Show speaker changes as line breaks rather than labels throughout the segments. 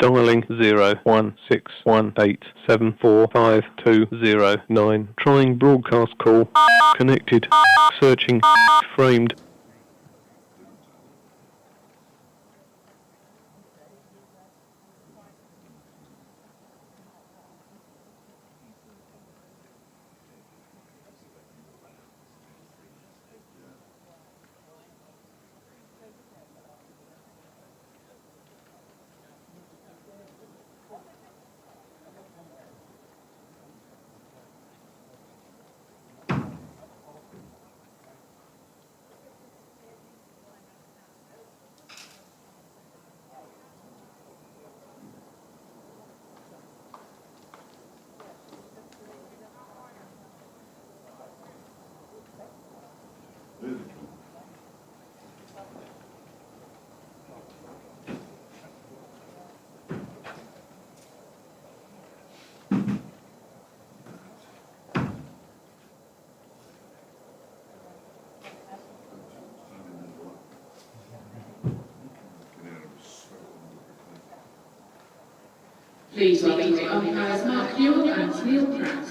Dialing 01618745209. Trying broadcast call. Connected. Searching. Framed.
Please welcome the umpires Mark Newell and Neil Pratt.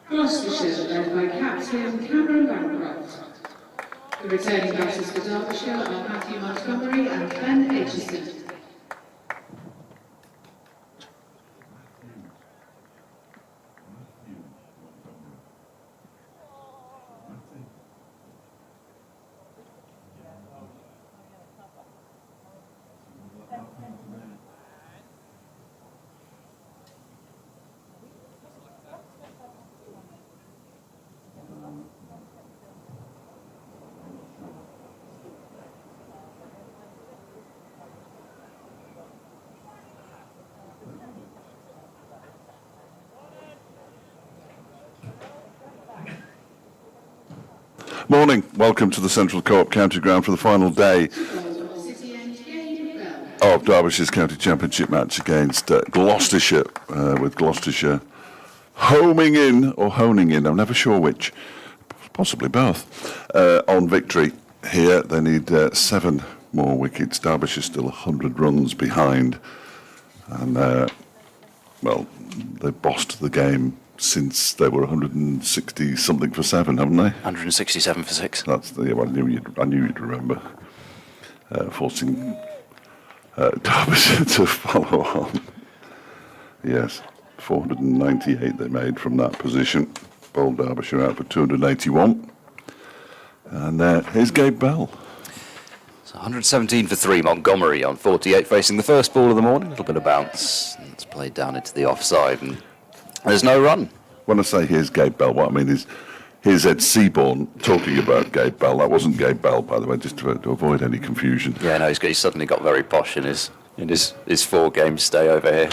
Gloucestershire led by captain Cameron Bancroft. The returning batters for Derbyshire are Matthew Montgomery and Ben Aitchison.
Morning, welcome to the Central Co-op County Ground for the final day of Derbyshire's County Championship match against Gloucestershire, with Gloucestershire homing in, or honing in, I'm never sure which, possibly both, on victory here. They need 7 more wickets. Derbyshire still 100 runs behind, and, well, they've bossed the game since they were 160 something for 7, haven't they?
167 for 6.
That's the one I knew you'd remember. Forcing Derbyshire to follow on. Yes, 498 they made from that position. Bowled Derbyshire out for 281. And here's Gabe Bell.
So 117 for 3, Montgomery on 48, facing the first ball of the morning. A little bit of bounce. And it's played down into the offside, and there's no run.
When I say here's Gabe Bell, what I mean is here's Ed Seaborn talking about Gabe Bell. That wasn't Gabe Bell, by the way, just to avoid any confusion.
Yeah, no, he's suddenly got very posh in his 4-game stay over here.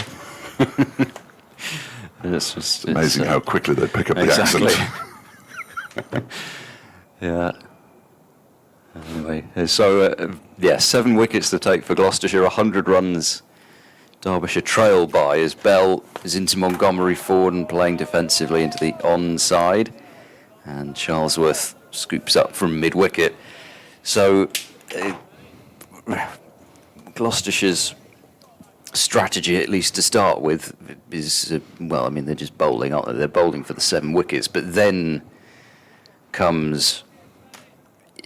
It's amazing how quickly they pick up
exactly.
the accent.
Yeah. Anyway, so 7 wickets to take for Gloucestershire, 100 runs. Derbyshire trail by as Bell is into Montgomery forward and playing defensively into the onside, and Charlesworth scoops up from mid-wicket. So Gloucestershire's strategy, at least to start with, is, well, I mean, they're just bowling, aren't they? They're bowling for the 7 wickets, but then comes,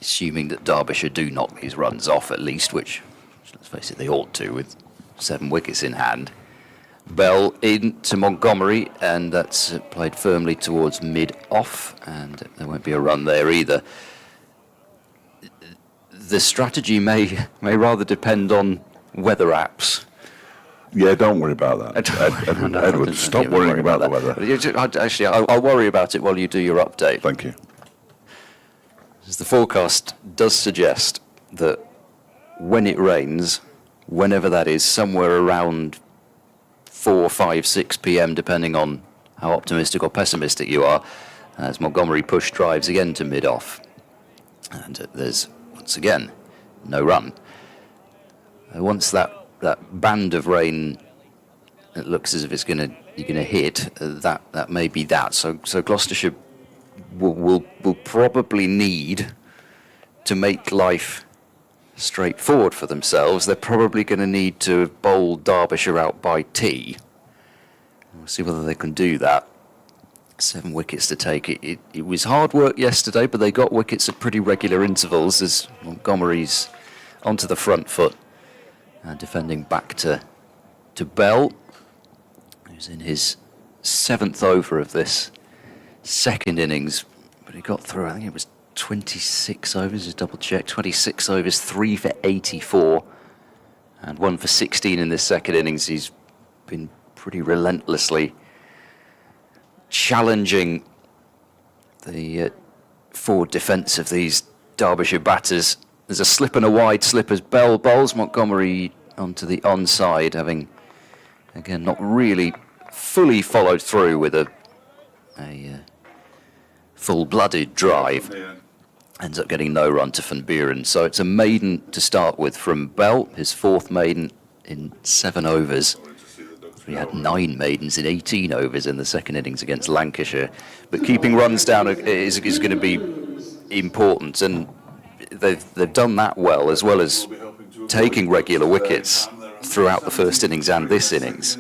assuming that Derbyshire do knock these runs off at least, which, let's face it, they ought to with 7 wickets in hand. Bell into Montgomery, and that's played firmly towards mid-off, and there won't be a run there either. The strategy may rather depend on weather apps.
Yeah, don't worry about that. Edward, stop worrying about the weather.
Actually, I'll worry about it while you do your update.
Thank you.
The forecast does suggest that when it rains, whenever that is, somewhere around 4, 5, 6 p.m, depending on how optimistic or pessimistic you are, as Montgomery push drives again to mid-off. And there's, once again, no run. Once that band of rain, it looks as if it's going to you're going to hit, that may be that. So Gloucestershire will probably need to make life straightforward for themselves. They're probably going to need to bowl Derbyshire out by tea. We'll see whether they can do that. 7 wickets to take. It was hard work yesterday, but they got wickets at pretty regular intervals as Montgomery's onto the front foot, defending back to Bell, who's in his 7th over of this second innings, but he got through, I think it was 26 overs, just double check, 26 overs, 3 for 84, and 1 for 16 in this second innings. He's been pretty relentlessly challenging the forward defence of these Derbyshire batters. There's a slip and a wide slip as Bell bowls. Montgomery onto the onside, having, again, not really fully followed through with a full-blooded drive. Ends up getting no run to Van Buren. So it's a maiden to start with from Bell, his 4th maiden in 7 overs. We had 9 maidens in 18 overs in the second innings against Lancashire. But keeping runs down is going to be important, and they've done that well as taking regular wickets throughout the first innings and this innings.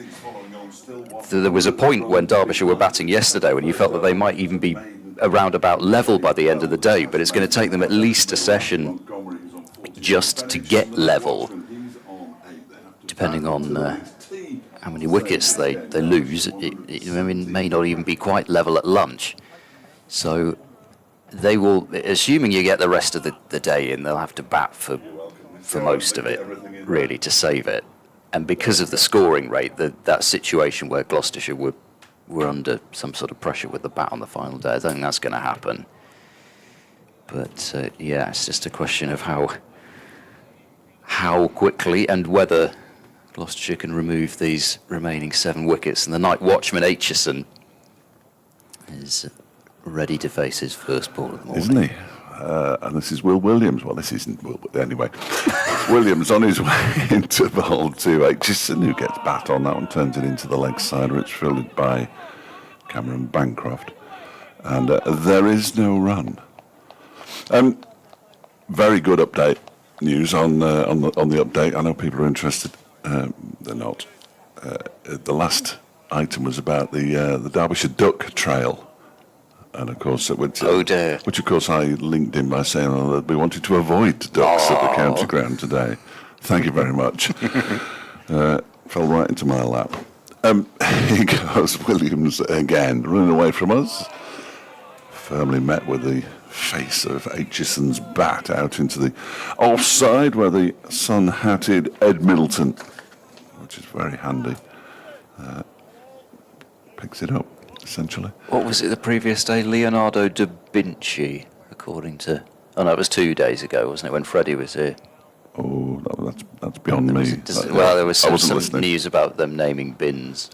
There was a point when Derbyshire were batting yesterday when you felt that they might even be around about level by the end of the day, but it's going to take them at least a session just to get level, depending on how many wickets they lose. It may not even be quite level at lunch. So they will, assuming you get the rest of the day in, they'll have to bat for most of it, really, to save it. And because of the scoring rate, that situation where Gloucestershire were under some sort of pressure with the bat on the final day, I don't think that's going to happen. But yeah, it's just a question of how quickly and whether Gloucestershire can remove these remaining 7 wickets. And the night watchman, Aitchison, is ready to face his first ball of the morning.
Isn't he? And this is Will Williams. Well, this isn't Will, but anyway. Williams on his way into bowl to Aitchison, who gets bat on that one, turns it into the leg side, where it's fielded by Cameron Bancroft. And there is no run. Very good update news on the update. I know people are interested. They're not. The last item was about the Derbyshire Duck Trail, and of course, which of course I linked in by saying that we wanted to avoid ducks at the county ground today. Thank you very much. Fell right into my lap. Here goes Williams again, running away from us. Firmly met with the face of Aitchison's bat out into the offside, where the sun-hatted Ed Middleton, which is very handy, picks it up, essentially.
What was it the previous day? Leonardo da Vinci, according to... Oh, no, it was 2 days ago, wasn't it, when Freddie was here?
Oh, that's beyond me.
There was some news about them naming bins.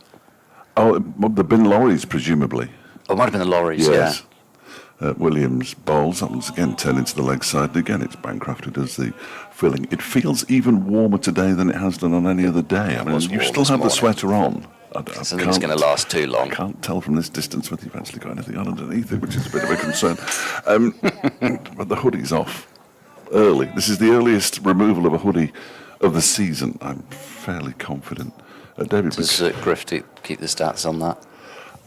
Oh, the bin lorries, presumably.
Oh, it might have been the lorries,
yes. Yeah. Williams bowls. That one's again turned into the leg side. And again, it's Bancroft who does the filling. It feels even warmer today than it has done on any other day. I mean, you still have the sweater on. I think it's
going to last too long.
I can't tell from this distance whether you've actually got anything on underneath it, which is a bit of a concern. But the hoodie's off early. This is the earliest removal of a hoodie of the season. I'm fairly confident. David,
does Griff keep the stats on that?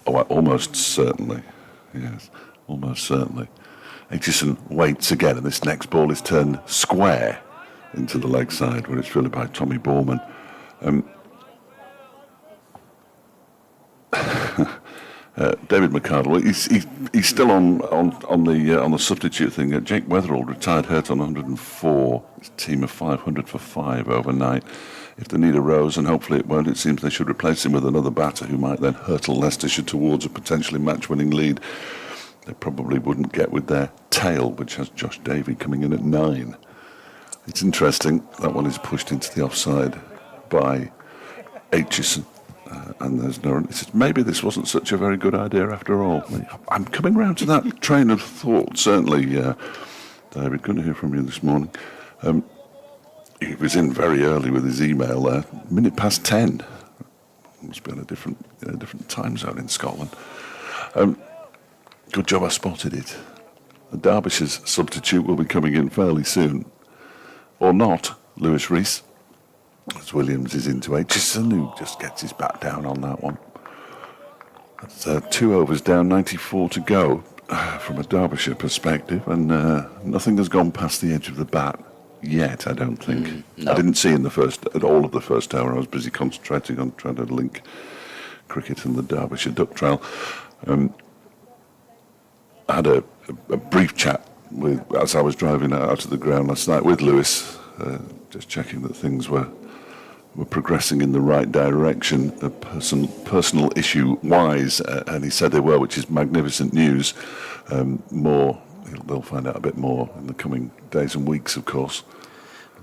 Oh, almost certainly. Yes, almost certainly. Aitchison waits again, and this next ball is turned square into the leg side, where it's fielded by Tommy Borman. David McCardle, he's still on the substitute thing. Jake Wetherall retired hurt on 104. His team of 500 for 5 overnight. If the need arose, and hopefully it won't, it seems they should replace him with another batter who might then hurtle Leicestershire towards a potentially match-winning lead. They probably wouldn't get with their tail, which has Josh Davey coming in at 9. It's interesting, that one is pushed into the offside by Aitchison. And there's no... Maybe this wasn't such a very good idea after all. I'm coming round to that train of thought, certainly, David. Good to hear from you this morning. He was in very early with his email there, 10:05. Must be on a different time zone in Scotland. Good job I spotted it. The Derbyshire's substitute will be coming in fairly soon. Or not, Lewis Rees, as Williams is into Aitchison, who just gets his bat down on that one. That's 2 overs down, 94 to go from a Derbyshire perspective, and nothing has gone past the edge of the bat yet, I don't think.
No.
I didn't see at all of the first hour. I was busy concentrating on trying to link cricket and the Derbyshire duck trail. I had a brief chat as I was driving out to the ground last night with Lewis, just checking that things were progressing in the right direction, personal issue wise, and he said they were, which is magnificent news. They'll find out a bit more in the coming days and weeks, of course.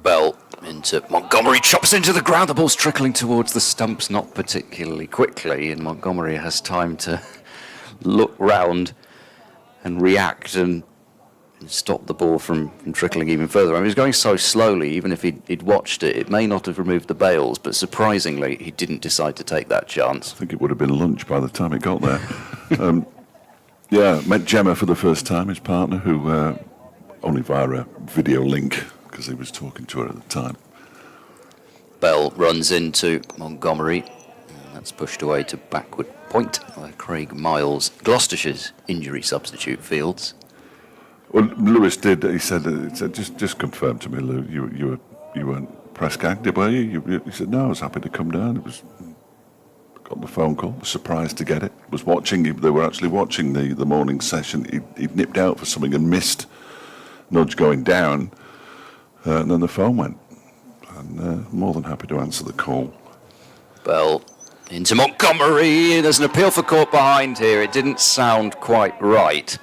Bell into Montgomery, chops into the ground. The ball's trickling towards the stumps, not particularly quickly, and Montgomery has time to look round and react and stop the ball from trickling even further. I mean, he was going so slowly, even if he'd watched it, it may not have removed the bails, but surprisingly, he didn't decide to take that chance.
I think it would have been lunch by the time it got there. Met Gemma for the first time, his partner, who only via a video link, because he was talking to her at the time.
Bell runs into Montgomery, and that's pushed away to backward point where Craig Miles, Gloucestershire's injury substitute, fields.
Well, Lewis did. He said, just confirm to me, Lou, you weren't press gagged, were you? He said, no, I was happy to come down. Got the phone call, was surprised to get it. Was watching. They were actually watching the morning session. He'd nipped out for something and missed Nudge going down, and then the phone went. And more than happy to answer the call.
Bell into Montgomery. There's an appeal for caught behind here. It didn't sound quite right.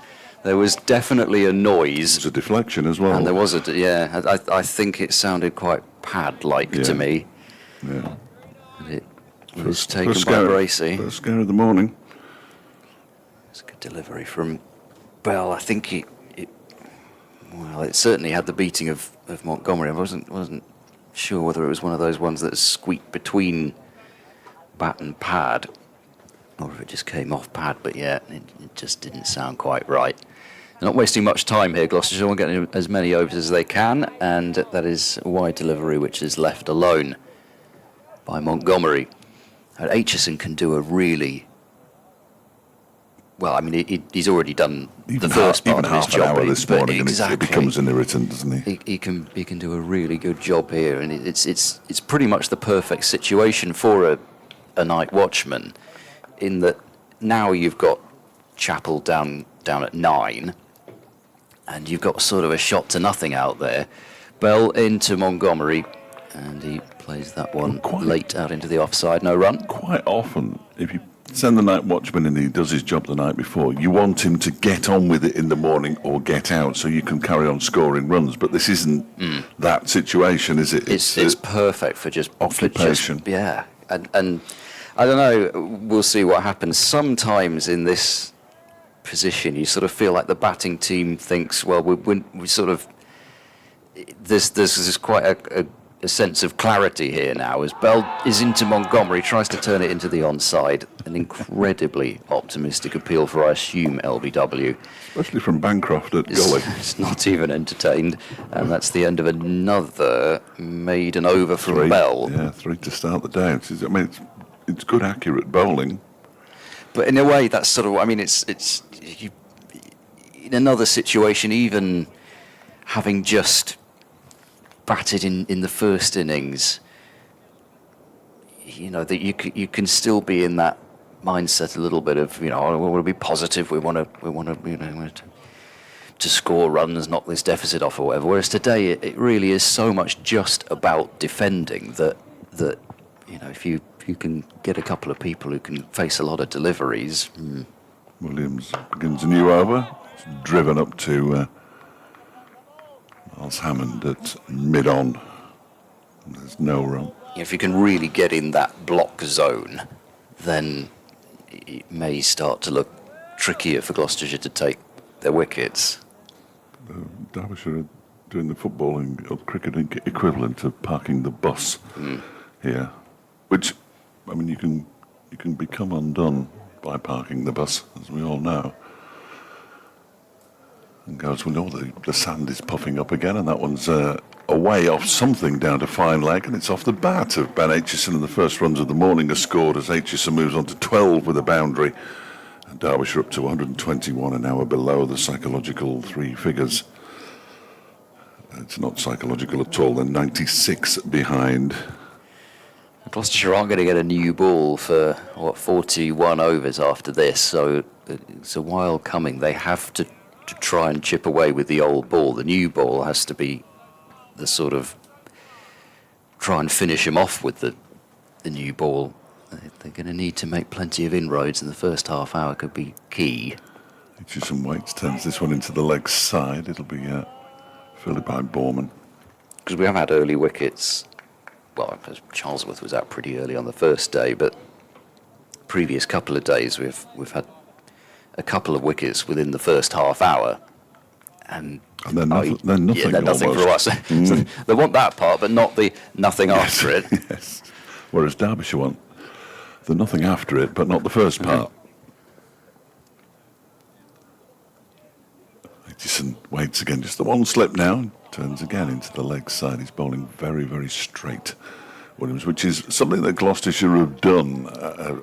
There was definitely a noise.
It was a deflection as well.
And there was I think it sounded quite pad-like to me.
Yeah.
It was taken by Bracey.
First scare of the morning.
It's a good delivery from Bell. I think it certainly had the beating of Montgomery. I wasn't sure whether it was one of those ones that squeaked between bat and pad, or if it just came off pad, but it just didn't sound quite right. They're not wasting much time here. Gloucestershire will get as many overs as they can, and that is a wide delivery which is left alone by Montgomery. And Aitchison can do a really... Well, I mean, he's already done the first part of his job.
Even half an hour this morning,
exactly.
And it becomes an irritant, doesn't he?
He can do a really good job here, and it's pretty much the perfect situation for a night watchman, in that now you've got Chappell down at 9, and you've got sort of a shot to nothing out there. Bell into Montgomery, and he plays that one late out into the offside, no run.
Quite often, if you send the night watchman and he does his job the night before, you want him to get on with it in the morning or get out so you can carry on scoring runs. But this isn't that situation, is it?
It's perfect for just
occupation.
And I don't know, we'll see what happens. Sometimes in this position, you sort of feel like the batting team thinks, well, we sort of... There's quite a sense of clarity here now, as Bell is into Montgomery, tries to turn it into the onside. An incredibly optimistic appeal for, I assume, LBW.
Especially from Bancroft at Gully.
It's not even entertained, and that's the end of another maiden over from Bell.
Yeah, 3 to start the day. It's good, accurate bowling.
But in a way, that's sort of... I mean, it's in another situation, even having just batted in the first innings, that you can still be in that mindset a little bit of, we want to be positive, we want to score runs, knock this deficit off or whatever. Whereas today, it really is so much just about defending that if you can get a couple of people who can face a lot of deliveries.
Williams begins a new over. It's driven up to Miles Hammond at mid-on. There's no run.
If you can really get in that block zone, then it may start to look trickier for Gloucestershire to take their wickets.
Derbyshire are doing the footballing or cricketing equivalent of parking the bus here, which, I mean, you can you can become undone by parking the bus, as we all know. And as we know, the sand is puffing up again, and that one's away off something down to fine leg, and it's off the bat of Ben Aitchison, and the first runs of the morning are scored as Aitchison moves on to 12 with a boundary. And Derbyshire up to 121, an hour below the psychological three figures. It's not psychological at all. They're 96 behind.
Gloucestershire aren't going to get a new ball for, 41 overs after this, so it's a while coming. They have to try and chip away with the old ball. The new ball has to be the sort of try and finish him off with the new ball. They're going to need to make plenty of inroads, and the first half hour could be key.
Aitchison waits, turns this one into the leg side. It'll be filled by Borman.
Because we have had early wickets. Well, Charlesworth was out pretty early on the first day, but previous couple of days we've had a couple of wickets within the first half hour, and
they're nothing.
They're nothing for us. So they want that part, but not the nothing after it.
Yes. Whereas Derbyshire want the nothing after it, but not the first part. Aitchison waits again, just the one slip now, turns again into the leg side. He's bowling very, very straight, Williams, which is something that Gloucestershire have done,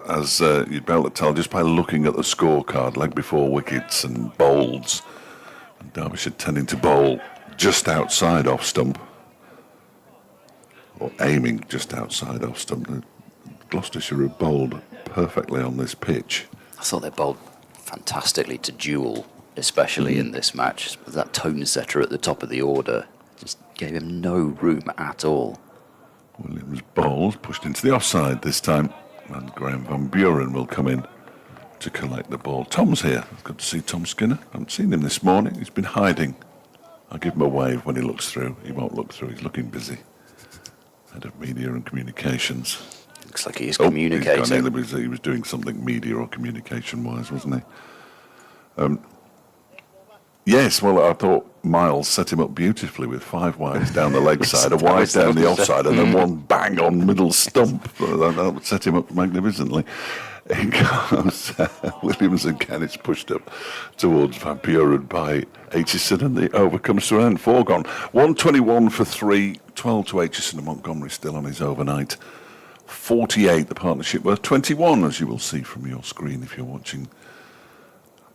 as you'd be able to tell just by looking at the scorecard, leg before wickets and bowls. And Derbyshire tending to bowl just outside off stump, or aiming just outside off stump. Gloucestershire have bowled perfectly on this pitch.
I thought they bowled fantastically to Jewell, especially in this match. That tone setter at the top of the order just gave him no room at all.
Williams bowls, pushed into the offside this time, and Graham Van Buren will come in to collect the ball. Tom's here. Good to see Tom Skinner. I haven't seen him this morning. He's been hiding. I'll give him a wave when he looks through. He won't look through. He's looking busy. Head of Media and Communications.
Looks like he's communicating.
He was doing something media or communication-wise, wasn't he? Yes, well, I thought Miles set him up beautifully with 5 wides down the leg side, a wide down the offside, and then one bang on middle stump. That would set him up magnificently. In goes Williams again. It's pushed up towards Van Buren by Aitchison, and the over comes to an end. 4 gone. 121 for 3, 12 to Aitchison, and Montgomery still on his overnight. 48, the partnership worth 21, as you will see from your screen if you're watching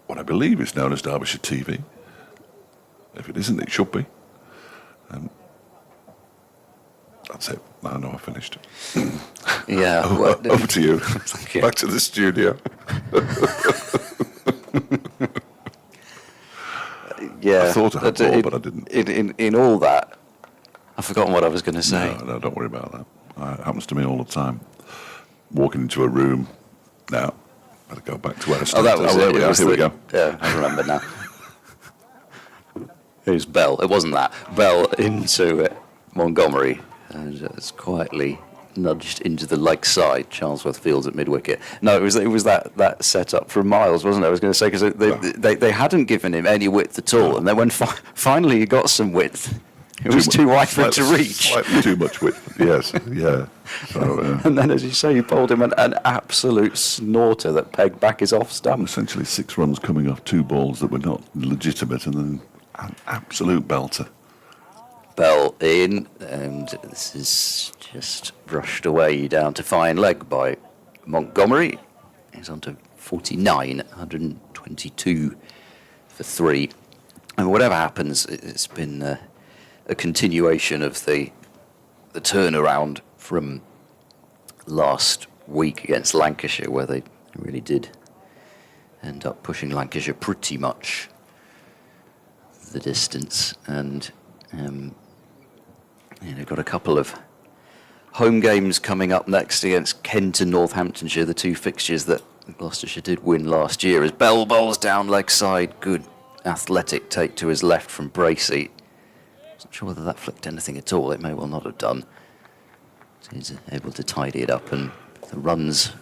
what I believe is known as Derbyshire TV. If it isn't, it should be. That's it. I know I finished.
Yeah.
Over to you.
Thank you.
Back to the studio.
Yeah.
I thought I had more, but I didn't.
In all that, I've forgotten what I was going to say.
No, don't worry about that. It happens to me all the time. Walking into a room. Now, better go back to where I started.
That was
there we are. Here we go.
Yeah, I remember now. It was Bell. It wasn't that. Bell into Montgomery. And it's quietly nudged into the leg side. Charlesworth fields at mid-wicket. No, it was that set up from Miles, wasn't it? I was going to say, because they hadn't given him any width at all. And then when finally he got some width, it was too wide for it to reach.
Slightly too much width, yes, yeah. So,
and then, as you say, he bowled him an absolute snorter that pegged back his off stump.
Essentially 6 runs coming off 2 balls that were not legitimate, and then an absolute belter.
Bell in, and this is just brushed away down to fine leg by Montgomery. He's on to 49, 122 for 3. And whatever happens, it's been a continuation of the turnaround from last week against Lancashire, where they really did end up pushing Lancashire pretty much the distance. And they've got a couple of home games coming up next against Kent and Northamptonshire, the 2 fixtures that Gloucestershire did win last year. As Bell bowls down leg side, good athletic take to his left from Bracey. Not sure whether that flicked anything at all. It may well not have done. So he's able to tidy it up, and the runs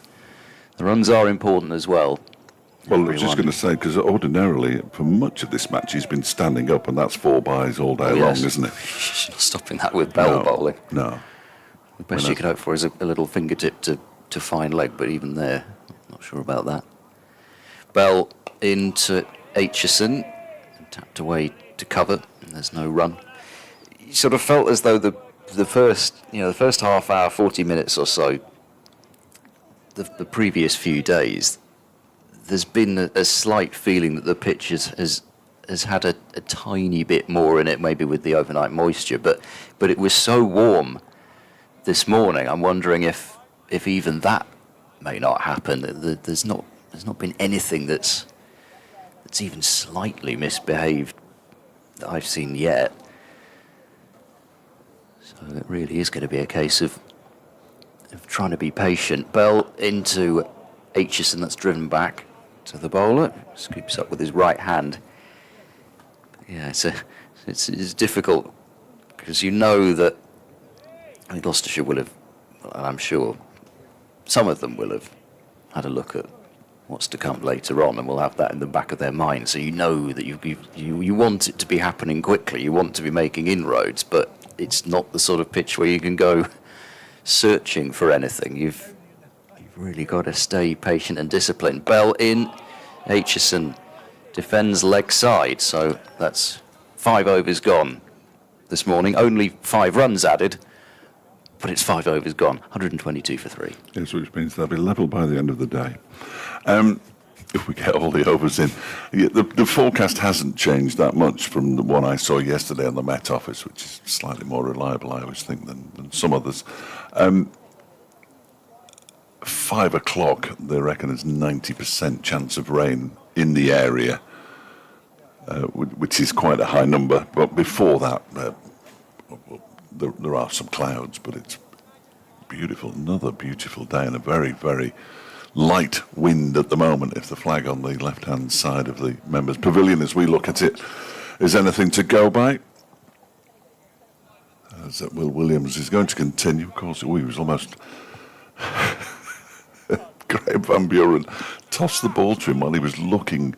are important as well.
Well, I was just going to say, because ordinarily, for much of this match, he's been standing up, and that's 4 byes all day long, isn't it?
Not stopping that with Bell bowling.
No.
The best you could hope for is a little fingertip to to fine leg, but even there, not sure about that. Bell into Aitchison, tapped away to cover, and there's no run. You sort of felt as though the first half hour, 40 minutes or so, the previous few days, there's been a slight feeling that the pitch has had a tiny bit more in it, maybe with the overnight moisture, but it was so warm this morning. I'm wondering if even that may not happen. There's not been anything that's even slightly misbehaved that I've seen yet. So it really is going to be a case of trying to be patient. Bell into Aitchison, that's driven back to the bowler. Scoops up with his right hand. Yeah, it's difficult because you know that Gloucestershire will have, I'm sure, some of them will have had a look at what's to come later on, and will have that in the back of their mind. So you know that you want it to be happening quickly. You want to be making inroads, but it's not the sort of pitch where you can go searching for anything. You've really got to stay patient and disciplined. Bell in, Aitchison defends leg side, so that's 5 overs gone this morning. Only 5 runs added, but it's 5 overs gone. 122 for 3.
Yes, which means they'll be level by the end of the day. If we get all the overs in. Yeah, the forecast hasn't changed that much from the one I saw yesterday on the Met Office, which is slightly more reliable, I always think, than some others. 5 o'clock, they reckon there's 90% chance of rain in the area, which is quite a high number. But before that, there are some clouds, but it's beautiful. Another beautiful day, and a very, very light wind at the moment, if the flag on the left-hand side of the members' pavilion, as we look at it, is anything to go by. As Will Williams is going to continue, of course. He was almost... Graham Van Buren tossed the ball to him while he was looking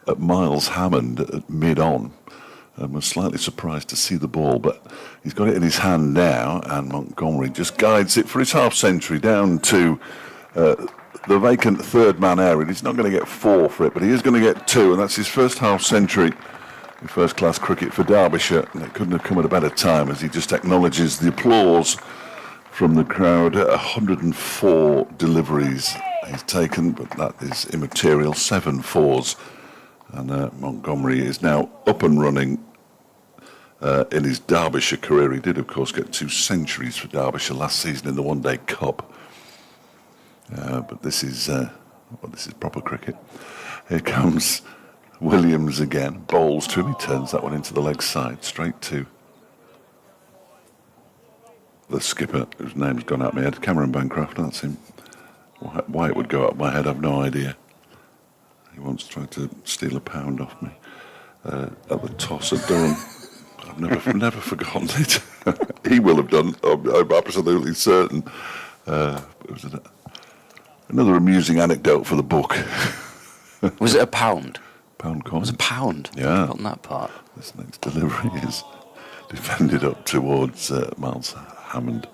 at Miles Hammond at mid-on, and was slightly surprised to see the ball, but he's got it in his hand now, and Montgomery just guides it for his half-century down to the vacant third-man area. He's not going to get 4 for it, but he is going to get 2, and that's his first half-century in first-class cricket for Derbyshire, and it couldn't have come at a better time, as he just acknowledges the applause from the crowd. 104 deliveries he's taken, but that is immaterial. 7 fours, and Montgomery is now up and running in his Derbyshire career. He did, of course, get 2 centuries for Derbyshire last season in the One Day Cup. But this is proper cricket. Here comes Williams again, bowls to him. He turns that one into the leg side, straight to the skipper, whose name's gone out of my head, Cameron Bancroft. That's him. Why it would go up my head, I've no idea. He once tried to steal a pound off me at the toss at Durham. I've never forgotten it. He will have done. I'm absolutely certain. It was another amusing anecdote for the book.
Was it a pound?
Pound coin.
It was a pound.
Yeah.
On that part.
This next delivery is defended up towards Miles Hammond,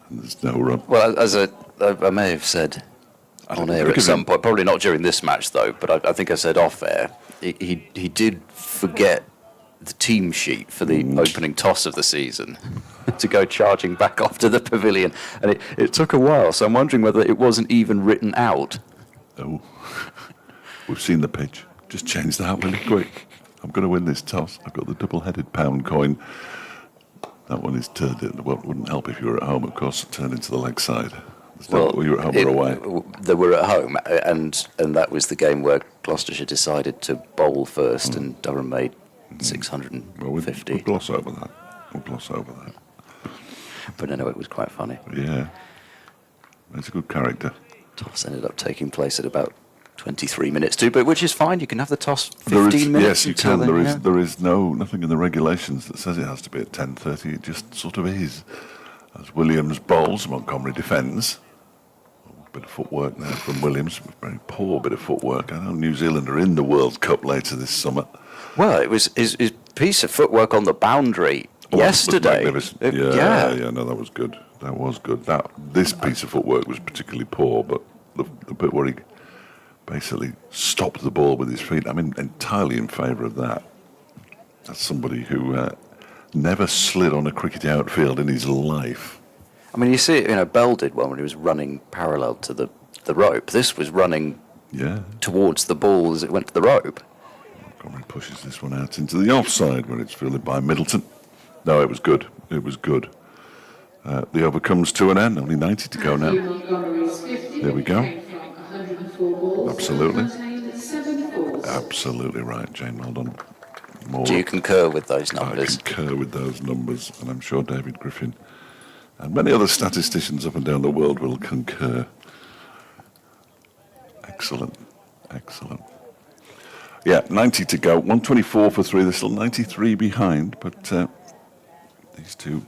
and there's no run.
Well, as I may have said on air at some point, probably not during this match though, but I think I said off air, he did forget the team sheet for the opening toss of the season to go charging back off to the pavilion, and it took a while, so I'm wondering whether it wasn't even written out.
Oh, we've seen the pitch. Just change that really quick. I'm going to win this toss. I've got the double-headed pound coin. That one is turned in. Well, it wouldn't help if you were at home, of course, turned into the leg side. Were you at home or away?
They were at home, and that was the game where Gloucestershire decided to bowl first, and Durham made 650.
We'll gloss over that.
But anyway, it was quite funny.
Yeah. It's a good character.
Toss ended up taking place at about 23 minutes to, but which is fine. You can have the toss 15 minutes.
Yes, you can. There is nothing in the regulations that says it has to be at 10:30. It just sort of is. As Williams bowls, Montgomery defends. A bit of footwork there from Williams. Very poor bit of footwork. I know New Zealand are in the World Cup later this summer.
Well, it was his piece of footwork on the boundary yesterday.
Magnificent. Yeah, no, that was good. That was good. This piece of footwork was particularly poor, but the bit where he basically stopped the ball with his feet, I'm entirely in favour of that. That's somebody who never slid on a cricket outfield in his life.
I mean, you see it, Bell did one when he was running parallel to the rope. This was running towards the ball as it went to the rope.
Montgomery pushes this one out into the offside where it's fielded by Middleton. No, it was good. It was good. The over comes to an end. Only 90 to go now. There we go. Absolutely. Absolutely right, Jane. Well done. More.
Do you concur with those numbers?
I concur with those numbers, and I'm sure David Griffin and many other statisticians up and down the world will concur. Excellent. Excellent. Yeah, 90 to go. 124 for 3. They're still 93 behind, but these two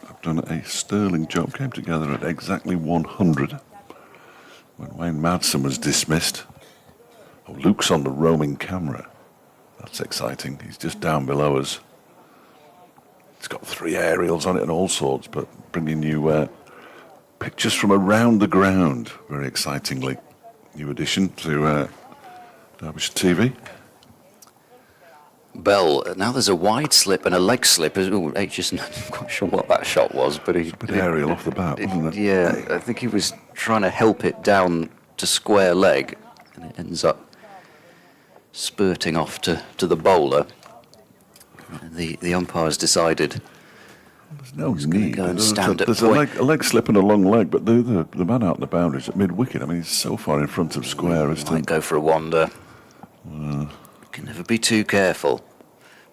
have done a sterling job. Came together at exactly 100 when Wayne Madsen was dismissed. Oh, Luke's on the roaming camera. That's exciting. He's just down below us. It's got 3 aerials on it and all sorts, but bringing you pictures from around the ground, very excitingly. New addition to Derbyshire TV.
Bell, now there's a wide slip and a leg slip. Oh, Aitchison, I'm not quite sure what that shot was, but he...
A bit aerial off the bat, wasn't it?
Yeah, I think he was trying to help it down to square leg, and it ends up spurting off to the bowler. And the umpire's decided
there's no need.
Go and stand
there's a leg slip and a long leg, but the man out in the boundaries at mid-wicket, he's so far in front of square.
Might go for a wander. Can never be too careful.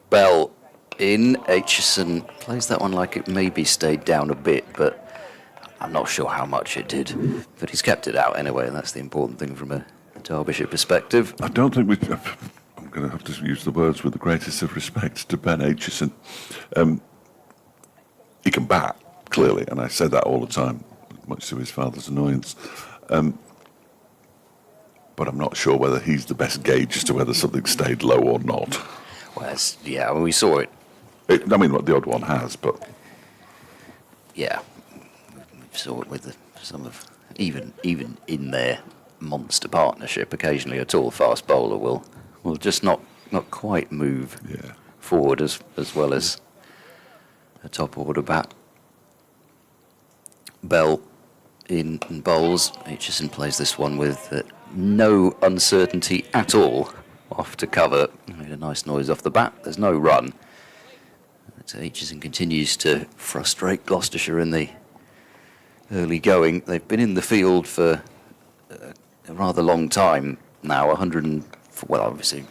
Bell in. Aitchison plays that one like it maybe stayed down a bit, but I'm not sure how much it did. But he's kept it out anyway, and that's the important thing from a Derbyshire perspective.
I don't think I'm going to have to use the words with the greatest of respect to Ben Aitchison. He can bat, clearly, and I say that all the time, much to his father's annoyance. But I'm not sure whether he's the best gauge as to whether something stayed low or not.
Well, we saw it.
The odd one has, but...
Yeah, we saw it with some of... Even in their monster partnership, occasionally a tall, fast bowler will just not quite move forward as well as a top order bat. Bell in bowls. Aitchison plays this one with no uncertainty at all off to cover. Made a nice noise off the bat. There's no run. Aitchison continues to frustrate Gloucestershire in the early going. They've been in the field for a rather long time now. Obviously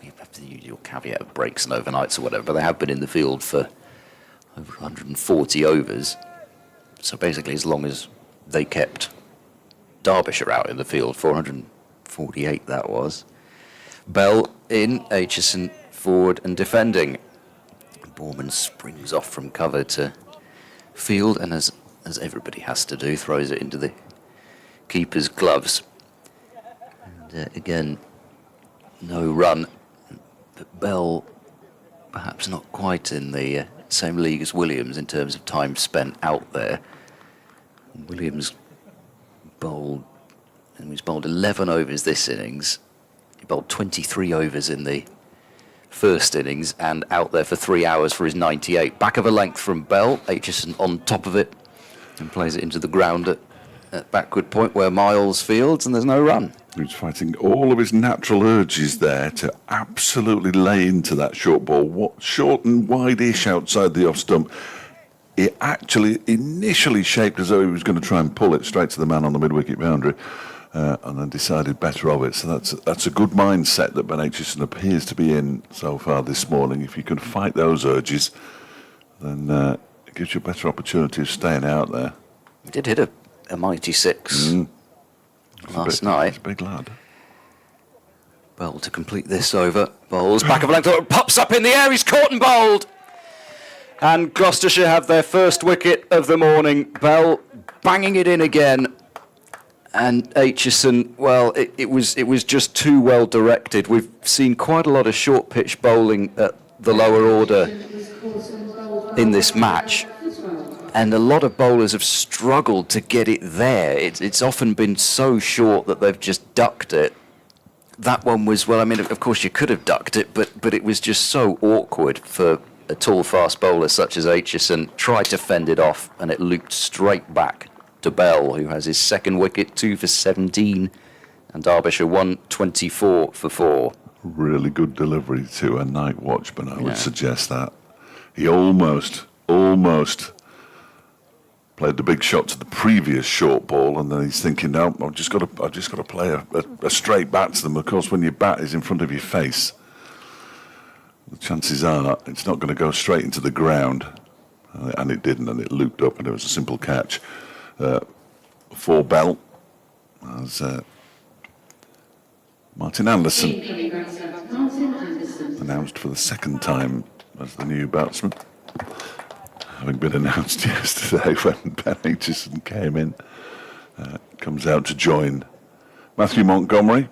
you have to use your caveat of breaks and overnights or whatever, but they have been in the field for over 140 overs. So basically, as long as they kept Derbyshire out in the field, 448 that was. Bell in, Aitchison forward and defending. Borman springs off from cover to field, and as everybody has to do, throws it into the keeper's gloves. And again, no run. But Bell, perhaps not quite in the same league as Williams in terms of time spent out there. Williams bowled 11 overs this innings. He bowled 23 overs in the first innings and out there for 3 hours for his 98. Back of a length from Bell. Aitchison on top of it and plays it into the ground at backward point where Miles fields, and there's no run.
He's fighting all of his natural urges there to absolutely lay into that short ball. Short and wide-ish outside the off stump. It actually initially shaped as though he was going to try and pull it straight to the man on the mid-wicket boundary, and then decided better of it. So that's a good mindset that Ben Aitchison appears to be in so far this morning. If you can fight those urges, then it gives you a better opportunity of staying out there.
He did hit a mighty six last night.
He's a big lad.
Bell to complete this over. Bowls back of length, pops up in the air, he's caught and bowled. And Gloucestershire have their first wicket of the morning. Bell banging it in again. And Aitchison, well, it was just too well directed. We've seen quite a lot of short pitch bowling at the lower order in this match. And a lot of bowlers have struggled to get it there. It's often been so short that they've just ducked it. That one was, well, I mean, of course you could have ducked it, but it was just so awkward for a tall, fast bowler such as Aitchison. Tried to fend it off, and it looped straight back to Bell, who has his second wicket, 2 for 17, and Derbyshire 124 for 4.
Really good delivery to a night watchman, I would suggest that. He almost played the big shot to the previous short ball, and then he's thinking, no, I've just got to play a straight bat to them. Of course, when your bat is in front of your face, the chances are it's not going to go straight into the ground, and it didn't, and it looped up, and it was a simple catch for Bell, as Martin Anderson announced for the second time as the new batsman, having been announced yesterday when Ben Aitchison came in. Comes out to join Matthew Montgomery.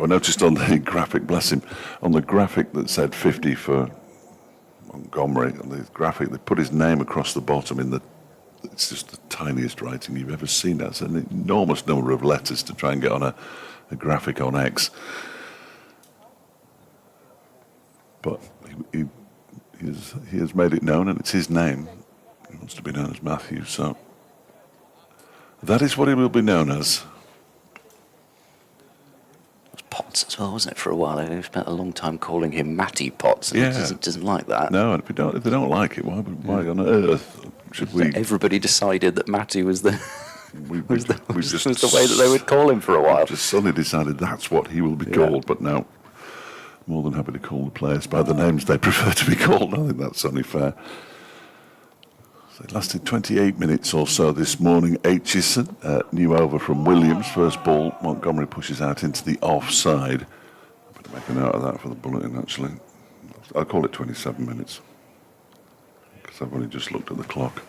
I noticed on the graphic, bless him, on the graphic that said 50 for Montgomery, on the graphic they put his name across the bottom it's just the tiniest writing you've ever seen. That's an enormous number of letters to try and get on a graphic on X. But he has made it known, and it's his name. He wants to be known as Matthew, so that is what he will be known as.
It was Potts as well, wasn't it, for a while? I spent a long time calling him Matty Potts, and he doesn't like that.
No, and if they don't like it, why on earth should we?
Everybody decided that Matty was the was the way that they would call him for a while.
Just suddenly decided that's what he will be called, but no. More than happy to call the players by the names they prefer to be called. I think that's only fair. So it lasted 28 minutes or so this morning. Aitchison, new over from Williams. First ball, Montgomery pushes out into the offside. I'm going to make a note of that for the bulletin, actually. I'll call it 27 minutes, because I've only just looked at the clock.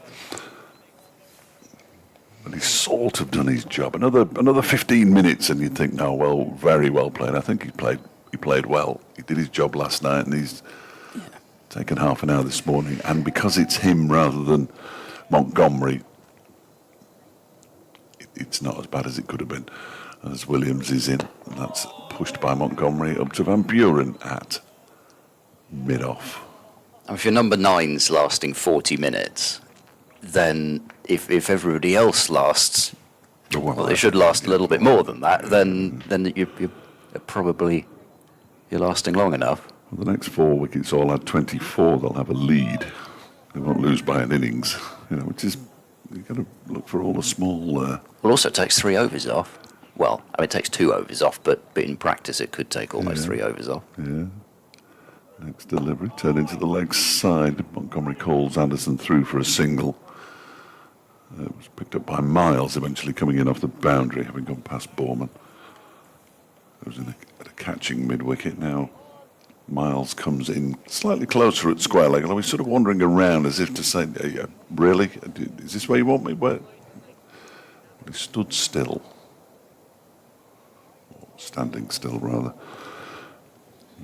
And he's sort of done his job. Another 15 minutes, and you'd think, no, well, very well played. I think he played well. He did his job last night, and he's taken half an hour this morning. And because it's him rather than Montgomery, it's not as bad as it could have been, as Williams is in. And that's pushed by Montgomery up to Van Buren at mid-off.
If your number 9's lasting 40 minutes, then if everybody else lasts, well, they should last a little bit more than that, then you're probably... You're lasting long enough.
Well, the next 4 wickets all had 24. They'll have a lead. They won't lose by an innings, which is, you've got to look for all the small...
Well, also it takes 3 overs off. Well, I mean, it takes 2 overs off, but in practice it could take almost 3 overs off.
Yeah. Next delivery, turn into the leg side. Montgomery calls Anderson through for a single. It was picked up by Miles, eventually coming in off the boundary, having gone past Borman. It was at a catching mid-wicket now. Miles comes in slightly closer at square leg, although he's sort of wandering around as if to say, really? Is this where you want me? Where? He stood still. Or standing still, rather.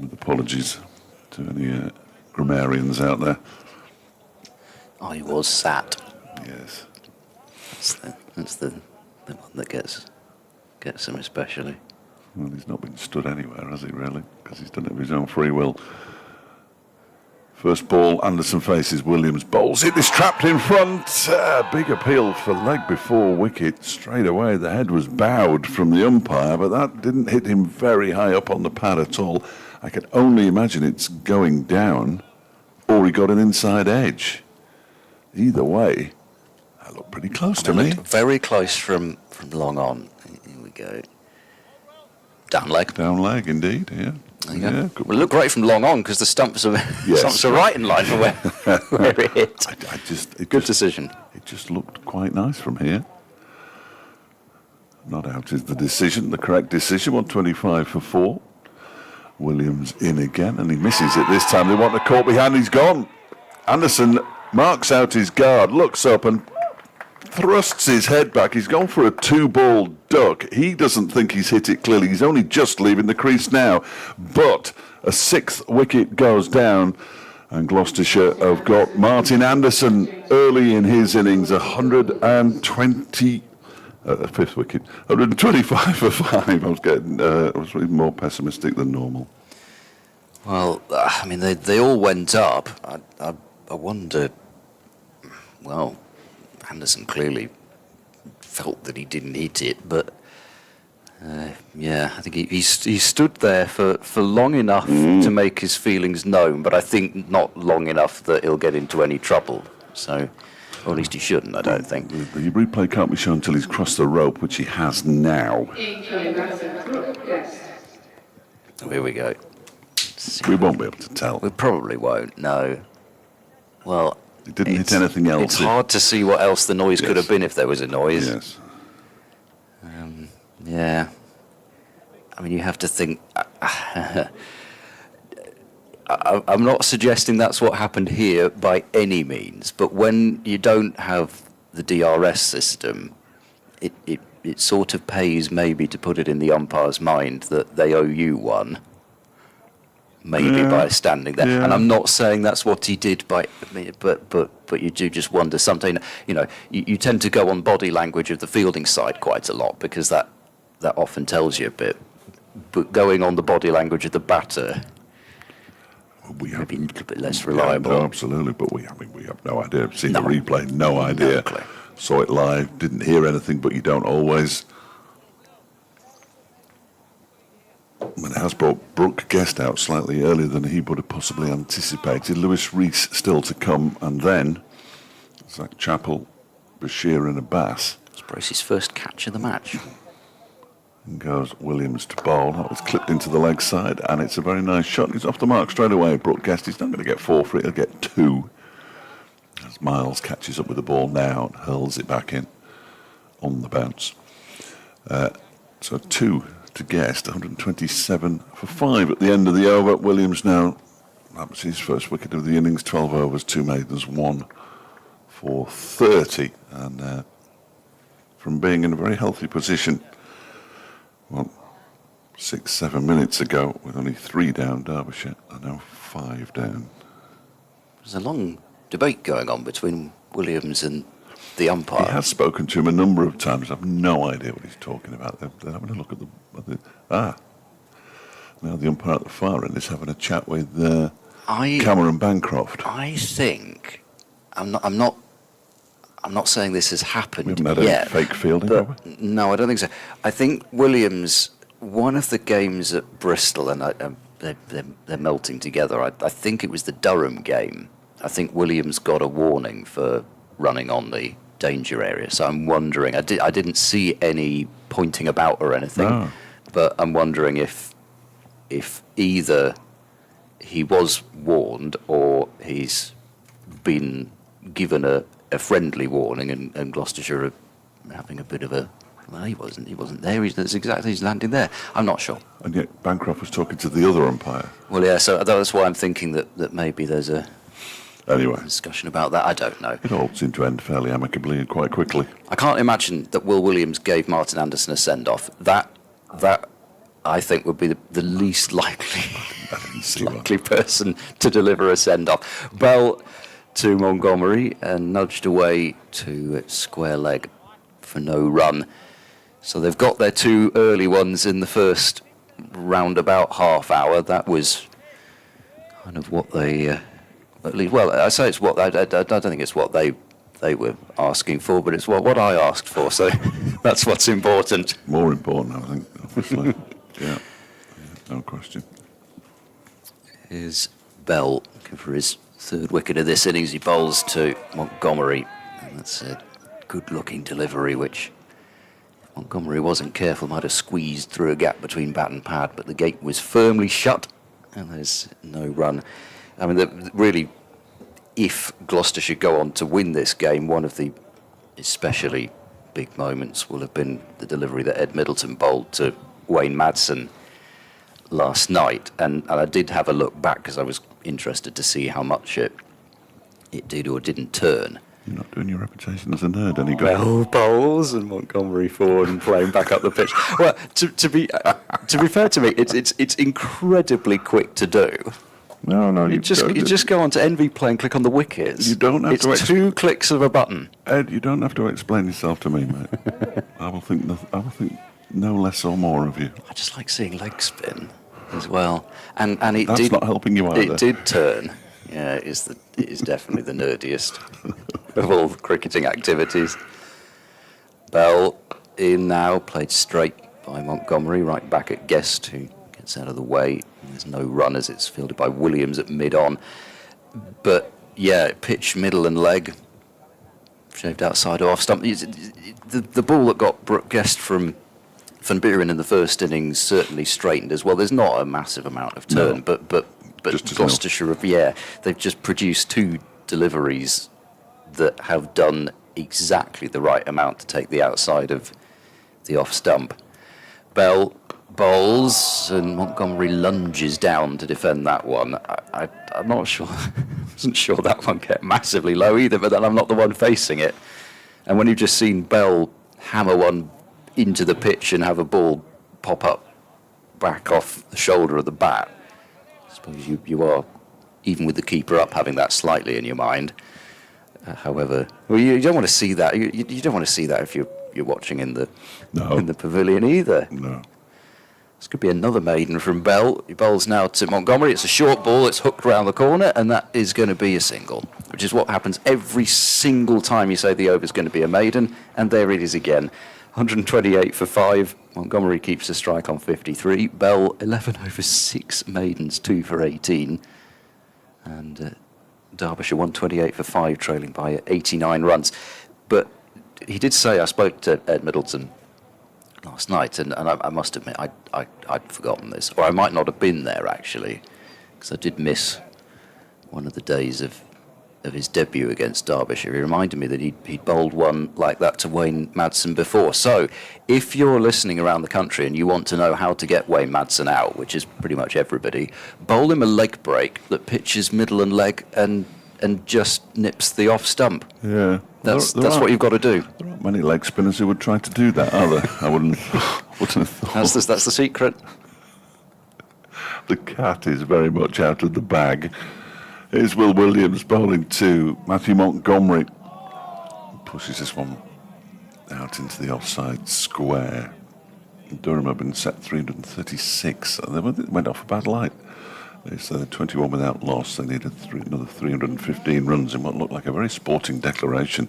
With apologies to any grammarians out there.
Oh, he was sat.
Yes.
That's the one that gets him especially.
Well, he's not been stood anywhere, has he, really? Because he's done it of his own free will. First ball, Anderson faces Williams, bowls it, is trapped in front. Big appeal for leg before wicket. Straight away, the head was bowed from the umpire, but that didn't hit him very high up on the pad at all. I can only imagine it's going down, or he got an inside edge. Either way, that looked pretty close to me.
Very close from long on. Here we go. Down leg.
Down leg, indeed, yeah.
Yeah, well, it looked great from long on because the stumps are right in line for where it hit. Good decision.
It just looked quite nice from here. Not out is the decision, the correct decision. 125 for 4. Williams in again, and he misses it this time. They want the caught behind. He's gone. Anderson marks out his guard, looks up and thrusts his head back. He's gone for a 2-ball duck. He doesn't think he's hit it clearly. He's only just leaving the crease now. But a 6th wicket goes down, And Gloucestershire have got Martin Anderson early in his innings, 120, fifth wicket, 125 for 5. I was even more pessimistic than normal.
Well, I mean, they all went up. I wonder. Well, Anderson clearly felt that he didn't hit it, but yeah, I think he stood there for long enough to make his feelings known, but I think not long enough that he'll get into any trouble. So, or at least he shouldn't, I don't think.
The replay can't be shown until he's crossed the rope, which he has now.
Here we go.
We won't be able to tell.
We probably won't, no. Well,
He didn't hit anything else.
It's hard to see what else the noise could have been if there was a noise.
Yes.
Yeah. I mean, you have to think. I'm not suggesting that's what happened here by any means, but when you don't have the DRS system, it sort of pays maybe to put it in the umpire's mind that they owe you one. Maybe by standing there, and I'm not saying that's what he did. But you do just wonder. Something, you tend to go on body language of the fielding side quite a lot because that often tells you a bit. But going on the body language of the batter, maybe a little bit less reliable.
No, absolutely, but we have no idea. Seen the replay, no idea.
No clue.
Saw it live, didn't hear anything, but you don't always. And it has brought Brooke Guest out slightly earlier than he would have possibly anticipated. Lewis Rees still to come, and then Zach Chappell, Bashir and Abbas.
It's Brace's first catch of the match.
And goes Williams to bowl. That was clipped into the leg side, and it's a very nice shot. He's off the mark straight away. Brooke Guest, he's not going to get 4 for it, he'll get 2. As Miles catches up with the ball now and hurls it back in on the bounce. So 2 to Guest, 127 for 5 at the end of the over. Williams now, that was his first wicket of the innings, 12 overs, 2 maidens, 1 for 30. And from being in a very healthy position, 6-7 minutes ago, with only 3 down, Derbyshire are now 5 down.
There's a long debate going on between Williams and the umpire.
He has spoken to him a number of times. I have no idea what he's talking about. They're having a look at the now the umpire at the far end is having a chat with Cameron Bancroft.
I think I'm not saying this has happened
We haven't had
yet.
any fake fielding,
but
have we?
no, I don't think so. I think Williams, one of the games at Bristol, and they're melting together. I think it was the Durham game. I think Williams got a warning for running on the danger area. So I'm wondering. I didn't see any pointing about or anything, but I'm wondering if either he was warned or he's been given a friendly warning, and Gloucestershire are having a bit of a. Well, he wasn't there. He's landing there. I'm not sure.
And yet Bancroft was talking to the other umpire.
Well, yeah. So that's why I'm thinking that maybe there's a discussion about that. I don't know.
It all seemed to end fairly amicably and quite quickly.
I can't imagine that Will Williams gave Martin Anderson a send-off. That I think would be the least likely person to deliver a send-off. Bell to Montgomery and nudged away to square leg for no run. So they've got their 2 early ones in the first roundabout half hour. That was kind of what they, at least. Well, I say it's what I don't think it's what they were asking for, but it's what I asked for. So that's what's important.
More important, I think. Obviously, yeah, no question.
Here's Bell looking for his 3rd wicket of this innings. He bowls to Montgomery, and that's a good-looking delivery, which if Montgomery wasn't careful might have squeezed through a gap between bat and pad, but the gate was firmly shut, and there's no run. I mean, really, if Gloucestershire go on to win this game, one of the especially big moments will have been the delivery that Ed Middleton bowled to Wayne Madsen last night, and I did have a look back because I was interested to see how much it did or didn't turn.
You're not doing your reputation as a nerd any good.
Bell bowls and Montgomery forward and playing back up the pitch. Well, to be fair to me, it's incredibly quick to do.
No,
You just go on to Envy Play and click on the wickets.
You don't have
it's
to.
It's 2 clicks of a button.
Ed, you don't have to explain yourself to me, mate. I will think no less or more of you.
I just like seeing leg spin as well, and it
That's
did
not helping you either.
It did turn. Yeah, it is definitely the nerdiest of all the cricketing activities. Bell in now, played straight by Montgomery, right back at Guest, who gets out of the way. There's no runners, it's fielded by Williams at mid-on. But, yeah, pitch, middle and leg, shaved outside or off stump. The ball that got Brooke Guest from Van Buren in the first innings certainly straightened as well. There's not a massive amount of turn,
no.
but Gloucestershire, they've just produced 2 deliveries that have done exactly the right amount to take the outside of the off stump. Bell bowls and Montgomery lunges down to defend that one. I'm not sure. I wasn't sure that one kept massively low either, but then I'm not the one facing it. And when you've just seen Bell hammer one into the pitch and have a ball pop up back off the shoulder of the bat, I suppose you are, even with the keeper up, having that slightly in your mind. However, well, you don't want to see that. You don't want to see that if you're watching in the pavilion either.
No.
This could be another maiden from Bell. He bowls now to Montgomery. It's a short ball. It's hooked round the corner, and that is going to be a single, which is what happens every single time you say the over's going to be a maiden, and there it is again. 128 for 5. Montgomery keeps the strike on 53. Bell 11 over 6 maidens, 2 for 18. And Derbyshire 128 for 5, trailing by 89 runs. But he did say, I spoke to Ed Middleton last night, and I must admit I'd forgotten this, or I might not have been there actually, because I did miss one of the days of his debut against Derbyshire. He reminded me that he'd bowled one like that to Wayne Madsen before. So if you're listening around the country and you want to know how to get Wayne Madsen out, which is pretty much everybody, bowl him a leg break that pitches middle and leg and just nips the off stump.
Yeah.
That's what you've got to do.
There aren't many leg spinners who would try to do that, are there? I wouldn't have thought.
That's the secret.
The cat is very much out of the bag. Here's Will Williams bowling to Matthew Montgomery. Pushes this one out into the offside square. Durham have been set 336. They went off a bad light. So 21 without loss. They needed another 315 runs in what looked like a very sporting declaration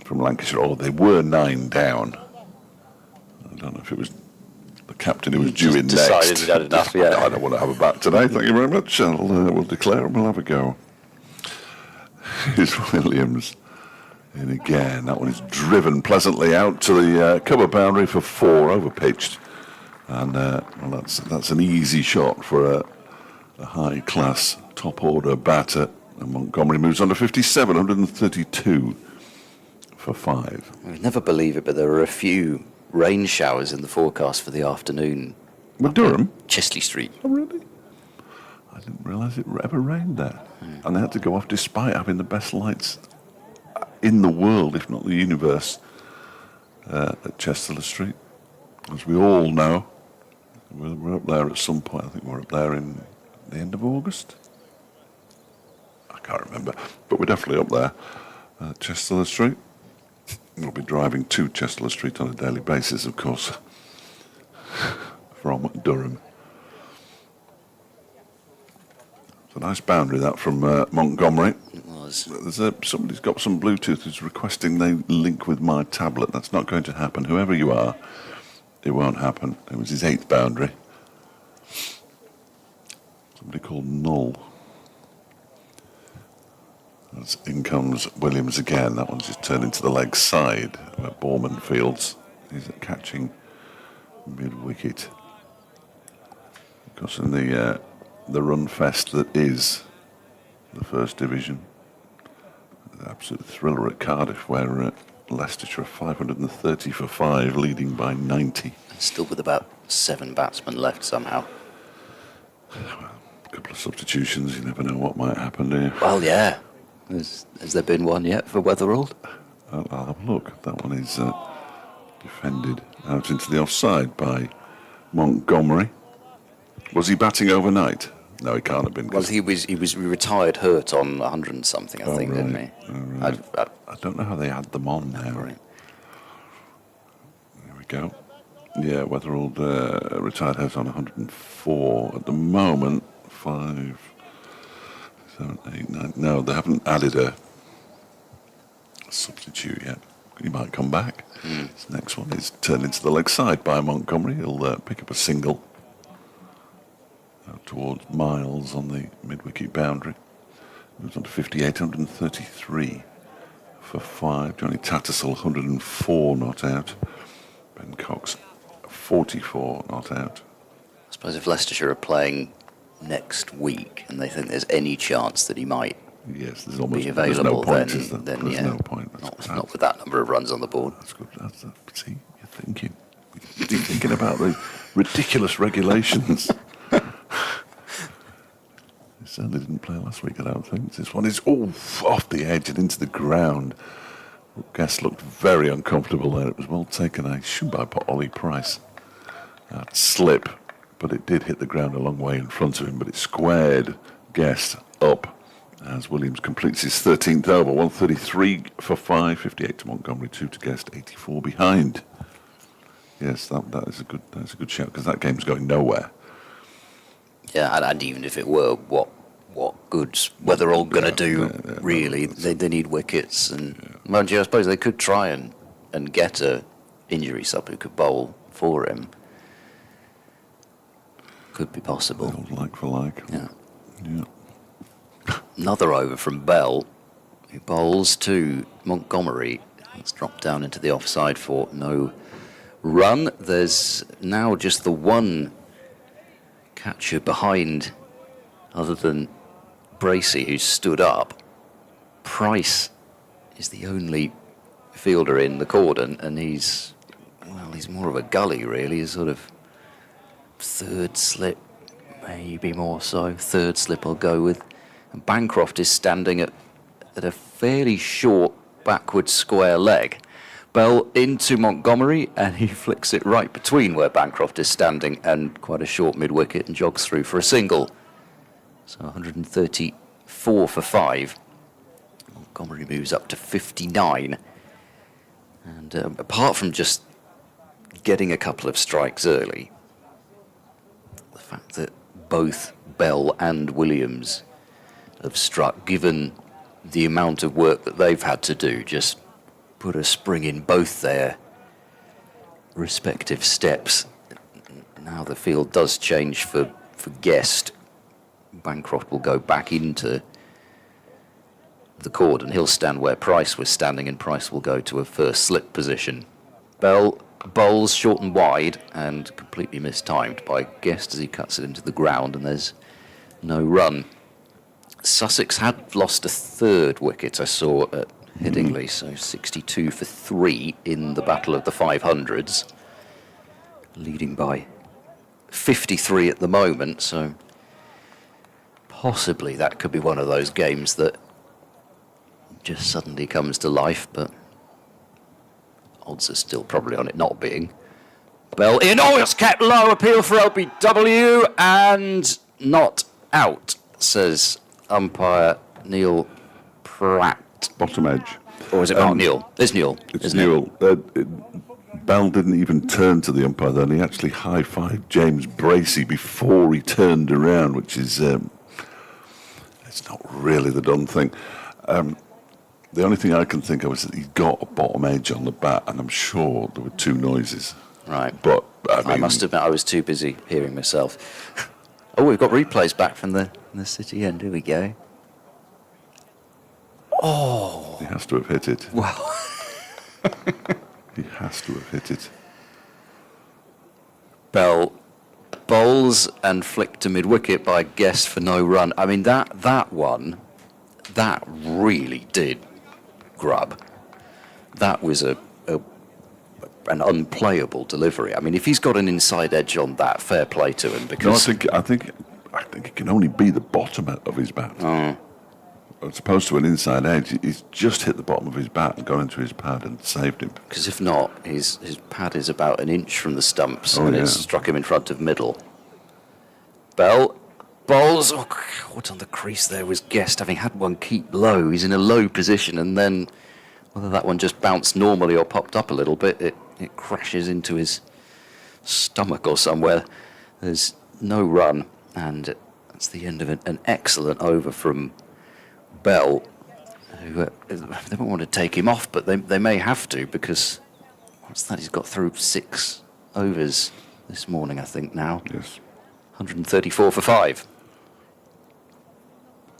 from Lancashire. Oh, they were 9 down. I don't know if it was the captain who was due in next.
Decided he'd had enough, yeah.
I don't want to have a bat today. Thank you very much. We'll declare and we'll have a go. Here's Williams in again. That one is driven pleasantly out to the cover boundary for 4, over pitched. And well, that's an easy shot for a high-class, top-order batter. And Montgomery moves on to 57, 132 for 5.
We'd never believe it, but there were a few rain showers in the forecast for the afternoon.
With Durham?
Chesley Street.
Oh, really? I didn't realise it ever rained there. And they had to go off despite having the best lights in the world, if not the universe, at Chester Street. As we all know, we're up there at some point. I think we're up there in the end of August. I can't remember, but we're definitely up there at Chester Street. We'll be driving to Chester Street on a daily basis, of course, from Durham. It's a nice boundary, that, from Montgomery.
It was.
Somebody's got some Bluetooth who's requesting they link with my tablet. That's not going to happen. Whoever you are, it won't happen. It was his 8th boundary. Somebody called Null. As in comes Williams again. That one's just turned into the leg side where Borman fields. He's catching mid-wicket. Of course, in the run fest that is the First Division, the absolute thriller at Cardiff, where Leicestershire are 530 for 5, leading by 90.
And still with about 7 batsmen left somehow.
Well, a couple of substitutions. You never know what might happen there.
Well, yeah. Has there been one yet for Wetherald?
I'll have a look. That one is defended out into the offside by Montgomery. Was he batting overnight? No, he can't have been.
Well, he retired hurt on 100 and something, I think, didn't he?
Oh, right. I don't know how they add them on now.
Right.
There we go. Yeah, Weatherald retired hurt on 104 at the moment. 5, 7, 8, 9. No, they haven't added a substitute yet. He might come back. This next one is turned into the leg side by Montgomery. He'll pick up a single out towards Miles on the mid-wicket boundary. Moves on to 58, 133 for 5. Johnny Tattersall, 104 not out. Ben Cox, 44 not out.
I suppose if Leicestershire are playing next week and they think there's any chance that he might
Yes, there's almost
be available,
there's no point,
then,
is there?
then
There's
yeah,
no point.
not with that number of runs on the board.
That's good. See, you're thinking. You're thinking about the ridiculous regulations. He certainly didn't play last week, I don't think. This one is off the edge and into the ground. Guest looked very uncomfortable there. It was well taken. I should by Ollie Price. That slip, but it did hit the ground a long way in front of him, but it squared Guest up as Williams completes his 13th over. 133 for 5, 58 to Montgomery, 2 to Guest, 84 behind. Yes, that is a good shout, because that game's going nowhere.
Yeah, and even if it were, what good's Weatherall going to do, really? They need wickets. And mind you, I suppose they could try and get a injury sub who could bowl for him. Could be possible.
Like for like.
Yeah.
Yeah.
Another over from Bell, who bowls to Montgomery. It's dropped down into the offside for no run. There's now just the one catcher behind, other than Bracey, who stood up. Price is the only fielder in the cordon, and he's more of a gully, really. He's sort of third slip, maybe more so. Third slip I'll go with. And Bancroft is standing at a fairly short backward square leg. Bell into Montgomery, and he flicks it right between where Bancroft is standing and quite a short mid-wicket, and jogs through for a single. So 134 for 5. Montgomery moves up to 59. And apart from just getting a couple of strikes early, the fact that both Bell and Williams have struck, given the amount of work that they've had to do, just put a spring in both their respective steps. Now the field does change for Guest. Bancroft will go back into the cordon. He'll stand where Price was standing, and Price will go to a first slip position. Bell bowls short and wide, and completely mistimed by Guest as he cuts it into the ground, and there's no run. Sussex had lost a third wicket, I saw, at Headingley, so 62 for 3 in the Battle of the 500s, leading by 53 at the moment, so possibly that could be one of those games that just suddenly comes to life, but odds are still probably on it not being. Bell in, it's kept low, appeal for LBW, and not out, says umpire Neil Pratt.
Bottom edge.
Or is it Mark Newell? It's Newell.
It's Newell. Bell didn't even turn to the umpire then. He actually high-fived James Bracey before he turned around, which is it's not really the done thing. The only thing I can think of is that he got a bottom edge on the bat, and I'm sure there were two noises.
Right.
But I
must admit I was too busy hearing myself. Oh, we've got replays back from the City end. Here we go. Oh.
He has to have hit it.
Wow.
He has to have hit it.
Bell bowls and flicked to mid-wicket by Guest for no run. I mean, that one, that really did grub. That was an unplayable delivery. I mean, if he's got an inside edge on that, fair play to him. Because
no, I think it can only be the bottom of his bat. As opposed to an inside edge, he's just hit the bottom of his bat and gone into his pad and saved him.
Because if not, his pad is about an inch from the stumps, and it's struck him in front of middle. Bell bowls. Oh, what's on the crease there was Guest, having had one keep low. He's in a low position, and then whether that one just bounced normally or popped up a little bit, it crashes into his stomach or somewhere. There's no run, and that's the end of an excellent over from Bell, who they won't want to take him off, but they may have to, because what's that? He's got through 6 overs this morning, I think, now.
Yes.
134 for 5.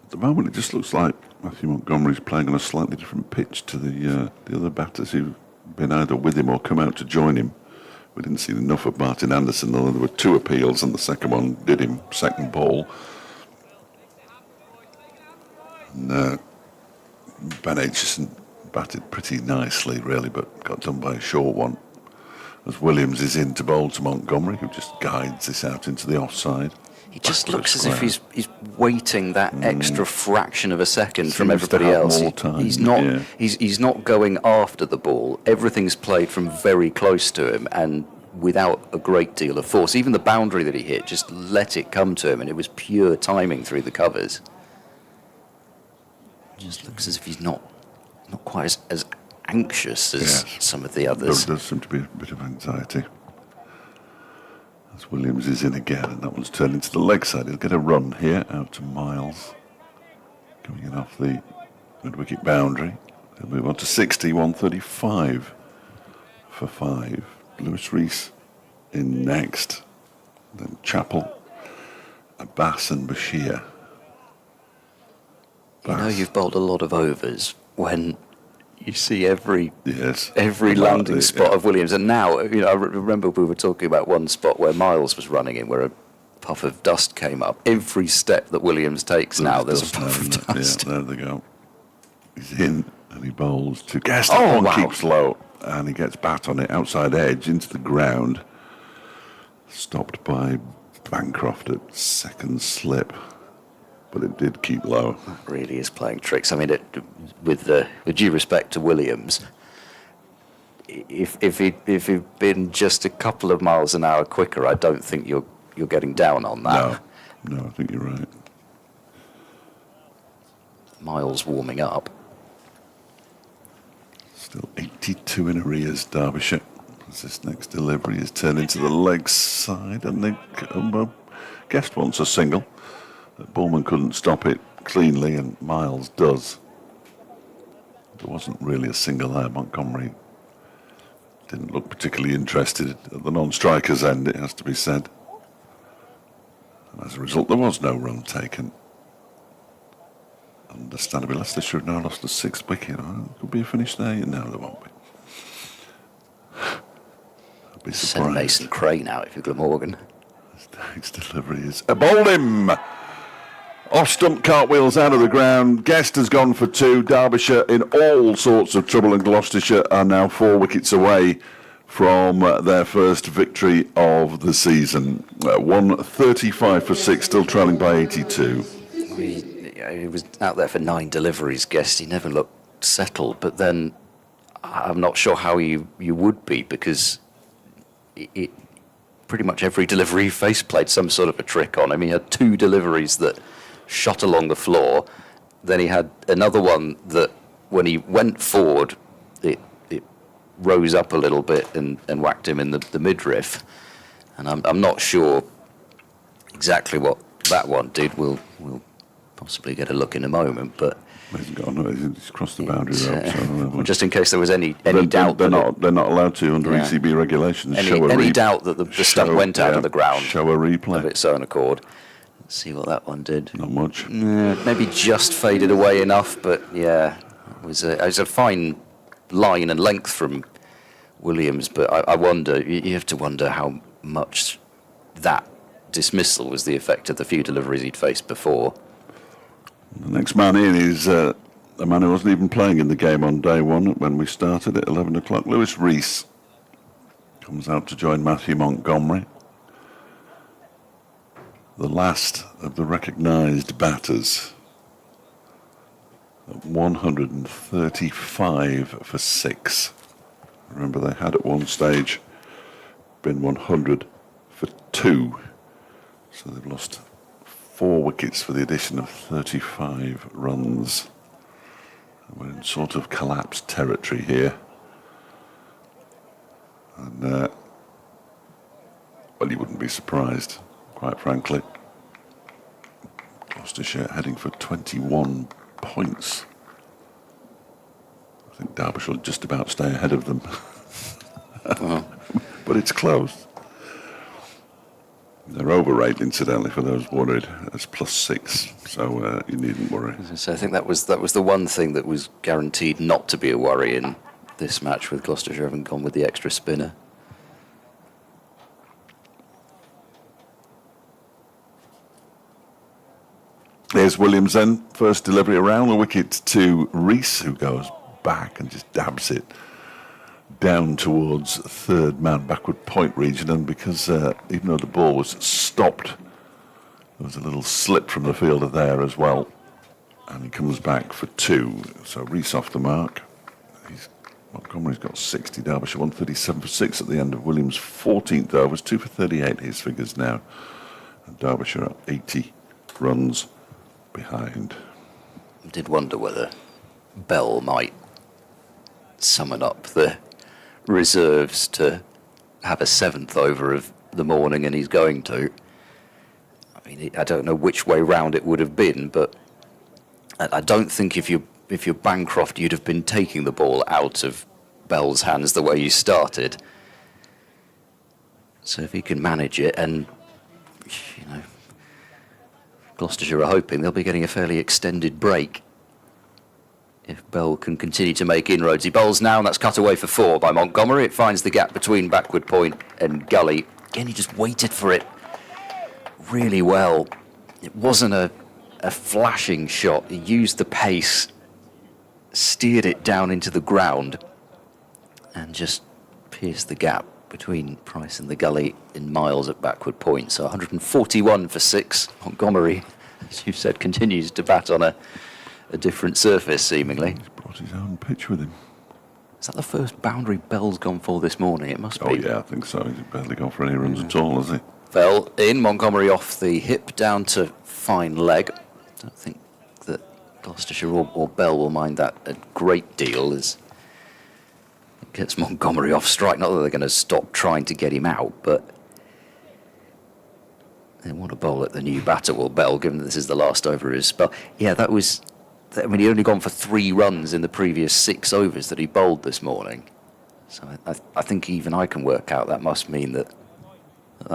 At the moment, it just looks like Matthew Montgomery's playing on a slightly different pitch to the other batters who've been either with him or come out to join him. We didn't see enough of Martin Anderson, although there were 2 appeals, and the second one did him second ball. And Ben Aitchison batted pretty nicely, really, but got done by a short one. As Williams is in to bowl to Montgomery, who just guides this out into the offside.
He just looks as if he's waiting that extra fraction of a second from everybody else. He's not going after the ball. Everything's played from very close to him and without a great deal of force. Even the boundary that he hit, just let it come to him, and it was pure timing through the covers. Just looks as if he's not quite as anxious as some of the others.
There does seem to be a bit of anxiety. As Williams is in again, and that one's turned into the leg side. He'll get a run here out to Miles, coming in off the mid-wicket boundary. He'll move on to 60, 135 for 5. Lewis Rees in next, then Chappell, Abbas and Bashir.
You know you've bowled a lot of overs when you see every
Yes.
landing spot of Williams. And now, I remember we were talking about one spot where Miles was running in, where a puff of dust came up. Every step that Williams takes there's a puff of dust.
Yeah, there they go. He's in and he bowls to Guest.
Oh,
one
wow.
keeps low and he gets bat on it outside edge into the ground. Stopped by Bancroft at second slip. But it did keep low.
That really is playing tricks. I mean, with due respect to Williams, if he'd been just a couple of miles an hour quicker, I don't think you're getting down on that.
No, I think you're right.
Miles warming up.
Still 82 in arrears, Derbyshire. As this next delivery is turned into the leg side, and they Guest wants a single. Bullman couldn't stop it cleanly, and Miles does. There wasn't really a single there. Montgomery didn't look particularly interested at the non-striker's end, it has to be said. And as a result, there was no run taken. Understandably, Leicestershire have now lost the 6th wicket. Could be a finish there. No, there won't be. I'd be surprised.
Send Mason Crane out if you're Glamorgan.
His next delivery is bowled him. Off stump cartwheels out of the ground. Guest has gone for 2. Derbyshire in all sorts of trouble, and Gloucestershire are now 4 wickets away from their first victory of the season. 135 for 6, still trailing by 82.
He was out there for 9 deliveries, Guest. He never looked settled, but then I'm not sure how you would be, because it pretty much every delivery he faced played some sort of a trick on him. He had 2 deliveries that shot along the floor. Then he had another one that, when he went forward, it rose up a little bit and whacked him in the midriff. And I'm not sure exactly what that one did. We'll possibly get a look in a moment, but
He's crossed the boundary rope.
just in case there was any doubt,
they're not allowed to under ECB regulations.
Any doubt that the stump went out of the ground.
Show a replay
of its own accord. Let's see what that one did.
Not much.
Maybe just faded away enough, but it was a fine line and length from Williams. But I wonder, you have to wonder how much that dismissal was the effect of the few deliveries he'd faced before.
The next man in is a man who wasn't even playing in the game on day one when we started at 11 o'clock. Lewis Rees comes out to join Matthew Montgomery. The last of the recognised batters. At 135 for 6. Remember, they had at one stage been 100 for 2. So they've lost 4 wickets for the addition of 35 runs. We're in sort of collapsed territory here. And, well, you wouldn't be surprised, quite frankly. Gloucestershire heading for 21 points. I think Derbyshire will just about stay ahead of them. But it's close. They're overrated, incidentally, for those worried. It's +6, so you needn't worry.
So I think that was the one thing that was guaranteed not to be a worry in this match, with Gloucestershire having gone with the extra spinner.
There's Williams then, first delivery around the wicket to Rees, who goes back and just dabs it down towards third man backward point region. And because even though the ball was stopped, there was a little slip from the fielder there as well, and he comes back for 2. So Rees off the mark. Montgomery's got 60, Derbyshire 137 for 6 at the end of Williams' 14th over. 2 for 38 his figures now, and Derbyshire are 80 runs behind.
I did wonder whether Bell might summon up the reserves to have a 7th over of the morning, and he's going to. I mean, I don't know which way round it would have been, but I don't think if you're Bancroft, you'd have been taking the ball out of Bell's hands the way you started. So if he can manage it, and you know, Gloucestershire are hoping they'll be getting a fairly extended break if Bell can continue to make inroads. He bowls now, and that's cut away for 4 by Montgomery. It finds the gap between backward point and gully. Again, he just waited for it really well. It wasn't a flashing shot. He used the pace, steered it down into the ground, and just pierced the gap between Price and the gully in miles at backward point. So 141 for 6. Montgomery, as you said, continues to bat on a different surface, seemingly.
He's brought his own pitch with him.
Is that the first boundary Bell's gone for this morning? It must be.
Oh yeah, I think so. He's barely gone for any runs at all, has he?
Bell in, Montgomery off the hip, down to fine leg. I don't think that Gloucestershire or Bell will mind that a great deal, as it gets Montgomery off strike. Not that they're going to stop trying to get him out, but they want to bowl at the new batter, will Bell, given that this is the last over of his spell. Yeah, that was... I mean, he'd only gone for 3 runs in the previous 6 overs that he bowled this morning. So I think even I can work out that must mean that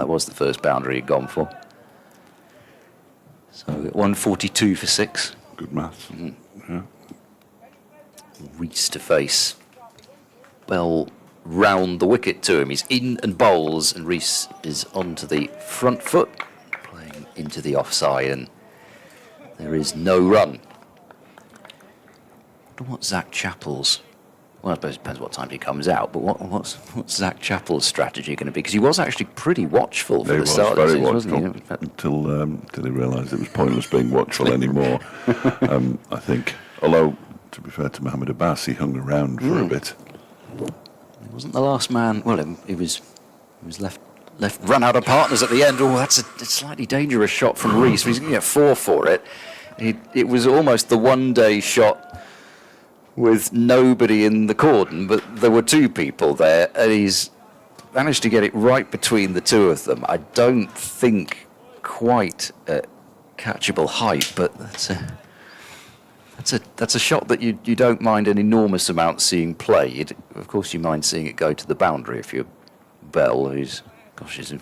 was the first boundary he'd gone for. So 142 for 6.
Good maths. Yeah.
Rees to face. Bell round the wicket to him. He's in and bowls, and Rees is onto the front foot, playing into the offside, and there is no run. I wonder what Zach Chappell's... Well, I suppose it depends what time he comes out, but what's Zach Chappell's strategy going to be? Because he was actually pretty watchful for the start of the season, wasn't he?
Until he realised it was pointless being watchful anymore, I think. Although, to be fair to Mohammed Abbas, he hung around for a bit.
He wasn't the last man... Well, he was left run out of partners at the end. Oh, that's a slightly dangerous shot from Rees. He's going to get 4 for it. It was almost the one-day shot with nobody in the cordon, but there were 2 people there, and he's managed to get it right between the 2 of them. I don't think quite at catchable height, but that's a shot that you don't mind an enormous amount seeing played. Of course, you mind seeing it go to the boundary if you're Bell, who's, gosh, it's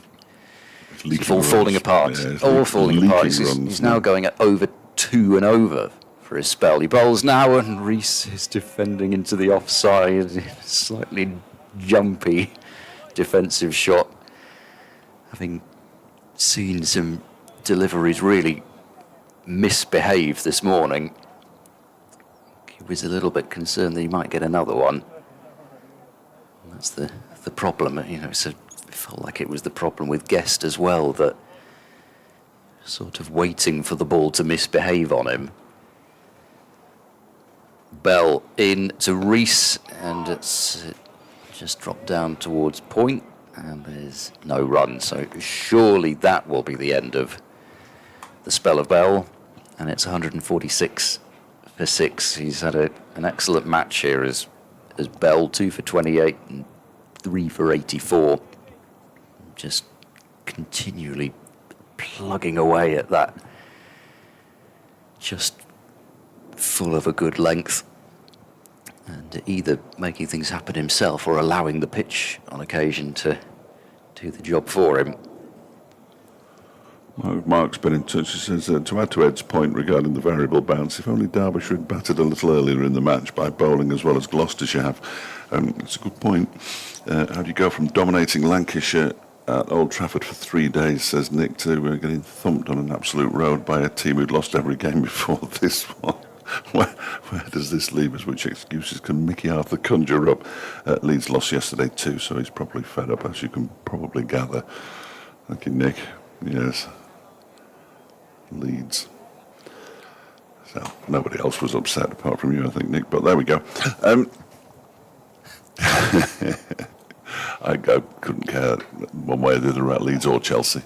all falling apart.
Yeah,
all falling apart. He's now going at over 2 and over for his spell. He bowls now, and Rees is defending into the offside. Slightly jumpy defensive shot. Having seen some deliveries really misbehave this morning, he was a little bit concerned that he might get another one. And that's the problem. You know, so it felt like it was the problem with Guest as well, that sort of waiting for the ball to misbehave on him. Bell in to Rees, and it's just dropped down towards point, and there's no run. So surely that will be the end of the spell of Bell, and it's 146 for 6. He's had an excellent match here as Bell, 2 for 28 and 3 for 84. Just continually plugging away at that, just full of a good length, and either making things happen himself or allowing the pitch on occasion to do the job for him.
Mark's been in touch. He says, to add to Ed's point regarding the variable bounce, if only Derbyshire had batted a little earlier in the match by bowling as well as Gloucestershire have. It's a good point. How do you go from dominating Lancashire at Old Trafford for 3 days, says Nick, to getting thumped on an absolute road by a team who'd lost every game before this one? Where does this leave us? Which excuses can Mickey Arthur conjure up? Leeds lost yesterday too, so he's probably fed up, as you can probably gather. Thank you, Nick. Yes. Leeds. So nobody else was upset apart from you, I think, Nick, but there we go. I couldn't care one way or the other about Leeds or Chelsea.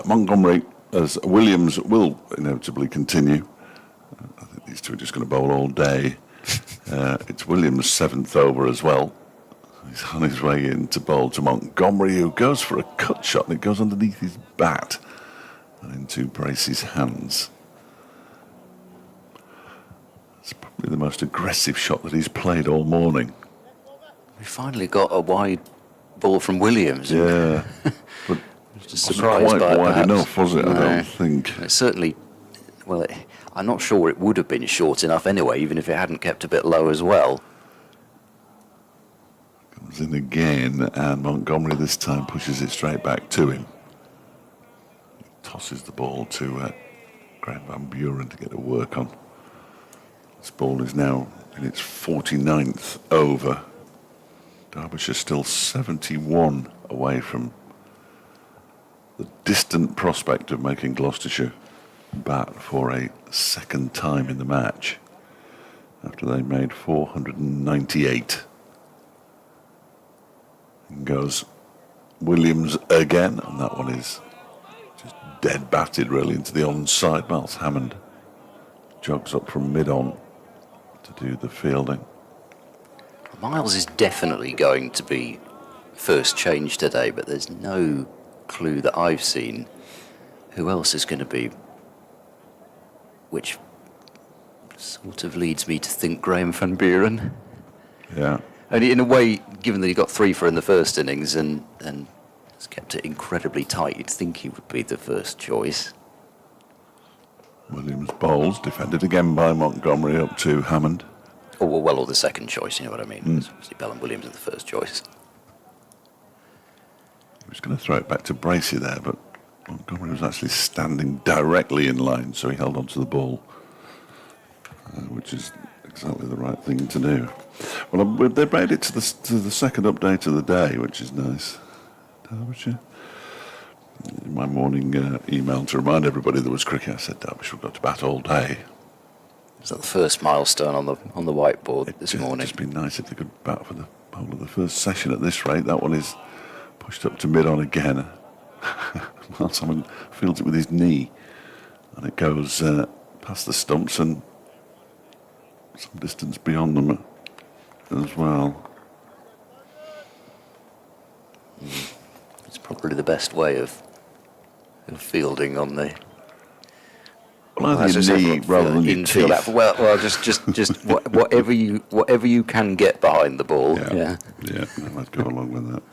Montgomery, as Williams will inevitably continue. I think these two are just going to bowl all day. It's Williams' 7th over as well. He's on his way in to bowl to Montgomery, who goes for a cut shot, and it goes underneath his bat and into Bracey's hands. It's probably the most aggressive shot that he's played all morning.
We finally got a wide ball from Williams.
Yeah, but
just surprised
quite
by it,
wide
perhaps.
enough, was it?
No.
I don't think.
It certainly, well, I'm not sure it would have been short enough anyway, even if it hadn't kept a bit low as well.
Comes in again, and Montgomery this time pushes it straight back to him. He tosses the ball to Graham Van Buren to get to work on. This ball is now in its 49th over. Derbyshire still 71 away from the distant prospect of making Gloucestershire bat for a second time in the match after they made 498. And goes Williams again, and that one is just dead batted really into the onside. Miles Hammond jogs up from mid-on to do the fielding.
Miles is definitely going to be first change today, but there's no clue that I've seen who else is going to be, which sort of leads me to think Graham Van Buren.
Yeah.
And in a way, given that he got 3 for in the first innings and has kept it incredibly tight, you'd think he would be the first choice.
Williams bowls, defended again by Montgomery up to Hammond.
Oh, well, or the second choice, you know what I mean? Obviously Bell and Williams are the first choice.
He was going to throw it back to Bracey there, but Montgomery was actually standing directly in line, so he held on to the ball, which is exactly the right thing to do. Well, they made it to the second update of the day, which is nice. Derbyshire. In my morning email to remind everybody there was cricket, I said Derbyshire got to bat all day.
Is that the first milestone on the whiteboard this morning?
It'd just be nice if they could bat for the whole of the first session at this rate. That one is pushed up to mid-on again. Well, someone fields it with his knee, and it goes past the stumps and some distance beyond them as well.
It's probably the best way of fielding on the.
Well, either your knee rather than your teeth.
Well, just whatever you can get behind the ball. Yeah.
Let's go along with that.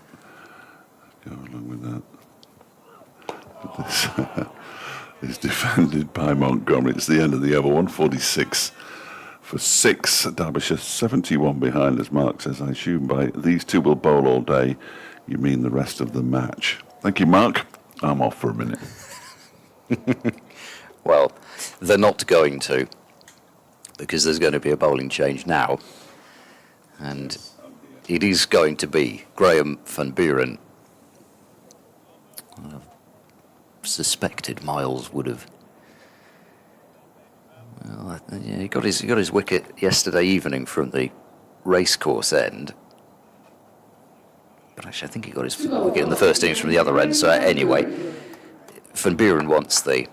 But this is defended by Montgomery. It's the end of the over. 146 for 6. Derbyshire 71 behind, as Mark says. I assume by these two will bowl all day, you mean the rest of the match. Thank you, Mark. I'm off for a minute.
Well, they're not going to, because there's going to be a bowling change now, and it is going to be Graham Van Buren. I suspected Miles would have. Well, yeah, he got his wicket yesterday evening from the racecourse end. But actually, I think he got his wicket in the first innings from the other end. So anyway, Van Buren wants the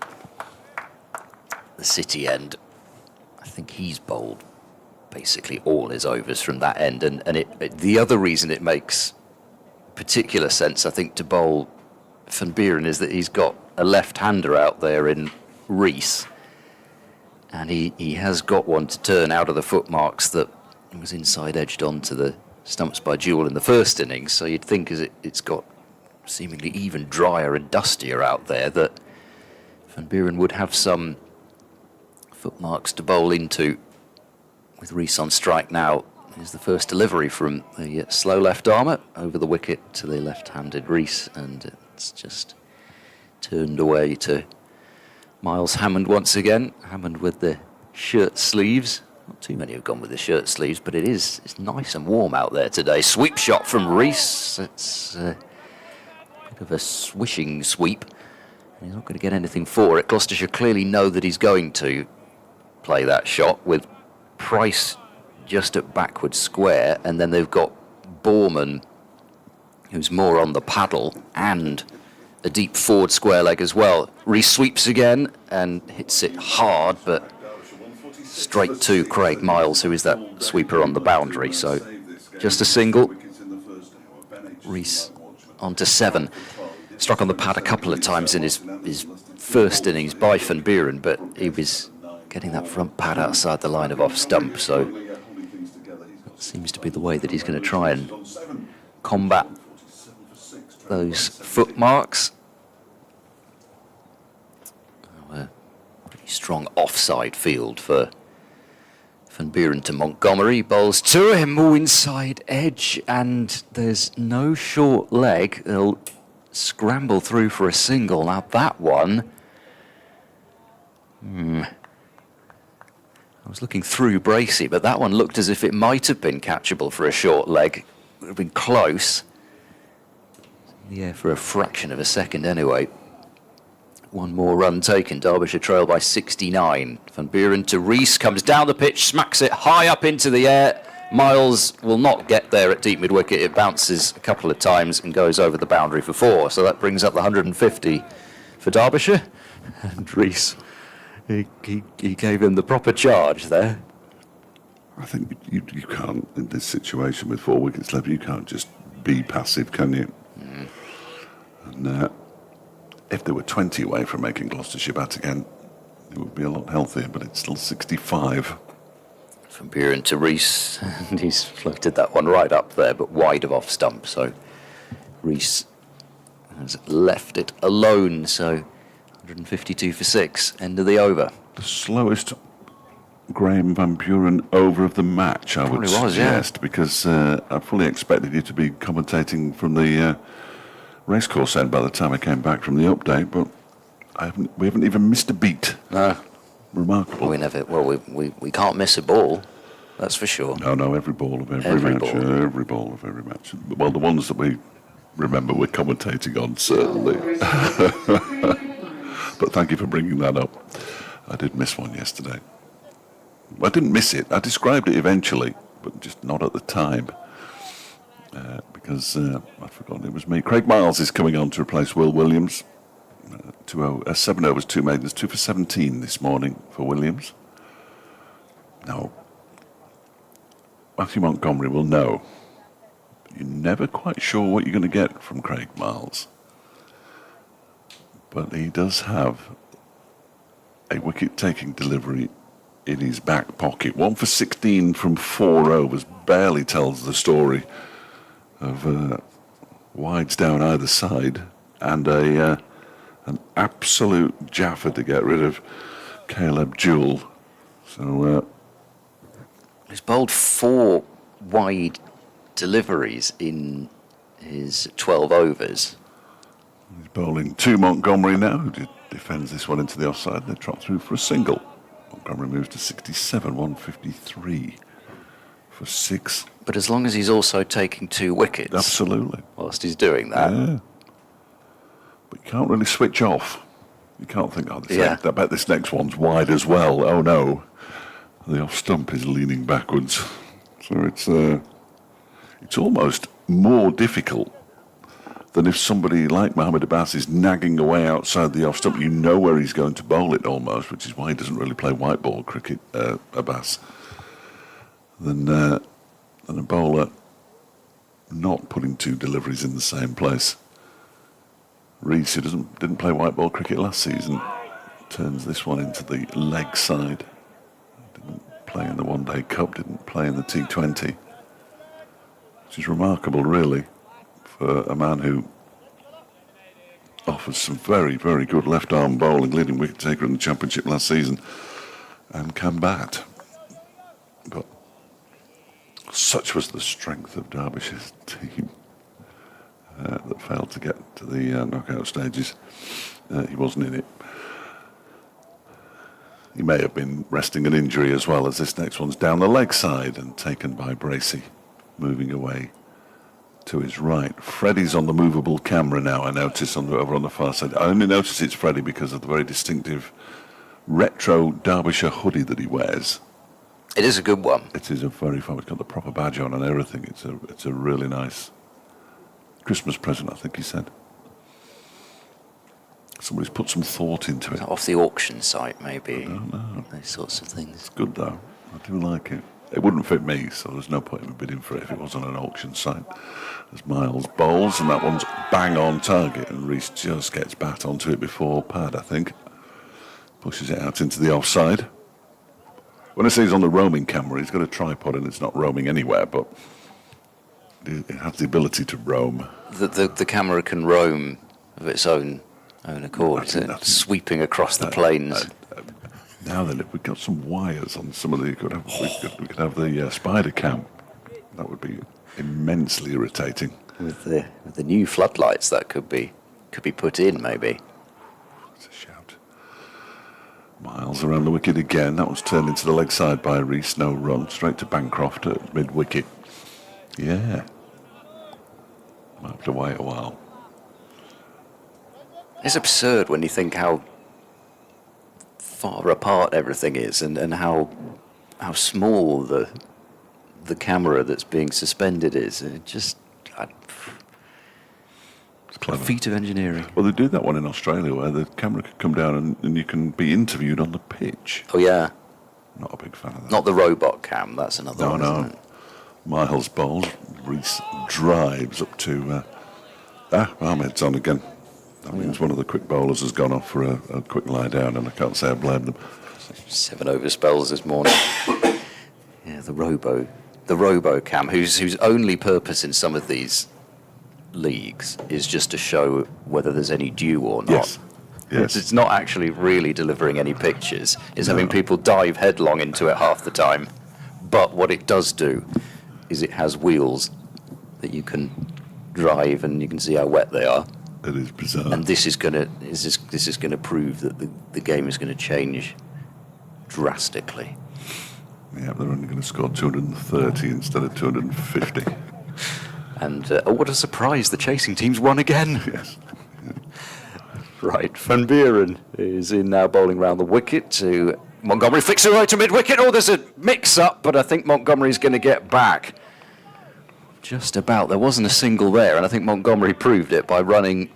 city end. I think he's bowled basically all his overs from that end, and the other reason it makes particular sense, I think, to bowl Van Buren is that he's got a left-hander out there in Rees, and he has got one to turn out of the footmarks that was inside edged onto the stumps by Jewell in the first innings. So you'd think, as it's got seemingly even drier and dustier out there, that Van Buren would have some footmarks to bowl into. With Rees on strike now, is the first delivery from the slow left armour over the wicket to the left-handed Rees, and it's just turned away to Miles Hammond once again. Hammond with the shirt sleeves. Not too many have gone with the shirt sleeves, but it's nice and warm out there today. Sweep shot from Rees. It's a bit of a swishing sweep. He's not going to get anything for it. Gloucestershire clearly know that he's going to play that shot with Price just at backward square, and then they've got Borman, who's more on the paddle, and a deep forward square leg as well. Rees sweeps again and hits it hard, but straight to Craig Miles, who is that sweeper on the boundary. So just a single. Rees on to 7. Struck on the pad a couple of times in his first innings by Van Buren, but he was getting that front pad outside the line of off stump, so that seems to be the way that he's going to try and combat those footmarks. A pretty strong offside field for Van Buren to Montgomery. Bowls to him, inside edge, and there's no short leg. He'll scramble through for a single. Now that one, I was looking through Bracey, but that one looked as if it might have been catchable for a short leg. It would have been close. Yeah, for a fraction of a second anyway. One more run taken. Derbyshire trail by 69. Van Buren to Rees, comes down the pitch, smacks it high up into the air. Miles will not get there at deep mid-wicket. It bounces a couple of times and goes over the boundary for 4. So that brings up the 150 for Derbyshire. And Rees, he gave him the proper charge there.
I think you can't, in this situation with 4 wickets left, you can't just be passive, can you? And if there were 20 away from making Gloucestershire bat again, it would be a lot healthier, but it's still 65.
Van Buren to Rees, and he's floated that one right up there, but wide of off stump. So Rees has left it alone. So 152 for 6, end of the over.
The slowest Graham Van Buren over of the match, I would suggest, because I fully expected you to be commentating from the racecourse end by the time I came back from the update, but we haven't even missed a beat.
No.
Remarkable.
We can't miss a ball, that's for sure.
No, every ball of every match. Every ball of every match. Well, the ones that we remember we're commentating on, certainly. But thank you for bringing that up. I did miss one yesterday. I didn't miss it. I described it eventually, but just not at the time. Because I'd forgotten it was me. Craig Miles is coming on to replace Will Williams. 7 overs, 2 maidens, 2 for 17 this morning for Williams. Now, Matthew Montgomery will know. You're never quite sure what you're going to get from Craig Miles. But he does have a wicket-taking delivery in his back pocket. 1 for 16 from 4 overs barely tells the story of wides down either side and an absolute jaffer to get rid of Caleb Jewell. So
he's bowled 4 wide deliveries in his 12 overs.
He's bowling to Montgomery now, who defends this one into the offside. They trot through for a single. Montgomery moves to 67, 153 for 6.
But as long as he's also taking 2 wickets.
Absolutely.
Whilst he's doing that.
Yeah. But you can't really switch off. You can't think, I bet this next one's wide as well. Oh no. The off stump is leaning backwards. So it's almost more difficult than if somebody like Mohamed Abbas is nagging away outside the off stump. You know where he's going to bowl it almost, which is why he doesn't really play white ball cricket, Abbas, than a bowler not putting two deliveries in the same place. Reese, who didn't play white ball cricket last season, turns this one into the leg side. Didn't play in the One Day Cup, didn't play in the T20, which is remarkable, really, for a man who offers some very, very good left-arm bowling, leading wicket taker in the Championship last season, and can bat. But such was the strength of Derbyshire's team that failed to get to the knockout stages. He wasn't in it. He may have been resting an injury as well, as this next one's down the leg side and taken by Bracey, moving away to his right. Freddie's on the movable camera now, I notice, over on the far side. I only notice it's Freddie because of the very distinctive retro Derbyshire hoodie that he wears.
It is a good one.
It is a very fun. It's got the proper badge on and everything. It's a really nice Christmas present, I think he said. Somebody's put some thought into it.
Off the auction site, maybe.
I don't know.
Those sorts of things.
It's good though. I do like it. It wouldn't fit me, so there's no point in me bidding for it if it was on an auction site. There's Miles bowls, and that one's bang on target, and Reese just gets bat onto it before pad, I think. Pushes it out into the offside. When I say he's on the roaming camera, he's got a tripod and it's not roaming anywhere, but it has the ability to roam.
The camera can roam of its own accord, sweeping across the plains.
Now then, if we got some wires on some of the, we could have the spider cam. That would be immensely irritating.
With the new floodlights, that could be put in, maybe.
It's a shout. Miles around the wicket again. That was turned into the leg side by Reese. No run, straight to Bancroft at mid wicket. Yeah. Might have to wait a while.
It's absurd when you think how far apart everything is, and how small the camera that's being suspended is. It just
It's clever.
A feat of engineering.
Well, they do that one in Australia where the camera could come down and you can be interviewed on the pitch.
Oh yeah.
Not a big fan of that.
Not the robot cam. That's another one.
No.
Isn't it?
Miles bowls. Reese drives up to. Ahmed's on again. That means one of the quick bowlers has gone off for a quick lie down, and I can't say I blame them.
7 over spells this morning. Yeah, the robo cam, whose only purpose in some of these leagues is just to show whether there's any dew or not.
Yes.
It's not actually really delivering any pictures. It's having people dive headlong into it half the time. But what it does do is it has wheels that you can drive, and you can see how wet they are.
It is bizarre.
And this is gonna prove that the game is gonna change drastically.
Yeah, they're only going to score 230 instead of 250.
And what a surprise! The chasing team's won again.
Yes.
Right, Van Buren is in now, bowling round the wicket to Montgomery. Flicks it right to mid-wicket. Oh, there's a mix-up, but I think Montgomery's going to get back. Just about. There wasn't a single there, and I think Montgomery proved it by running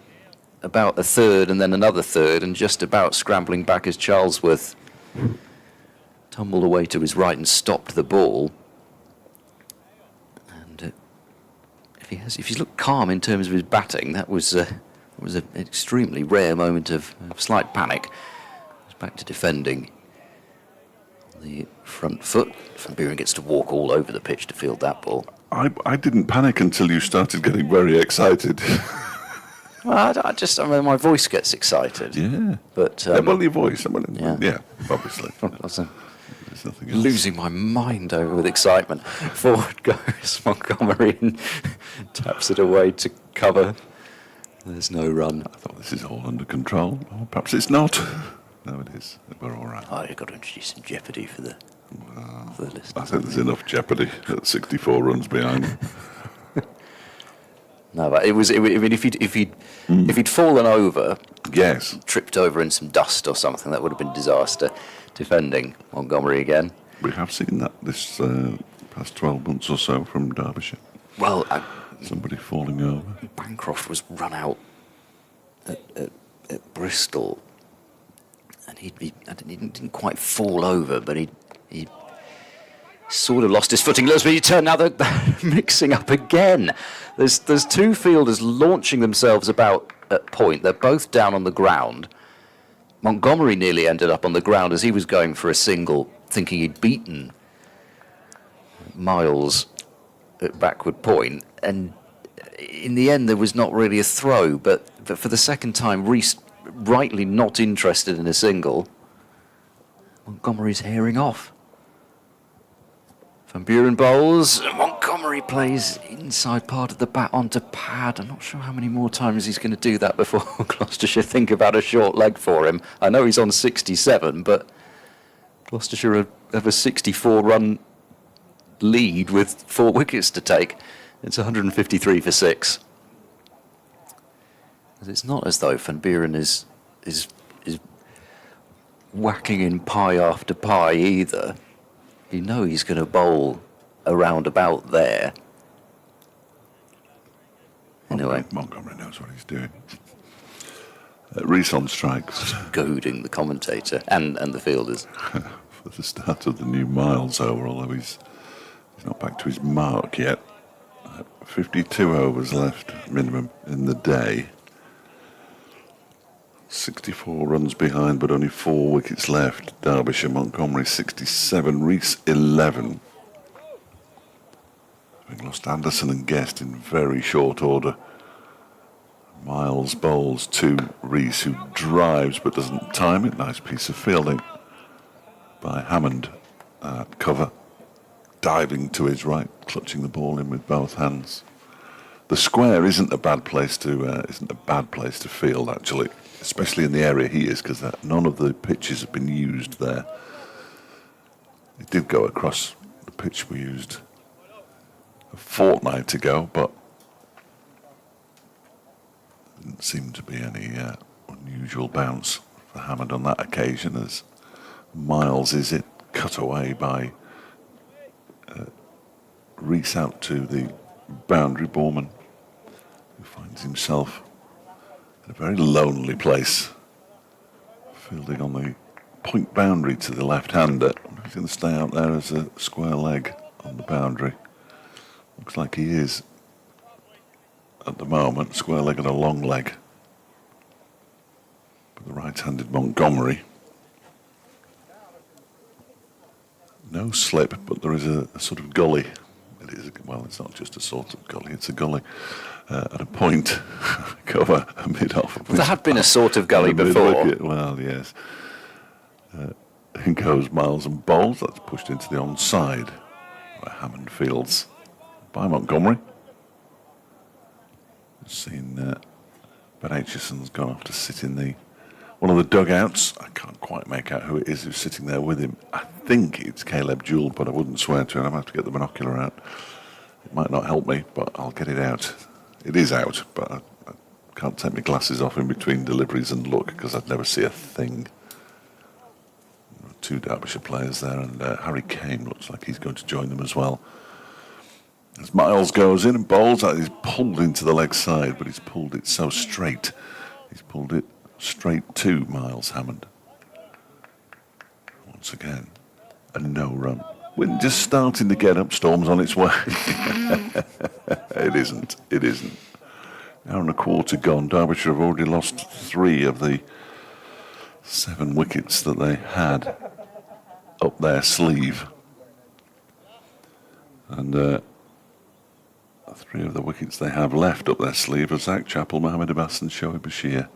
about a third and then another third, and just about scrambling back as Charlesworth tumbled away to his right and stopped the ball. And if he's looked calm in terms of his batting, that was an extremely rare moment of slight panic. He's back to defending on the front foot. Van Buren gets to walk all over the pitch to field that ball.
I didn't panic until you started getting very excited.
Well, I mean, my voice gets excited.
Yeah.
But
well, your voice.
Yeah.
Obviously. There's nothing else.
Losing my mind over with excitement. Forward goes Montgomery and taps it away to cover. There's no run.
I thought this is all under control. Or perhaps it's not. No, it is. We're all right.
Oh, you've got to introduce some jeopardy for the listeners.
I think there's enough jeopardy at 64 runs behind.
No, but I mean, if he'd fallen over,
Yes.
tripped over in some dust or something, that would have been disaster. Defending Montgomery again.
We have seen that this past 12 months or so from Derbyshire.
Well,
Somebody falling over.
Bancroft was run out at Bristol, and he didn't quite fall over, but he sort of lost his footing a little bit. You turn now, they're mixing up again. There's two fielders launching themselves about at point. They're both down on the ground. Montgomery nearly ended up on the ground as he was going for a single, thinking he'd beaten Miles at backward point, and in the end there was not really a throw, but for the second time, Rees, rightly not interested in a single, Montgomery's herring off. Van Buren bowls, Montgomery plays inside part of the bat onto pad. I'm not sure how many more times he's going to do that before Gloucestershire think about a short leg for him. I know he's on 67, but Gloucestershire have a 64-run lead with 4 wickets to take. It's 153 for 6. It's not as though Van Buren is whacking in pie after pie either. You know he's going to bowl around about there. Anyway,
Montgomery knows what he's doing. Rees on strikes.
Goading the commentator and the fielders.
For the start of the new Miles over, although he's not back to his mark yet. 52 overs left minimum in the day. 64 runs behind, but only 4 wickets left. Derbyshire, Montgomery 67, Rees 11. Having lost Anderson and Guest in very short order. Miles bowls to Rees, who drives but doesn't time it. Nice piece of fielding by Hammond. Cover, diving to his right, clutching the ball in with both hands. The square isn't a bad place to field, actually, especially in the area he is, because none of the pitches have been used there. It did go across the pitch we used a fortnight ago, but didn't seem to be any unusual bounce for Hammond on that occasion, as Miles is it cut away by Rees out to the boundary bowman, who finds himself in a very lonely place, fielding on the point boundary to the left-hander. He's going to stay out there as a square leg on the boundary. Looks like he is at the moment, square leg and a long leg. But the right-handed Montgomery, no slip, but there is a sort of gully. It is, well, it's not just a sort of gully, it's a gully at a point cover a mid-off.
There had been a sort of gully before.
Well, yes. In goes Miles and bowls. That's pushed into the onside, where Hammond fields by Montgomery. Seen Ben Aitchison's gone off to sit in one of the dugouts. I can't quite make out who it is who's sitting there with him. I think it's Caleb Jewell, but I wouldn't swear to it. I might have to get the binocular out. It might not help me, but I'll get it out. It is out, but I can't take my glasses off in between deliveries and look, because I'd never see a thing. 2 Derbyshire players there, and Harry Kane looks like he's going to join them as well. As Miles goes in and bowls, he's pulled into the leg side, but he's pulled it so straight. He's pulled it straight to Miles Hammond. Once again, a no run. Wind just starting to get up, storm's on its way. It isn't. Hour and a quarter gone. Derbyshire have already lost 3 of the 7 wickets that they had up their sleeve. And 3 of the wickets they have left up their sleeve are Zach Chappell, Mohammed Abbas and Shoaib Bashir.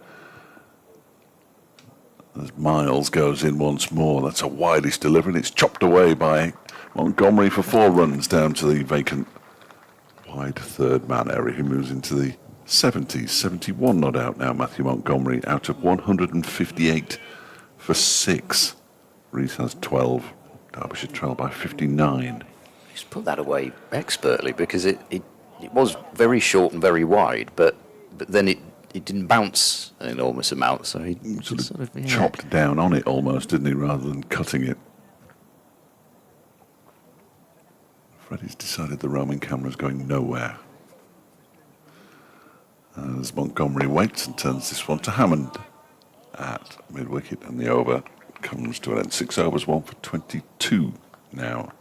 As Miles goes in once more, that's a wideish delivery, and it's chopped away by Montgomery for 4 runs down to the vacant wide third man area, who moves into the 70s. 71 not out now, Matthew Montgomery, out of 158 for 6. Rees has 12. Derbyshire trail by 59.
He's put that away expertly, because it was very short and very wide, but then it didn't bounce an enormous amount, so he sort of
chopped down on it almost, didn't he, rather than cutting it. Freddie's decided the roaming camera's going nowhere. As Montgomery waits and turns this one to Hammond at mid-wicket, and the over comes to an end. 6 overs, 1 for 22 now.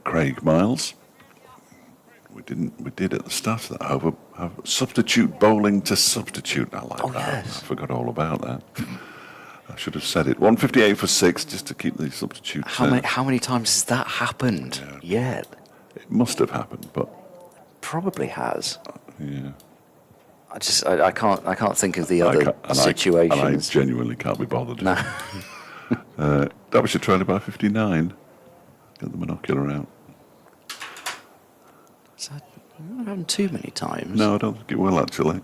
Craig Miles. We did at the start of that over have substitute bowling to substitute. I like that.
Yes.
I forgot all about that. I should have said it. 158 for 6 just to keep the substitute.
How many times has that happened yet?
It must have happened, but
Probably has.
yeah.
I can't think of the other
I
situations.
genuinely can't be bothered.
No.
Derbyshire trailing by 59. Get the monocular out.
So, we haven't happened too many times.
No, I don't think it will actually.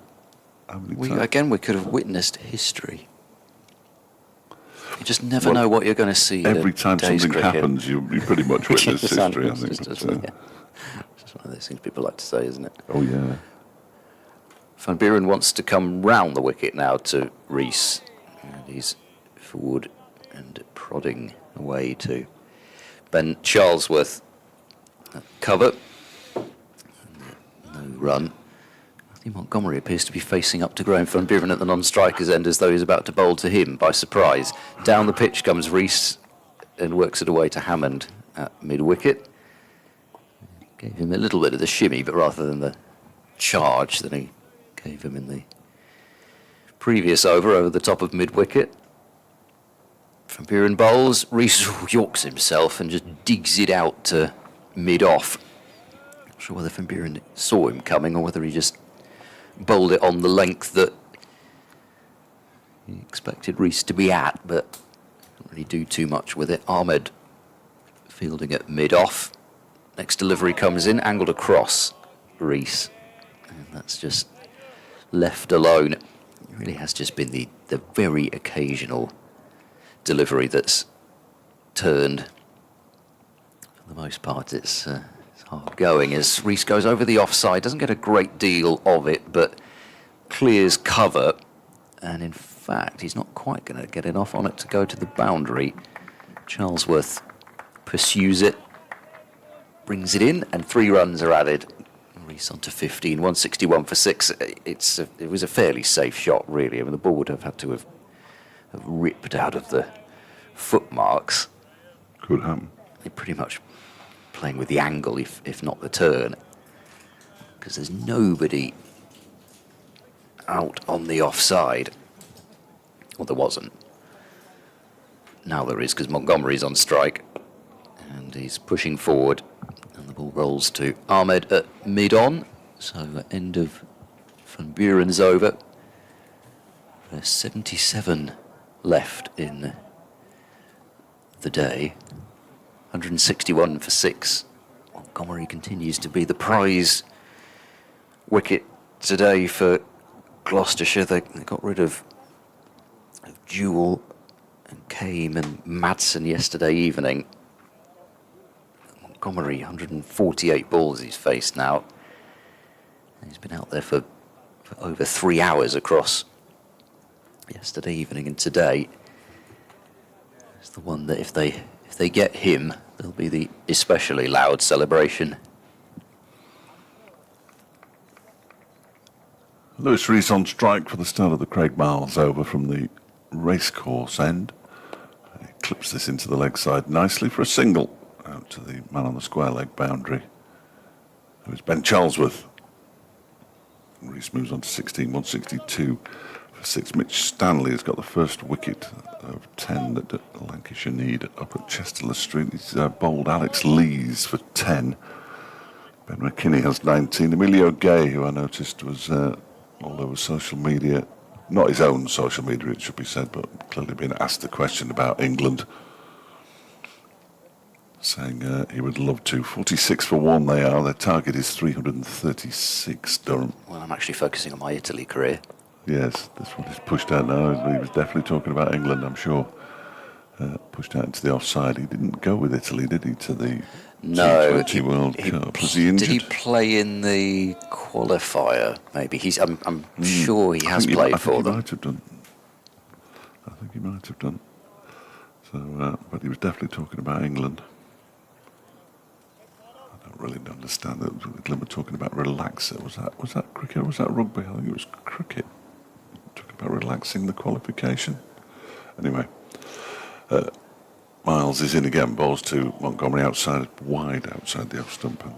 How many times?
We could have witnessed history. You just never know what you're going to see.
Every
at
time
day's
something
cricket.
happens, you pretty much witness history, I think.
It's just one of those things people like to say, isn't it?
Oh, yeah.
Van Buren wants to come round the wicket now to Rees. And he's forward and prodding away to Ben Charlesworth. Cover. No run. Matthew Montgomery appears to be facing up to Graham Van Buren at the non-striker's end as though he's about to bowl to him by surprise. Down the pitch comes Rees and works it away to Hammond at mid-wicket. Gave him a little bit of the shimmy, but rather than the charge that he gave him in the previous over the top of mid-wicket. Van Buren bowls, Rees yorks himself and just digs it out to mid-off. Not sure whether Van Buren saw him coming or whether he just bowled it on the length that he expected Rees to be at, but didn't really do too much with it. Ahmed fielding at mid-off. Next delivery comes in, angled across Rees. And that's just left alone. It really has just been the very occasional delivery that's turned. For the most part, it's hard going as Rees goes over the offside, doesn't get a great deal of it, but clears cover. And in fact, he's not quite going to get enough on it to go to the boundary. Charlesworth pursues it, brings it in, and 3 runs are added. Rees on to 15, 161 for 6. It was a fairly safe shot, really. I mean, the ball would have had to have ripped out of the footmarks.
Could happen.
They're pretty much playing with the angle, if not the turn, because there's nobody out on the offside. Well, there wasn't. Now there is, because Montgomery's on strike, and he's pushing forward. And the ball rolls to Ahmed at mid-on. So end of Van Buren's over. There's 77 left in the day. 161 for 6. Montgomery continues to be the prize wicket today for Gloucestershire. They got rid of Jewell and Kame and Madsen yesterday evening. Montgomery, 148 balls he's faced now. He's been out there for over 3 hours across yesterday evening and today. It's the one that if they get him, there'll be the especially loud celebration.
Lewis Rees on strike for the start of the Craig Miles over from the racecourse end. He clips this into the leg side nicely for a single out to the man on the square leg boundary. It was Ben Charlesworth. Rees moves on to 16, 162 for 6. Mitch Stanley has got the first wicket of 10 that Lancashire need up at Chesterless Street. He's bowled Alex Lees for 10. Ben McKinney has 19. Emilio Gay, who I noticed was all over social media, not his own social media, it should be said, but clearly being asked the question about England, saying he would love to. 46 for 1 they are. Their target is 336, Durham.
Well, I'm actually focusing on my Italy career.
Yes, this one is pushed out now. He was definitely talking about England, I'm sure. Pushed out into the offside. He didn't go with Italy, did he, to the T20 World Cup? Was he injured?
Did he play in the qualifier? Maybe I'm sure he has played for them.
I think he might have done. So, but he was definitely talking about England. I don't really understand that. Glenn were talking about relaxer. Was that cricket or was that rugby? I think it was cricket. Talk about relaxing the qualification. Anyway, Miles is in again, balls to Montgomery outside, wide outside the off stump and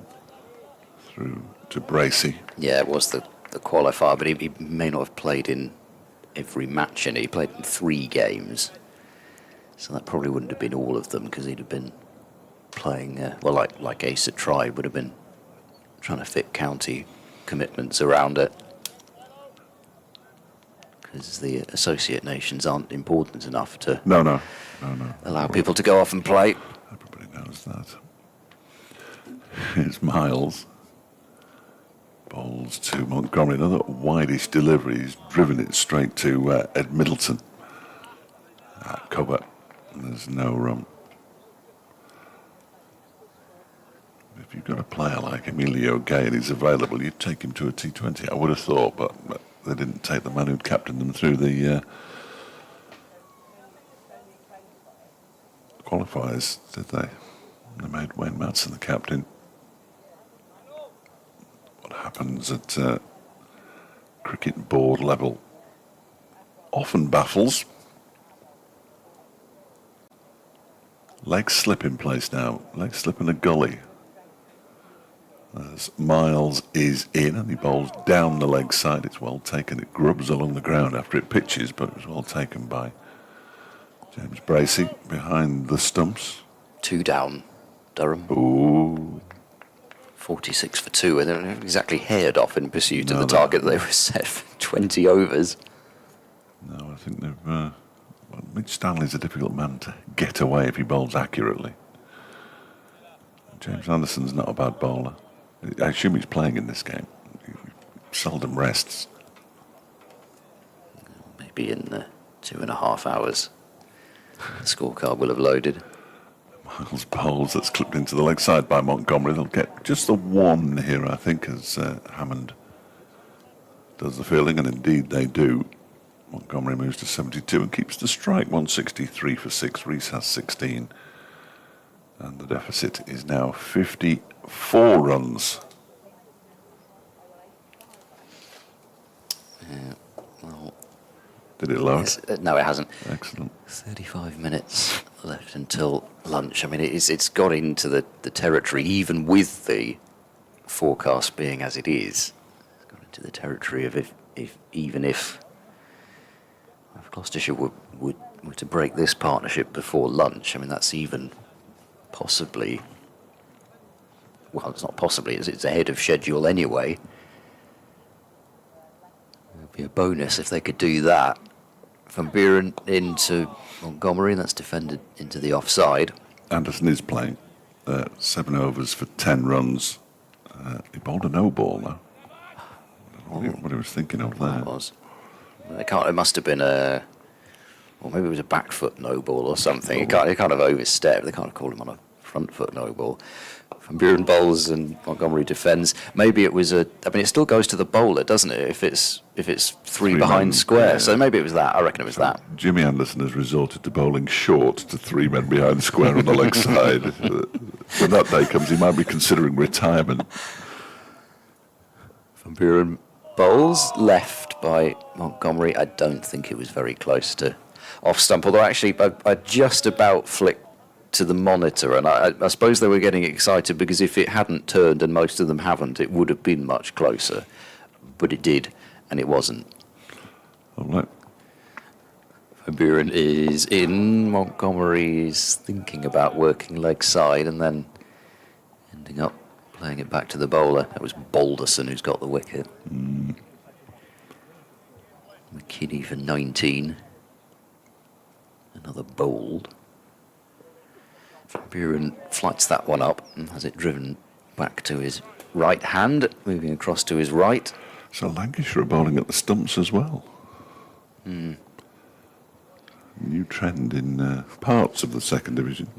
through to Bracey.
Yeah, it was the qualifier, but he may not have played in every match, and he played in 3 games. So that probably wouldn't have been all of them, because he'd have been playing, like Ace had tried, would have been trying to fit county commitments around it. Because the associate nations aren't important enough to
No.
allow people to go off and play.
Everybody knows that. Here's Miles. Bowls to Montgomery. Another wideish delivery. He's driven it straight to Ed Middleton. Cover. And there's no run. If you've got a player like Emilio Gay and he's available, you'd take him to a T20. I would have thought, but they didn't take the man who'd captained them through the qualifiers, did they? They made Wayne Madsen the captain. What happens at cricket board level often baffles. Leg slip in place now. Leg slip in a gully. As Miles is in and he bowls down the leg side. It's well taken. It grubs along the ground after it pitches, but it was well taken by James Bracey behind the stumps.
2 down, Durham.
Ooh.
46 for 2, and they're exactly haired off in pursuit of the target they were set for 20 overs.
No, I think they've... Mitch Stanley's a difficult man to get away if he bowls accurately. James Anderson's not a bad bowler. I assume he's playing in this game. He seldom rests.
Maybe in 2.5 hours, the scorecard will have loaded.
Miles bowls, that's clipped into the leg side by Montgomery. They'll get just the one here, I think, as Hammond does the fielding, and indeed they do. Montgomery moves to 72 and keeps the strike. 163 for 6. Rees has 16. And the deficit is now 54 runs.
Well,
did it load?
No, it hasn't.
Excellent.
35 minutes left until lunch. I mean, it's got into the territory, even with the forecast being as it is. It's got into the territory of if Gloucestershire were to break this partnership before lunch, I mean, that's even possibly, well, it's not possibly, it's ahead of schedule anyway. It would be a bonus if they could do that. Van Buren into Montgomery, that's defended into the offside.
Anderson is playing 7 overs for 10 runs. He bowled a no ball though. What he was thinking of there.
It must have been or maybe it was a back foot no ball or something. It kind of overstepped. They can't call him on a front foot no ball. Van Buren bowls and Montgomery defends. Maybe it was it still goes to the bowler, doesn't it? If it's 3 behind square. Yeah. So maybe it was that. I reckon it was that.
Jimmy Anderson has resorted to bowling short to 3 men behind square on the leg side. When that day comes, he might be considering retirement.
Van Buren bowls left by Montgomery. I don't think it was very close to off stump, although actually I just about flicked to the monitor, and I suppose they were getting excited because if it hadn't turned, and most of them haven't, it would have been much closer, but it did, and it wasn't.
All right.
Van Buren is in. Montgomery's thinking about working leg side and then ending up playing it back to the bowler. That was Balderson who's got the wicket. McKinney for 19. Another bowled. Van Buren flights that one up and has it driven back to his right hand, moving across to his right.
So Lancashire are bowling at the stumps as well. New trend in parts of the second division.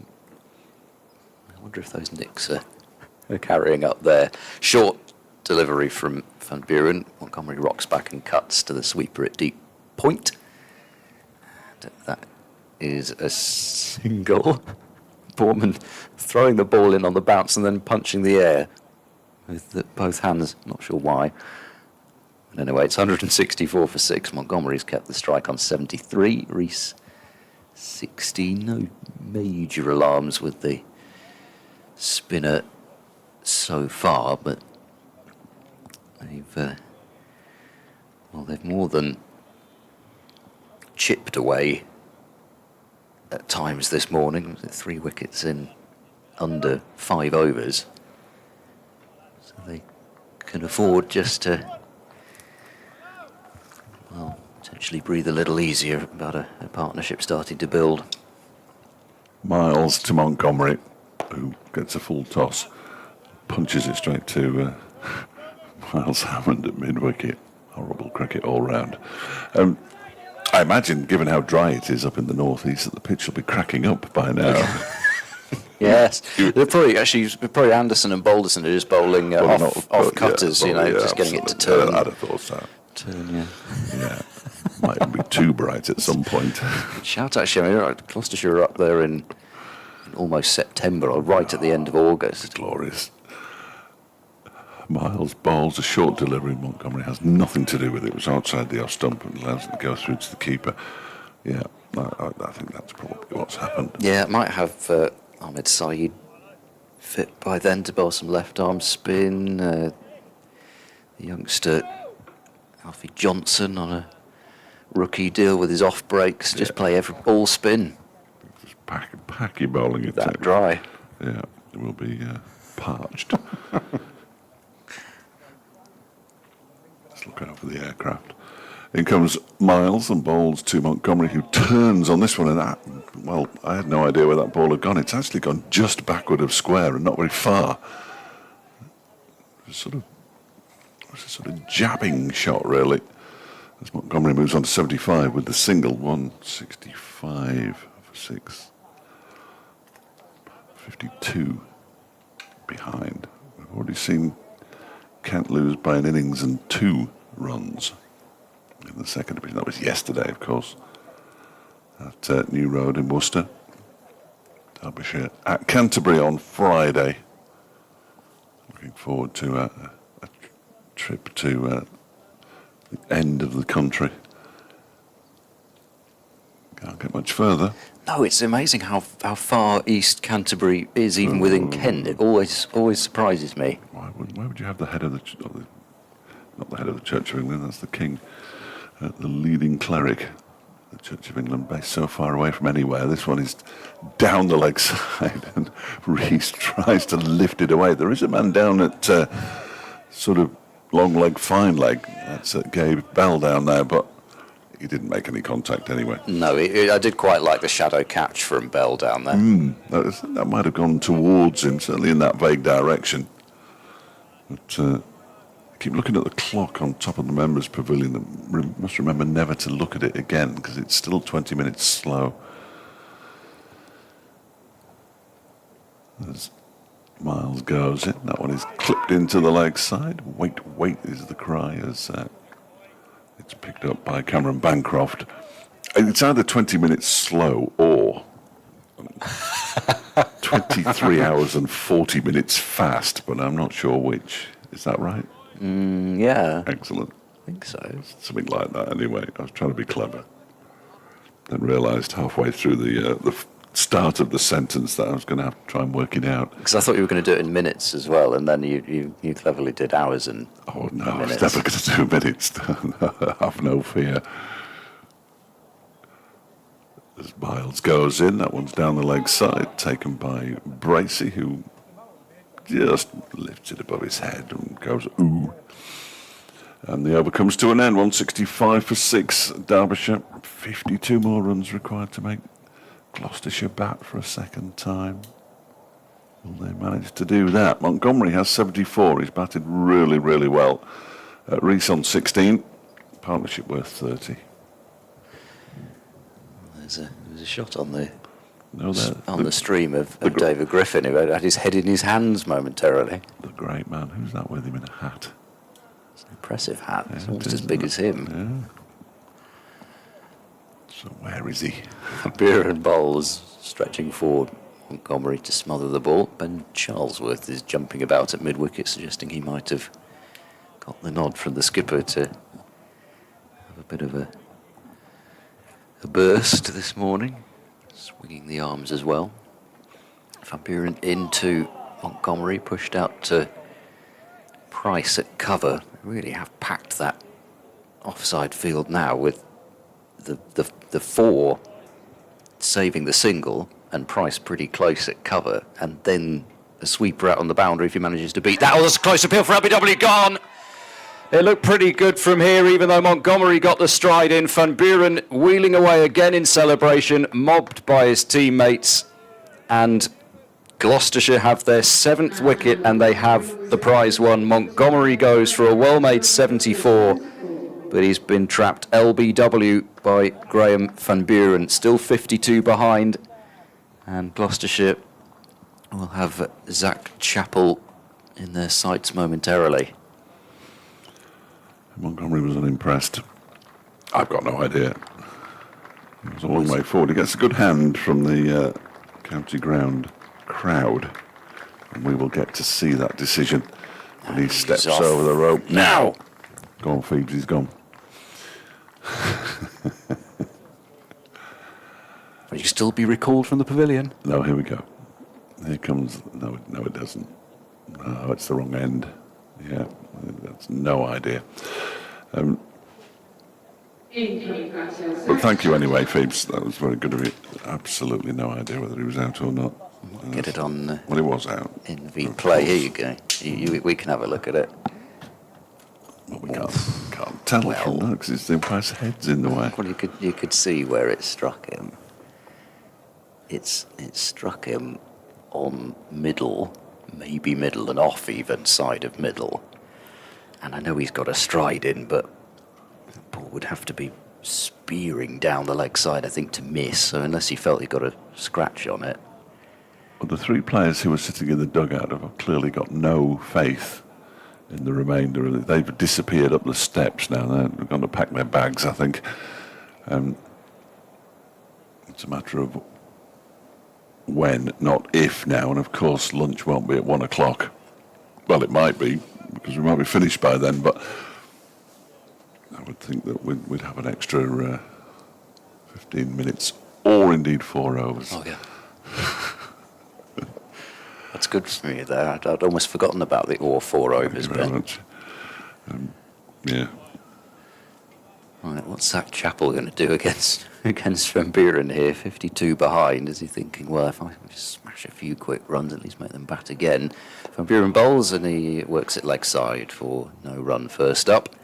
I wonder if those Knicks are carrying up there. Short delivery from Van Buren. Montgomery rocks back and cuts to the sweeper at deep point. And that is a single. Bourman throwing the ball in on the bounce and then punching the air with both hands. Not sure why. Anyway, it's 164 for 6. Montgomery's kept the strike on 73. Rees 16. No major alarms with the spinner so far, but they've more than chipped away at times this morning. 3 wickets in under 5 overs, so they can afford just to, well, potentially breathe a little easier about a partnership starting to build.
Miles to Montgomery, who gets a full toss, punches it straight to Miles Hammond at mid-wicket. Horrible cricket all round. I imagine, given how dry it is up in the northeast, that the pitch will be cracking up by now.
Yes, they're probably Anderson and Balderson are just bowling off cutters, just getting it to turn.
I'd have thought so.
Turn,
Yeah, might be too bright at some point.
Shout actually, Gloucestershire are up there in almost September, or right at the end of August.
Glorious. Miles bowls a short delivery. Montgomery has nothing to do with it. It was outside the off stump and allows it to go through to the keeper. Yeah, I think that's probably what's happened.
Yeah, it might have Ahmed Saeed fit by then to bowl some left arm spin. The youngster Alfie Johnson on a rookie deal with his off breaks, just play all spin.
Just pack your bowling attack.
That dry.
Yeah, it will be parched. Let's look out for the aircraft. In comes Miles and bowls to Montgomery, who turns on this one, and I had no idea where that ball had gone. It's actually gone just backward of square and not very far. It was a sort of jabbing shot, really, as Montgomery moves on to 75 with the single. 165 for 6. 52 behind. We've already seen Kent lose by an innings and 2 runs in the second division. That was yesterday, of course, at New Road in Worcester. Derbyshire at Canterbury on Friday. Looking forward to a trip to the end of the country. Can't get much further.
No, it's amazing how far east Canterbury is, even within Kent. It always surprises me.
Why would you have the head of not the head of the Church of England, that's the King, the leading cleric, the Church of England, based so far away from anywhere. This one is down the leg side, and Rees tries to lift it away. There is a man down at sort of long leg, fine leg. That's Gabe Bell down there, but he didn't make any contact anyway.
No, I did quite like the shadow catch from Bell down there.
That might have gone towards him, certainly in that vague direction. But I keep looking at the clock on top of the members' pavilion and must remember never to look at it again because it's still 20 minutes slow. As Miles goes in, that one is clipped into the leg side. Wait, wait is the cry as it's picked up by Cameron Bancroft. It's either 20 minutes slow or 23 hours and 40 minutes fast, but I'm not sure which. Is that right?
Yeah.
Excellent.
I think so.
Something like that anyway. I was trying to be clever. Then realised halfway through the start of the sentence that I was going to have to try and work it out.
Because I thought you were going to do it in minutes as well, and then you cleverly did hours and
Oh no, I
minutes.
was never going to do minutes. Have no fear. As Miles goes in, that one's down the leg side, taken by Bracey, who just lifts it above his head and goes ooh. And the over comes to an end. 165 for 6. Derbyshire. 52 more runs required to make Gloucestershire bat for a second time. Will they manage to do that? Montgomery has 74. He's batted really, really well. Rees on 16. Partnership worth 30.
There's a shot on the
No,
the stream of David Griffin, who had his head in his hands momentarily.
The great man. Who's that with him in a hat?
It's an impressive hat. It's
Yeah,
almost
it
as
is,
big
isn't
as
it?
him.
Yeah. So where is he?
Beer and bowls stretching forward. Montgomery to smother the ball. Ben Charlesworth is jumping about at mid-wicket, suggesting he might have got the nod from the skipper to have a bit of a burst this morning, swinging the arms as well. Van Buren into Montgomery, pushed out to Price at cover. They really have packed that offside field now with the four saving the single and Price pretty close at cover, and then a sweeper out on the boundary if he manages to beat that. Oh, that's a close appeal for LBW, gone. It looked pretty good from here, even though Montgomery got the stride in. Van Buren wheeling away again in celebration, mobbed by his teammates, and Gloucestershire have their 7th wicket and they have the prize won. Montgomery goes for a well-made 74, but he's been trapped LBW by Graham Van Buren, still 52 behind, and Gloucestershire will have Zach Chappell in their sights momentarily.
Montgomery was unimpressed. I've got no idea. It was a long way forward. He gets a good hand from the county ground crowd, and we will get to see that decision when he steps over the rope. Now! Go on, Phoebes, he's gone.
Will you still be recalled from the pavilion?
No, here we go. Here comes... No, it doesn't. No, it's the wrong end. Yeah, that's no idea. But thank you anyway, Phoebes. That was very good of you. Absolutely no idea whether he was out or not.
Get it on.
Well, he was out.
In Vplay. Here you go. We can have a look at it.
Well, we can't tell it from that because the umpire's head's in the way.
Well, you could see where it struck him. It struck him on middle, maybe middle and off even side of middle. And I know he's got a stride in, but the ball would have to be spearing down the leg side, I think, to miss. So unless he felt he got a scratch on it.
Well, the 3 players who were sitting in the dugout have clearly got no faith in the remainder of it. They've disappeared up the steps now. They're going to pack their bags, I think. It's a matter of when, not if now. And of course, lunch won't be at 1 o'clock. Well, it might be, because we might be finished by then, but I would think that we'd have an extra 15 minutes, or indeed 4 overs.
Oh, yeah. That's good for me there. I'd almost forgotten about the 4 overs.
Thank you very much. Yeah.
Right, what's Zach Chappell going to do against Van Buren here? 52 behind. Is he thinking, well, if I just smash a few quick runs, at least make them bat again? Van Buren bowls and he works it leg side for no run first up.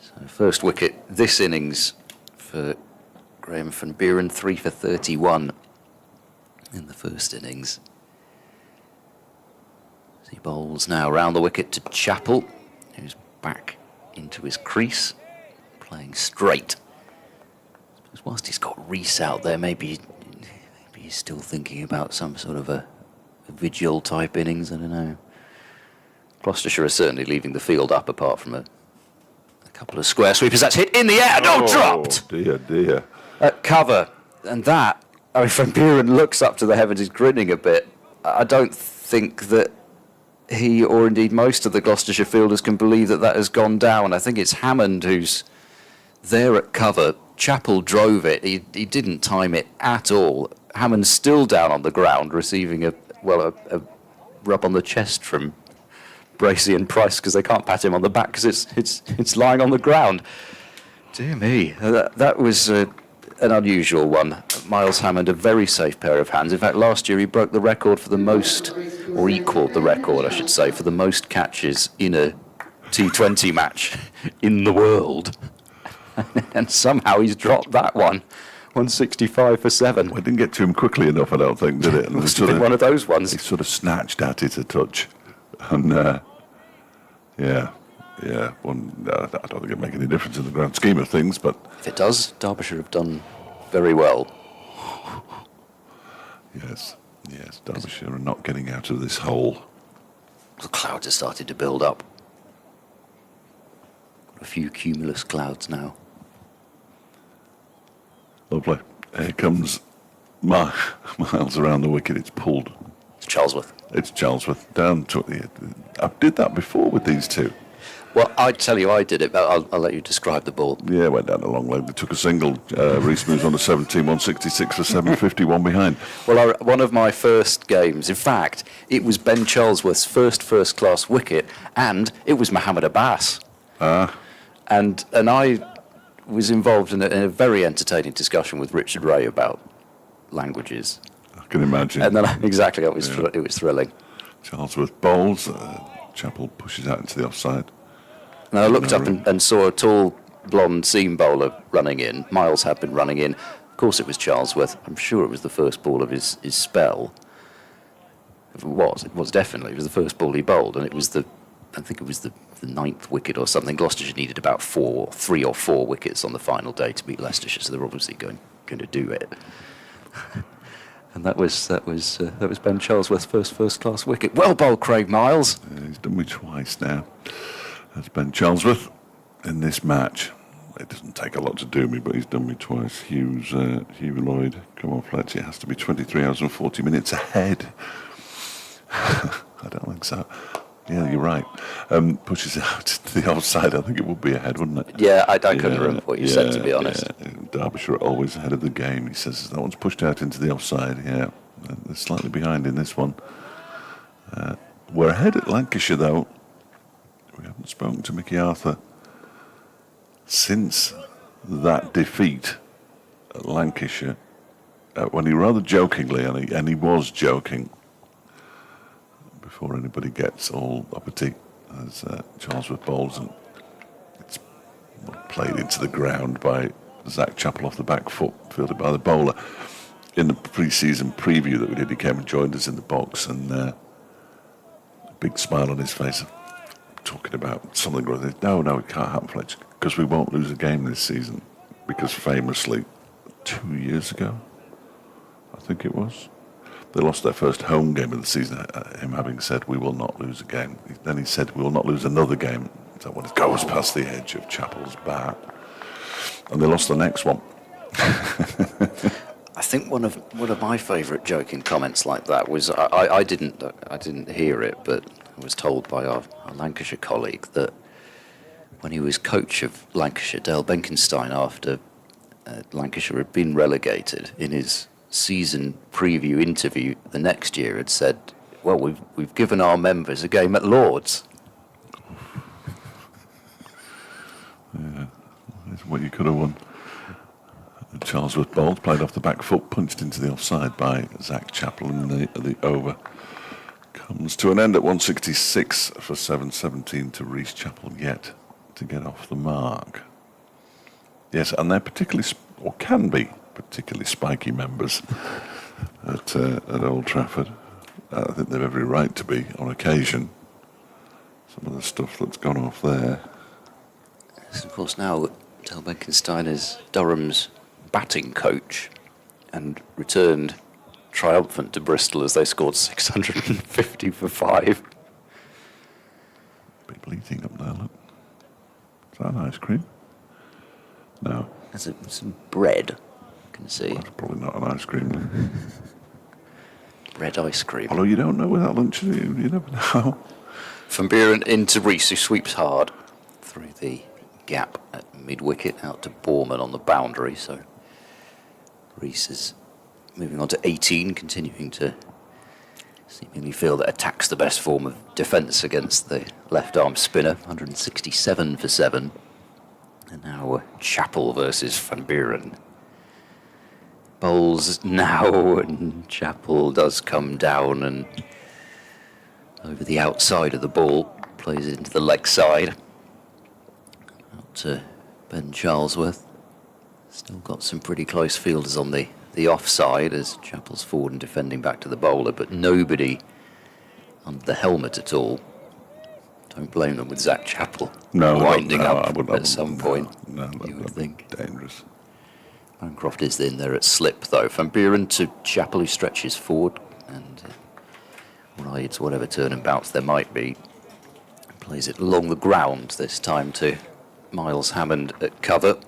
So first wicket this innings for Graham Van Buren, 3 for 31 in the first innings. He bowls now round the wicket to Chappell, who's back into his crease, playing straight. I suppose whilst he's got Rees out there, maybe he's still thinking about some sort of a vigil type innings. I don't know. Gloucestershire is certainly leaving the field up, apart from a couple of square sweepers. That's hit in the air. No, dropped.
Dear.
At cover, and that. I mean, Van Buren looks up to the heavens, he's grinning a bit. I don't think that he, or indeed most of the Gloucestershire fielders, can believe that has gone down. I think it's Hammond who's there at cover. Chappell drove it. He didn't time it at all. Hammond's still down on the ground, receiving a rub on the chest from Bracey and Price because they can't pat him on the back because it's lying on the ground. Dear me, that was an unusual one. Miles Hammond, a very safe pair of hands. In fact, last year he broke the record for the most, or equalled the record, I should say, for the most catches in a T20 match in the world. And somehow he's dropped that one. 165 for 7.
Well, it didn't get to him quickly enough, I don't think, did it?
It must have been one of those ones.
He sort of snatched at it a touch. And, yeah. One, I don't think it'd make any difference in the grand scheme of things, but...
If it does, Derbyshire have done very well.
Yes, Derbyshire are not getting out of this hole.
The clouds have started to build up. A few cumulus clouds now.
Lovely. Here comes Miles around the wicket. It's pulled.
It's Charlesworth.
It's Charlesworth down to... I did that before with these two.
Well, I tell you, I did it, but I'll let you describe the ball.
Yeah, went down a long leg. They took a single. Reese moves on to 17, 166 for 751 behind.
Well, one of my first games, in fact, it was Ben Charlesworth's first-class wicket, and it was Mohammed Abbas. And I was involved in a very entertaining discussion with Richard Ray about languages.
I can imagine.
And then exactly, it was thrilling.
Charlesworth bowls. Chappell pushes out into the offside.
And I looked up and saw a tall, blonde seam bowler running in. Miles had been running in. Of course it was Charlesworth. I'm sure it was the first ball of his spell. It was definitely. It was the first ball he bowled, and I think it was the ninth wicket or something. Gloucestershire needed about 3 or 4 wickets on the final day to beat Leicestershire, so they're obviously going to do it. And that was Ben Charlesworth's first-class wicket. Well bowled, Craig Miles.
Yeah, he's done me twice now. That's Ben Charlesworth in this match. It doesn't take a lot to do me, but he's done me twice. Hugh Lloyd, come on, Fletch. It has to be 23 hours and 40 minutes ahead. I don't think so. Yeah, you're right. Pushes it out to the offside. I think it would be ahead, wouldn't it?
Yeah, I couldn't remember what you said, to be honest.
Yeah. Derbyshire are always ahead of the game. He says that one's pushed out into the offside. Yeah, they're slightly behind in this one. We're ahead at Lancashire, though. We haven't spoken to Mickey Arthur since that defeat at Lancashire, when he rather jokingly, and he was joking, before anybody gets all uppity, as Charlesworth bowls, and it's played into the ground by Zach Chappell off the back foot, fielded by the bowler. In the pre-season preview that we did, he came and joined us in the box, and a big smile on his face, talking about something. No, it can't happen, Fletch, because we won't lose a game this season. Because famously, 2 years ago, I think it was, they lost their first home game of the season, him having said, we will not lose a game. Then he said, we will not lose another game. So when it goes past the edge of Chappell's bat, and they lost the next one.
I think one of my favourite joking comments like that was, I didn't hear it, but I was told by our Lancashire colleague that when he was coach of Lancashire, Dale Benkenstein, after Lancashire had been relegated, in his season preview interview the next year had said, well, we've given our members a game at Lord's.
Yeah, that's what you could have won. Charlesworth bowled, played off the back foot, punched into the offside by Zach Chappell, and the over comes to an end at 166 for 717 to Reece Chappell yet to get off the mark. Yes, and they're particularly, or can be particularly spiky members at Old Trafford. I think they've every right to be on occasion. Some of the stuff that's gone off there.
Yes, of course, now Dale Benkenstein is Durham's batting coach and returned triumphant to Bristol as they scored 650 for 5.
People eating up there, look. Is that an ice cream? No.
There's some bread, I can see.
That's probably not an ice cream.
Bread ice cream.
Although you don't know where that lunch is, you never know.
From Buren into Reece, who sweeps hard through the gap at mid-wicket out to Borman on the boundary, so Reece is moving on to 18, continuing to seemingly feel that attack's the best form of defence against the left-arm spinner. 167 for 7. And now Chappell versus Van Buren. Bowls now, and Chappell does come down and over the outside of the ball, plays it into the leg side. Out to Ben Charlesworth. Still got some pretty close fielders on the offside as Chappell's forward and defending back to the bowler, but nobody under the helmet at all. Don't blame them with Zach Chappell winding up at some point, you would think.
Dangerous.
Bancroft is in there at slip, though. Van Buren to Chappell, who stretches forward and rides whatever turn and bounce there might be. Plays it along the ground, this time to Miles Hammond at cover.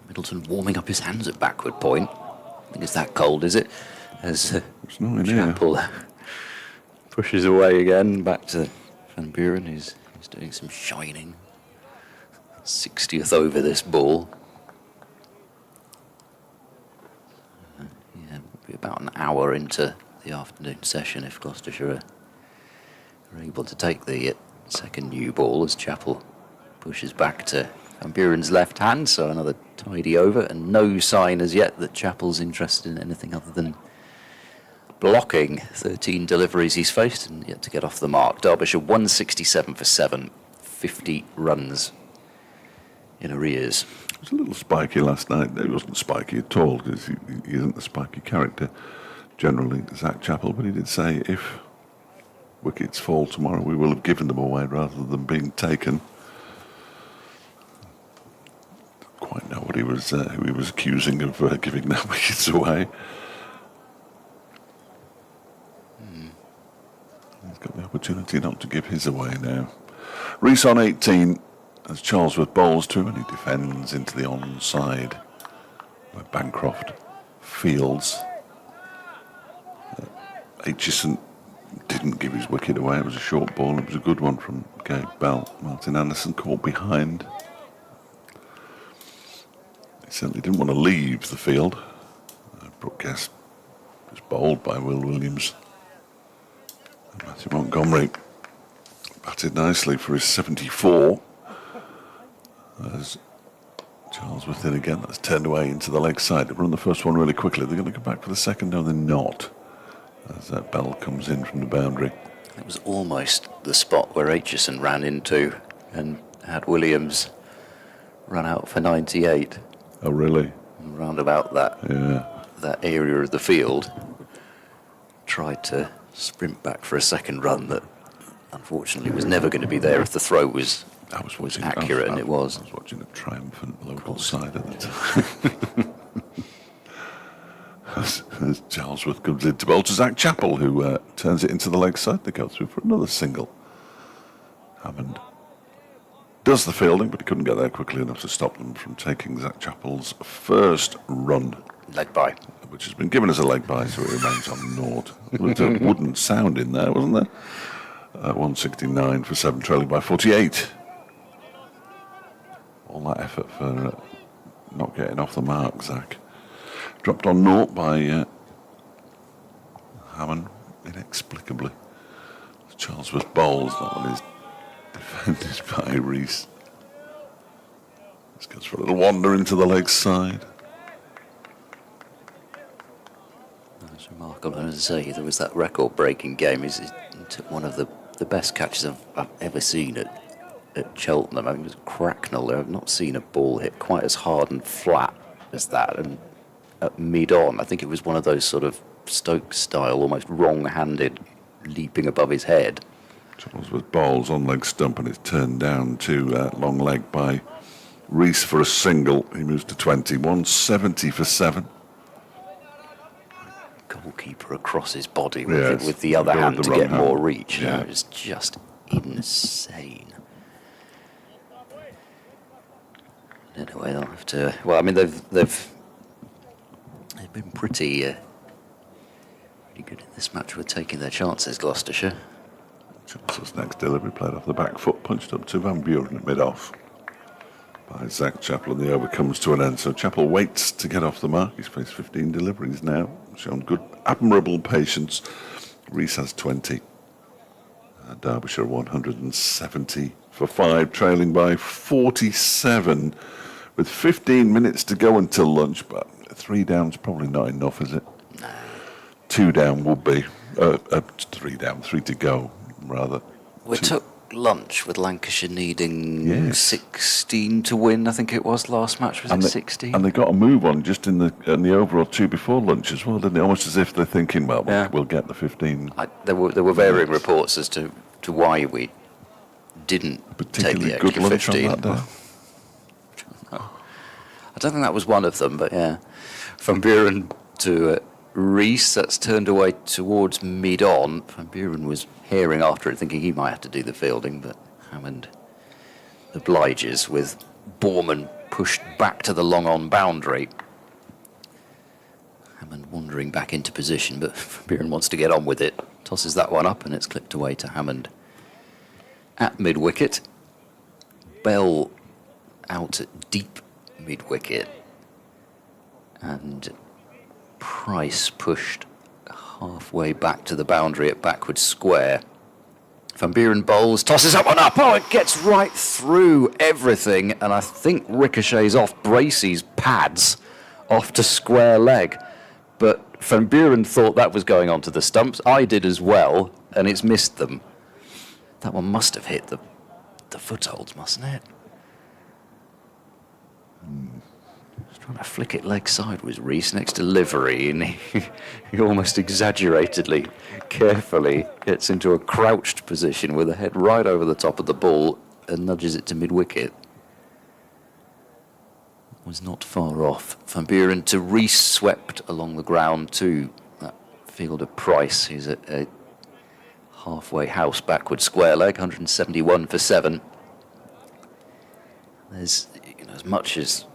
Middleton warming up his hands at backward point. I think it's that cold, is it? As
It's not in
Chappell pushes away again, back to Van Buren, who's doing some shining. 60th over this ball. Yeah, we'll be about an hour into the afternoon session if Gloucestershire are able to take the second new ball as Chappell pushes back to Van Buren's left hand, so another tidy over, and no sign as yet that Chappell's interested in anything other than blocking 13 deliveries he's faced and yet to get off the mark. Derbyshire 167 for 7, 50 runs in arrears.
It was a little spiky last night. It wasn't spiky at all because he isn't a spiky character generally, Zach Chappell, but he did say if wickets fall tomorrow we will have given them away rather than being taken. Didn't quite know what who he was accusing of giving their wickets away. He's got the opportunity not to give his away now. Rees on 18 as Charlesworth bowls to him and he defends into the onside where Bancroft fields. Aitchison didn't give his wicket away. It was a short ball. It was a good one from Gabe Bell. Martin Anderson caught behind. He certainly didn't want to leave the field. Brooke Guest was bowled by Will Williams. And Matthew Montgomery batted nicely for his 74. As Charlesworth in again, that's turned away into the leg side. They run the first one really quickly. They're going to go back for the second. No, they're not. As that bell comes in from the boundary.
It was almost the spot where Aitchison ran into and had Williams run out for 98.
Oh, really?
Round about that area of the field. Tried to sprint back for a second run that unfortunately was never going to be there if the throw was accurate, and it was.
I was watching a triumphant local side at the time. As Charlesworth comes in to bowl to Zach Chappell, who turns it into the leg side. They go through for another single. Hammond does the fielding, but he couldn't get there quickly enough to stop them from taking Zach Chappell's first run.
Leg bye.
Which has been given as a leg bye, so it remains on naught. There was a wooden sound in there, wasn't there? 169 for 7, trailing by 48. All that effort for not getting off the mark, Zach. Dropped on naught by Hammond, inexplicably. Charlesworth bowls, that one is defended by Rees. This goes for a little wander into the leg side.
That's remarkable. As I say, there was that record-breaking game. He took one of the best catches I've ever seen at Cheltenham. I mean, it was Cracknell. I've not seen a ball hit quite as hard and flat as that. And at mid-on, I think it was one of those sort of Stokes-style, almost wrong-handed, leaping above his head.
Charlesworth bowls on leg stump and it's turned down to long leg by Rees for a single. He moves to 20, 170 for 7.
Goalkeeper across his body with the other hand to get more reach.
Yeah.
It was just insane. Anyway, they'll have to. Well, I mean, they've been pretty good in this match with taking their chances, Gloucestershire.
Charlesworth's next delivery played off the back foot, punched up to Van Buren at mid-off by Zach Chappell, and the over comes to an end. So Chappell waits to get off the mark. He's faced 15 deliveries now, shown good, admirable patience. Rees has 20. Derbyshire 170 for 5, trailing by 47 with 15 minutes to go until lunch, but 3 down's probably not enough, is it?
No.
2 down would be, 3 down, 3 to go, rather.
We took lunch with Lancashire needing 16 to win, I think it was, last match, was it 16?
And they got a move on just in the over or two before lunch as well, didn't they? Almost as if they're thinking, well, we'll get the 15.
There were varying reports as to why we didn't take the extra 15.
On that day.
I don't think that was one of them, but yeah. Van Buren to Rees, that's turned away towards mid-on. Van Buren was hearing after it, thinking he might have to do the fielding, but Hammond obliges with Borman pushed back to the long-on boundary. Hammond wandering back into position, but Van Buren wants to get on with it. Tosses that one up, and it's clipped away to Hammond at mid-wicket. Bell out at deep mid-wicket. And Price pushed halfway back to the boundary at backward square. Van Buren bowls, tosses up one up. Oh, it gets right through everything. And I think ricochets off Bracey's pads off to square leg. But Van Buren thought that was going onto the stumps. I did as well, and it's missed them. That one must have hit the footholds, mustn't it? Just trying to flick it leg sideways, Reese, next delivery, and he almost exaggeratedly, carefully gets into a crouched position with the head right over the top of the ball and nudges it to mid-wicket. Was not far off. Van Buren to Reese, swept along the ground to that field of Price. He's at a halfway house backward square leg, 171 for 7. There's, as much as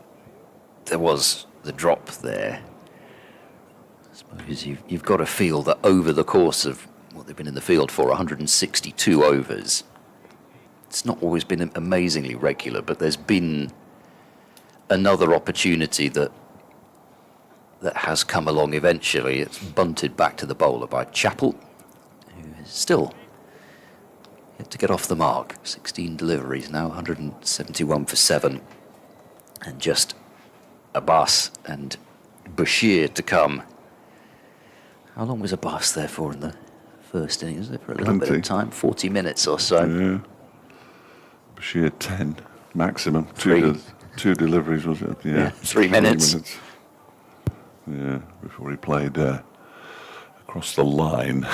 there was the drop there, I suppose you've got to feel that over the course of what they've been in the field for, 162 overs, it's not always been amazingly regular, but there's been another opportunity that has come along eventually. It's bunted back to the bowler by Chappell, who is still yet to get off the mark. 16 deliveries now, 171 for 7. And just Abbas and Bashir to come. How long was Abbas there for in the first innings? Was it for a little bit of time? 40 minutes or so.
Yeah. Bashir 10 maximum. Two deliveries, was it?
Yeah, 3 minutes.
Yeah, before he played across the line.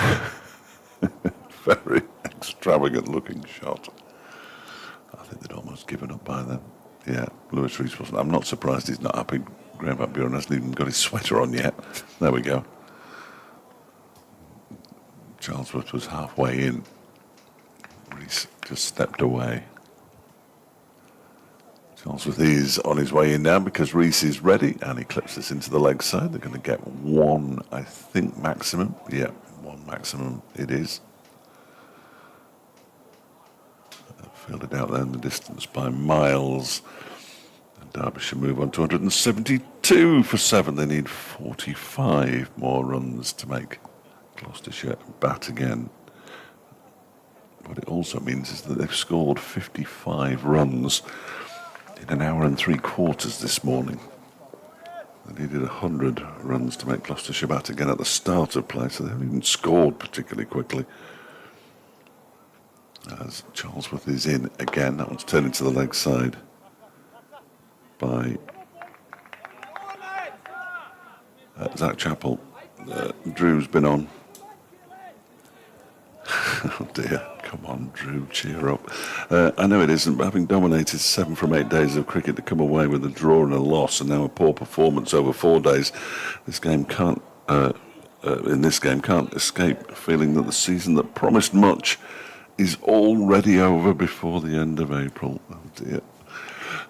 Very extravagant looking shot. I think they'd almost given up by then. Yeah, Lewis Reese wasn't. I'm not surprised he's not happy. Graham Van Buren hasn't even got his sweater on yet. There we go. Charlesworth was halfway in. Reese just stepped away. Charlesworth is on his way in now because Reese is ready and he clips this into the leg side. They're going to get one, I think, maximum. Yeah, one maximum it is. Fielded out there in the distance by Miles. And Derbyshire move on to 172 for 7. They need 45 more runs to make Gloucestershire bat again. What it also means is that they've scored 55 runs in an hour and 3/4 this morning. They needed 100 runs to make Gloucestershire bat again at the start of play, so they haven't even scored particularly quickly. As Charlesworth is in again, that one's turned into the leg side by Zach Chappell. Drew's been on. Oh dear, come on Drew, cheer up. I know it isn't, but having dominated 7 from 8 days of cricket to come away with a draw and a loss and now a poor performance over 4 days, this game can't escape feeling that the season that promised much is already over before the end of April. Oh dear.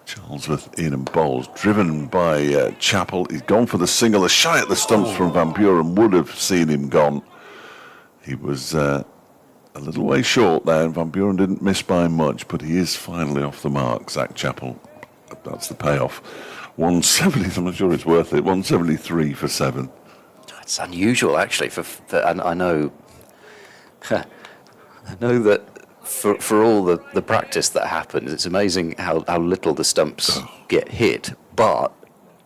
Charlesworth in and bowls, driven by Chappell. He's gone for the single. A shy at the stumps from Van Buren would have seen him gone. He was a little way short there, and Van Buren didn't miss by much, but he is finally off the mark, Zach Chappell. That's the payoff. 170, I'm not sure it's worth it. 173 for 7.
It's unusual, actually. And I know that for all the practice that happens, it's amazing how little the stumps get hit. But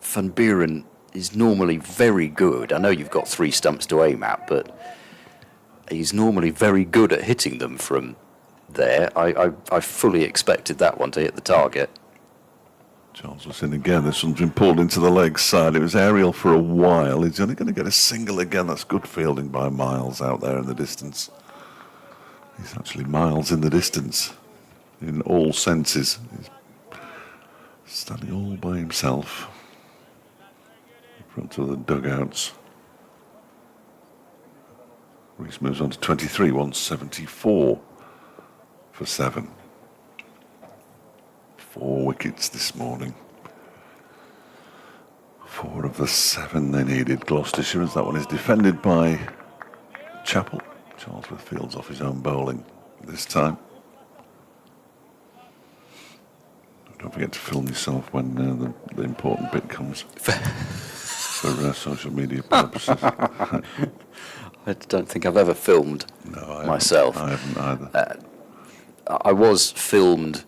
Van Buren is normally very good. I know you've got 3 stumps to aim at, but he's normally very good at hitting them from there. I fully expected that one to hit the target.
Charles was in again. This one's been pulled into the leg side. It was aerial for a while. He's only going to get a single again. That's good fielding by Miles out there in the distance. He's actually miles in the distance in all senses. He's standing all by himself in front of the dugouts. Reese moves on to 23, 174 for 7. 4 wickets this morning. 4 of the 7 they needed. Gloucestershire, as that one is defended by Chappell. Charlesworth fields off his own bowling this time. Don't forget to film yourself when the important bit comes for social media purposes.
I don't think I've ever filmed myself.
I haven't either.
I was filmed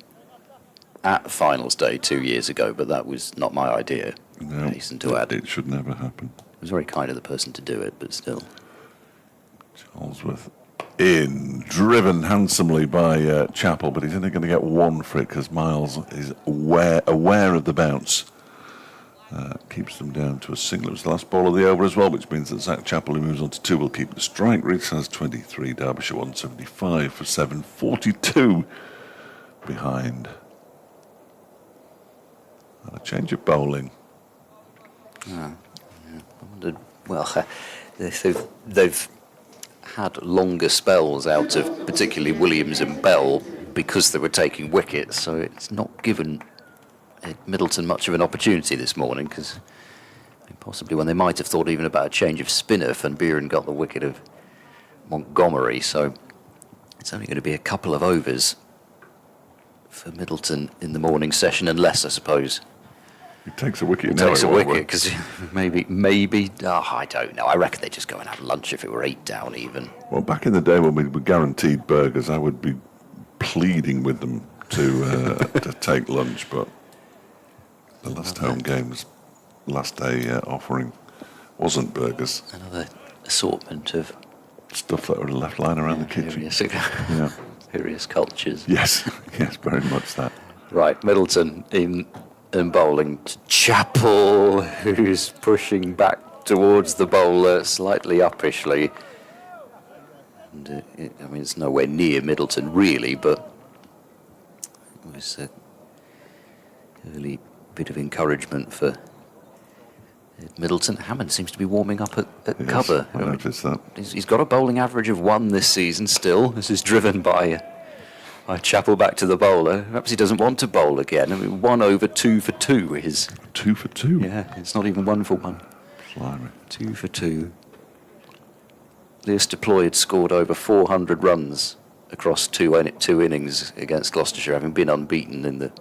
at finals day 2 years ago, but that was not my idea.
No,
Hasten to add.
it should never happen.
It was very kind of the person to do it, but still.
Charlesworth driven handsomely by Chappell, but he's only going to get one for it because Miles is aware of the bounce. Keeps them down to a single. It was the last ball of the over as well, which means that Zach Chappell, who moves on to 2, will keep the strike. Reece has 23, Derbyshire 175 for 742 behind. And a change of bowling.
I wondered, well, they've had longer spells out of particularly Williams and Bell because they were taking wickets, so it's not given Middleton much of an opportunity this morning, because possibly when they might have thought even about a change of spinner, Van Buren got the wicket of Montgomery, so it's only going to be a couple of overs for Middleton in the morning session, unless, I suppose,
He takes a wicket.
he takes a wicket, because maybe, I don't know. I reckon they'd just go and have lunch if it were 8 down even.
Well, back in the day when we were guaranteed burgers, I would be pleading with them to take lunch, but the last home game's last day offering wasn't burgers.
Another assortment of
Stuff that were left lying around the kitchen. Yeah.
various cultures.
Yes, yes, very much that.
Right, Middleton in bowling to Chappell, who's pushing back towards the bowler slightly uppishly. And, it's nowhere near Middleton really, but it was a early bit of encouragement for Middleton. Hammond seems to be warming up at
Yes,
cover.
I noticed that.
He's got a bowling average of 1 this season still. This is driven by Chappell back to the bowler. Perhaps he doesn't want to bowl again. 1 over 2 for 2 is...
2 for 2?
Yeah, it's not even 1 for 1.
Blimey.
2 for 2. Lewis Deploy had scored over 400 runs across two innings against Gloucestershire, having been unbeaten in the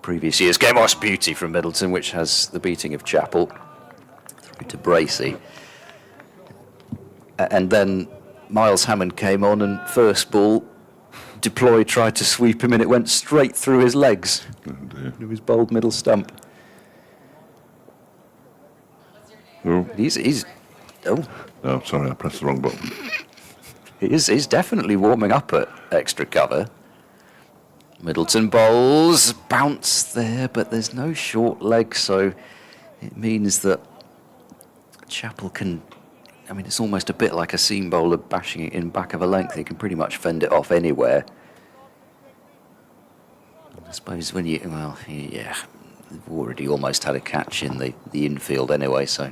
previous year's game. Nice beauty from Middleton, which has the beating of Chappell through to Bracey. And then Miles Hammond came on, and first ball, Deploy tried to sweep him, and it went straight through his legs.
Oh dear.
It was bowled middle stump.
Oh.
He's
Oh, sorry, I pressed the wrong button.
he's definitely warming up at extra cover. Middleton bowls, bounce there, but there's no short leg, so it means that Chappell can... it's almost a bit like a seam bowler bashing it in back of a length. He can pretty much fend it off anywhere. I suppose when you... they've already almost had a catch in the infield anyway, so...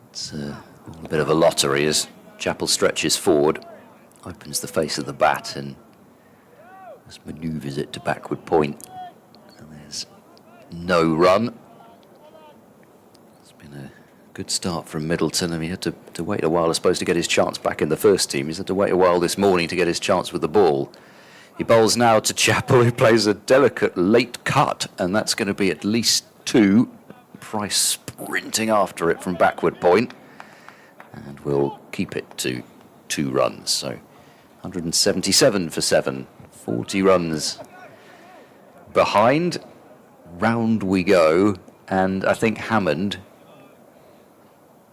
It's a bit of a lottery as Chappell stretches forward, opens the face of the bat and just manoeuvres it to backward point. And there's no run. It's been a good start from Middleton. He had to wait a while, I suppose, to get his chance back in the first team. He's had to wait a while this morning to get his chance with the ball. He bowls now to Chappell, who plays a delicate late cut, and that's going to be at least 2. Price sprinting after it from backward point, and we'll keep it to 2 runs. So 177 for 7, 40 runs behind. Round we go, and I think Hammond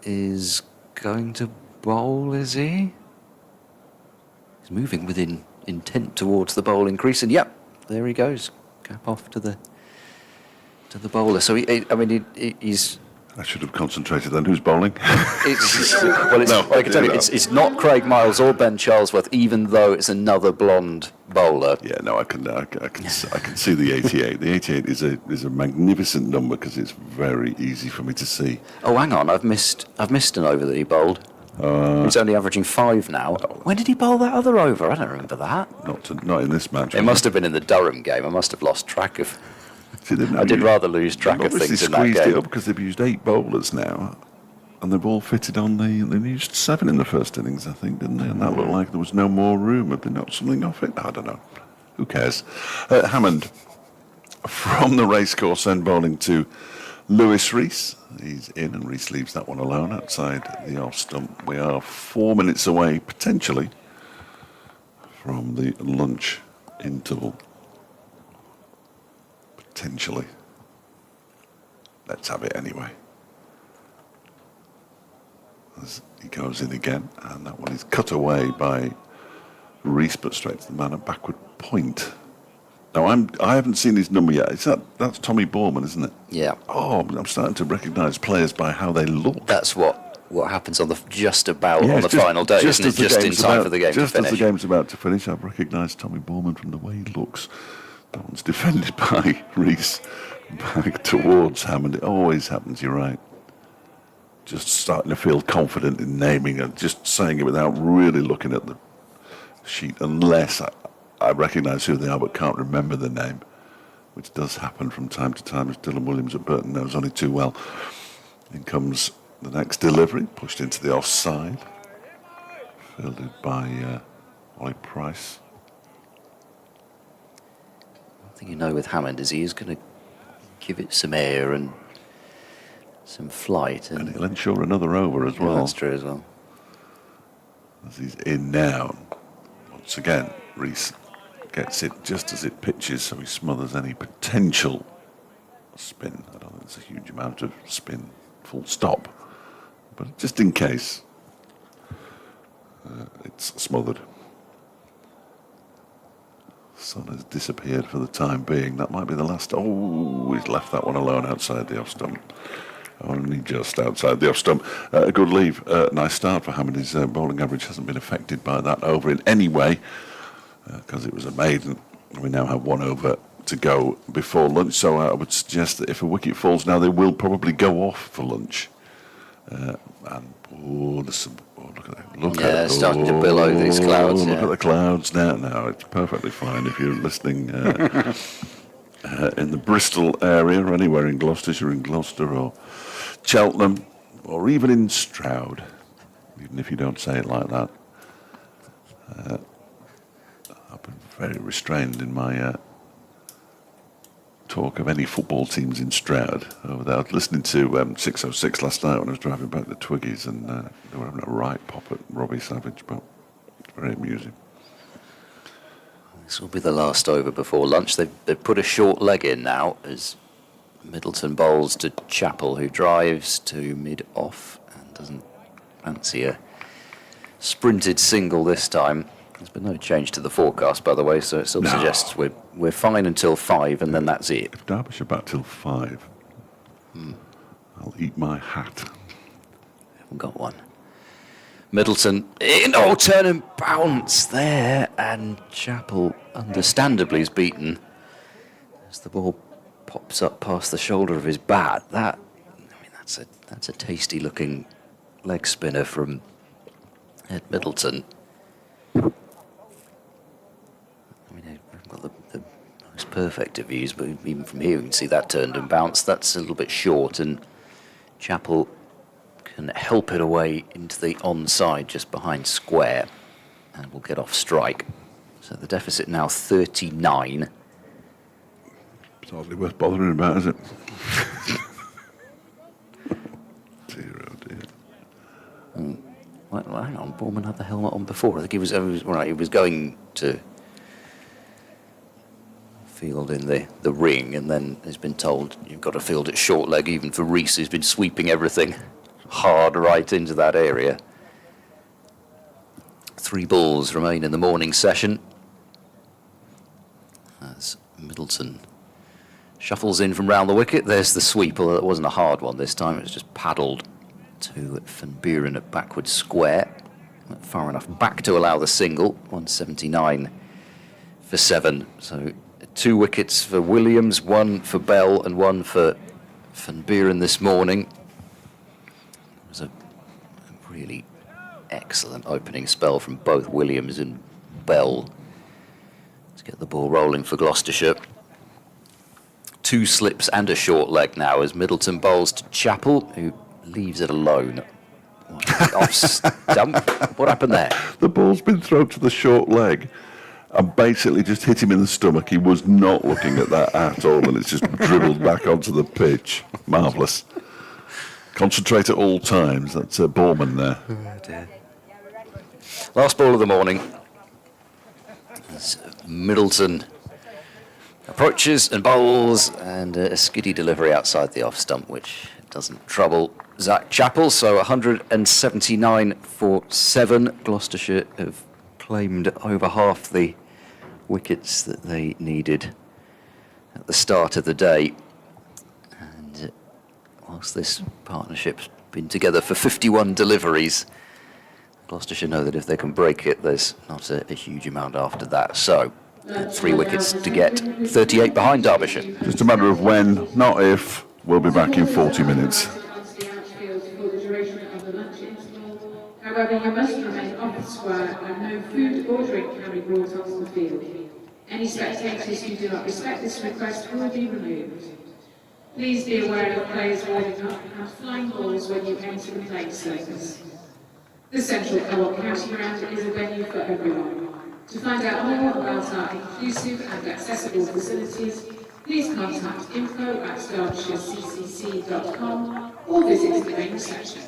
is going to bowl, is he? He's moving with intent towards the bowling crease, and yep, there he goes. Cap off to the bowler. So he's...
I should have concentrated then. Who's bowling?
I can tell you, it's not Craig Miles or Ben Charlesworth, even though it's another blonde bowler.
Yeah, no, I can see the 88. The 88 is a magnificent number because it's very easy for me to see.
Oh, hang on, I've missed an over that he bowled. He's only averaging 5 now. When did he bowl that other over? I don't remember that.
Not in this match.
It must have been in the Durham game. I must have lost track of...
See,
I did rather lose track of things in that game.
They've squeezed it up because they've used 8 bowlers now, and they've all fitted on they used 7 in the first innings, I think, didn't they? And that looked like there was no more room. Have they knocked something off it? I don't know. Who cares? Hammond from the racecourse, then bowling to Lewis Rees. He's in, and Rees leaves that one alone outside the off stump. We are 4 minutes away, potentially, from the lunch interval. Potentially. Let's have it anyway. As he goes in again, and that one is cut away by Rees, but straight to the man at backward point. Now, I haven't seen his number yet. That's Tommy Borman, isn't it?
Yeah.
Oh, I'm starting to recognise players by how they look.
That's what happens on the final day, isn't it? Just in time for the game to finish.
Just as the game's about to finish, I've recognised Tommy Borman from the way he looks. That one's defended by Rees back towards Hammond. It always happens, you're right. Just starting to feel confident in naming it, just saying it without really looking at the sheet, unless I recognise who they are but can't remember the name, which does happen from time to time, as Dylan Williams at Burton knows only too well. In comes the next delivery, pushed into the offside, fielded by Ollie Price.
One thing you know with Hammond is he is going to give it some air and some flight.
And he'll ensure another over as well.
That's true as well.
As he's in now. Once again, Rees gets it just as it pitches, so he smothers any potential spin. I don't think there's a huge amount of spin, full stop. But just in case, it's smothered. Sun has disappeared for the time being. That might be the last. Oh, he's left that one alone outside the off stump. Only just outside the off stump. A good leave. Nice start for Hammond. His bowling average hasn't been affected by that over in any way, because it was a maiden. We now have one over to go before lunch, so I would suggest that if a wicket falls now, they will probably go off for lunch. There's some. Look at that. Look at it.
Starting to billow these clouds.
Look at the clouds now. No, it's perfectly fine if you're listening in the Bristol area, or anywhere in Gloucestershire, in Gloucester, or Cheltenham, or even in Stroud, even if you don't say it like that. I've been very restrained in my talk of any football teams in Stroud over there. I was listening to 606 last night when I was driving back to Twiggy's, and they were having a right pop at Robbie Savage, but it's very amusing.
This will be the last over before lunch. They've put a short leg in now as Middleton bowls to Chappell, who drives to mid-off and doesn't fancy a sprinted single this time. There's been no change to the forecast, by the way, so it still suggests we're fine until 5, and then that's it.
If Derbyshire bat till 5, I'll eat my hat.
Haven't got one. Middleton in, turn and bounce there, and Chappell understandably is beaten as the ball pops up past the shoulder of his bat. That's a tasty looking leg spinner from Ed Middleton. Got the most perfect of views, but even from here you can see that turned and bounced. That's a little bit short, and Chappell can help it away into the onside just behind square, and will get off strike. So the deficit now 39.
It's hardly worth bothering about, is it? Dear, oh dear.
Well, hang on, Borman had the helmet on before. I think he was right. He was going to field in the ring, and then has been told you've got to field at short leg. Even for Rees, who's been sweeping everything hard right into that area. 3 balls remain in the morning session as Middleton shuffles in from round the wicket. There's the sweep, although it wasn't a hard one this time. It was just paddled to Van Buren at backward square, far enough back to allow the single. 179 for 7. So 2 wickets for Williams, 1 for Bell and 1 for Van Buren this morning. It was a really excellent opening spell from both Williams and Bell to get the ball rolling for Gloucestershire. 2 slips and a short leg now as Middleton bowls to Chappell, who leaves it alone. Off stump. What happened there?
The ball's been thrown to the short leg, and basically just hit him in the stomach. He was not looking at that at all, and it's just dribbled back onto the pitch. Marvellous. Concentrate at all times. That's Borman there.
Oh dear. Last ball of the morning. As Middleton approaches and bowls, and a skiddy delivery outside the off stump, which doesn't trouble Zach Chappell. So 179 for 7. Gloucestershire have claimed over half the wickets that they needed at the start of the day. And whilst this partnership's been together for 51 deliveries, Gloucestershire know that if they can break it, there's not a huge amount after that. So 3 wickets to get, 38 behind Derbyshire.
Just a matter of when, not if. We'll be back in 40 minutes.
However, you must remain off the square and no food or drink can be brought onto the field. Any spectators who do not respect this request will be removed. Please be aware of players warming up and flying balls when you enter the playing surface. The Central Co-op County Ground is a venue for everyone. To find out more about our inclusive and accessible facilities, please contact info@derbyshirecccc.com or visit the main reception.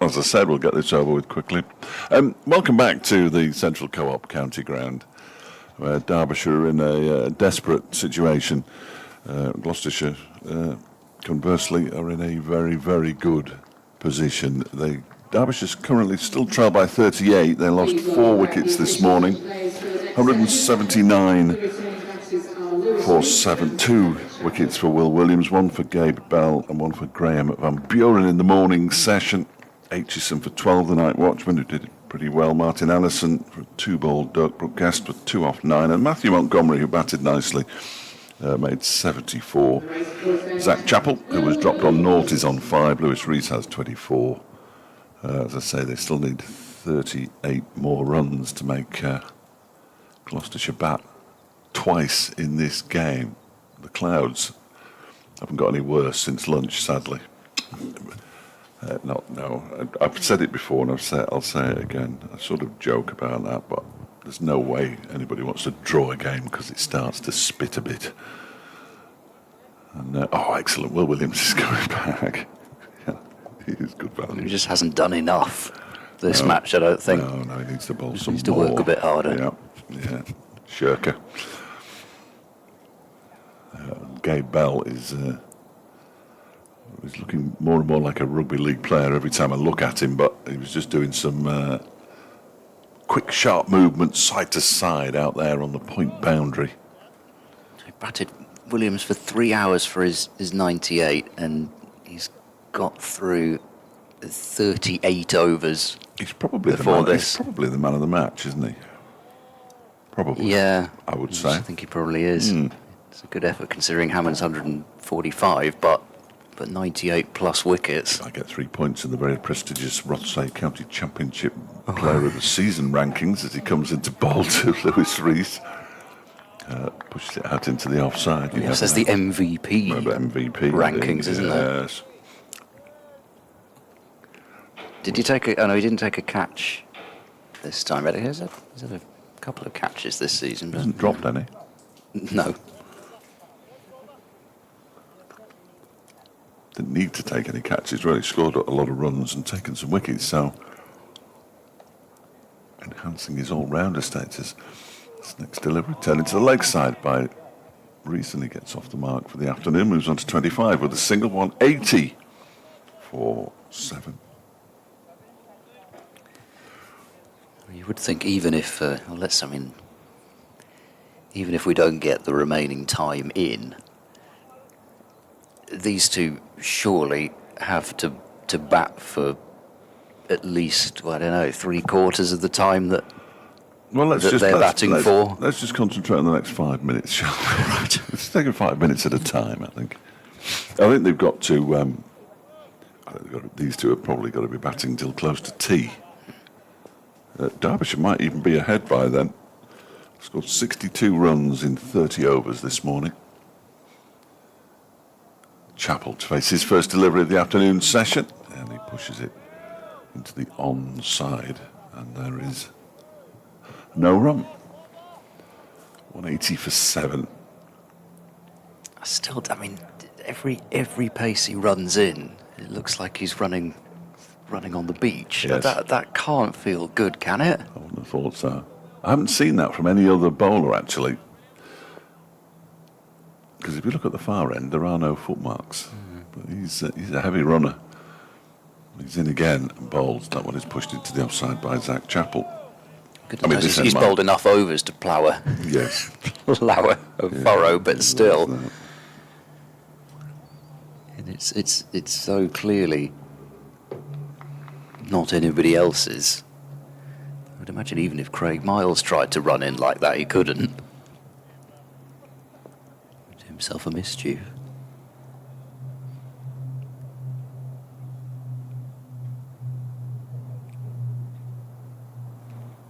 As I said, we'll get this over with quickly. Welcome back to the Central Co-op County Ground, where Derbyshire are in a desperate situation. Gloucestershire, conversely, are in a very, very good position. Derbyshire's currently still trailed by 38. They lost 4 wickets this morning. 179 for 7. 2 wickets for Will Williams, 1 for Gabe Bell and 1 for Graham Van Buren in the morning session. Aitchison for 12, the night watchman, who did it pretty well. Martin Allison for a 2-ball duck. Brooke Guest for 2 off 9. And Matthew Montgomery, who batted nicely, made 74. Zach Chappell, who was dropped on naught, is on 5. Lewis Rees has 24. As I say, they still need 38 more runs to make Gloucestershire bat twice in this game. The clouds haven't got any worse since lunch, sadly. I've said it before, and I'll say it again. I sort of joke about that, but there's no way anybody wants to draw a game because it starts to spit a bit. And excellent! Will Williams is coming back. He is good value.
He just hasn't done enough this match, I don't think.
No, he needs to bowl some more.
Needs to work a bit harder.
Yeah. Shirker. Gabe Bell is looking more and more like a rugby league player every time I look at him, but he was just doing some quick, sharp movements side to side out there on the point boundary.
He batted Williams for 3 hours for his 98, and he's got through 38 overs.
He's probably He's probably the man of the match, isn't he? Probably.
Yeah,
I would say.
I think he probably is. It's a good effort considering Hammond's 145, but 98 plus wickets.
I get 3 points in the very prestigious Rothesay County Championship Player of the Season rankings as he comes into bowl to Lewis Rees. Pushes it out into the offside.
Yes, that's the MVP rankings, isn't there?
Yes.
Did he take a... Oh, no, he didn't take a catch this time. He's had a couple of catches this season.
He hasn't dropped any.
No.
Didn't need to take any catches, really. Scored a lot of runs and taken some wickets, so enhancing his all-rounder status. This next delivery turning to the leg side by Rees, and he gets off the mark for the afternoon, moves on to 25 with a single, 180 for 7.
You would think even if, even if we don't get the remaining time in, these two surely have to bat for at least, 3/4 of the time that they're batting for.
Let's just concentrate on the next 5 minutes, shall we? Right. Let's take it 5 minutes at a time, I think. They've got to... these two have probably got to be batting till close to tea. Derbyshire might even be ahead by then. Scored 62 runs in 30 overs this morning. Chappell to face his first delivery of the afternoon session, and he pushes it into the onside, and there is no run. 180 for 7.
Every pace he runs in, it looks like he's running on the beach.
Yes.
That can't feel good, can it?
I wouldn't have thought so. I haven't seen that from any other bowler, actually. Because if you look at the far end, there are no footmarks. But he's a heavy runner. He's in again and bowls. That one is pushed into the offside by Zach Chappell.
He's bowled enough overs to plough a furrow, but still. And it's so clearly not anybody else's. I would imagine even if Craig Miles tried to run in like that, he couldn't. Did himself a mischief.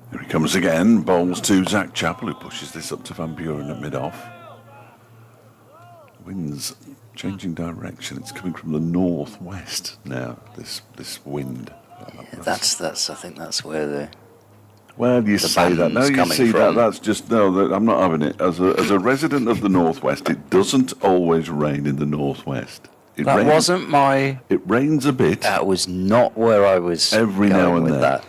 Here he comes again, bowls to Zach Chappell, who pushes this up to Van Buren at mid-off. Wind's changing direction. It's coming from the northwest now, this wind.
I think that's where the...
Well, you say that. No, you see that. That's just... No, I'm not having it. As a resident of the northwest, it doesn't always rain in the northwest.
That wasn't my...
It rains a bit.
That was not where I was
every
going
now and
with
then.
That.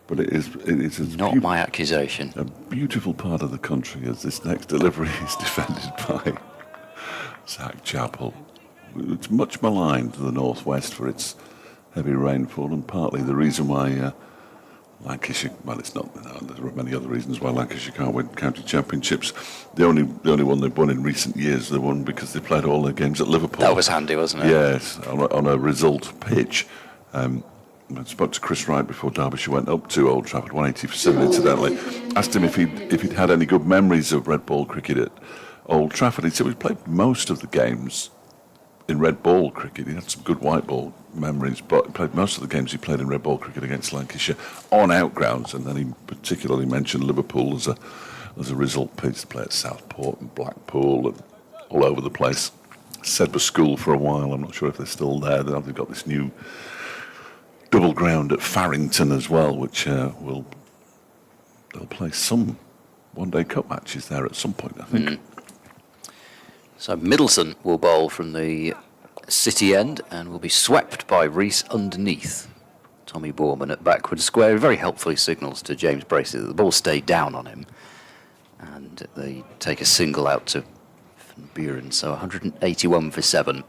But it is
Not my accusation.
a beautiful part of the country as this next delivery is defended by Zach Chappell. It's much maligned to the northwest for its heavy rainfall, and partly the reason why Lancashire, well, it's not, there are many other reasons why Lancashire can't win county championships. The only one they've won in recent years, they won because they played all their games at Liverpool.
That was handy, wasn't it?
Yes, on a result pitch. I spoke to Chris Wright before Derbyshire went up to Old Trafford, 180 for 7 incidentally. Asked him if he'd had any good memories of red ball cricket at Old Trafford. He said we played most of the games in red ball cricket. He had some good white ball memories, but he played most of the games he played in red ball cricket against Lancashire on outgrounds, and then he particularly mentioned Liverpool as a result pitch. They play at Southport and Blackpool and all over the place. Sedbergh School for a while. I'm not sure if they're still there. They've got this new double ground at Farrington as well, which they'll play some one-day cup matches there at some point, I think.
So Middleton will bowl from the city end and will be swept by Rees underneath. Tommy Borman at backward square very helpfully signals to James Bracey that the ball stayed down on him, and they take a single out to Van Buren. So 181 for 7.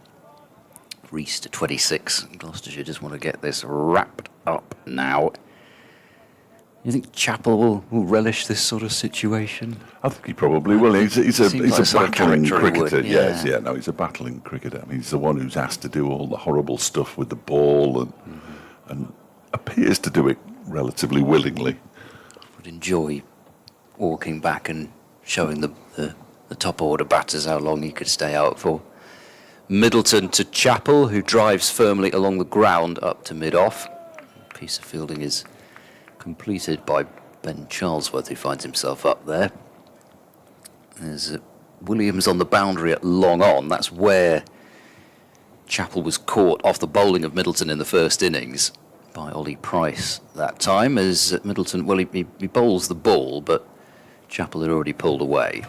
Rees to 26. Gloucestershire just want to get this wrapped up now. You think Chappell will relish this sort of situation?
I think he probably will. He's a battling cricketer.
Would, yeah.
He's a battling cricketer. I mean, he's the one who's asked to do all the horrible stuff with the ball and appears to do it relatively willingly.
Would enjoy walking back and showing the top order batters how long he could stay out for. Middleton to Chappell, who drives firmly along the ground up to mid-off. Piece of fielding is completed by Ben Charlesworth, who finds himself up there. There's Williams on the boundary at long on. That's where Chappell was caught off the bowling of Middleton in the first innings by Ollie Price that time, as Middleton, well, he bowls the ball, but Chappell had already pulled away.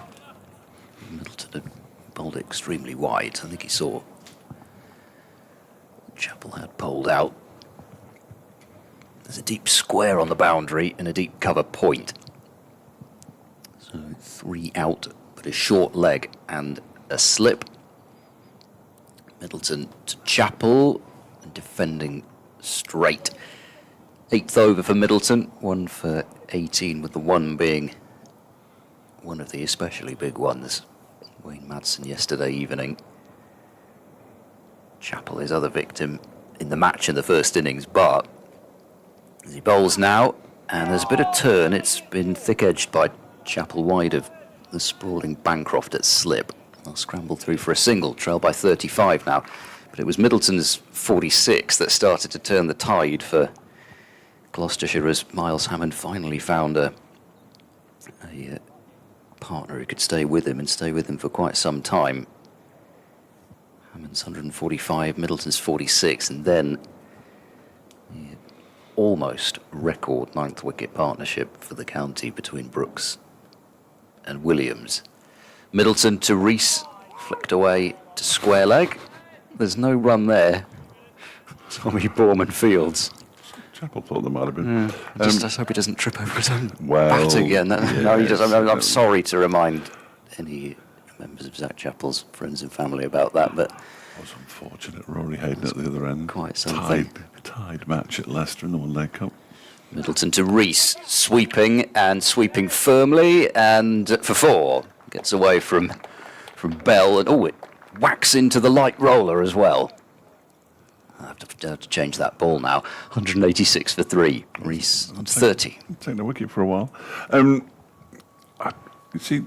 Middleton had bowled extremely wide. I think he saw Chappell had pulled out. There's a deep square on the boundary and a deep cover point. So 3 out, but a short leg and a slip. Middleton to Chappell, and defending straight. 8th over for Middleton, 1 for 18, with the 1 being one of the especially big ones. Wayne Madsen yesterday evening. Chappell, his other victim in the match in the first innings, but as he bowls now, and there's a bit of turn. It's been thick-edged by Chappell wide of the sprawling Bancroft at slip. They'll scramble through for a single, trail by 35 now. But it was Middleton's 46 that started to turn the tide for Gloucestershire, as Miles Hammond finally found a partner who could stay with him and stay with him for quite some time. Hammond's 145, Middleton's 46, and then the almost record 9th wicket partnership for the county between Brooks and Williams. Middleton to Rees, flicked away to square leg. There's no run there. Tommy Borman fields.
Chappell thought there might have been.
Just hope he doesn't trip over his own bat again. No, he does. I'm sorry to remind any members of Zach Chappell's friends and family about that, but
It was unfortunate. Rory Hayden at the other end.
Quite something.
Tied match at Leicester in the One Day Cup.
Middleton to Rees, sweeping firmly, and for 4 gets away from Bell, and it whacks into the light roller as well. I have to change that ball now. 186 for 3. Rees on 30.
Taking the wicket for a while. You see,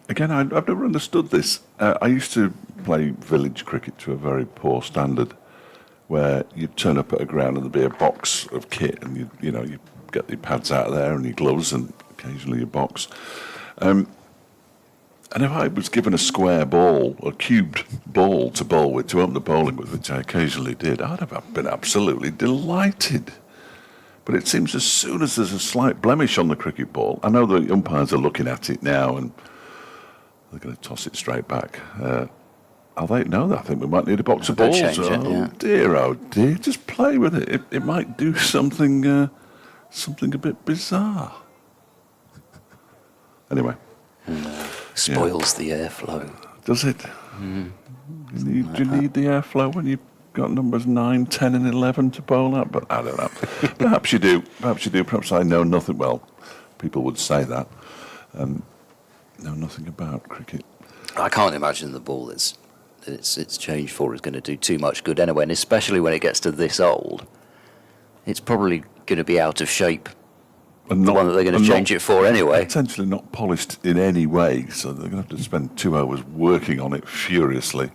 again, I've never understood this. I used to play village cricket to a very poor standard, where you'd turn up at a ground and there'd be a box of kit, and you get your pads out there and your gloves and occasionally your box. And if I was given a square ball, a cubed ball to bowl with, to open the bowling with, which I occasionally did, I'd have been absolutely delighted. But it seems as soon as there's a slight blemish on the cricket ball, I know the umpires are looking at it now and they're going to toss it straight back. I think no. I think we might need a box of
Better
balls.
change it, yeah.
Oh dear! Just play with it. It might do something, something a bit bizarre. Anyway,
Spoils the airflow.
does it? Do you need the airflow when you've got numbers 9, 10, and 11 to bowl at? But I don't know. Perhaps you do. Perhaps you do. Perhaps I know nothing. Well, people would say that. Know nothing about cricket.
I can't imagine the ball that it's changed for is going to do too much good anyway, and especially when it gets to this old, it's probably going to be out of shape.
And
The one that they're going to change it for anyway.
Potentially not polished in any way, so they're going to have to spend 2 hours working on it furiously.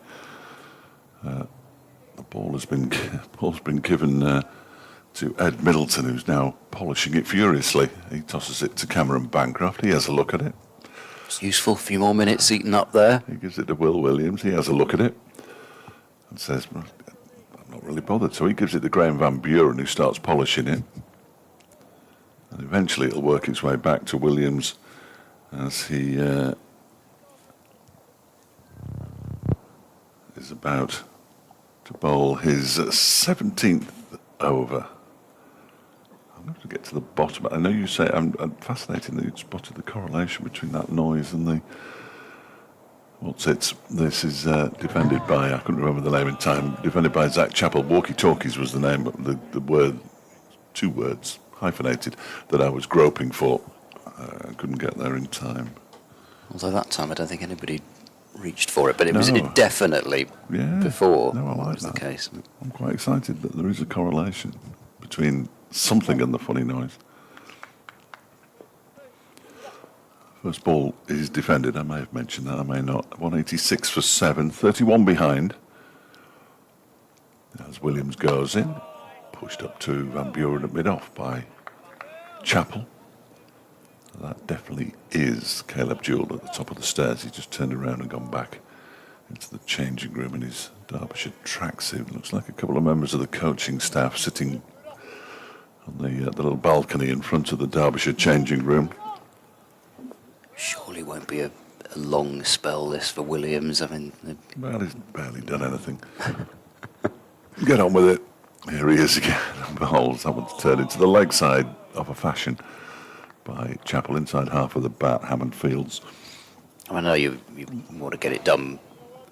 The ball's been given to Ed Middleton, who's now polishing it furiously. He tosses it to Cameron Bancroft. He has a look at it.
It's useful. A few more minutes eaten up there.
He gives it to Will Williams. He has a look at it and says, well, I'm not really bothered. So he gives it to Graham Van Buren, who starts polishing it. And eventually it'll work its way back to Williams as he is about to bowl his 17th over. I'm going to get to the bottom. I know you say, I'm fascinated that you spotted the correlation between that noise and the, this is defended by, I couldn't remember the name in time, defended by Zach Chappell. Walkie-talkies was the name, the word, 2 words, hyphenated, that I was groping for. I couldn't get there in time.
Although that time I don't think anybody reached for it, but it was definitely before
I like
was
that.
the case.
I'm quite excited that there is a correlation between something and the funny noise. First ball is defended. I may have mentioned that, I may not. 186 for 7, 31 behind. As Williams goes in, pushed up to Van Buren at mid-off by Chappell. That definitely is Caleb Jewell at the top of the stairs. He just turned around and gone back into the changing room in his Derbyshire tracksuit. Looks like a couple of members of the coaching staff sitting on the little balcony in front of the Derbyshire changing room.
Surely won't be a long spell this for Williams. I mean,
Well, he's barely done anything. Get on with it. Here he is again. Bowls. That one's turned into the leg side of a fashion by Chappell inside half of the bat, Hammond Fields.
I know you want to get it done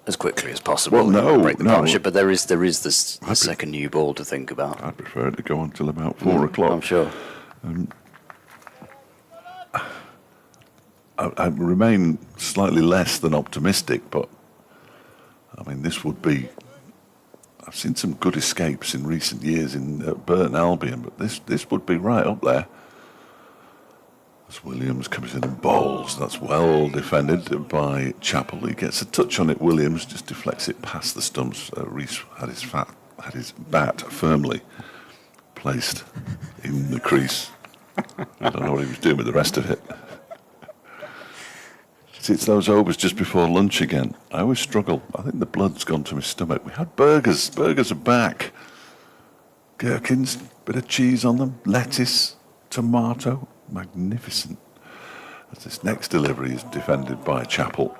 as quickly as possible.
Well, no,
break the
no.
partnership, but there is this the second new ball to think about.
I'd prefer it to go until about 4 o'clock.
I'm sure.
I remain slightly less than optimistic, but I mean, this would be. I've seen some good escapes in recent years in Burton Albion, but this would be right up there. As Williams comes in and bowls, that's well defended by Chappell. He gets a touch on it. Williams just deflects it past the stumps. Rees had his bat firmly placed in the crease. I don't know what he was doing with the rest of it. It's those overs just before lunch again. I always struggle. I think the blood's gone to my stomach. We had burgers. Burgers are back. Gherkins, bit of cheese on them, lettuce, tomato. Magnificent. As this next delivery is defended by Chappell.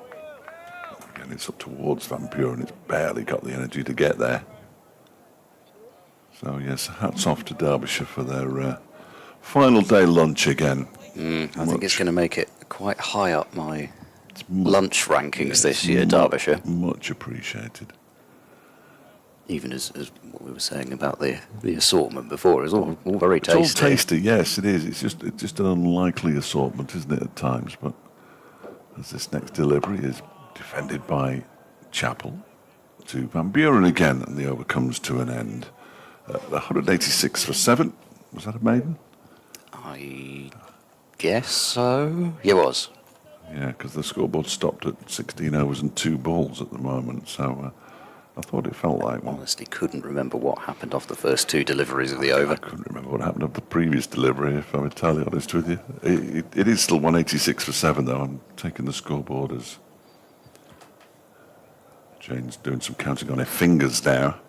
Again, it's up towards Van Buren. It's barely got the energy to get there. So, yes, hats off to Derbyshire for their final day lunch again.
I think it's going to make it quite high up my lunch rankings this year, Derbyshire.
Much appreciated.
Even as what we were saying about the assortment before, it's all very tasty.
It's all tasty, yes, it is. It's just an unlikely assortment, isn't it, at times? But as this next delivery is defended by Chappell to Van Buren again, and the over comes to an end. 186 for 7. Was that a maiden?
I guess so. Yeah, it was.
Yeah, because the scoreboard stopped at 16 overs and 2 balls at the moment, so I thought it felt like one.
Honestly, couldn't remember what happened off the first 2 deliveries of the over.
I couldn't remember what happened of the previous delivery, if I'm entirely honest with you. It is still 186 for 7, though. I'm taking the scoreboard as Jane's doing some counting on her fingers now.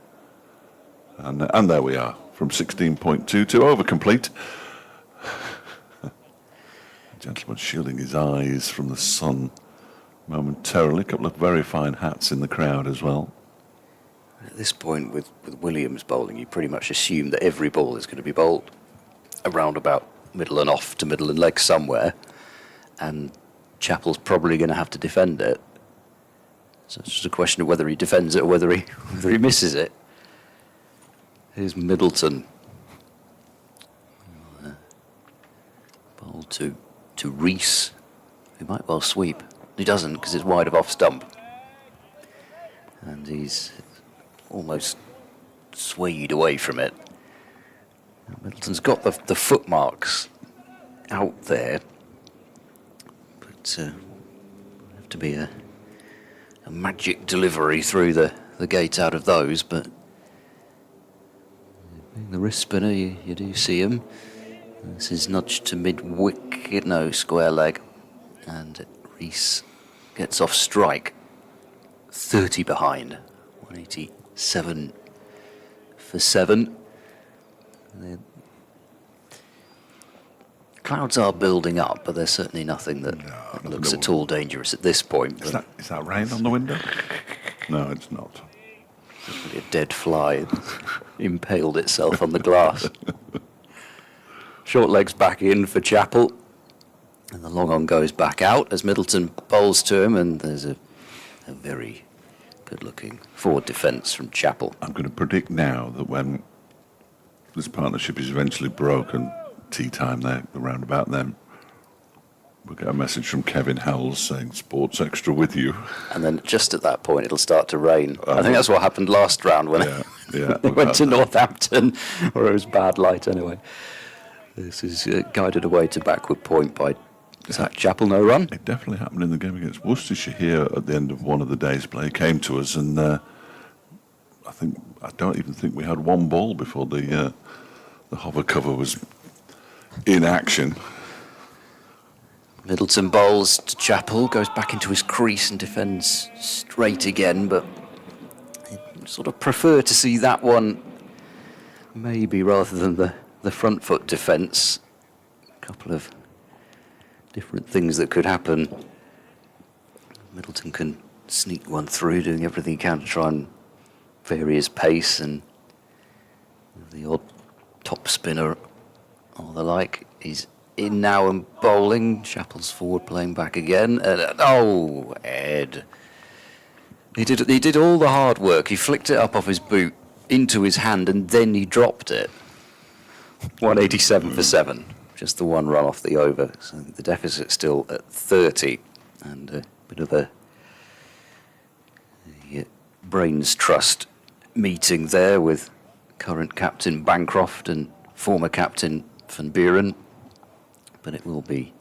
And there we are, from 16.2 to over complete. Gentleman shielding his eyes from the sun momentarily. A couple of very fine hats in the crowd as well.
At this point, with Williams bowling, you pretty much assume that every ball is going to be bowled around about middle and off to middle and leg somewhere, and Chappell's probably going to have to defend it. So it's just a question of whether he defends it or whether he misses it. Here's Middleton. Bowl to Rees, who might well sweep. He doesn't because it's wide of off stump. And he's almost swayed away from it. Middleton's got the footmarks out there, but have to be a magic delivery through the gate out of those. But being the wrist spinner, you do see him. This is nudged to mid-wicket, no, square leg, and Rees gets off strike, 30 behind, 187 for 7. The clouds are building up, but there's certainly nothing that looks at all dangerous at this point.
Is that rain on the window? No, it's not.
A dead fly impaled itself on the glass. Short legs back in for Chappell, and the long on goes back out as Middleton bowls to him, and there's a very good-looking forward defence from Chappell.
I'm going to predict now that when this partnership is eventually broken, tea time there, around about then, we'll get a message from Kevin Howells saying, "Sports Extra with you."
And then just at that point, it'll start to rain. I think that's what happened last round when they went to Northampton, where it was bad light anyway. This is guided away to backward point by Zach Chappell, no run.
It definitely happened in the game against Worcestershire here at the end of one of the day's play. It came to us, and I don't even think we had one ball before the hover cover was in action.
Middleton bowls to Chappell, goes back into his crease and defends straight again, but I sort of prefer to see that one maybe rather than the front foot defence. A couple of different things that could happen. Middleton can sneak one through, doing everything he can to try and vary his pace, and the odd top spinner or the like. He's in now and bowling. Chappell's forward playing back again. Ed. He did all the hard work. He flicked it up off his boot into his hand, and then he dropped it. 187 for 7. Just the one run off the over. So the deficit's still at 30. And a bit of a brains trust meeting there with current captain Bancroft and former captain Van Buren. But it will be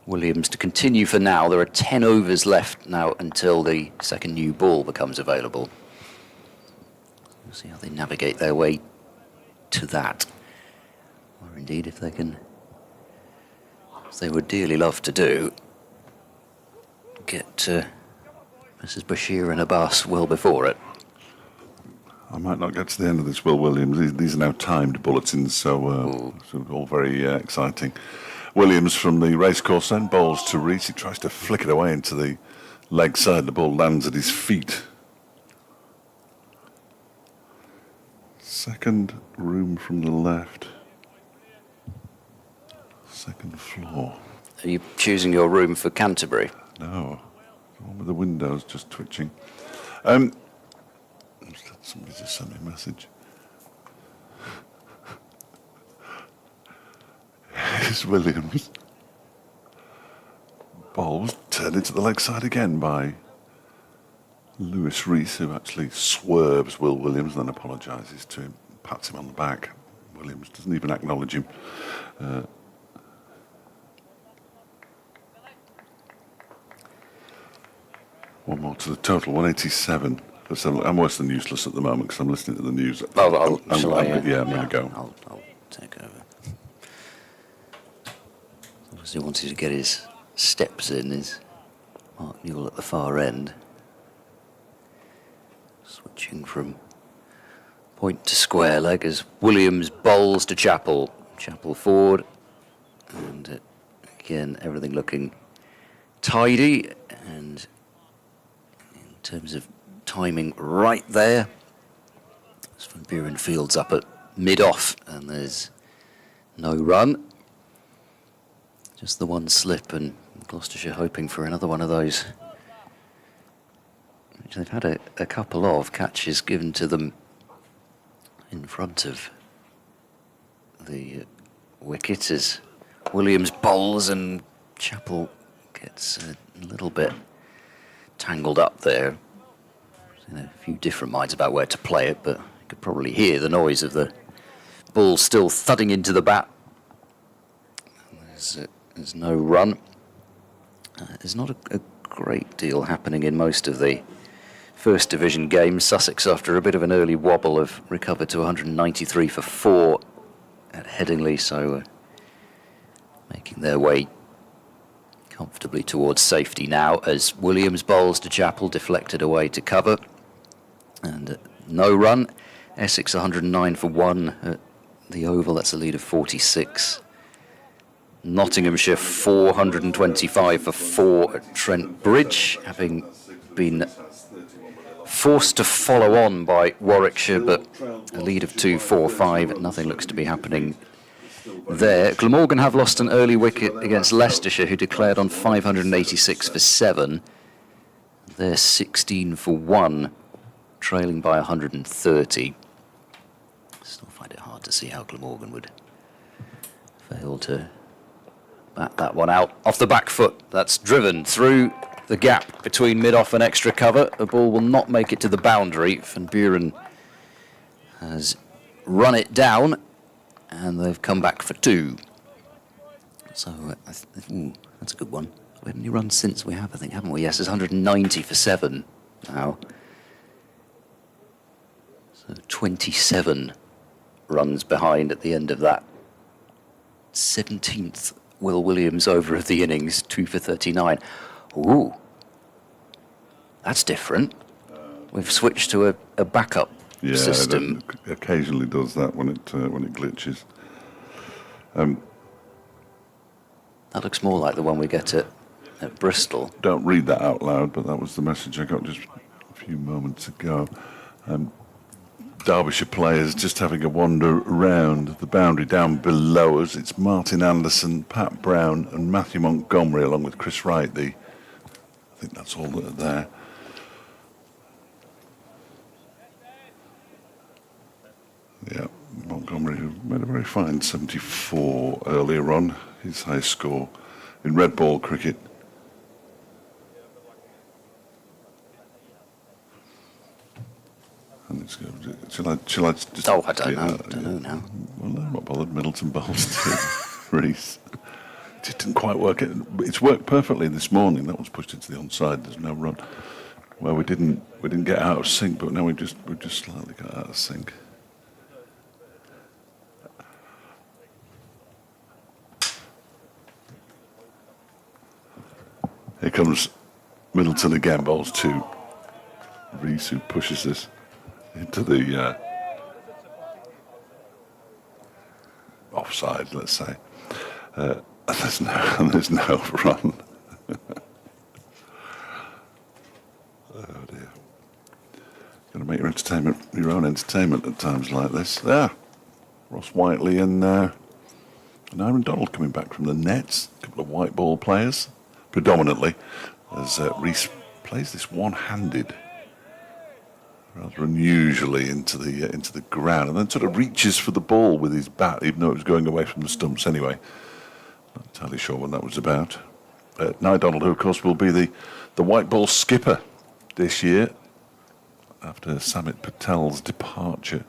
Williams to continue for now. There are 10 overs left now until the second new ball becomes available. We'll see how they navigate their way to that, or indeed if they can, as they would dearly love to do, get Mrs. Bashir and Abbas well before it.
I might not get to the end of this, Will Williams. These are now timed bulletins, so all very exciting. Williams from the racecourse then bowls to Rees. He tries to flick it away into the leg side. The ball lands at his feet. Second room from the left. Second floor.
Are you choosing your room for Canterbury?
No. The one with the windows just twitching. Somebody just sent me a message. Here's Williams. Ball's turned into the leg side again by Lewis Rees, who actually swerves Will Williams and then apologises to him, pats him on the back. Williams doesn't even acknowledge him. One more to the total, 187. I'm worse than useless at the moment because I'm listening to the news.
I'm
going to go.
I'll take over. Obviously wanted to get his steps in, is Mark Newell at the far end. Switching from point to square leg as Williams bowls to Chappell. Chappell forward, and again everything looking tidy, and in terms of timing, right there. As Van Buren fields up at mid-off, and there's no run. Just the one slip, and Gloucestershire hoping for another one of those. Which they've had a couple of catches given to them in front of the wicket as Williams bowls and Chappell gets a little bit tangled up there. A few different minds about where to play it, but you could probably hear the noise of the ball still thudding into the bat. There's no run. There's not a great deal happening in most of the First Division games. Sussex, after a bit of an early wobble, have recovered to 193 for 4 at Headingley, so making their way comfortably towards safety now as Williams bowls to Chappell, deflected away to cover. And no run. Essex 109 for 1 at the Oval, that's a lead of 46. Nottinghamshire 425 for 4 at Trent Bridge, having been forced to follow on by Warwickshire, but a lead of 2-4-5. Nothing looks to be happening there. Glamorgan have lost an early wicket against Leicestershire, who declared on 586 for 7. They're 16 for 1, trailing by 130. Still find it hard to see how Glamorgan would fail to bat that one out off the back foot. That's driven through the gap between mid-off and extra cover. The ball will not make it to the boundary. Van Buren has run it down, and they've come back for 2. So, that's a good one. We haven't any runs since we have, I think, haven't we? Yes, it's 190 for 7 now. So 27 runs behind at the end of that 17th Will Williams over of the innings, 2 for 39. Ooh, that's different. We've switched to a backup system.
It occasionally does that when it glitches.
That looks more like the one we get at Bristol.
Don't read that out loud, but that was the message I got just a few moments ago. Derbyshire players just having a wander around the boundary down below us. It's Martin Anderson, Pat Brown and Matthew Montgomery, along with Chris Wright. I think that's all that are there. Yeah, Montgomery, who made a very fine 74 earlier on, his high score in red ball cricket. And shall I just...
Oh, I don't know now.
Well, I'm not bothered. Middleton bowls to Rees. It just didn't quite work. It's worked perfectly this morning. That was pushed into the onside. There's no run. Well, we didn't get out of sync, but now we've just slightly got out of sync. Here comes Middleton again, bowls to Rees, who pushes this into the offside, let's say. And there's no run. Oh dear. Got to make your own entertainment at times like this. Ross Whiteley and Aaron Donald coming back from the nets. A couple of white ball players, predominantly, as Rees plays this one-handed, rather unusually, into the ground, and then sort of reaches for the ball with his bat, even though it was going away from the stumps anyway. Not entirely sure what that was about. Nye Donald, who of course will be the white ball skipper this year after Samit Patel's departure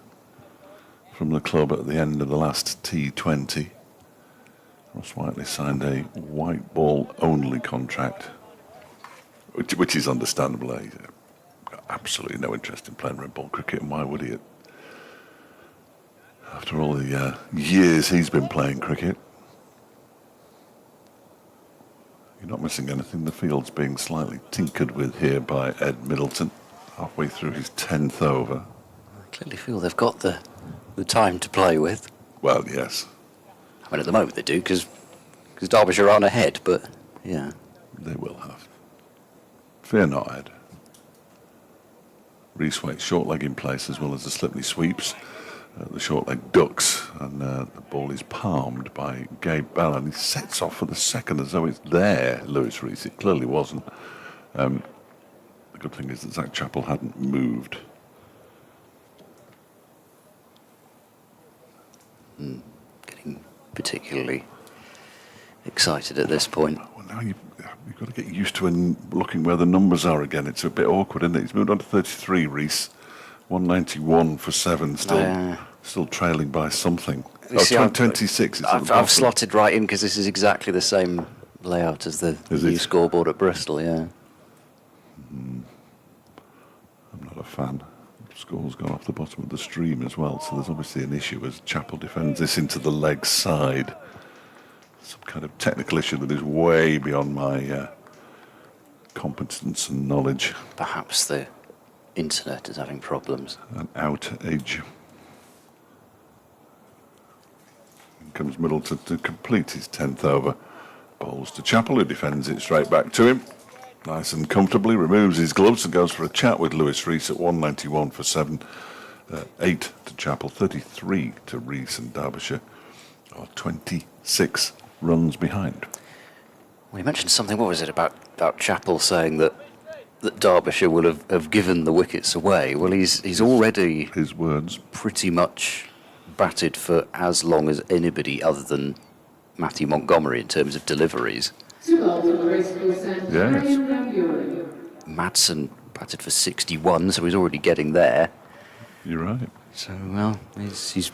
from the club at the end of the last T20. Ross Whiteley signed a white ball only contract, which is understandable. He's got absolutely no interest in playing red ball cricket, and why would he? After all the years he's been playing cricket. You're not missing anything. The field's being slightly tinkered with here by Ed Middleton, halfway through his 10th over.
I clearly feel they've got the time to play with.
Well, yes.
I mean, at the moment they do, because Derbyshire aren't ahead, but yeah.
They will have. Fear not, Ed. Reese Waite, short leg in place as well as the slipney sweeps. The short leg ducks, and the ball is palmed by Gabe Bell, and he sets off for the second as though it's there, Lewis Reese. It clearly wasn't. The good thing is that Zach Chappell hadn't moved.
Getting particularly excited at this point.
Well, now you've got to get used to looking where the numbers are again. It's a bit awkward, isn't it? He's moved on to 33, Reese. 191 for 7, still trailing by something.
See,
26.
I've slotted right in because this is exactly the same layout as the new scoreboard at Bristol, yeah.
I'm not a fan. The score's gone off the bottom of the stream as well, so there's obviously an issue as Chappell defends this into the leg side. Some kind of technical issue that is way beyond my competence and knowledge.
Perhaps the internet is having problems.
An outage. In comes Middleton to complete his 10th over. Bowls to Chappell, who defends it straight back to him. Nice and comfortably, removes his gloves and goes for a chat with Lewis Reese at 191 for 7. 8 to Chappell, 33 to Reese, and Derbyshire are 26 runs behind.
Well, you mentioned something, what was it, about Chappell saying that Derbyshire will have given the wickets away. Well, he's already,
his words,
pretty much batted for as long as anybody other than Matthew Montgomery in terms of deliveries.
Yes.
Madsen batted for 61, so he's already getting there.
You're right.
So, well, he's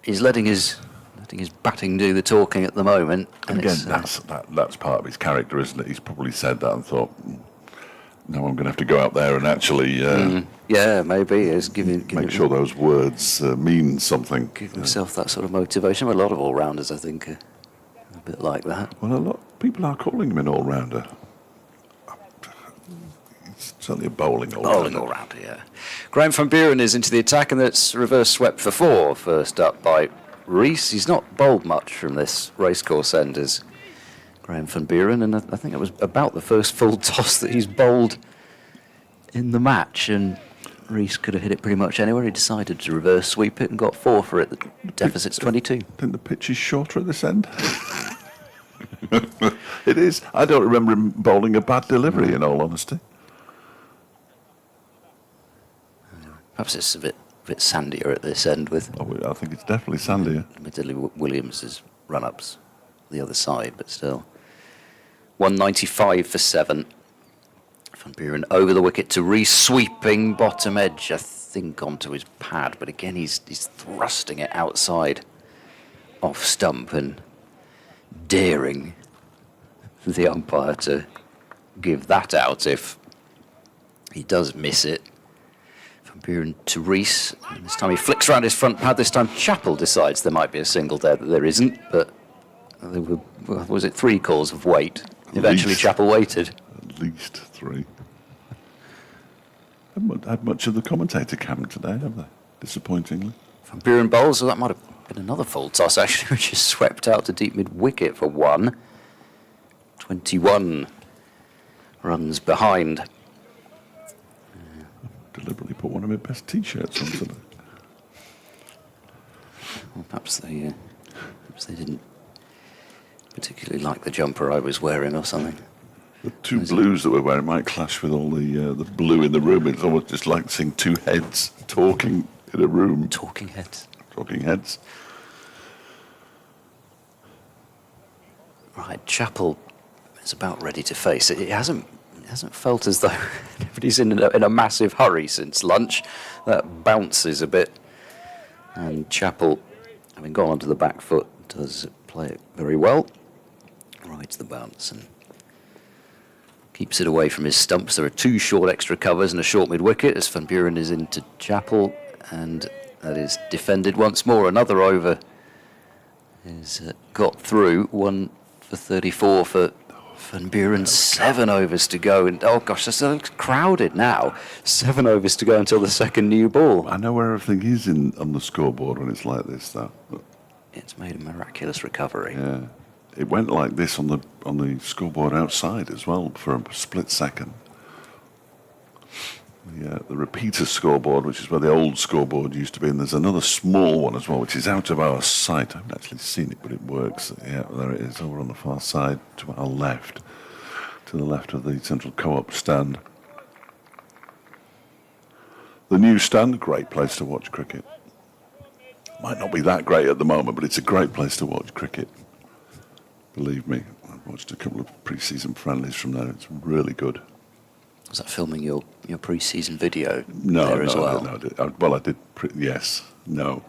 letting his batting do the talking at the moment.
And again, that's part of his character, isn't it? He's probably said that and thought, no, I'm going to have to go out there and actually...
yeah, maybe. It's
make sure those words mean something.
Give himself that sort of motivation. Well, a lot of all-rounders, I think, are a bit like that.
Well, a lot of people are calling him an all-rounder. He's certainly a bowling all-rounder.
Bowling all-rounder, yeah. Graham van Buren is into the attack, and that's reverse swept for 4. First up by Reese. He's not bowled much from this racecourse end as Graham van Buren, and I think it was about the first full toss that he's bowled in the match, and Reese could have hit it pretty much anywhere. He decided to reverse sweep it and got 4 for it. The deficit's 22.
I think the pitch is shorter at this end. It is. I don't remember him bowling a bad delivery, in all honesty.
Perhaps it's a bit sandier at this end with...
I think it's definitely sandier.
Admittedly, Williams' run-ups the other side, but still. 195 for 7. Van Buren over the wicket to Reese, sweeping bottom edge, I think, onto his pad. But again, he's thrusting it outside off stump and daring the umpire to give that out if he does miss it. Van Buren to Reese. And this time he flicks around his front pad. This time Chappell decides there might be a single there, that there isn't. But there were, was it 3 calls of wait? Eventually Chappell waited.
At least 3. Haven't had much of the commentator cam today, have they? Disappointingly.
Van Buren bowls, so that might have been another full toss, actually, which is swept out to deep mid-wicket for 1. 21 runs behind.
Deliberately put one of my best T-shirts on today.
Well, perhaps they didn't particularly like the jumper I was wearing or something.
The 2 blues that we're wearing might clash with all the blue in the room. It's almost just like seeing 2 heads talking in a room.
Talking heads.
Talking heads.
Right, Chappell is about ready to face it. It hasn't felt as though everybody's in a massive hurry since lunch. That bounces a bit. And Chappell, having gone onto the back foot, does play it very well. Rides the bounce and keeps it away from his stumps. There are 2 short extra covers and a short mid-wicket as Van Buren is into Chappell, and that is defended once more. Another over is got through. 1 for 34 for Van Buren. 7 overs to go, and oh gosh, that's so crowded now. 7 overs to go until the second new ball.
I know where everything is on the scoreboard when it's like this, though.
It's made a miraculous recovery.
Yeah. it went like this on the scoreboard outside as well for a split second. The repeater scoreboard, which is where the old scoreboard used to be, and there's another small one as well, which is out of our sight. I haven't actually seen it, but it works. Yeah, there it is, over on the far side to our left, to the left of the central co-op stand. The new stand, great place to watch cricket. Might not be that great at the moment, but it's a great place to watch cricket. Believe me, I've watched a couple of pre-season friendlies from there. It's really good.
Was that filming your pre-season video
No,
as well?
Well, I did. Yes, no.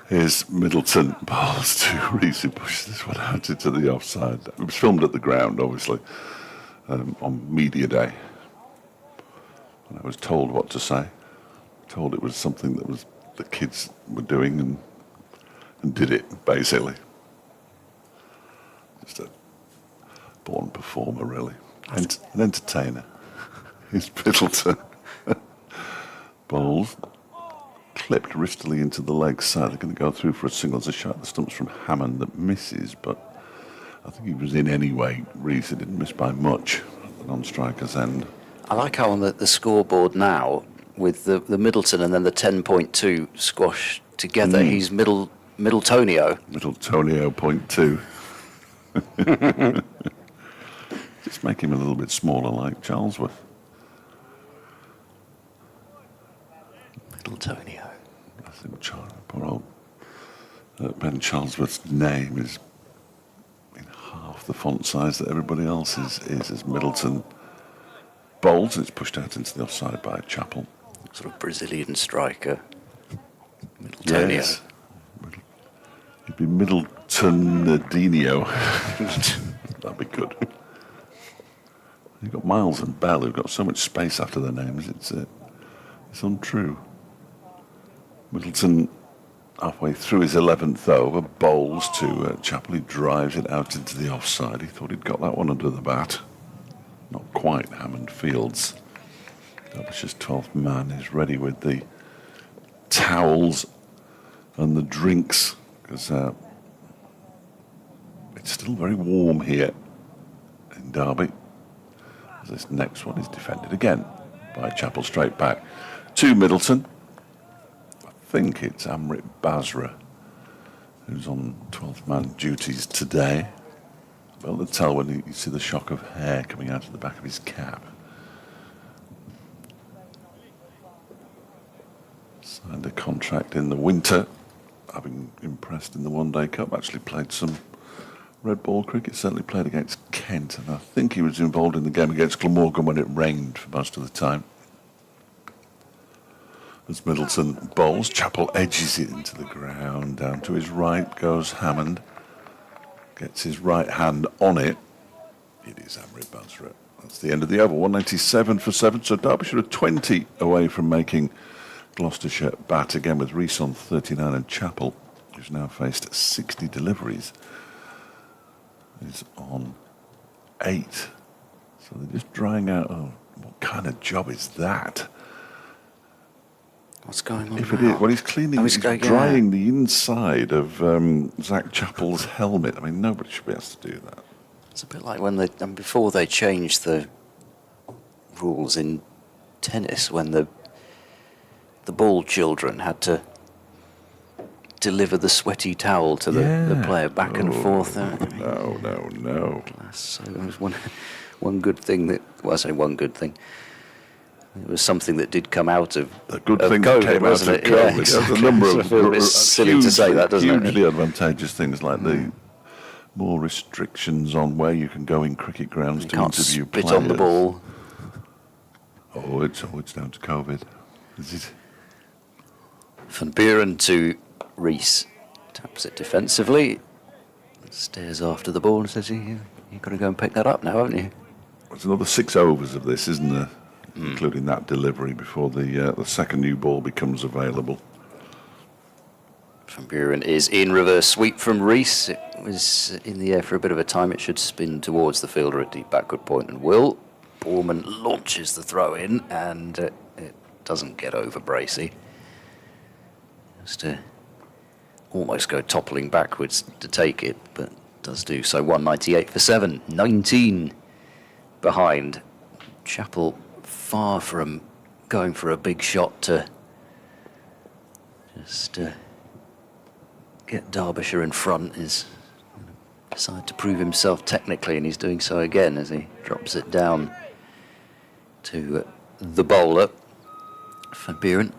Here's Middleton balls to Reese, who pushes this one out into the offside. It was filmed at the ground, obviously, on media day. And I was told what to say. Told it was something that was the kids were doing and did it, basically. Just a born performer, really. An entertainer. Here's Middleton. Bowls clipped wristily into the leg side. They're going to go through for a single. There's a shot at the stumps from Hammond that misses, but I think he was in anyway. Reese didn't miss by much at the non-striker's end.
I like how on the scoreboard now, with the Middleton and then the 10.2 squash together, he's Middletonio.
Middletonio .2. Just make him a little bit smaller, like Charlesworth.
Middletonio.
I think poor old Ben Charlesworth's name is in half the font size that everybody else's is as Middleton bowls. It's pushed out into the offside by Chappell.
Sort of Brazilian striker. Middletonio.
Yes. It'd be Middletonadinho. That'd be good. You've got Miles and Bell who've got so much space after their names, it's untrue. Middleton, halfway through his 11th over, bowls to Chappell, who drives it out into the offside. He thought he'd got that one under the bat. Not quite. Hammond Fields, Derbyshire's 12th man, is ready with the towels and the drinks, because it's still very warm here in Derby. This next one is defended again by Chappell straight back to Middleton. I think it's Amrit Basra who's on 12th man duties today. Well, to tell when you see the shock of hair coming out of the back of his cap. Signed a contract in the winter, having impressed in the One Day Cup. Actually played some red ball cricket, certainly played against Kent, and I think he was involved in the game against Glamorgan when it rained for most of the time. As Middleton bowls, Chappell edges it into the ground. Down to his right goes Hammond. Gets his right hand on it. It is Amrit Basra. That's the end of the over. 197 for 7. So Derbyshire are 20 away from making Gloucestershire bat again, with Reese on 39 and Chappell, who's now faced 60 deliveries, is on 8. So they're just drying out. Oh, what kind of job is that?
What's going on
If
now?
it is, well, he's cleaning, he's
going,
drying the inside of Zach Chappell's helmet. I mean, nobody should be asked to do that.
It's a bit like when before they changed the rules in tennis, when the ball children had to deliver the sweaty towel to the player back and forth.
No.
So it was one good thing that, well, I say one good thing. It was something that did come out of
The good
of
thing
COVID,
that came out of
wasn't it?
COVID.
Yeah,
There's
exactly.
a number
So I
of
feel a bit silly to say that, doesn't it?
hugely advantageous things, like the more restrictions on where you can go in cricket grounds
You
to
can't
interview
spit
players.
on the ball.
Oh, it's down to COVID. Is it?
Van Buren to Reese. Taps it defensively. Stares after the ball and says, you've got to go and pick that up now, haven't you?
There's another 6 overs of this, isn't there? Including that delivery before the second new ball becomes available.
Van Buren is in reverse sweep from Reese. It was in the air for a bit of a time. It should spin towards the fielder at deep backward point and will. Borman launches the throw in and it doesn't get over Bracey. Just to almost go toppling backwards to take it, but does do so. 198 for 7, 19 behind. Chapel far from going for a big shot to just get Derbyshire in front. Is decided to prove himself technically, and he's doing so again as he drops it down to the bowler. Van Buren.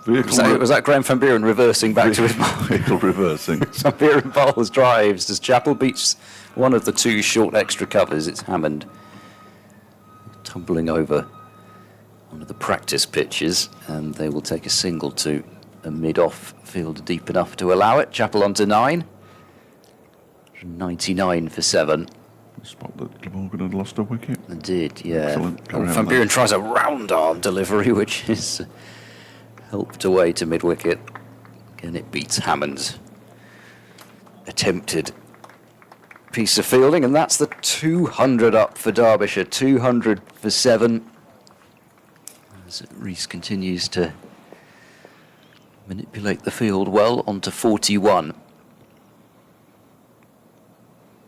Was that Graham Van Buren reversing back to his ball?
Vehicle reversing.
Van Buren bowls drives as Chapel beats one of the two short extra covers. It's Hammond tumbling over onto the practice pitches, and they will take a single to a mid-off field deep enough to allow it. Chapel onto 9. 99 for 7.
Spot that Glamorgan had lost a wicket.
They did, yeah.
Excellent.
Van Buren tries a round arm delivery, which is helped away to mid-wicket. Again, it beats Hammond's attempted piece of fielding, and that's the 200 up for Derbyshire. 200 for 7. As Rees continues to manipulate the field well onto 41.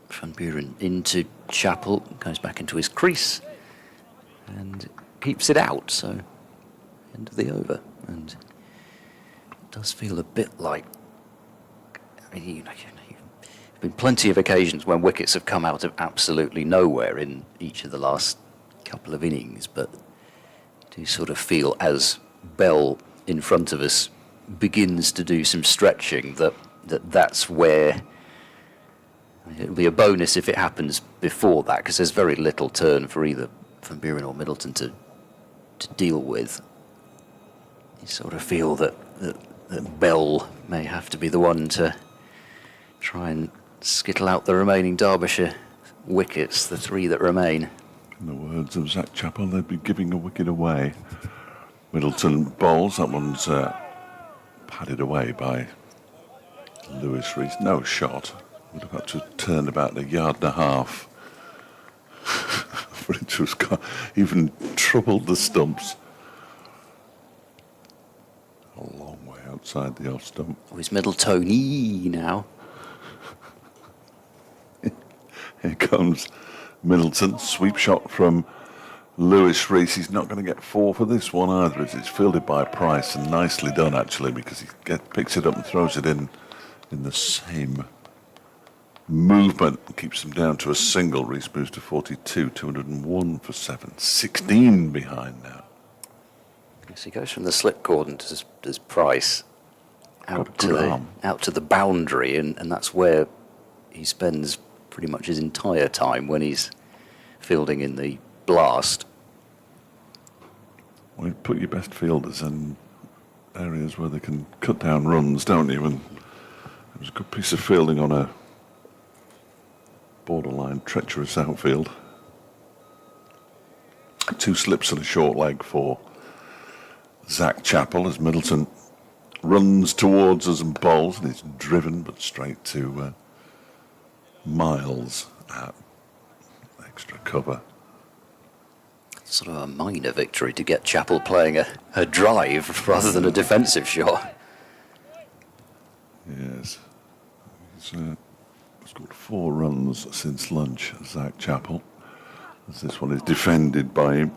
Van Buren into Chapel, goes back into his crease and keeps it out, so end of the over. And it does feel a bit like, I mean, there've been plenty of occasions when wickets have come out of absolutely nowhere in each of the last couple of innings, but I do sort of feel as Bell in front of us begins to do some stretching that's where it'll be a bonus if it happens before that, because there's very little turn for either Van Buren or Middleton to deal with. You sort of feel that Bell may have to be the one to try and skittle out the remaining Derbyshire wickets, the 3 that remain.
In the words of Zach Chapel, they'd be giving a wicket away. Middleton bowls. That one's padded away by Lewis Rees. No shot. Would have got to turn about a yard and a half for it to have even troubled the stumps. A long way outside the off stump.
Oh, it's Middletony now.
Here comes Middleton. Sweep shot from Lewis Rees. He's not going to get 4 for this one either, as it's fielded by Price, and nicely done actually, because he picks it up and throws it in the same movement, keeps them down to a single. Rees moves to 42, 201 for 7, 16 behind now.
Yes, he goes from the slip cordon to does Price out to the boundary, and that's where he spends pretty much his entire time when he's fielding in the blast.
Well, you put your best fielders in areas where they can cut down runs, don't you? And it was a good piece of fielding on a borderline treacherous outfield. 2 slips and a short leg for Zach Chapel as Middleton runs towards us and bowls, and it's driven but straight to Miles at extra cover.
Sort of a minor victory to get Chapel playing a drive rather than a defensive shot.
Yes. He's scored 4 runs since lunch, Zach Chapel, as this one is defended by him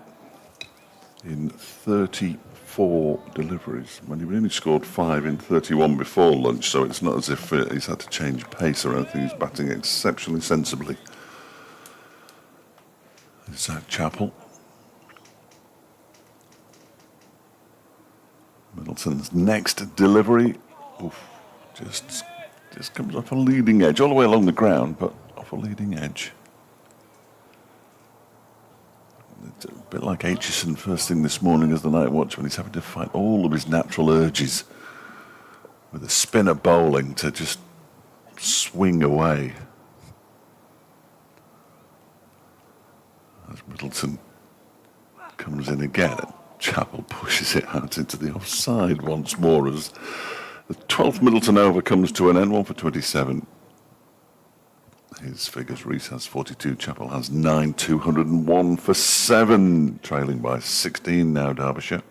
in 34 deliveries. When he only scored 5 in 31 before lunch, so it's not as if he's had to change pace or anything. He's batting exceptionally sensibly. Zach Chapel. Middleton's next delivery, just comes off a leading edge, all the way along the ground, but off a leading edge. It's a bit like Aitchison first thing this morning as the night watch, when he's having to fight all of his natural urges with a spinner bowling to just swing away. As Middleton comes in again, Chapel pushes it out into the offside once more as the 12th Middleton over comes to an end, 1 for 27. His figures, Rees has 42, Chapel has 9, 201 for 7, trailing by 16 now, Derbyshire.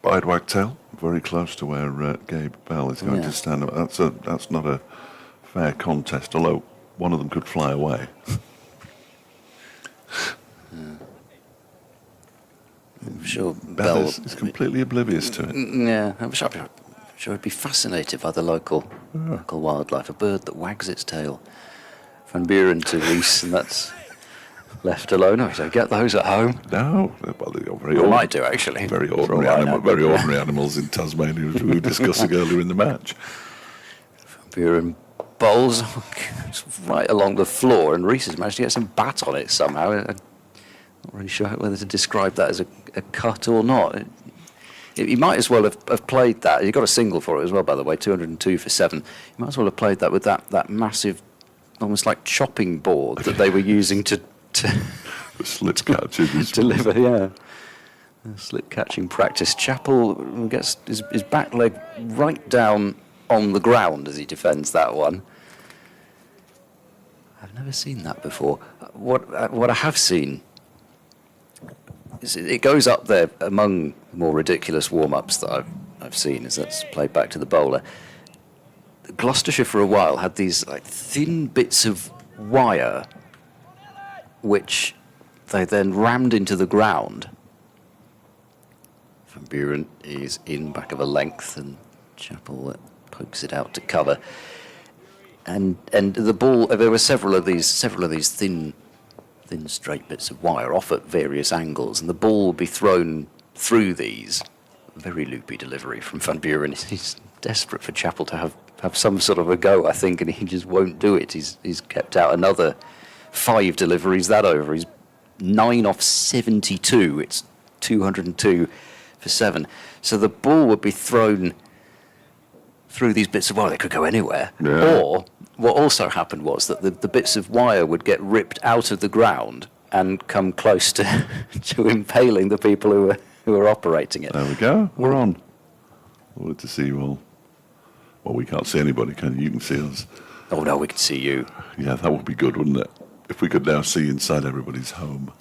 Bide Wagtail, very close to where Gabe Bell is going to stand up. That's not a fair contest, although one of them could fly away.
I'm sure
Bell is completely oblivious to it.
Yeah, I'm sure he'd be fascinated by the local wildlife. A bird that wags its tail. Van Buren to Reese, and that's left alone. Oh, you don't get those at home.
No, well, they're very
Well, I do, actually.
Very ordinary animals in Tasmania, as we were discussing earlier in the match.
Van Buren bowls right along the floor, and Reese has managed to get some bat on it somehow. I'm not really sure whether to describe that as a cut or not. He might as well have played that. He got a single for it as well, by the way, 202 for 7. He might as well have played that with that massive, almost like chopping board that they were using to
The slip catching.
deliver, yeah. Slip catching practice. Chappell gets his back leg right down on the ground as he defends that one. I've never seen that before. What I have seen is it goes up there among the more ridiculous warm-ups that I've seen, as that's played back to the bowler. Gloucestershire for a while had these like thin bits of wire which they then rammed into the ground. Van Buren is in back of a length, and Chappell pokes it out to cover. And the ball, there were several of these thin straight bits of wire off at various angles, and the ball would be thrown through these. Very loopy delivery from Van Buren. He's desperate for Chappell to have some sort of a go, I think, and he just won't do it. He's kept out another 5 deliveries that over. He's 9 off 72. It's 202 for 7. So the ball would be thrown through these bits of wire. They could go anywhere.
Yeah.
Or what also happened was that the bits of wire would get ripped out of the ground and come close to to impaling the people who were operating it.
There we go. We're on. I wanted to see you all. Well, we can't see anybody, can you? You can see us.
Oh no, we can see you.
Yeah, that would be good, wouldn't it? If we could now see inside everybody's home.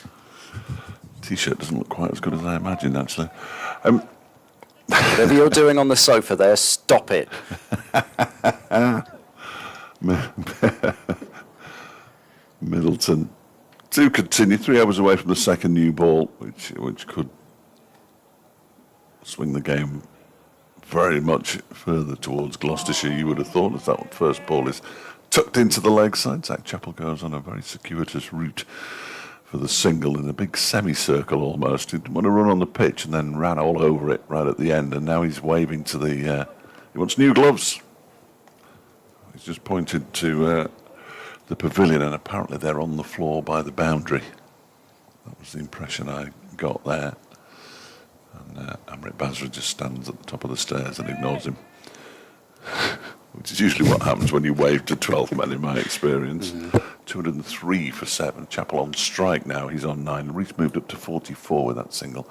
T-shirt doesn't look quite as good as I imagined, actually.
Whatever you're doing on the sofa there, stop it.
Middleton to continue 3 overs away from the second new ball, which could swing the game very much further towards Gloucestershire, you would have thought, as that first ball is tucked into the leg side. Zach Chappell goes on a very circuitous route for the single in a big semicircle almost. He didn't want to run on the pitch and then ran all over it right at the end, and now he's waving to the... he wants new gloves. He's just pointed to the pavilion, and apparently they're on the floor by the boundary. That was the impression I got there. And Amrit Basra just stands at the top of the stairs and ignores him. Which is usually what happens when you wave to 12 men, in my experience. 203 for 7. Chappell on strike now. He's on 9. Reese moved up to 44 with that single.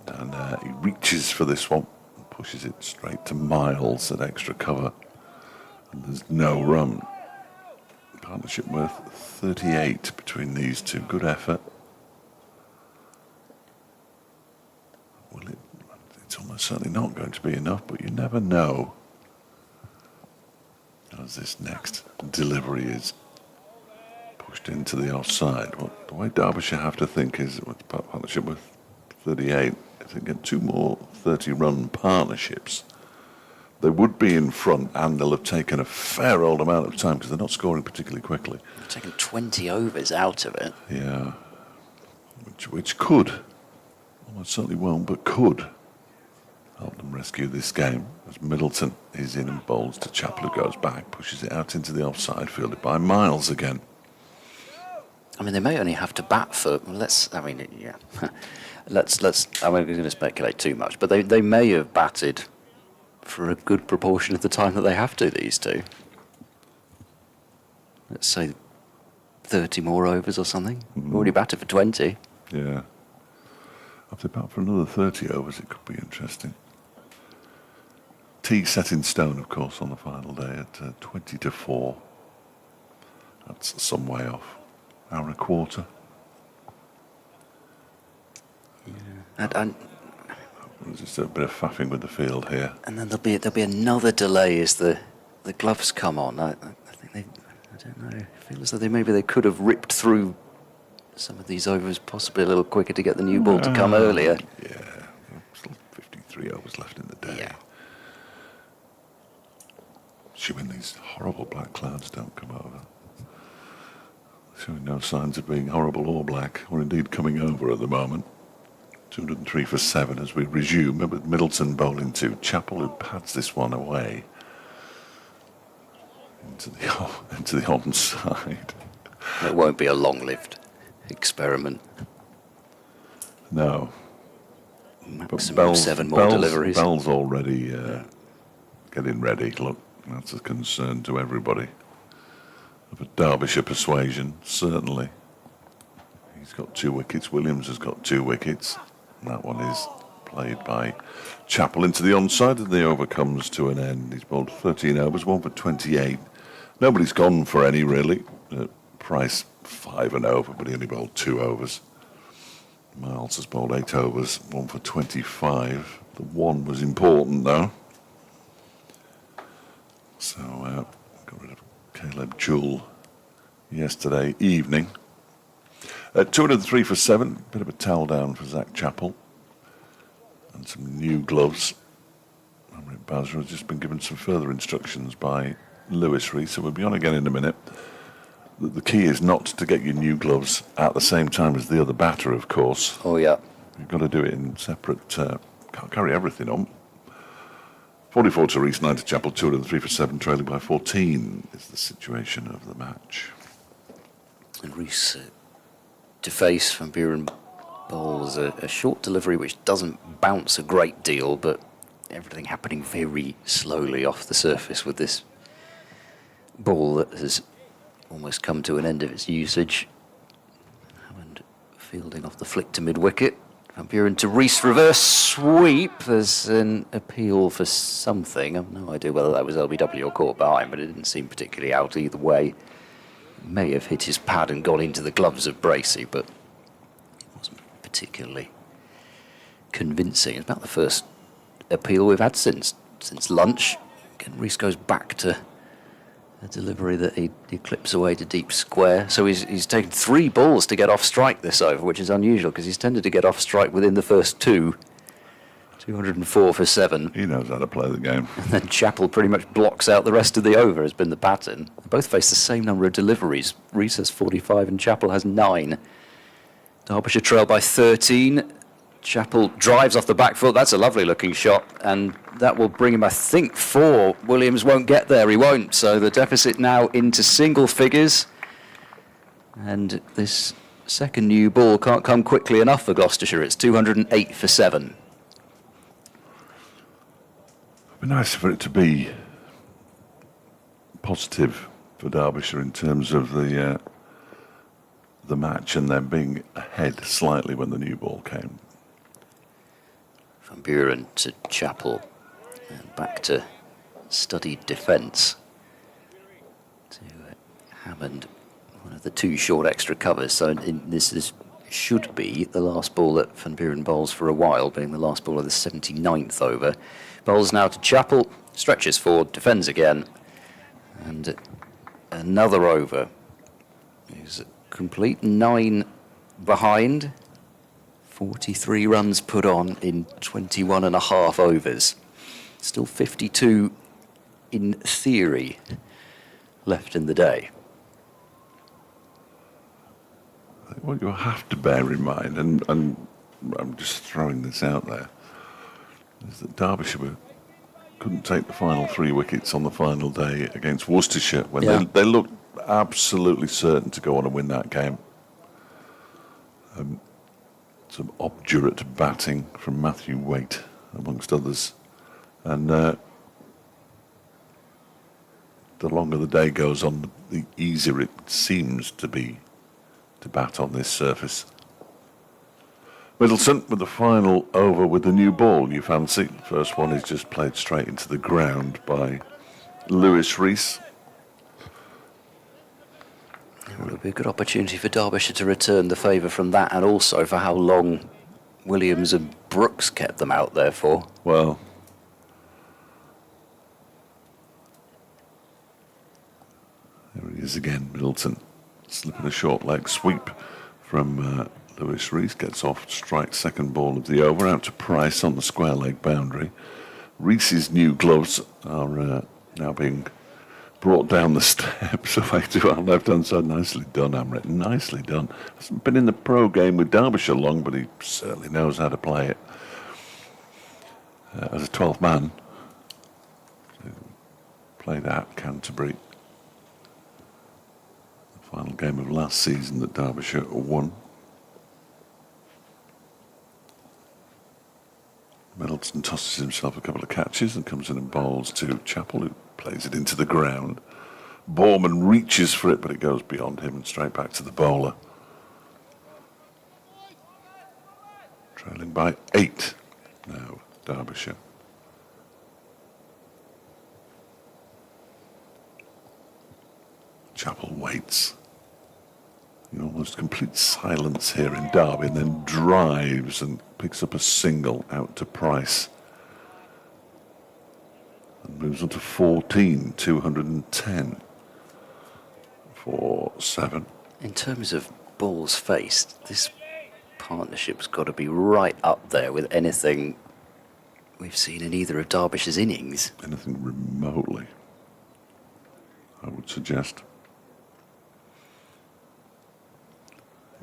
And he reaches for this one and pushes it straight to Miles at extra cover. And there's no run. Partnership worth 38 between these two. Good effort. Well, it's almost certainly not going to be enough, but you never know. As this next delivery is pushed into the offside. Well, the way Derbyshire have to think is, with partnership with 38, if they get 2 more 30-run partnerships, they would be in front, and they'll have taken a fair old amount of time because they're not scoring particularly quickly.
They've taken 20 overs out of it.
Yeah, which could, almost certainly won't, but could help them rescue this game, as Middleton is in and bowls to Chappell, who goes back, pushes it out into the offside, fielded by Miles again.
I mean, they may only have to bat for. I'm not going to speculate too much, but they may have batted for a good proportion of the time that they have to. These two, let's say 30 more overs or something. Already batted for 20.
Yeah. If they bat for another 30 overs, it could be interesting. Tea set in stone, of course, on the final day at 20 to 4. That's some way off. Hour and a quarter.
Yeah. And
There's just a bit of faffing with the field here.
and then there'll be another delay as the gloves come on. I don't know. I feel as though maybe they could have ripped through some of these overs possibly a little quicker to get the new ball to come earlier.
Yeah, still 53 overs left in the day.
Yeah.
Assuming these horrible black clouds don't come over. Showing no signs of being horrible or black, or indeed coming over at the moment. 203 for 7 as we resume. With Middleton bowling to Chappell, who pads this one away into the onside.
It won't be a long-lived experiment.
No.
Maximum of 7 more deliveries.
Bell's already getting ready. Look, that's a concern to everybody. Of a Derbyshire persuasion, certainly. He's got 2 wickets. Williams has got 2 wickets. And that one is played by Chappell into the onside, and the over comes to an end. He's bowled 13 overs, 1 for 28. Nobody's gone for any, really. Price 5 and over, but he only bowled 2 overs. Miles has bowled 8 overs, 1 for 25. The 1 was important, though. So, got rid of Caleb Jewell yesterday evening. 203 for 7, bit of a towel down for Zach Chappell. And some new gloves. Amrit Basra has just been given some further instructions by Lewis Rees, so we'll be on again in a minute. The key is not to get your new gloves at the same time as the other batter, of course.
Oh, yeah.
You've got to do it in separate, can't carry everything on. 44 to Rees, 9 to Chappell, 203 for 7, trailing by 14 is the situation of the match.
And Rees to face Van Buren bowls a short delivery which doesn't bounce a great deal, but everything happening very slowly off the surface with this ball that has almost come to an end of its usage. Hammond fielding off the flick to mid-wicket. Van Buren to Rees, reverse sweep. There's an appeal for something. I've no idea whether that was LBW or caught behind, but it didn't seem particularly out either way. May have hit his pad and gone into the gloves of Bracey, but it wasn't particularly convincing. It's about the first appeal we've had since lunch. Again, Rees goes back to a delivery that he clips away to deep square. So he's taken 3 balls to get off strike this over, which is unusual because he's tended to get off strike within the first 2. 204 for 7.
He knows how to play the game.
And then Chappell pretty much blocks out the rest of the over, has been the pattern. They both face the same number of deliveries. Rees has 45 and Chappell has 9. Derbyshire trail by 13. Chappell drives off the back foot. That's a lovely looking shot, and that will bring him, I think, 4. Williams won't get there, he won't. So the deficit now into single figures. And this second new ball can't come quickly enough for Gloucestershire. It's 208 for 7.
It'd be nice for it to be positive for Derbyshire in terms of the match and them being ahead slightly when the new ball came.
Van Buren to Chappell, and back to studied defence. To Hammond, one of the 2 short extra covers. So this should be the last ball that Van Buren bowls for a while, being the last ball of the 79th over. Bowls now to Chappell, stretches forward, defends again, and another over. He's a complete 9 behind. 43 runs put on in 21 and a half overs. Still 52 in theory left in the day.
What you have to bear in mind, and I'm just throwing this out there, is that Derbyshire couldn't take the final 3 wickets on the final day against Worcestershire when they looked absolutely certain to go on and win that game. Some obdurate batting from Matthew Waite, amongst others. And the longer the day goes on, the easier it seems to be to bat on this surface. Middleton with the final over with the new ball, you fancy. First one is just played straight into the ground by Lewis Rees.
It would be a good opportunity for Derbyshire to return the favour from that, and also for how long Williams and Brooks kept them out there for.
Well, is again Middleton. Slipping a short leg sweep from Lewis Rees, gets off, strikes second ball of the over, out to Price on the square leg boundary. Rees's new gloves are now being brought down the steps away to our left-hand side. Nicely done, Amrit, nicely done. Hasn't been in the pro game with Derbyshire long, but he certainly knows how to play it. As a 12th man, played at Canterbury. The final game of last season that Derbyshire won. Middleton tosses himself a couple of catches and comes in and bowls to Chappell, who plays it into the ground. Borman reaches for it, but it goes beyond him and straight back to the bowler. Trailing by 8 now, Derbyshire. Chappell waits. Almost complete silence here in Derby, and then drives and picks up a single out to Price. And moves on to 14, 210 for 7.
In terms of balls faced, this partnership's got to be right up there with anything we've seen in either of Derbyshire's innings.
Anything remotely, I would suggest.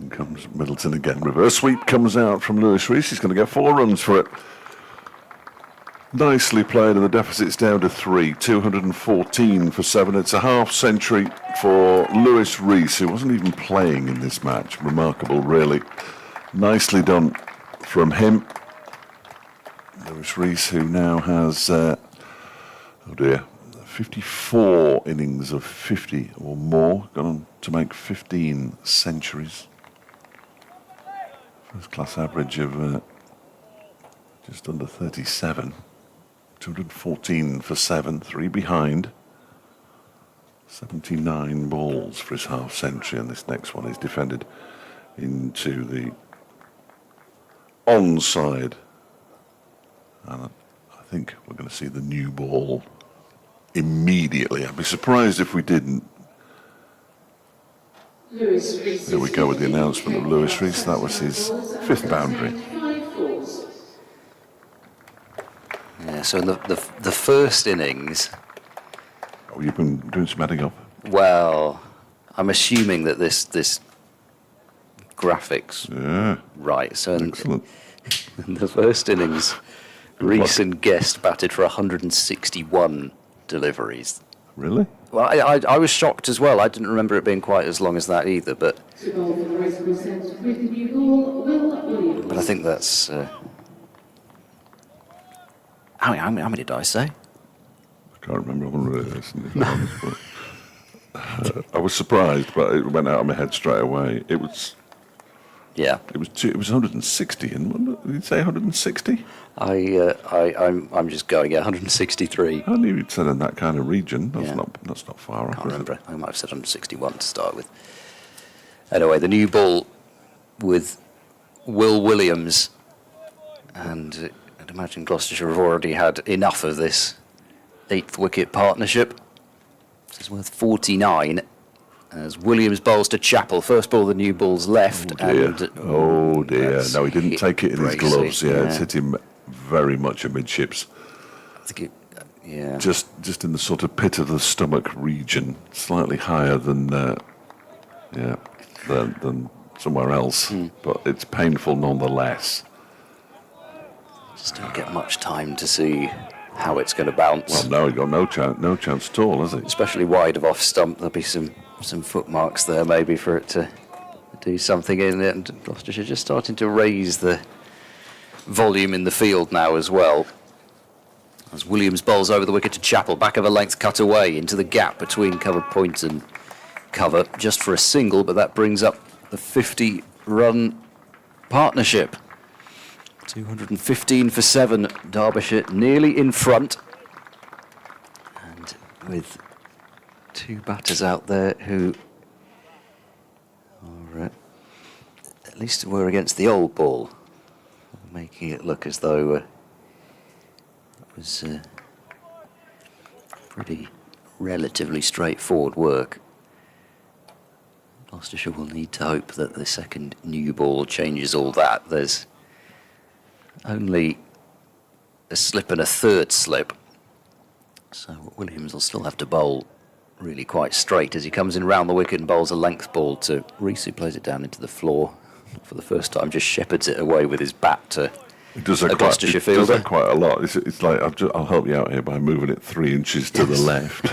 In comes Middleton again. Reverse sweep comes out from Lewis Rees. He's going to get 4 runs for it. Nicely played, and the deficit's down to 3. 214 for 7. It's a half century for Lewis Rees, who wasn't even playing in this match. Remarkable, really. Nicely done from him. Lewis Rees, who now has, 54 innings of 50 or more. Gone on to make 15 centuries. First class average of just under 37. 214 for 7, 3 behind. 79 balls for his half century, and this next one is defended into the onside. And I think we're going to see the new ball immediately. I'd be surprised if we didn't. There we go with the announcement of Lewis Rees. That was his 5th boundary.
Yeah, so in the first innings...
Oh, you've been doing some adding up?
Well, I'm assuming that this graphics right. So in the first innings, Rees and Guest batted for 161 deliveries.
Really?
Well, I was shocked as well. I didn't remember it being quite as long as that either, but I think that's... How many did I say?
I can't remember. I haven't really listened, I was surprised, but it went out of my head straight away. It was...
Yeah.
It was 160, and did you say 160?
I'm just going, 163.
I knew you'd said in that kind of region. That's not far off.
I can't remember. I might have said 161 to start with. Anyway, the new ball with Will Williams, and I'd imagine Gloucestershire have already had enough of this 8th wicket partnership. This is worth 49. As Williams bowls to Chappell, first ball the new ball's left.
Oh dear. No, he didn't take it in his gloves.
Yeah,
it's hit him very much amidships.
I think it,
Just in the sort of pit of the stomach region, slightly higher than than somewhere else. But it's painful nonetheless.
Just don't get much time to see how it's going to bounce.
Well, no, he got no chance at all, has he?
Especially wide of off stump, there'll be some footmarks there maybe for it to do something in it. And Gloucestershire just starting to raise the volume in the field now as well. As Williams bowls over the wicket to Chappell, back of a length cut away into the gap between covered point and cover, just for a single, but that brings up the 50-run partnership. 215 for 7, Derbyshire nearly in front. And with 2 batters out there who are, at least were against the old ball, making it look as though it was pretty relatively straightforward work. Gloucestershire will need to hope that the second new ball changes all that. There's only a slip and a third slip. So Williams will still have to bowl really quite straight as he comes in round the wicket and bowls a length ball to Rees, who plays it down into the floor. For the first time, just shepherds it away with his bat to a Gloucestershire fielder.
Does that quite a lot. It's like, I'll help you out here by moving it 3 inches to the left.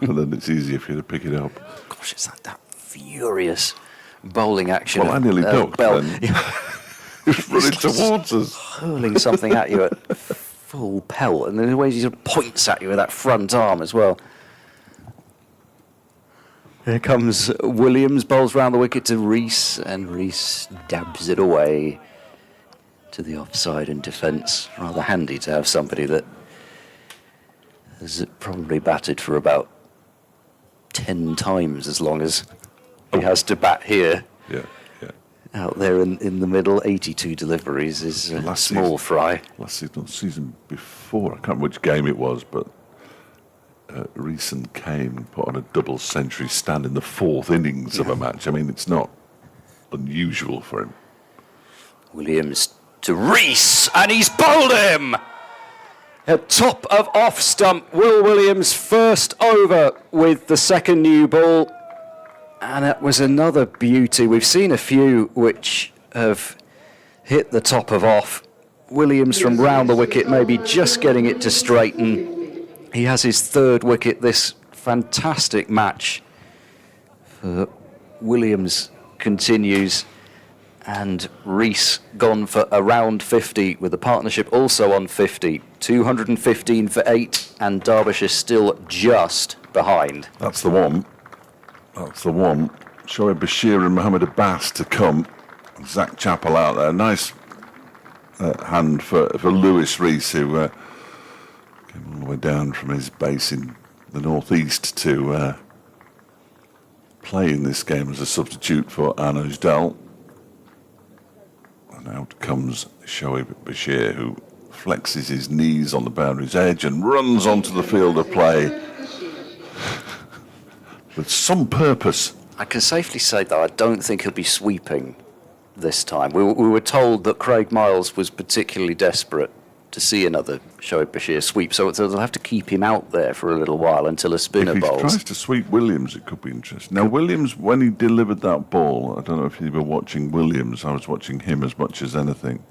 And then it's easier for you to pick it up.
Gosh, it's like that furious bowling action.
Well, I nearly ducked
Bell.
then. He was running towards us.
Hurling something at you at full pelt, and then the way he sort of points at you with that front arm as well. Here comes Williams, bowls round the wicket to Rees, and Rees dabs it away to the offside in defence. Rather handy to have somebody that has probably batted for about 10 times as long as he has to bat here.
Yeah, yeah.
Out there in the middle, 82 deliveries is a small fry.
Last season before, I can't remember which game it was, but Rees and Kane put on a double century stand in the 4th innings of a match. I mean, it's not unusual for him.
Williams to Rees, and he's bowled him! At top of off stump, Will Williams first over with the second new ball. And it was another beauty. We've seen a few which have hit the top of off. Williams from round the wicket, maybe just getting it to straighten. He has his 3rd wicket this fantastic match. Williams continues, and Rees gone for around 50 with the partnership also on 50. 215 for 8, and Derbyshire still just behind.
That's the one. That's the one. Shoaib Bashir and Mohammed Abbas to come. Zach Chappell out there. Nice hand for Lewis Rees, who came all the way down from his base in the northeast to play in this game as a substitute for Arnaud Dell. And out comes Shoaib Bashir, who flexes his knees on the boundary's edge and runs onto the field of play with some purpose.
I can safely say, though, I don't think he'll be sweeping this time. We were told that Craig Miles was particularly desperate to see another Shoaib Bashir sweep, so they'll have to keep him out there for a little while until a spinner
If he
bowls.
tries to sweep Williams, it could be interesting. Now, Williams, when he delivered that ball, I don't know if you were watching Williams, I was watching him as much as anything.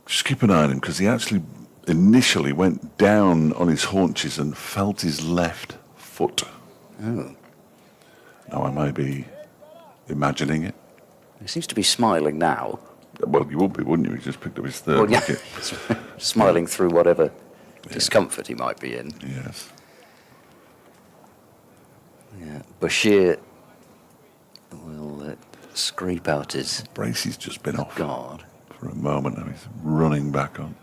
Just keep an eye on him, because he actually initially went down on his haunches and felt his left foot.
Oh.
Now, I may be imagining it.
He seems to be smiling now.
Well, you would be, wouldn't you? He just picked up his 3rd wicket.
Smiling through whatever discomfort he might be in.
Yes.
Yeah. Bashir will scrape out his
Bracey's just been off
guard.
for a moment and he's running back on.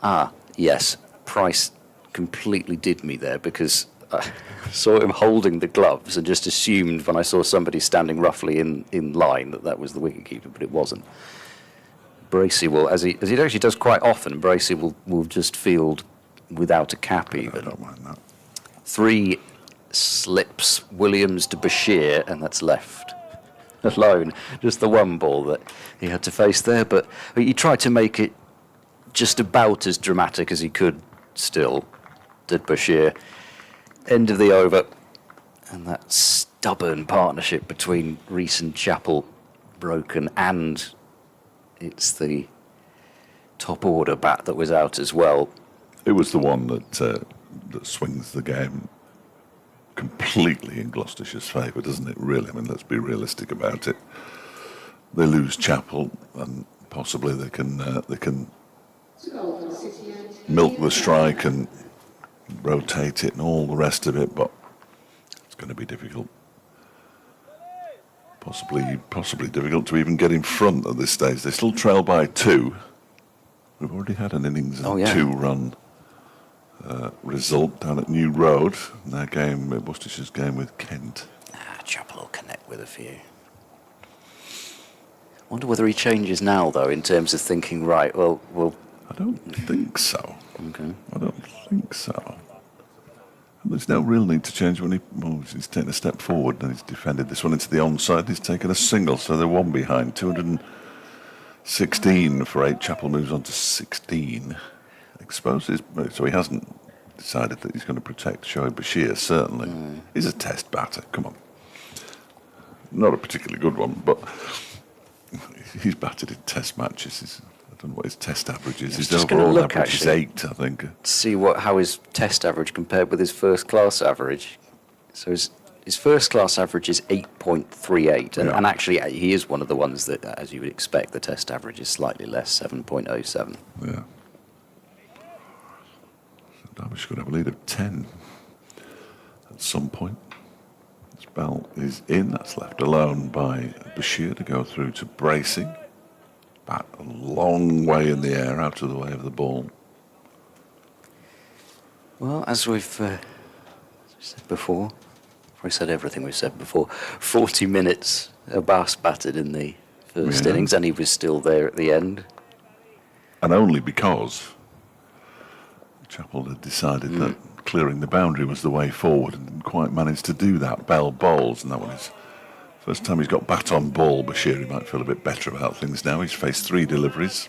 Ah, yes. Price completely did me there, because I saw him holding the gloves and just assumed when I saw somebody standing roughly in line that was the wicketkeeper, but it wasn't. Bracey will, as he actually does quite often, Bracey will just field without a cap even.
I don't mind that.
3 slips, Williams to Bashir, and that's left alone. Just the one ball that he had to face there, but he tried to make it just about as dramatic as he could still, did Bashir. End of the over, and that stubborn partnership between Rees and Chappell broken, and it's the top order bat that was out as well.
It was the one that swings the game completely in Gloucestershire's favour, doesn't it, really? I mean, let's be realistic about it. They lose Chappell, and possibly they can milk the strike and rotate it and all the rest of it, but it's going to be difficult. Possibly difficult to even get in front at this stage. They still trail by 2. We've already had an innings and 2-run result down at New Road. Their game, Worcestershire's game with Kent.
Chappell will connect with a few. I wonder whether he changes now, though, in terms of thinking, right, well...
I don't think so.
Okay.
I don't think so. there's no real need to change when he's taken a step forward and he's defended this one into the onside. He's taken a single, so they're one behind. 216 for 8. Chapel moves on to 16. Exposes, so he hasn't decided that he's going to protect Derbyshire, certainly. He's a test batter, come on. Not a particularly good one, but he's batted in test matches. I don't know what his test average is. His overall average is 8, I think.
To see how his test average compared with his first class average. So his first class average is 8.38, and actually he is one of the ones that, as you would expect, the test average is slightly less, 7.07.
Yeah. Derbyshire could have a lead of 10 at some point. This ball is in. That's left alone by Bashir to go through to Bracing. Bat a long way in the air, out of the way of the ball.
Well, as we've said before, we said everything we've said before, 40 minutes Abbas batted in the first innings, and he was still there at the end. And
only because Chapel had decided that clearing the boundary was the way forward and didn't quite manage to do that. Bell bowls, and that one is first time he's got bat on ball. Bashiri might feel a bit better about things now. He's faced 3 deliveries,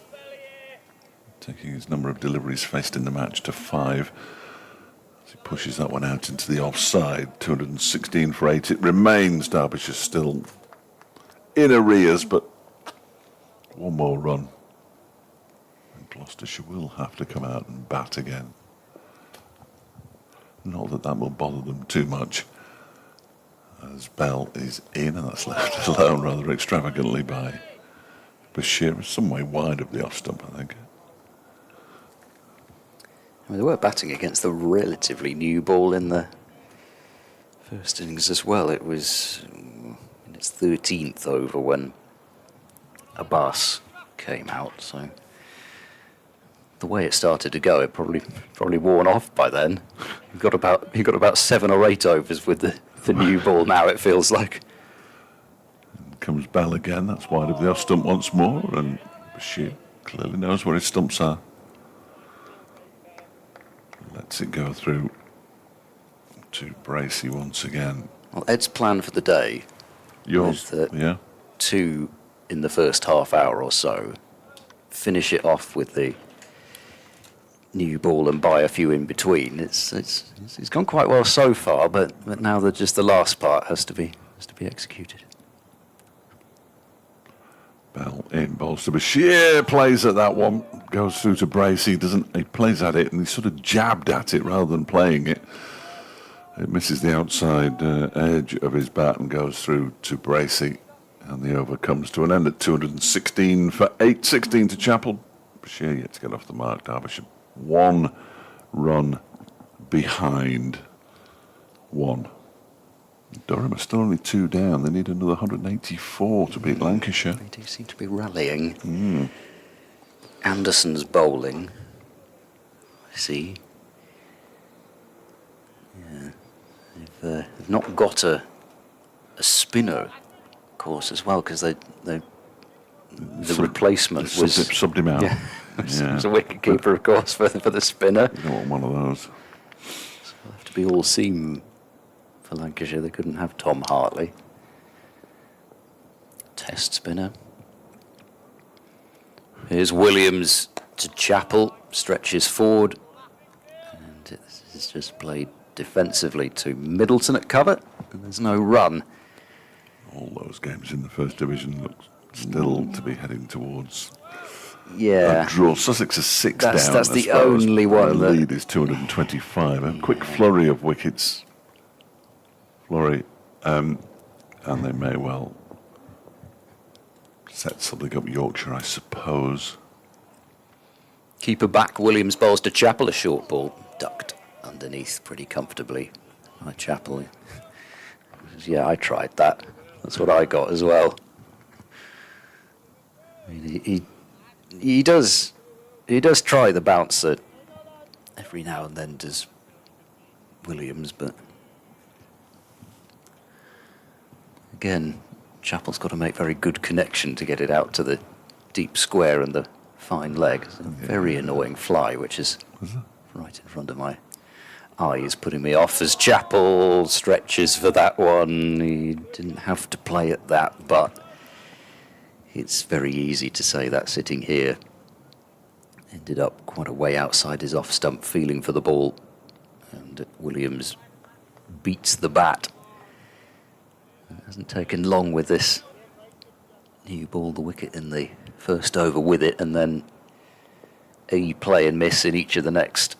taking his number of deliveries faced in the match to 5. As he pushes that one out into the offside. 216 for 8. It remains. Derbyshire still in arrears, but one more run. Gloucestershire will have to come out and bat again. Not that that will bother them too much, as Bell is in, and that's left alone rather extravagantly by Bashir, some way wide of the off stump, I think.
I mean, they were batting against the relatively new ball in the first innings as well. It was in its 13th over when Abbas came out, so the way it started to go, it probably worn off by then. He got about 7 or 8 overs with the new ball now, it feels like.
And comes Bell again, that's wide of the off stump once more, and Bashir clearly knows where his stumps are. Lets it go through to Bracey once again.
Well, Ed's plan for the day
was
2 in the first half hour or so, finish it off with the new ball and buy a few in between. It's gone quite well so far, but now that just the last part has to be executed.
Bell in, bowls to Bashir, plays at that one, goes through to Bracey. He plays at it and he sort of jabbed at it rather than playing it. It misses the outside edge of his bat and goes through to Bracey, and the over comes to an end at 216 for 8. 16 to Chapel. Bashir yet to get off the mark. Derbyshire 1 run behind 1. Durham are still only 2 down. They need another 184 to beat Lancashire.
They do seem to be rallying. Anderson's bowling. I see. Yeah, they've not got a spinner, of course, as well, because the replacement was
subbed him out.
Yeah. It was a wicket-keeper, of course, for the spinner.
You don't want one of those.
So it'll have to be all seam for Lancashire. They couldn't have Tom Hartley. Test spinner. Here's Williams to Chapel, stretches forward, and this is just played defensively to Middleton at cover, and there's no run.
All those games in the First Division look still to be heading towards a draw. Sussex is 6 down.
That's the only one.
The lead is 225. A quick flurry of wickets. And they may well set something up Yorkshire, I suppose.
Keeper back, Williams bowls to Chapel, a short ball ducked underneath pretty comfortably by Chapel. Yeah, I tried that. That's what I got as well. I mean, he does try the bouncer every now and then, does Williams, but again, Chapel's got to make very good connection to get it out to the deep square and the fine leg. It's a very annoying fly, which is right in front of my eyes putting me off as Chappell stretches for that one. He didn't have to play at that, but it's very easy to say that sitting here. Ended up quite a way outside his off stump, feeling for the ball, and Williams beats the bat. It hasn't taken long with this new ball, the wicket in the first over with it, and then a play and miss in each of the next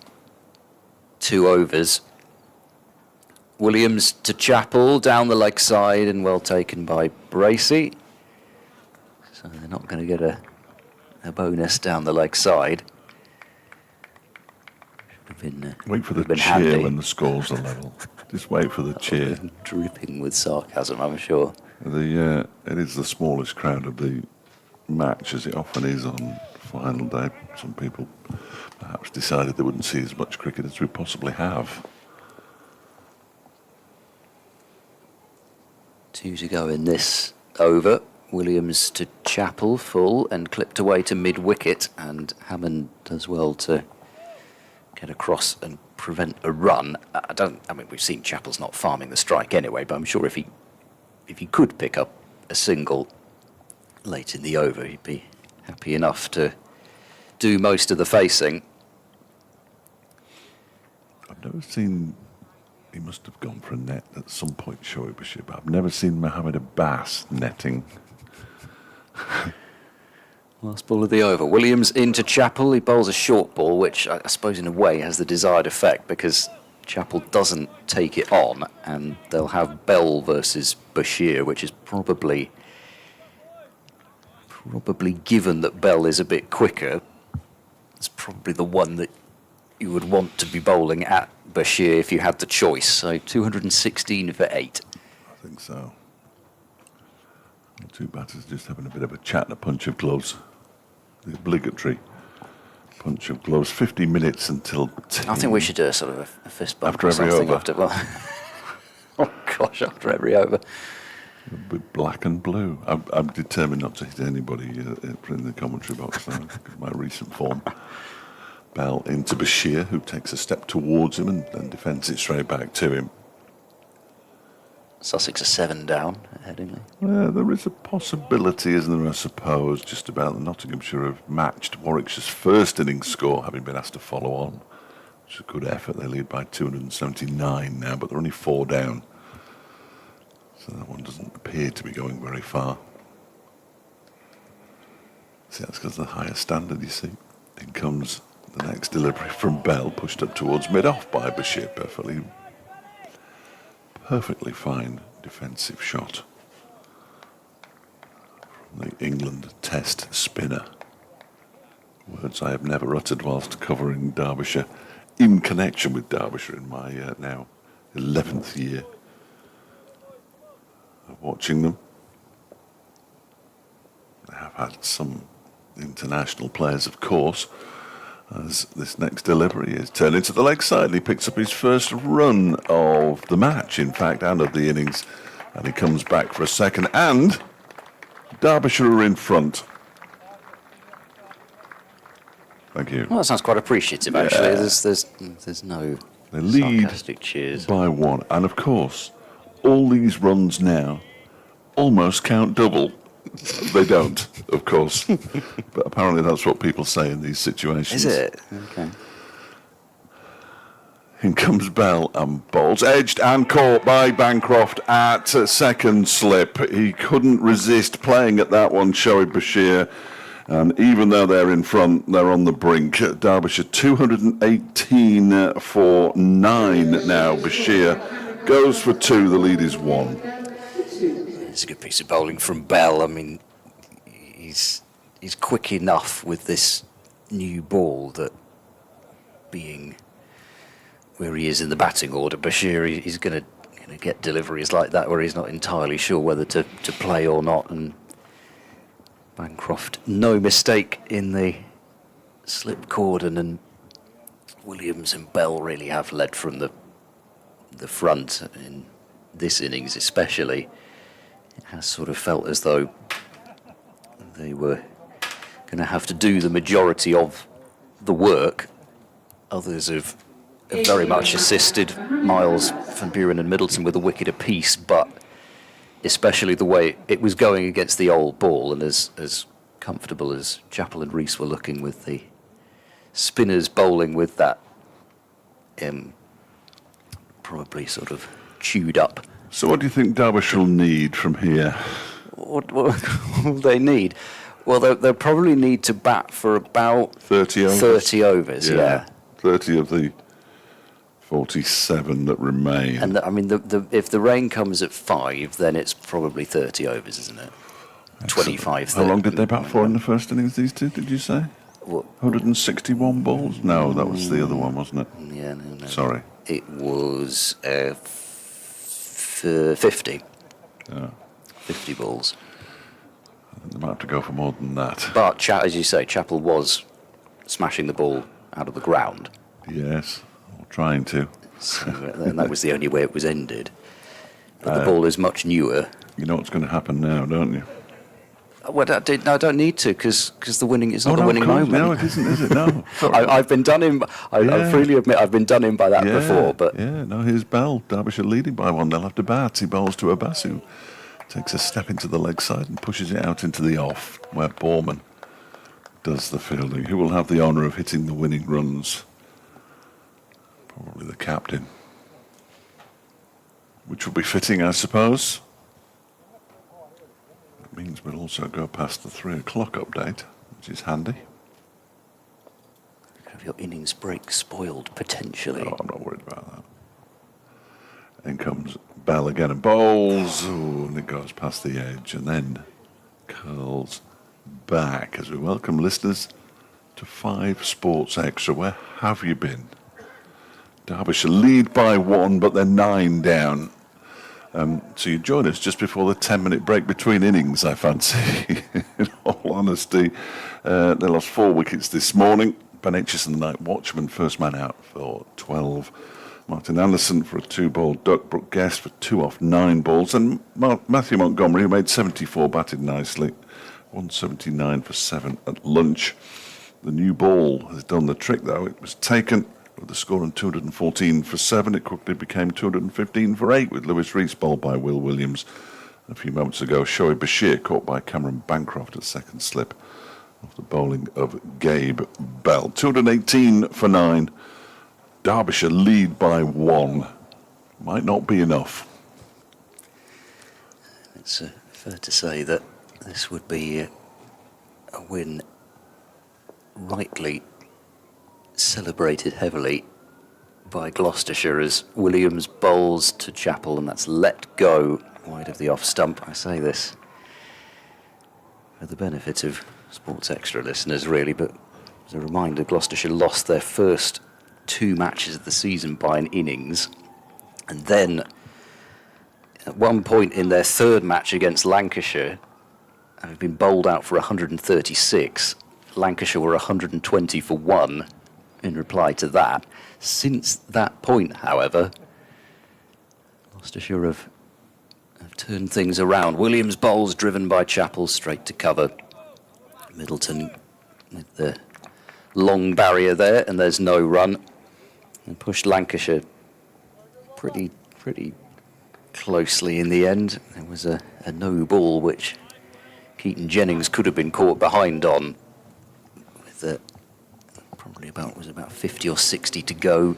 2 overs. Williams to Chappell, down the leg side, and well taken by Bracey. So they're not going to get a bonus down the leg side.
Wait for the cheer
handy
when the scores are level. Just wait for the cheer.
Dripping with sarcasm, I'm sure.
It is the smallest crowd of the match, as it often is on final day. Some people perhaps decided they wouldn't see as much cricket as we possibly have.
2 to go in this over. Williams to Chappell, full and clipped away to mid-wicket, and Hammond does well to get across and prevent a run. I mean, we've seen Chappell's not farming the strike anyway, but I'm sure if he could pick up a single late in the over, he'd be happy enough to do most of the facing.
I've never seen... He must have gone for a net at some point, Shoaib Bashir, but I've never seen Mohammed Abbas netting.
Last ball of the over. Williams into Chappell. He bowls a short ball, which I suppose in a way has the desired effect because Chappell doesn't take it on, and they'll have Bell versus Bashir, which is probably given that Bell is a bit quicker. It's probably the one that you would want to be bowling at Bashir if you had the choice. So 216 for 8.
I think so. The two batters just having a bit of a chat and a punch of gloves. The obligatory punch of gloves. 50 minutes until tea.
I think we should do a sort of a fist bump
After
or
every
something
over.
after. Well, oh gosh, after every over.
A bit black and blue. I'm determined not to hit anybody in the commentary box now, because of my recent form. Bell into Bashir, who takes a step towards him and defends it straight back to him.
Sussex are 7 down at Headingley.
There is a possibility, isn't there, I suppose, just about the Nottinghamshire have matched Warwickshire's first innings score, having been asked to follow on. Which is a good effort. They lead by 279 now, but they're only 4 down. So that one doesn't appear to be going very far. See, that's because of the higher standard, you see. In comes the next delivery from Bell, pushed up towards mid-off by Bashir. Perfectly fine defensive shot from the England Test spinner. Words I have never uttered whilst covering Derbyshire, in connection with Derbyshire in my now 11th year of watching them. They have had some international players, of course, as this next delivery is turned into the leg side, and he picks up his first run of the match, in fact, and of the innings, and he comes back for a second, and Derbyshire are in front. Thank you.
Well, that sounds quite appreciative, actually. There's no
They lead
sarcastic cheers.
by 1, and of course, all these runs now almost count double. They don't, of course, but apparently that's what people say in these situations.
Is it? Okay.
In comes Bell and bowls, edged and caught by Bancroft at second slip. He couldn't resist playing at that one, Shoaib Bashir, and even though they're in front, they're on the brink. Derbyshire 218 for 9 now. Bashir goes for 2, the lead is 1.
It's a good piece of bowling from Bell. I mean, he's quick enough with this new ball that being where he is in the batting order, Bashir, he's going to get deliveries like that where he's not entirely sure whether to play or not. And Bancroft, no mistake in the slip cordon, and Williams and Bell really have led from the front in this innings especially. It has sort of felt as though they were going to have to do the majority of the work. Others have very much assisted Miles, Van Buren and Middleton with a wicket apiece, but especially the way it was going against the old ball, and as comfortable as Chappell and Rees were looking with the spinners bowling with that probably sort of chewed up.
So what do you think Derbyshire will need from here?
What will they need? Well, they'll probably need to bat for about
30 overs?
30 overs, yeah.
30 of the 47 that remain.
And I mean, if the rain comes at 5, then it's probably 30 overs, isn't it? 25. 30.
How long did they bat for in the first innings, these two, did you say?
What?
161 balls? No, that was the other one, wasn't it?
Yeah, no.
Sorry.
It was 50.
Yeah.
50 balls.
They might have to go for more than that.
But, as you say, Chappell was smashing the ball out of the ground.
Yes, or trying to.
So, and that was the only way it was ended. But the ball is much newer.
You know what's going to happen now, don't you?
Well, I don't need to, because the winning is not the winning moment.
No, it isn't, is it? No.
I've been done in. I freely admit I've been done in by that before. But
no, here's Bell. Derbyshire leading by 1. They'll have to bat. He bowls to Abbas, who takes a step into the leg side and pushes it out into the off, where Borman does the fielding. Who will have the honour of hitting the winning runs? Probably the captain, which will be fitting, I suppose. It means we'll also go past the 3 o'clock update, which is handy.
Have your innings break spoiled, potentially.
No, I'm not worried about that. In comes Bell again and bowls. Ooh, and it goes past the edge and then curls back as we welcome listeners to 5 Sports Extra. Where have you been? Derbyshire lead by 1, but they're 9 down. So you join us just before the 10-minute break between innings, I fancy, in all honesty. They lost 4 wickets this morning. Ben Aitchison, the night watchman, first man out for 12. Martin Anderson for a 2-ball duck. Brooke Guest for 2 off 9 balls. And Matthew Montgomery, who made 74, batted nicely. 179 for 7 at lunch. The new ball has done the trick, though. It was taken with the score on 214 for 7. It quickly became 215 for 8 with Lewis Rees bowled by Will Williams. A few moments ago, Shoaib Bashir caught by Cameron Bancroft at second slip off the bowling of Gabe Bell. 218 for 9. Derbyshire lead by 1. Might not be enough.
It's fair to say that this would be a win rightly celebrated heavily by Gloucestershire as Williams bowls to Chappell, and that's let go wide of the off stump. I say this for the benefit of Sports Extra listeners, really, but as a reminder, Gloucestershire lost their first 2 matches of the season by an innings, and then at one point in their 3rd match against Lancashire, having been bowled out for 136, Lancashire were 120 for 1 in reply to that. Since that point, however, Gloucestershire have turned things around. Williams bowls driven by Chappell straight to cover. Middleton with the long barrier there, and there's no run. And pushed Lancashire pretty closely in the end. There was a no ball which Keaton Jennings could have been caught behind on with probably about 50 or 60 to go.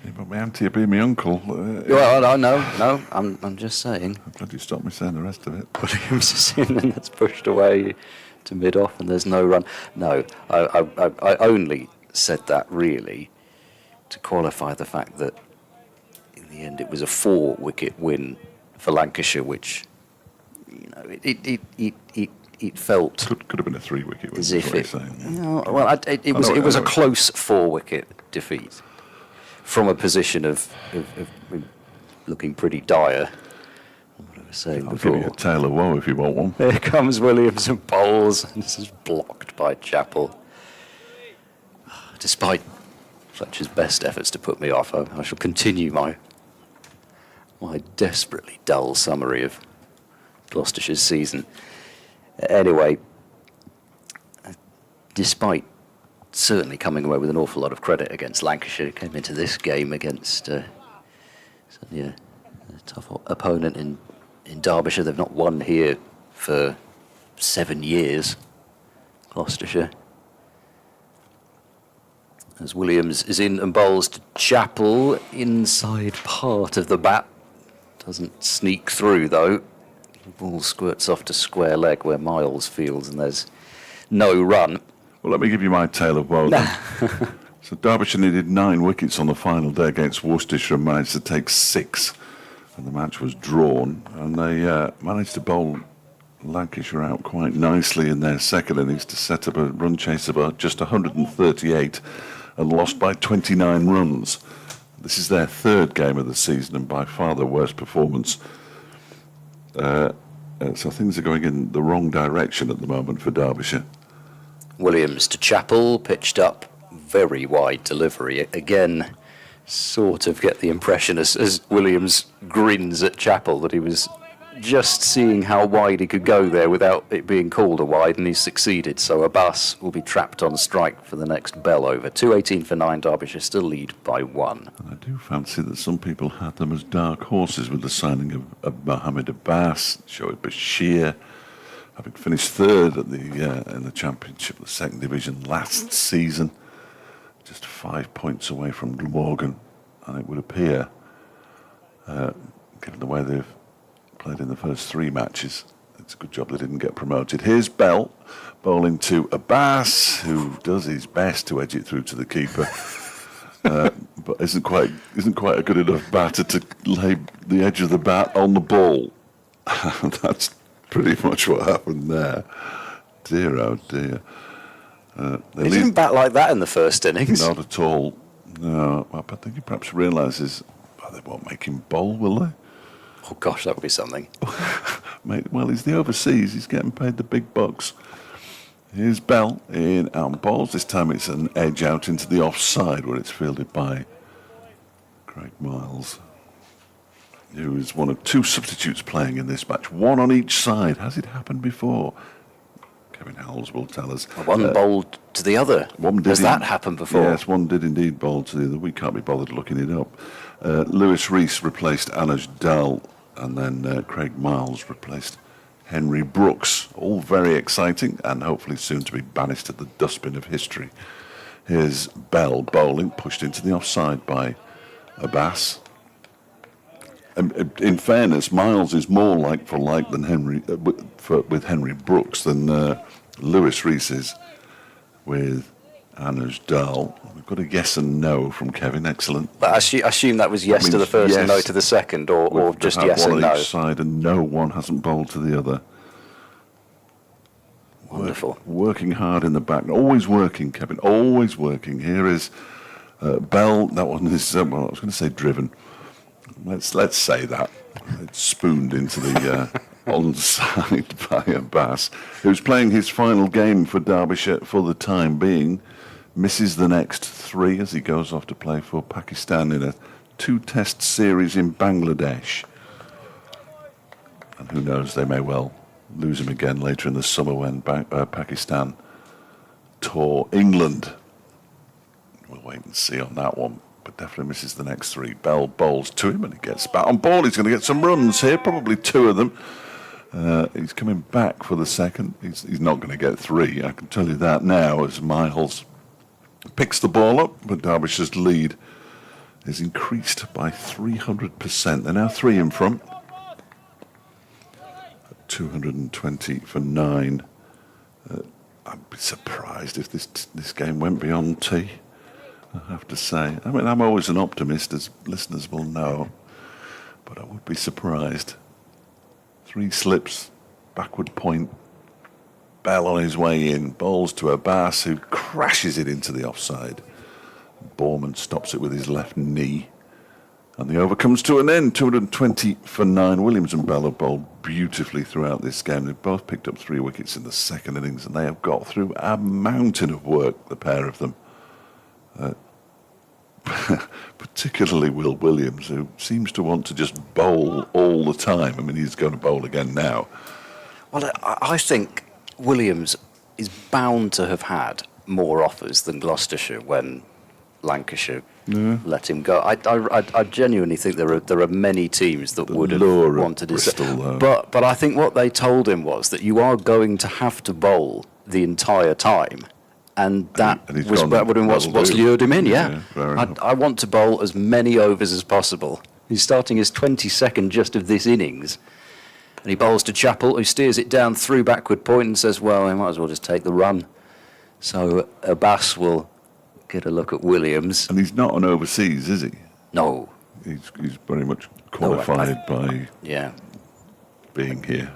Yeah, but my auntie would be my uncle.
Well, no, I'm just saying.
I'm glad you stopped me saying the rest of it.
Williams is in and that's pushed away to mid-off and there's no run. No, I only said that really to qualify the fact that in the end it was a 4-wicket win for Lancashire, which, you know, it felt
could have been a 3-wicket win.
As if it,
well,
it was a close 4-wicket defeat from a position of looking pretty dire. What I was saying
I'll
before.
give you a tale of woe if you want one.
Here comes Williams and bowls, and this is blocked by Chappell. Despite Fletcher's best efforts to put me off, I shall continue my desperately dull summary of Gloucestershire's season. Anyway, despite certainly coming away with an awful lot of credit against Lancashire. Came into this game against a tough opponent in Derbyshire. They've not won here for 7 years, Gloucestershire. As Williams is in and bowls to Chappell, inside part of the bat. Doesn't sneak through, though. The ball squirts off to square leg where Miles fields, and there's no run.
Well, let me give you my tale of woe then. So Derbyshire needed 9 wickets on the final day against Worcestershire and managed to take 6. And the match was drawn, and they managed to bowl Lancashire out quite nicely in their second innings to set up a run chase of just 138 and lost by 29 runs. This is their 3rd game of the season and by far their worst performance. So things are going in the wrong direction at the moment for Derbyshire.
Williams to Chappell, pitched up, very wide delivery. Again, sort of get the impression as Williams grins at Chappell that he was just seeing how wide he could go there without it being called a wide, and he's succeeded. So Abbas will be trapped on strike for the next bell over. 2:18 for 9, Derbyshire still lead by 1.
And I do fancy that some people had them as dark horses with the signing of Mohammed Abbas, Shoaib Bashir, having finished 3rd at in the Championship, the 2nd Division last season, just 5 points away from Glamorgan. And it would appear, given the way they've played in the first 3 matches, it's a good job they didn't get promoted. Here's Bell bowling to Abbas, who does his best to edge it through to the keeper, but isn't quite a good enough batter to lay the edge of the bat on the ball. That's pretty much what happened there. Dear, oh dear.
He didn't bat like that in the first innings.
Not at all. No, I think he perhaps realises, they won't make him bowl, will they?
Oh gosh, that would be something.
Well, he's the overseas. He's getting paid the big bucks. Here's Bell in out balls. This time it's an edge out into the offside where it's fielded by Craig Miles, who is one of 2 substitutes playing in this match. 1 on each side. Has it happened before? Kevin Howells will tell us.
One bowled to the other. Has that happened before?
Yes, one did indeed bowl to the other. We can't be bothered looking it up. Lewis Rees replaced Anuj Dal, and then Craig Miles replaced Henry Brooks. All very exciting and hopefully soon to be banished to the dustbin of history. Here's Bell bowling, pushed into the offside by Abbas. In fairness, Miles is more like for like than with Henry Brooks than Lewis Rees is with Anuj Dal. We've got a yes and no from Kevin. Excellent.
But I assume that was yes to the first and no to the second, or just yes and no.
One on each side, and no, one hasn't bowled to the other.
Wonderful.
Working hard in the back. Always working, Kevin. Always working. Here is Bell. That one is, well, I was going to say driven. Let's say that. It's spooned into the onside by Abbas, who's playing his final game for Derbyshire for the time being. Misses the next 3 as he goes off to play for Pakistan in a 2-test series in Bangladesh. And who knows, they may well lose him again later in the summer when Pakistan tour England. We'll wait and see on that one. But definitely misses the next 3. Bell bowls to him and he gets back on ball. He's going to get some runs here, probably 2 of them. He's coming back for the second. He's not going to get 3, I can tell you that now, as Miles picks the ball up, but Derbyshire's lead is increased by 300%. They're now 3 in front. 220 for 9. I'd be surprised if this game went beyond tea, I have to say. I mean, I'm always an optimist, as listeners will know, but I would be surprised. 3 slips, backward point, Bell on his way in, bowls to Abbas, who crashes it into the offside. Borman stops it with his left knee, and the over comes to an end. 220 for 9. Williams and Bell have bowled beautifully throughout this game. They've both picked up 3 wickets in the second innings, and they have got through a mountain of work, the pair of them. Particularly Will Williams, who seems to want to just bowl all the time. I mean, he's going to bowl again now.
Well, I think Williams is bound to have had more offers than Gloucestershire when Lancashire let him go. I genuinely think there are many teams that would have
lure of
wanted to.
Bristol, though.
But I think what they told him was that you are going to have to bowl the entire time, and that
And he's
was
gone,
what's
that'll do.
lured him in.
Yeah,
Yeah,
fair enough.
I want to bowl as many overs as possible. He's starting his 22nd just of this innings. And he bowls to Chappell, who steers it down through backward point and says, well, I might as well just take the run. So Abbas will get a look at Williams.
And he's not an overseas, is he?
No.
He's very much qualified by
Yeah,
being here.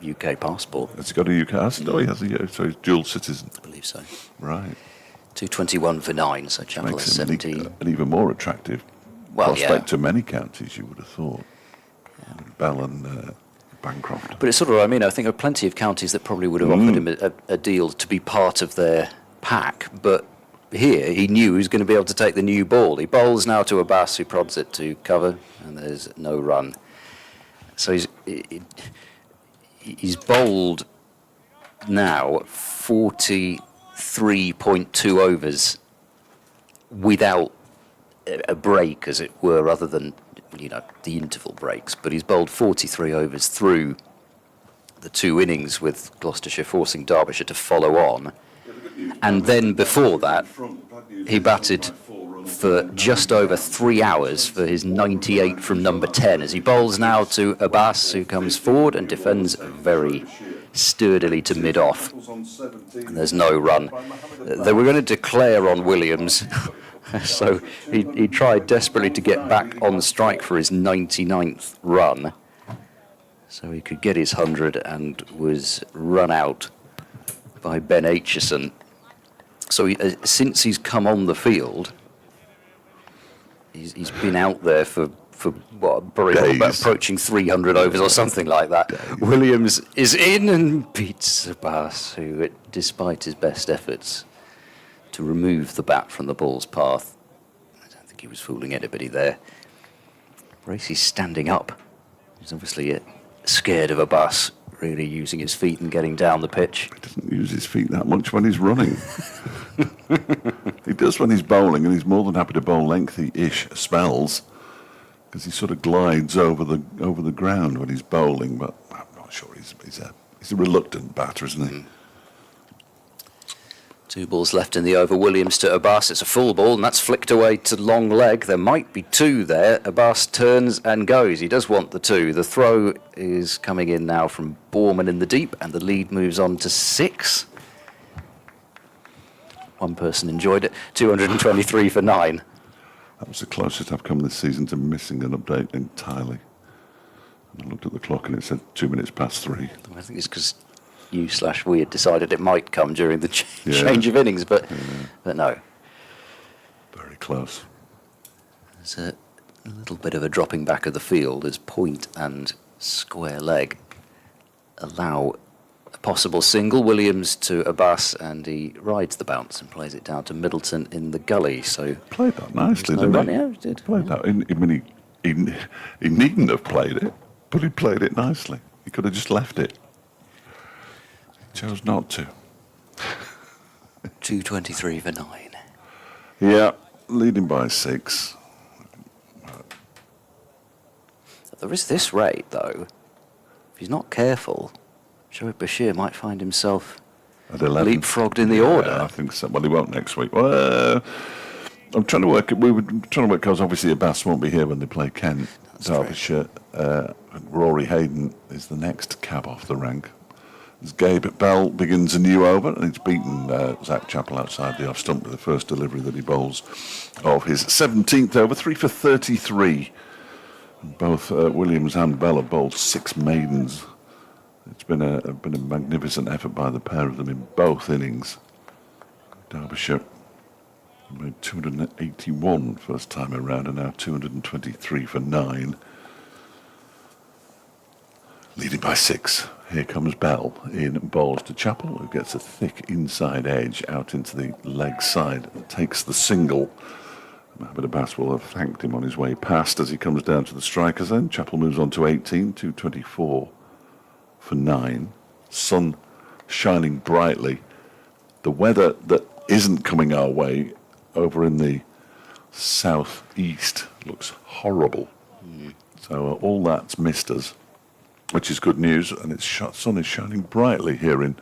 UK passport,
Has he got a UK? No, he has a. So he's dual citizen.
I believe so.
Right.
221 for 9, so Chappell is
Makes him
17.
an even more attractive
Well,
prospect
yeah.
to many counties, you would have thought. Bell and Bancroft.
But it's sort of, I mean, I think there are plenty of counties that probably would have offered him a deal to be part of their pack, but here he knew he was going to be able to take the new ball. He bowls now to Abbas, who prods it to cover, and there's no run. So he's bowled now 43.2 overs without a break, as it were, other than, you know, the interval breaks. But he's bowled 43 overs through the 2 innings, with Gloucestershire forcing Derbyshire to follow on. And then before that, he batted for just over 3 hours for his 98 from number 10, as he bowls now to Abbas, who comes forward and defends very sturdily to mid-off. And there's no run. They were going to declare on Williams, so he tried desperately to get back on strike for his 99th run, so he could get his 100, and was run out by Ben Aitchison. So since he's come on the field, he's been out there for what, probably about approaching 300 overs or something like that.
Days.
Williams is in and beats Abbas, who, despite his best efforts to remove the bat from the ball's path, I don't think he was fooling anybody there. Bracey's standing up. He's obviously scared of Abbas really using his feet and getting down the pitch.
He doesn't use his feet that much when he's running. He does when he's bowling, and he's more than happy to bowl lengthy-ish spells, because he sort of glides over the ground when he's bowling. But I'm not sure he's a reluctant batter, isn't he?
2 balls left in the over. Williams to Abbas. It's a full ball, and that's flicked away to long leg. There might be 2 there. Abbas turns and goes. He does want the 2. The throw is coming in now from Borman in the deep, and the lead moves on to 6. One person enjoyed it. 223 for 9.
That was the closest I've come this season to missing an update entirely. And I looked at the clock, and it said 2 minutes past 3.
I think it's because you/we had decided it might come during the
Yeah.
change of innings, but no.
Very close.
There's a little bit of a dropping back of the field as point and square leg allow a possible single. Williams to Abbas, and he rides the bounce and plays it down to Middleton in the gully. So
Played that nicely,
no
didn't
run.
he?
Yeah, he did.
Played that. I mean, he needn't have played it, but he played it nicely. He could have just left it. Chose not to.
223 for 9.
Yeah, leading by 6.
There is this rate, though. If he's not careful, Shoaib Bashir might find himself
At 11.
leapfrogged in the order.
Yeah, I think so. Well, he won't next week. Well, I'm trying to work. We were trying to work because obviously Abbas won't be here when they play Kent, Derbyshire. Rory Hayden is the next cab off the rank. As Gabe Bell begins a new over, and he's beaten Zach Chappell outside the off stump with the first delivery that he bowls of his 17th over, 3 for 33. Both Williams and Bell have bowled 6 maidens. It's been a magnificent effort by the pair of them in both innings. Derbyshire made 281 first time around, and now 223 for 9. Leading by 6. Here comes Bell in bowls to Chappell, who gets a thick inside edge out into the leg side and takes the single. Mohamed Abbas will have thanked him on his way past as he comes down to the strikers end. Chappell moves on to 18, 224 for 9. Sun shining brightly the weather that isn't coming our way over in the southeast looks horrible. So all that's missed us, which is good news, and its sun is shining brightly here in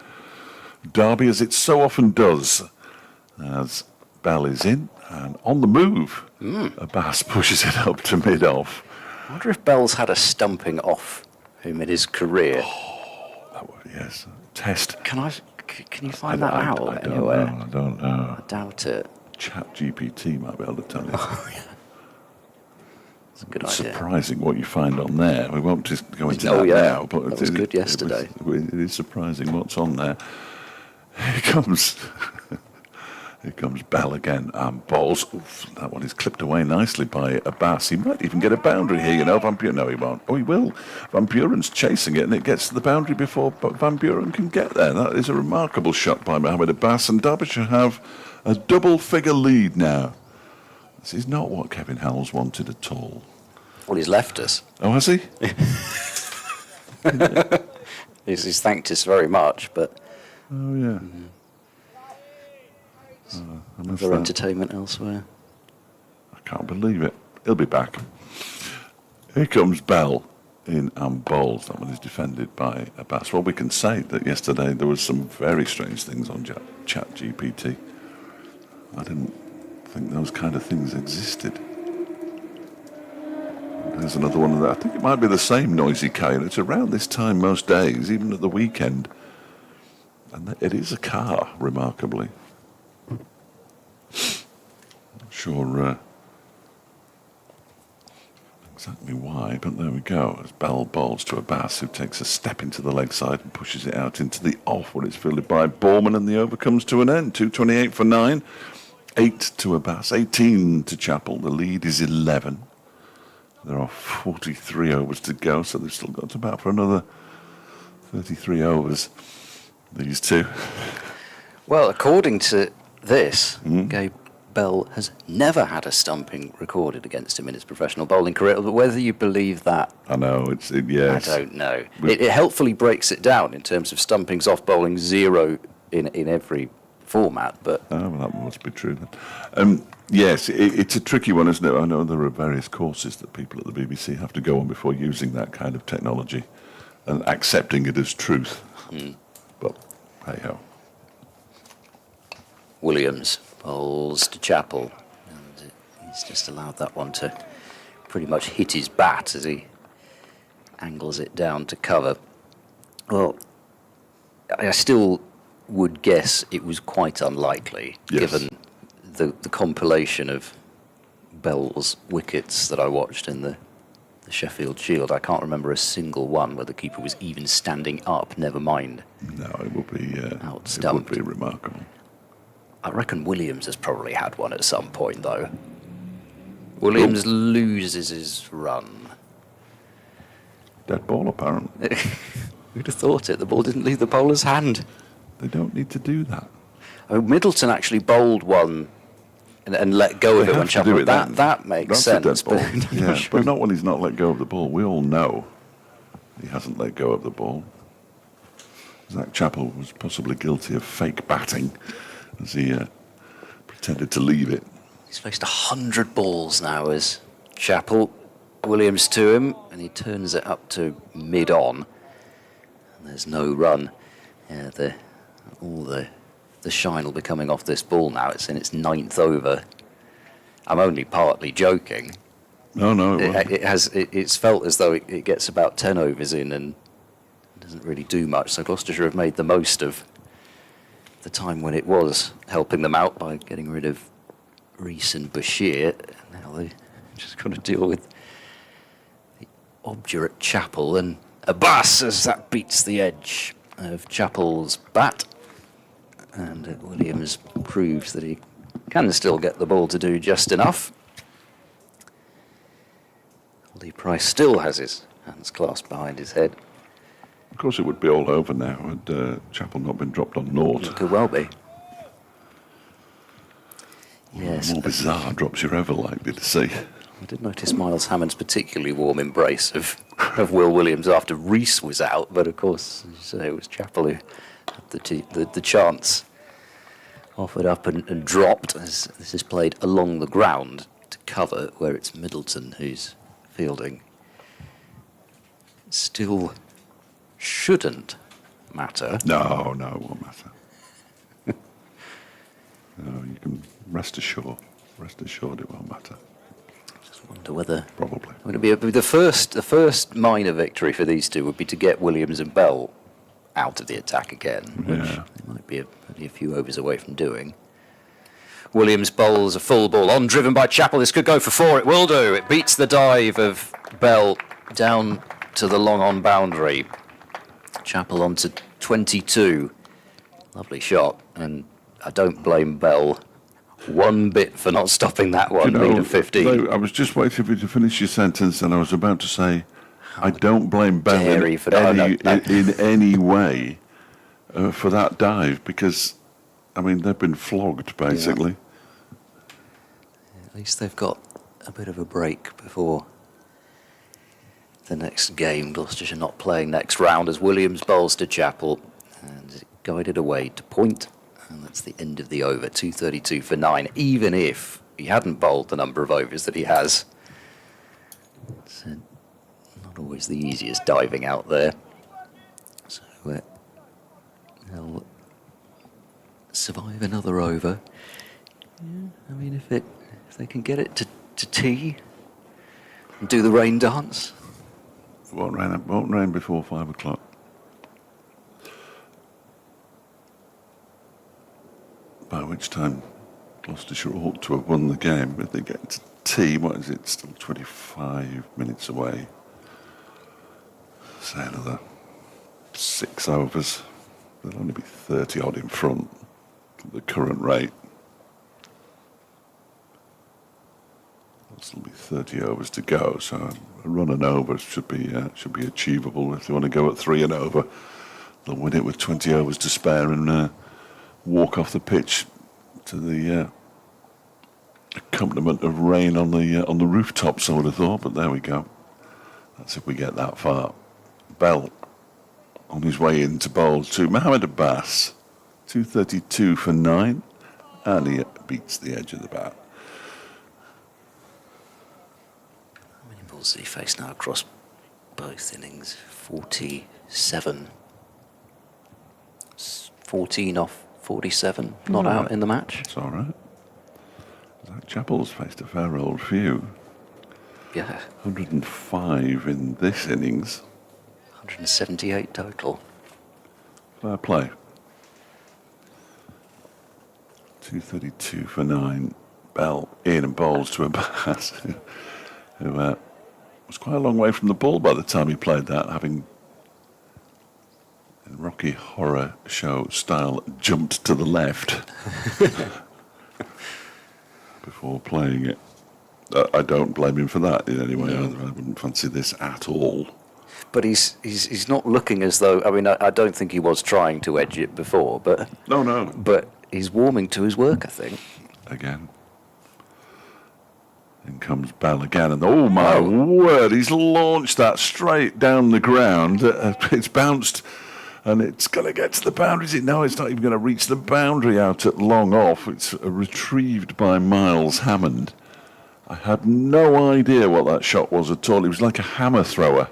Derby, as it so often does, as Bell is in and on the move. A bass pushes it up to mid-off.
I wonder if Bell's had a stumping off him in his career.
Yes, test.
Can you find that out
I don't
anywhere?
know, I don't know.
I doubt it.
ChatGPT might be able to tell you.
Oh, yeah. It's a good
It's
idea.
surprising what you find on there. We won't just go into
Oh,
that
yeah.
now. But
That was good yesterday.
It is surprising what's on there. Here comes Bell again. Balls. Oof, that one is clipped away nicely by a bass. He might even get a boundary here, you know. Van Buren, no, he won't. Oh, he will. Van Buren's chasing it, and it gets to the boundary before Van Buren can get there. That is a remarkable shot by Mohammed Abbas, and Derbyshire have a double-figure lead now. This is not what Kevin Howells wanted at all.
Well, he's left us.
Oh, has he?
He's thanked us very much, but
Oh, yeah. I missed
other
that.
entertainment elsewhere.
I can't believe it. He'll be back. Here comes Bell in bowls. That one is defended by Abbas. Well, we can say that yesterday there was some very strange things on ChatGPT. I didn't think those kind of things existed. There's another one of that. I think it might be the same noisy car. It's around this time most days, even at the weekend. And it is a car, remarkably. Not sure exactly why, but there we go. As Bell bowls to Abbas, who takes a step into the leg side and pushes it out into the off, where it's fielded by Borman, and the over comes to an end. 2:28 for 9. 8 to Abbas, 18 to Chappell. The lead is 11. There are 43 overs to go, so they've still got about for another 33 overs, these two.
Well, according to this, Gabe Bell has never had a stumping recorded against him in his professional bowling career. But whether you believe that,
I know, yes.
I don't know. It helpfully breaks it down in terms of stumpings off bowling, 0 in every format. But
Oh, well, that must be true then. Yes, it's a tricky one, isn't it? I know there are various courses that people at the BBC have to go on before using that kind of technology and accepting it as truth. But hey-ho.
Williams bowls to Chappell, and he's just allowed that one to pretty much hit his bat as he angles it down to cover. Well, I still would guess it was quite unlikely,
Yes.
given the compilation of Bell's wickets that I watched in the Sheffield Shield. I can't remember a single one where the keeper was even standing up, never mind.
No, it would be
Outstumped.
remarkable.
I reckon Williams has probably had one at some point, though. Williams loses his run.
Dead ball, apparently.
Who'd have thought it? The ball didn't leave the bowler's hand.
They don't need to do that.
Oh, Middleton actually bowled one and let go of
They
it when
have to do
Chappell.
it then.
That makes
That's a
sense.
dead ball. Yeah, but not when he's not let go of the ball. We all know he hasn't let go of the ball. Zach Chappell was possibly guilty of fake batting as he pretended to leave it.
He's faced 100 balls now as Chappell. Williams to him, and he turns it up to mid-on. And there's no run. Yeah, all the shine will be coming off this ball now. It's in its 9th over. I'm only partly joking.
No,
It's felt as though it gets about 10 overs in and doesn't really do much. So Gloucestershire have made the most of the time when it was helping them out by getting rid of Rees and Bashir. Now they just got to deal with the obdurate Chappell and Abbas as that beats the edge of Chappell's bat. And Williams proves that he can still get the ball to do just enough. Lee Price still has his hands clasped behind his head.
Of course, it would be all over now had Chappell not been dropped on naught.
It could well be. Yes.
More bizarre drops you're ever likely to see.
I did notice Miles Hammond's particularly warm embrace of Will Williams after Rees was out, but of course, as you say, it was Chappell who had the chance offered up and dropped as this is played along the ground to cover where it's Middleton who's fielding. Still shouldn't matter.
No, it won't matter. No, you can rest assured it won't matter.
Just wonder whether
Probably.
would it be the first minor victory for these two would be to get Williams and Bell out of the attack again, which
Yeah.
they might be only a few overs away from doing. Williams bowls a full ball on, driven by Chappell. This could go for 4. It will do. It beats the dive of Bell down to the long on boundary. Chappell on to 22. Lovely shot, and I don't blame Bell one bit for not stopping that one. Lead of 15.
I was just waiting for you to finish your sentence, and I was about to say, I don't blame Bell
dare he for that?
in any way for that dive, because, I mean, they've been flogged, basically.
At least they've got a bit of a break before the next game. Gloucestershire not playing next round as Williams bowls to Chappell and is guided away to point, and that's the end of the over. 232 for 9, even if he hadn't bowled the number of overs that he has. It's not always the easiest diving out there, so they'll survive another over. Yeah, I mean, if they can get it to tee and do the rain dance.
It won't rain before 5 o'clock. By which time Gloucestershire ought to have won the game. If they get to tea, what is it, still 25 minutes away. Say another 6 overs. They'll only be 30 odd in front at the current rate. There'll still be 30 overs to go, so a run and over should be achievable. If they want to go at 3 and over, they'll win it with 20 overs to spare and walk off the pitch to the accompaniment of rain on the rooftops, I would have thought, but there we go. That's if we get that far. Bell on his way in to bowl to Mohammed Abbas, 232 for 9, and he beats the edge of the bat.
How many balls did he face now across both innings? 47. 14 off 47, not out in the match.
It's all right. Zach Chappell's faced a fair old few.
Yeah.
105 in this innings.
178 total.
Fair play. 232 for 9. Bell in and bowls to Abbas, who was quite a long way from the ball by the time he played that, having, in Rocky Horror Show style, jumped to the left before playing it. I don't blame him for that in any way either. I wouldn't fancy this at all.
But he's not looking as though. I mean, I don't think he was trying to edge it before, but
No.
But he's warming to his work, I think.
Again. In comes Bell again, and oh my word, he's launched that straight down the ground. It's bounced, and it's going to get to the boundary. Is it? No, it's not even going to reach the boundary out at long off. It's retrieved by Miles Hammond. I had no idea what that shot was at all. It was like a hammer thrower.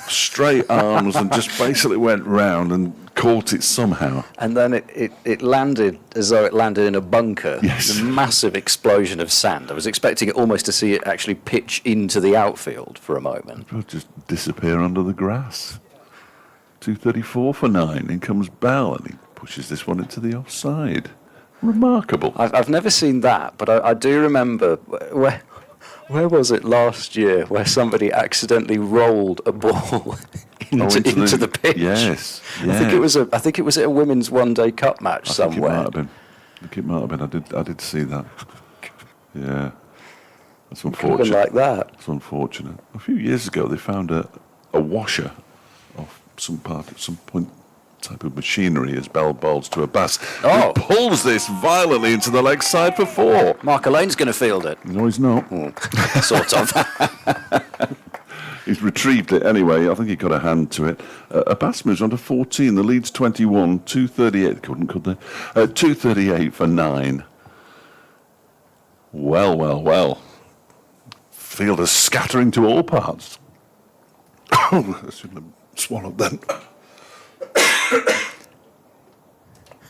Straight arms and just basically went round and caught it somehow.
And then it landed as though it landed in a bunker.
Yes.
A massive explosion of sand. I was expecting it almost to see it actually pitch into the outfield for a moment.
It'll just disappear under the grass. 234 for 9. In comes Bell, and he pushes this one into the offside. Remarkable.
I've never seen that, but I do remember where was it last year where somebody accidentally rolled a ball into the pitch?
Yes.
I think it was at a women's one-day cup match somewhere.
I think it might have been. I did see that. Yeah. That's unfortunate.
Even like that.
It's unfortunate. A few years ago, they found a washer off some point type of machinery as Bell bowls to Abbas.
Oh.
He pulls this violently into the leg side for 4.
Mark Alain's going to field it.
No, he's not.
Sort of.
He's retrieved it anyway. I think he got a hand to it. Abbas moves on to 14. The lead's 21. 238. Couldn't, could they? 238 for 9. Well, well, well. Fielder's scattering to all parts. I shouldn't have swallowed then.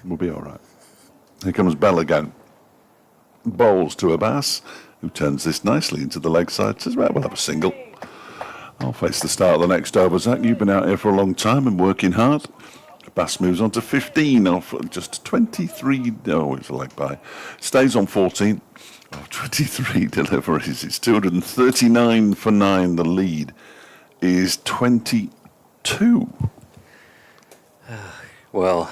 We'll be all right. Here comes Bell again. Bowls to Abbas, who turns this nicely into the leg side. Says, right, we'll have a single. I'll face the start of the next over, Zach. You've been out here for a long time and working hard. Abbas moves on to 15 off just 23. Oh, it's a leg by. Stays on 14. Oh, 23 deliveries. It's 239 for 9. The lead is 22.
Well,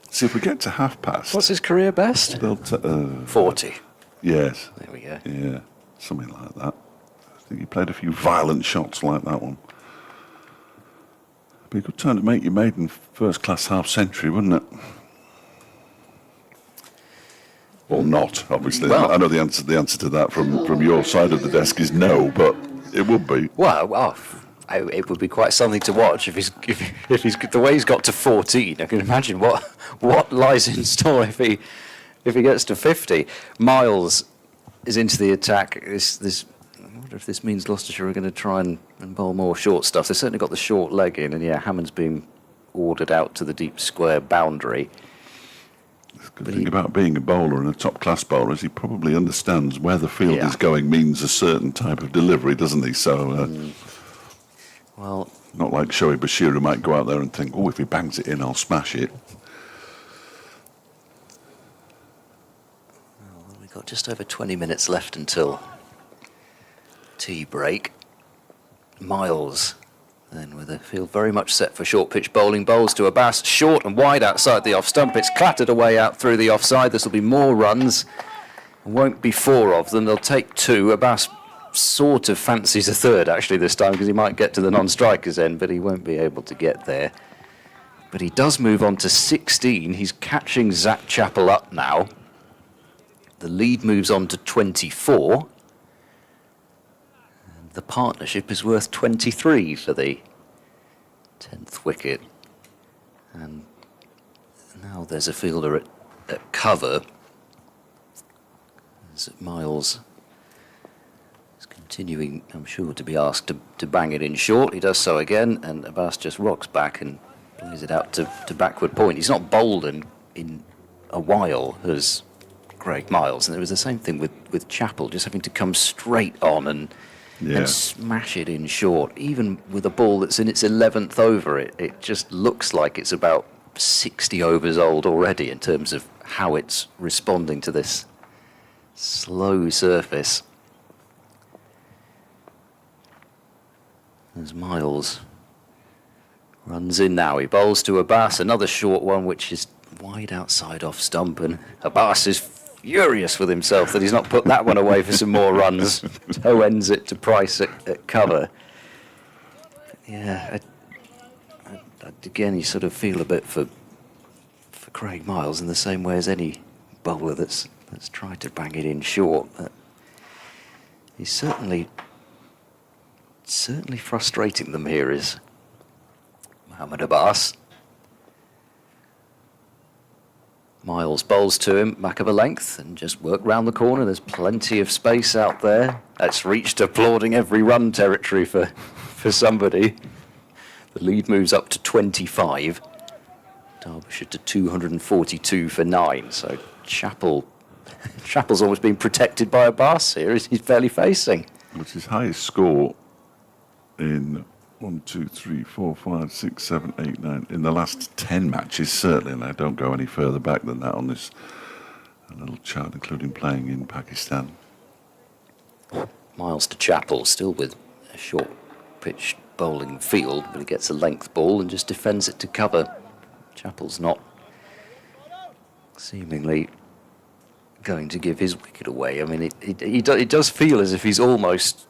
see if we get to half past.
what's his career best? 40.
Yes.
There we go.
Yeah, something like that. I think he played a few violent shots like that one. Be a good time to make your maiden first-class half-century, wouldn't it? Or not, obviously.
Well,
I know the answer to that from your side of the desk is no, but it would be.
Well, it would be quite something to watch if he's the way he's got to 14. I can imagine what lies in store if he gets to 50. Miles is into the attack. I wonder if this means Gloucestershire are going to try and bowl more short stuff. They've certainly got the short leg in, and yeah, Hammond's been ordered out to the deep square boundary.
The good thing about being a bowler and a top-class bowler is he probably understands where the field is going means a certain type of delivery, doesn't he? So,
Well,
not like Shoaib Bashir, who might go out there and think, oh, if he bangs it in, I'll smash it.
well, we've got just over 20 minutes left until tea break. Miles, then with the field very much set for short pitch bowling, bowls to Abbas, short and wide outside the off stump. It's clattered away out through the offside. This will be more runs. Won't be 4 of them. They'll take 2. Abbas sort of fancies a third actually this time because he might get to the non-strikers end, but he won't be able to get there. But he does move on to 16. He's catching Zach Chappell up now. The lead moves on to 24. And the partnership is worth 23 for the 10th wicket. And now there's a fielder at cover. As Miles is continuing, I'm sure, to be asked to bang it in short. He does so again, and Abbas just rocks back and plays it out to backward point. He's not bowled in a while as Craig Miles, and it was the same thing with Chappell, just having to come straight on and smash it in short. Even with a ball that's in its 11th over, it just looks like it's about 60 overs old already in terms of how it's responding to this slow surface. As Miles runs in now, he bowls to Abbas, another short one which is wide outside off stump, and Abbas is furious with himself that he's not put that one away for some more runs. Toe ends it to Price at cover. Yeah, again, you sort of feel a bit for Craig Miles in the same way as any bowler that's tried to bang it in short. But he's certainly frustrating them here is Mohamed Abbas. Miles bowls to him, back of a length, and just work round the corner. There's plenty of space out there. That's reached applauding every run territory for somebody. The lead moves up to 25. Derbyshire to 242 for 9. So Chappell's almost been protected by Abbas here as he's barely facing.
It's his highest score in 1, 2, 3, 4, 5, 6, 7, 8, 9 in the last 10 matches, certainly, and I don't go any further back than that on this little chart, including playing in Pakistan.
Miles to Chappell, still with a short pitch bowling field, but he gets a length ball and just defends it to cover. Chappell's not seemingly going to give his wicket away. I mean, it does feel as if he's almost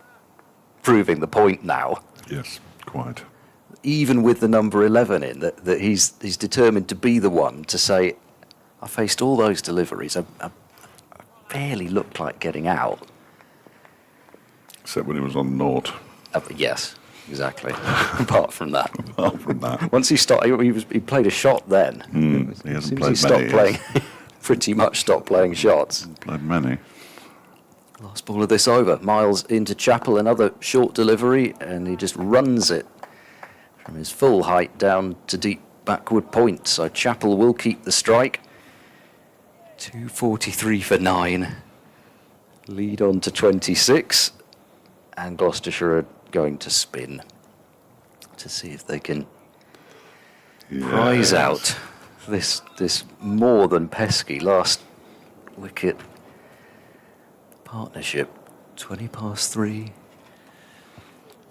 proving the point now.
Yes, quite.
Even with the number 11 in, that he's determined to be the one to say, I faced all those deliveries, I barely looked like getting out.
Except when he was on naught.
Yes, exactly. Apart from that.
Apart from that.
Once he started, he played a shot then.
He hasn't
As soon as
played
he stopped
many,
playing, pretty much stopped playing shots.
Played many.
Last ball of this over. Miles into Chappell, another short delivery, and he just runs it from his full height down to deep backward point. So Chappell will keep the strike. 243 for 9. Lead on to 26. And Gloucestershire are going to spin to see if they can prize out this more than pesky last wicket partnership. 20 past 3.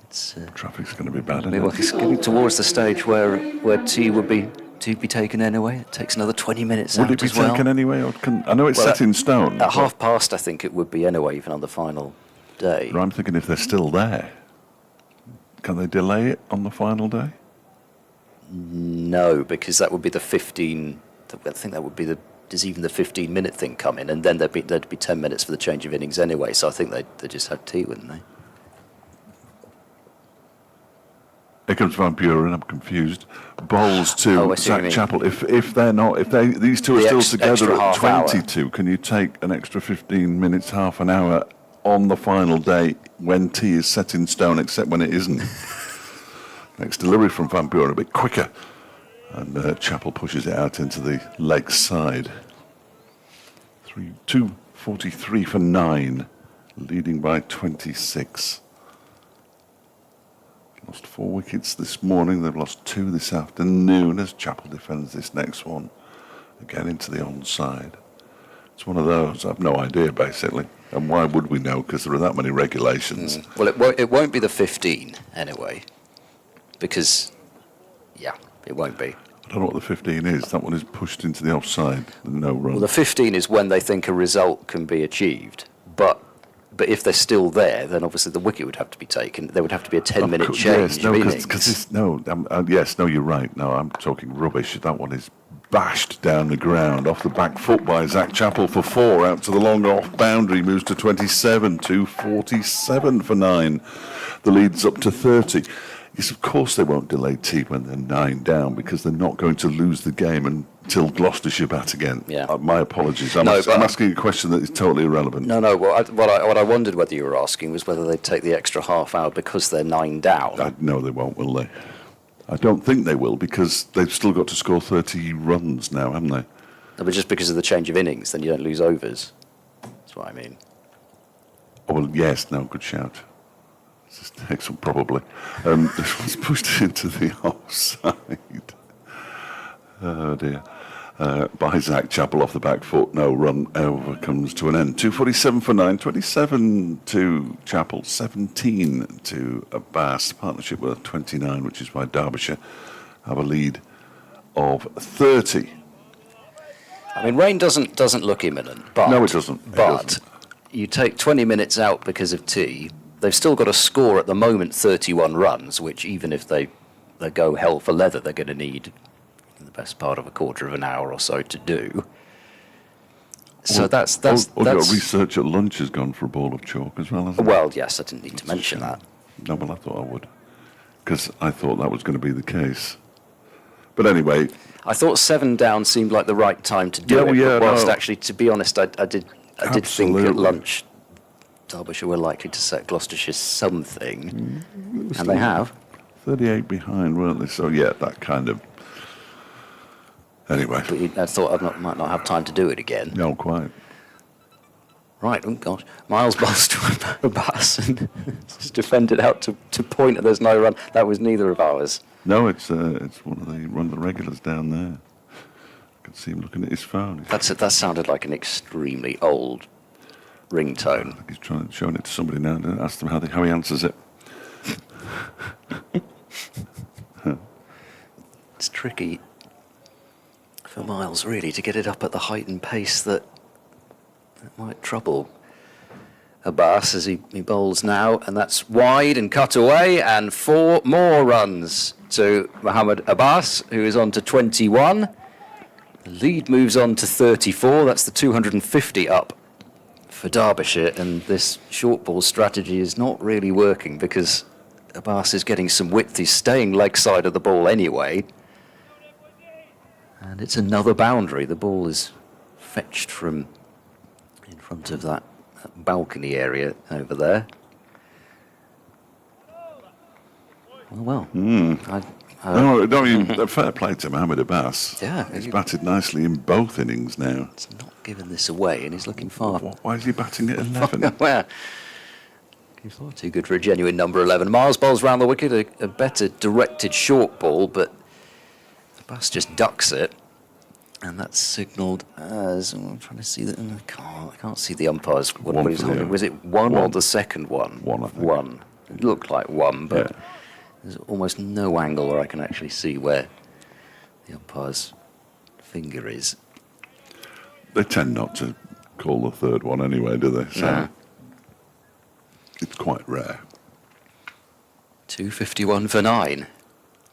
It's
Traffic's going to be bad, isn't
well,
it?
it's getting towards the stage where tea would be taken anyway. It takes another 20 minutes
Would
out
it be
as well.
taken anyway? Or I know it's
Well,
set in stone.
At
but-
1:30, I think it would be anyway, even on the final day.
But I'm thinking if they're still there, can they delay it on the final day?
No, because that would be the 15. I think that would be does even the 15-minute thing come in, and then there'd be 10 minutes for the change of innings anyway. So I think they just have tea, wouldn't they?
Here comes Van Buren. I'm confused. Bowls to
Oh, I see what you
Zach
mean.
Chappell. If these two are
The
still
extra
together at
half hour.
22, can you take an extra 15 minutes, half an hour on the final day when tea is set in stone, except when it isn't? Next delivery from Van Buren a bit quicker, and Chappell pushes it out into the leg side. 243 for 9, leading by 26. Lost 4 wickets this morning. They've lost 2 this afternoon as Chappell defends this next one. Again into the onside. It's one of those. I've no idea, basically. And why would we know? Because there are that many regulations.
Well, it won't be the 15 anyway, because it won't be.
I don't know what the 15 is. That one is pushed into the offside. No run.
Well, the 15 is when they think a result can be achieved, but if they're still there, then obviously the wicket would have to be taken. There would have to be a 10-minute change
Yes,
of
no,
innings.
because yes, no, you're right. No, I'm talking rubbish. That one is bashed down the ground off the back foot by Zach Chappell for 4 out to the long off boundary, moves to 27, 247 for 9. The lead's up to 30. Yes, of course they won't delay tea when they're 9 down, because they're not going to lose the game until Gloucestershire bat again.
Yeah.
My apologies. I'm
No, but-
asking a question that is totally irrelevant.
No. What I wondered whether you were asking was whether they'd take the extra half hour because they're 9 down.
No, they won't, will they? I don't think they will, because they've still got to score 30 runs now, haven't they?
No, but just because of the change of innings, then you don't lose overs. That's what I mean.
Oh, well, yes, no, good shout. This is excellent, probably. This one's pushed into the offside. Oh, dear. By Zach Chappell off the back foot. No run over comes to an end. 247 for 9, 27 to Chappell, 17 to Abbas. Partnership worth 29, which is why Derbyshire have a lead of 30.
I mean, rain doesn't look imminent, but
No, it doesn't. It
But
doesn't.
you take 20 minutes out because of tea. They've still got to score at the moment 31 runs, which even if they go hell for leather, they're going to need the best part of a quarter of an hour or so to do. So that's
Your research at lunch has gone for a ball of chalk as well, hasn't it?
well, yes, I didn't need to mention that.
No, well, I thought I would, because I thought that was going to be the case. But anyway,
I thought 7 down seemed like the right time to do it.
Yeah,
but whilst
no.
actually, to be honest, I did think at
Absolutely.
lunch Derbyshire were likely to set Gloucestershire something, and they have.
38 behind, weren't they? So, yeah, that kind of... Anyway,
But I thought I might not have time to do it again.
no, quite.
Right, oh gosh. Miles bowls to Abbas and just defended out to point, and there's no run. That was neither of ours.
No, it's one of the regulars down there. I can see him looking at his phone.
That sounded like an extremely old ringtone.
He's showing it to somebody now and ask them how he answers it.
It's tricky for Miles, really, to get it up at the height and pace that might trouble Abbas as he bowls now, and that's wide and cut away, and 4 more runs to Mohammed Abbas, who is on to 21. The lead moves on to 34. That's the 250 up for Derbyshire, and this short ball strategy is not really working because Abbas is getting some width. He's staying leg side of the ball anyway. And it's another boundary. The ball is fetched from in front of that balcony area over there. Well,
fair play to Mohamed Abbas.
Yeah.
He's batted nicely in both innings now.
It's not giving this away, and he's looking far.
Why is he batting at 11?
Well, he's far too good for a genuine number 11. Miles bowls round the wicket, a better directed short ball, but Abbas just ducks it. And that's signalled as, I'm trying to see that, I can't see the umpires. What he's holding. Was it one or the second one?
One, I think.
One. It looked like one, but there's almost no angle where I can actually see where the umpire's finger is.
They tend not to call the third one anyway, do they? So
No.
it's quite rare.
251 for 9.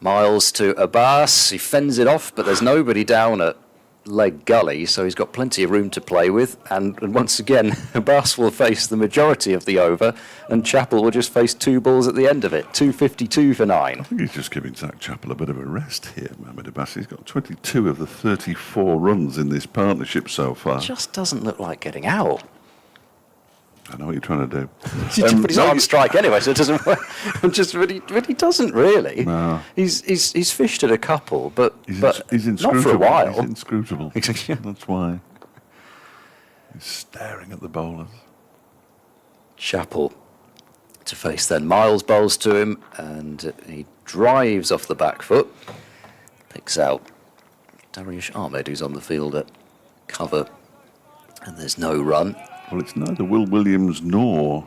Miles to Abbas. He fends it off, but there's nobody down at leg gully, so he's got plenty of room to play with. And once again, Abbas will face the majority of the over, and Chappell will just face 2 balls at the end of it. 252 for 9.
I think he's just giving Zach Chappell a bit of a rest here, Mohamed Abbas. He's got 22 of the 34 runs in this partnership so far.
Just doesn't look like getting out.
I know what you're trying to do.
But he's not on strike anyway, so it doesn't work. But he doesn't really.
No.
He's fished at a couple, but
He's
not
inscrutable.
for a while.
He's inscrutable. That's why. He's staring at the bowlers.
Chappell to face then. Miles bowls to him, and he drives off the back foot. Picks out Derbyshire Ahmed, who's on the field at cover, and there's no run.
Well, it's neither Will Williams nor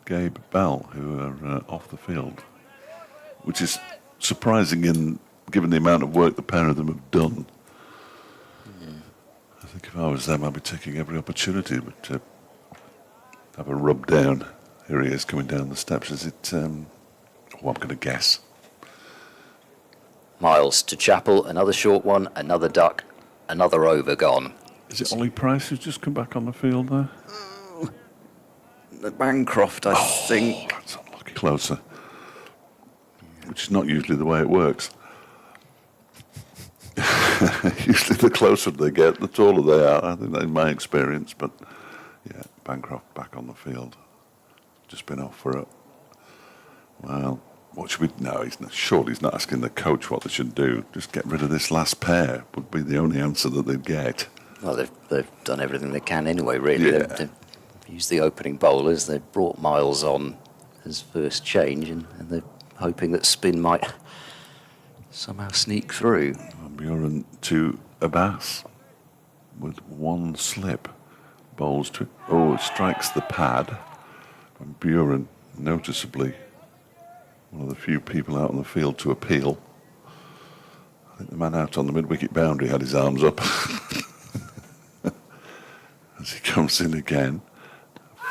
Gabe Bell who are off the field, which is surprising given the amount of work the pair of them have done. I think if I was them, I'd be taking every opportunity to have a rub down. Here he is coming down the steps. Is it, I'm going to guess.
Miles to Chappell, another short one, another duck, another over gone.
Is it Ollie Price who's just come back on the field there?
Bancroft, I think.
That's unlucky. Closer. Which is not usually the way it works. Usually the closer they get, the taller they are. I think that's my experience. But yeah, Bancroft back on the field. Just been off for it. Well, what should we? No, surely he's not asking the coach what they should do. Just get rid of this last pair would be the only answer that they'd get.
Well, they've done everything they can anyway, really.
Yeah.
They've used the opening bowlers. They've brought Miles on as first change, and they're hoping that spin might somehow sneak through.
Van Buren to Abbas with one slip. Bowls to... Oh, it strikes the pad. Van Buren, noticeably, one of the few people out on the field to appeal. I think the man out on the mid-wicket boundary had his arms up. As he comes in again.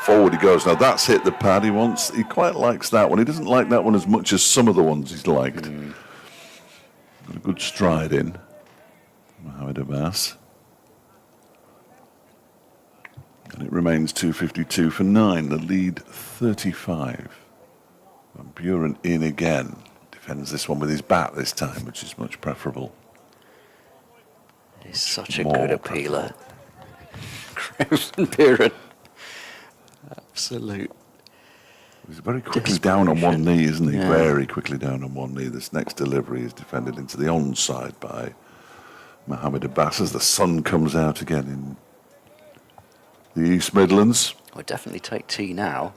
Forward he goes. Now that's hit the pad. He quite likes that one. He doesn't like that one as much as some of the ones he's liked. Got a good stride in. Mohamed Abbas. And it remains 252 for 9. The lead 35. Van Buren in again. Defends this one with his bat this time, which is much preferable.
He's such a
More
good appealer. Van Buren. Absolute.
He's very quickly down on one knee, isn't he?
Yeah.
Very quickly down on one knee. This next delivery is defended into the onside by Mohamed Abbas as the sun comes out again in the East Midlands.
I'd definitely take tea now.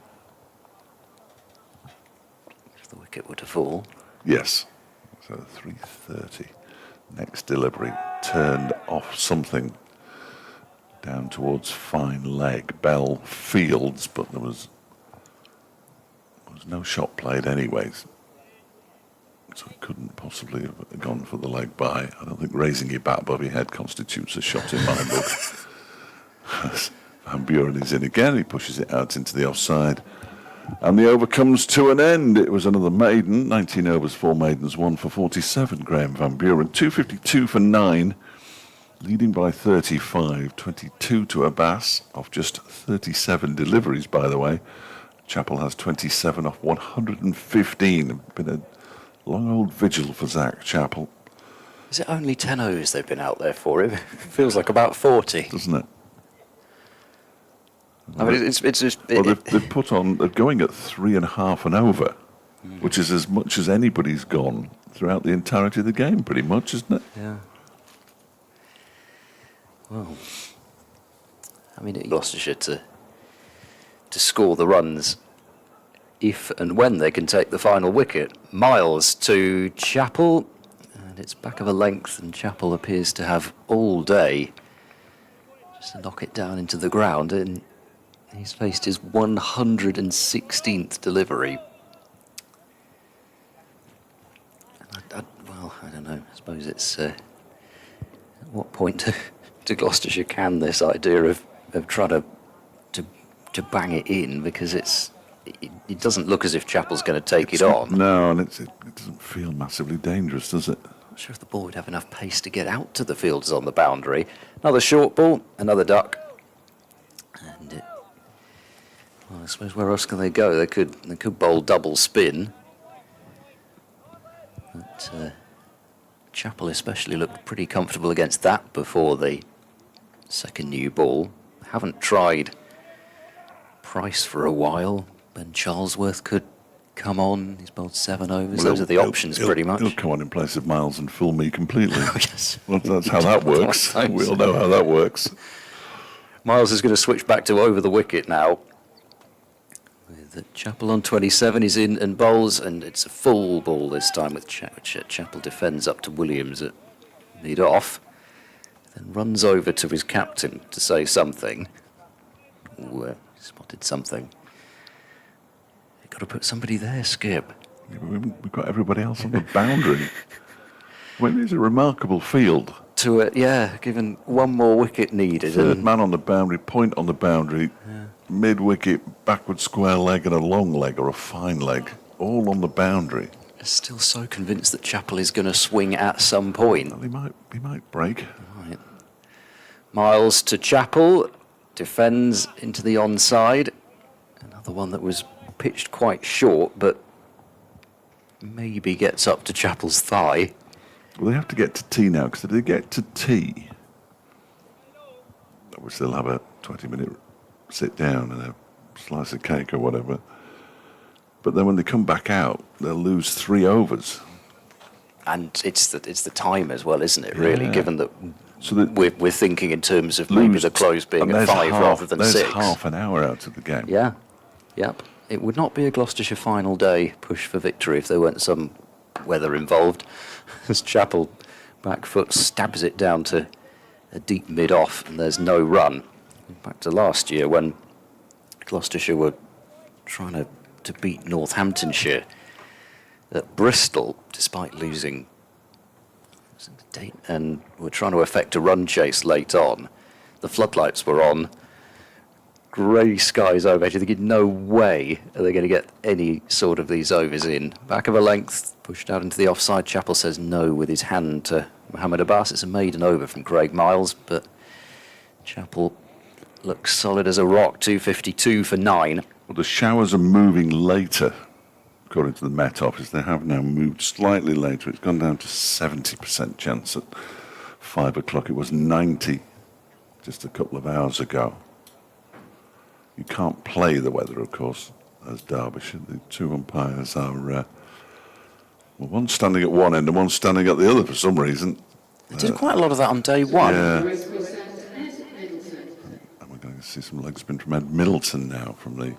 If the wicket were to fall.
Yes. So 3:30. Next delivery turned off something down towards fine leg. Bell fields, but there was no shot played anyways. So it couldn't possibly have gone for the leg by. I don't think raising your bat above your head constitutes a shot in my book. Van Buren is in again. He pushes it out into the offside. And the over comes to an end. It was another maiden. 19 overs, 4 maidens, 1 for 47. Graham Van Buren. 252 for 9. Leading by 35. 22 to Abbas off just 37 deliveries, by the way. Chapel has 27 off 115. Been a long old vigil for Zach Chapel,
Is it only 10 overs they've been out there for? It feels like about 40.
doesn't it?
I mean, it's just...
Well, they've put on, they're going at 3.5 and over, which is as much as anybody's gone throughout the entirety of the game, pretty much, isn't it?
Yeah. Well, I mean, Gloucestershire to score the runs if and when they can take the final wicket. Miles to Chapel, and it's back of a length, and Chapel appears to have all day just to knock it down into the ground, and he's faced his 116th delivery. Well, I don't know. I suppose it's at what point to Gloucestershire can this idea of trying to bang it in, because it doesn't look as if Chapel's going to take it on.
No, and it doesn't feel massively dangerous, does it?
Not sure if the ball would have enough pace to get out to the fielders on the boundary. Another short ball, another duck, and well, I suppose where else can they go? They could bowl double spin. But Chapel especially looked pretty comfortable against that before the second new ball. Haven't tried Price for a while. Ben Charlesworth could come on. He's bowled 7 overs.
Well,
Those are the options, pretty much.
He'll come on in place of Miles and fool me completely.
Oh, yes.
Well, that's how that works. We all know how that works.
Miles is going to switch back to over the wicket now. With Chapel on 27, he's in and bowls, and it's a full ball this time with Chapel defends up to Williams at mid-off, then runs over to his captain to say something. Ooh, spotted something. You've got to put somebody there, Skip.
Yeah, but we've got everybody else on the boundary. Well, it's a remarkable field.
Given one more wicket needed.
Third man on the boundary, point on the boundary, mid-wicket, backward square leg and a long leg or a fine leg, all on the boundary.
I'm still so convinced that Chapel is going to swing at some point.
Well, he might break.
Right. Miles to Chapel, defends into the onside. Another one that was pitched quite short, but maybe gets up to Chapel's thigh.
Well, they have to get to tea now, because if they get to tea, we still have a 20-minute sit down and a slice of cake or whatever. But then when they come back out, they'll lose 3 overs.
And it's the time as well, isn't it, really,
Yeah.
given that,
So that
we're thinking in terms of maybe the close being at 5 rather than 6.
There's half an hour out of the game.
Yeah, yep. It would not be a Gloucestershire final day push for victory if there weren't some weather involved. As Chapel back foot stabs it down to a deep mid-off, and there's no run. Back to last year when Gloucestershire were trying to beat Northamptonshire at Bristol, despite losing, and were trying to effect a run chase late on. The floodlights were on. Grey skies over. You're thinking, no way are they going to get any sort of these overs in. Back of a length, pushed out into the offside. Chapel says no with his hand to Mohammed Abbas. It's a maiden over from Craig Miles, but Chapel looks solid as a rock. 252 for 9.
Well, the showers are moving later, according to the Met Office. They have now moved slightly later. It's gone down to 70% chance at 5 o'clock. It was 90 just a couple of hours ago. You can't play the weather, of course, as Derbyshire. The 2 umpires are, well, one standing at one end and one standing at the other for some reason.
They did quite a lot of that on day 1.
Yeah. And we're going to see some leg spin from Ed Middleton now from the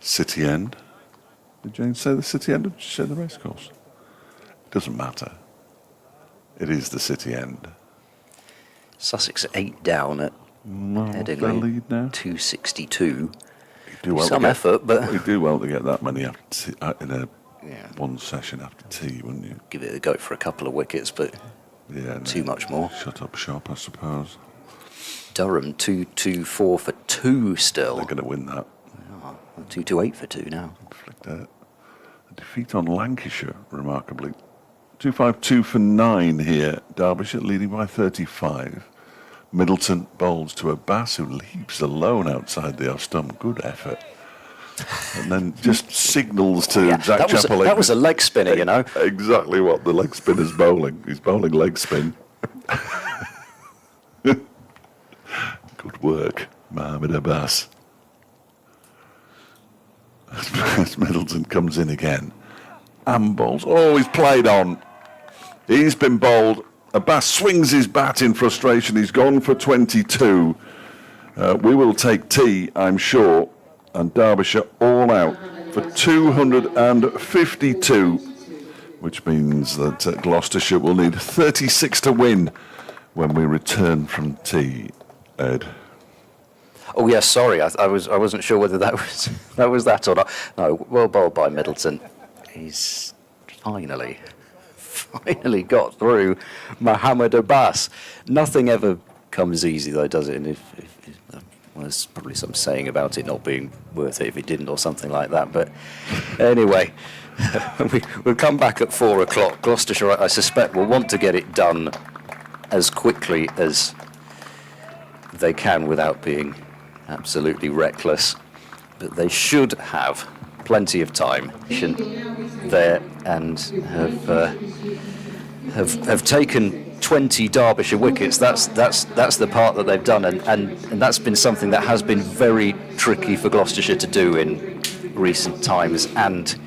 city end. Did Jane say the city end or did she say the racecourse? It doesn't matter. It is the city end.
Sussex 8 down at
What's their lead now?
262.
Do well
Some effort, but
you do well to get that many after in one session after tea, wouldn't you?
give it a go for a couple of wickets, but
Yeah.
too much more.
Shut up shop, I suppose.
Durham 224 for 2 still.
They're going to win that.
228 for 2 now.
Flicked out. A defeat on Lancashire, remarkably. 252 for 9 here. Derbyshire leading by 35. Middleton bowls to Abbas, who leaves alone outside the off stump. Good effort. and then just signals to
Yeah,
Zach Chappell.
that was a leg spinner, you know.
Exactly what the leg spinner's bowling. He's bowling leg spin. Good work, Mohammed Abbas. As Middleton comes in again and bowls. Oh, he's played on. He's been bowled. Abbas swings his bat in frustration. He's gone for 22. We will take tea, I'm sure, and Derbyshire all out for 252, which means that Gloucestershire will need 36 to win when we return from tea, Ed.
Oh yes, sorry, I wasn't sure whether that was that or not. No, well bowled by Middleton. He's finally got through Mohammed Abbas. Nothing ever comes easy though, does it? And if well, there's probably some saying about it not being worth it if it didn't or something like that. But anyway, we'll come back at 4 o'clock. Gloucestershire, I suspect, will want to get it done as quickly as they can without being absolutely reckless. But they should have plenty of time there and have taken 20 Derbyshire wickets. That's the part that they've done, and that's been something that has been very tricky for Gloucestershire to do in recent times, and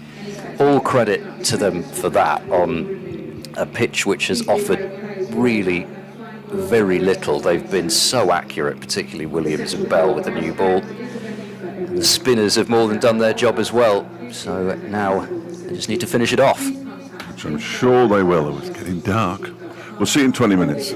all credit to them for that on a pitch which has offered really very little. They've been so accurate, particularly Williams and Bell with the new ball. The spinners have more than done their job as well, so now they just need to finish it off.
Which I'm sure they will. It's getting dark. We'll see you in 20 minutes.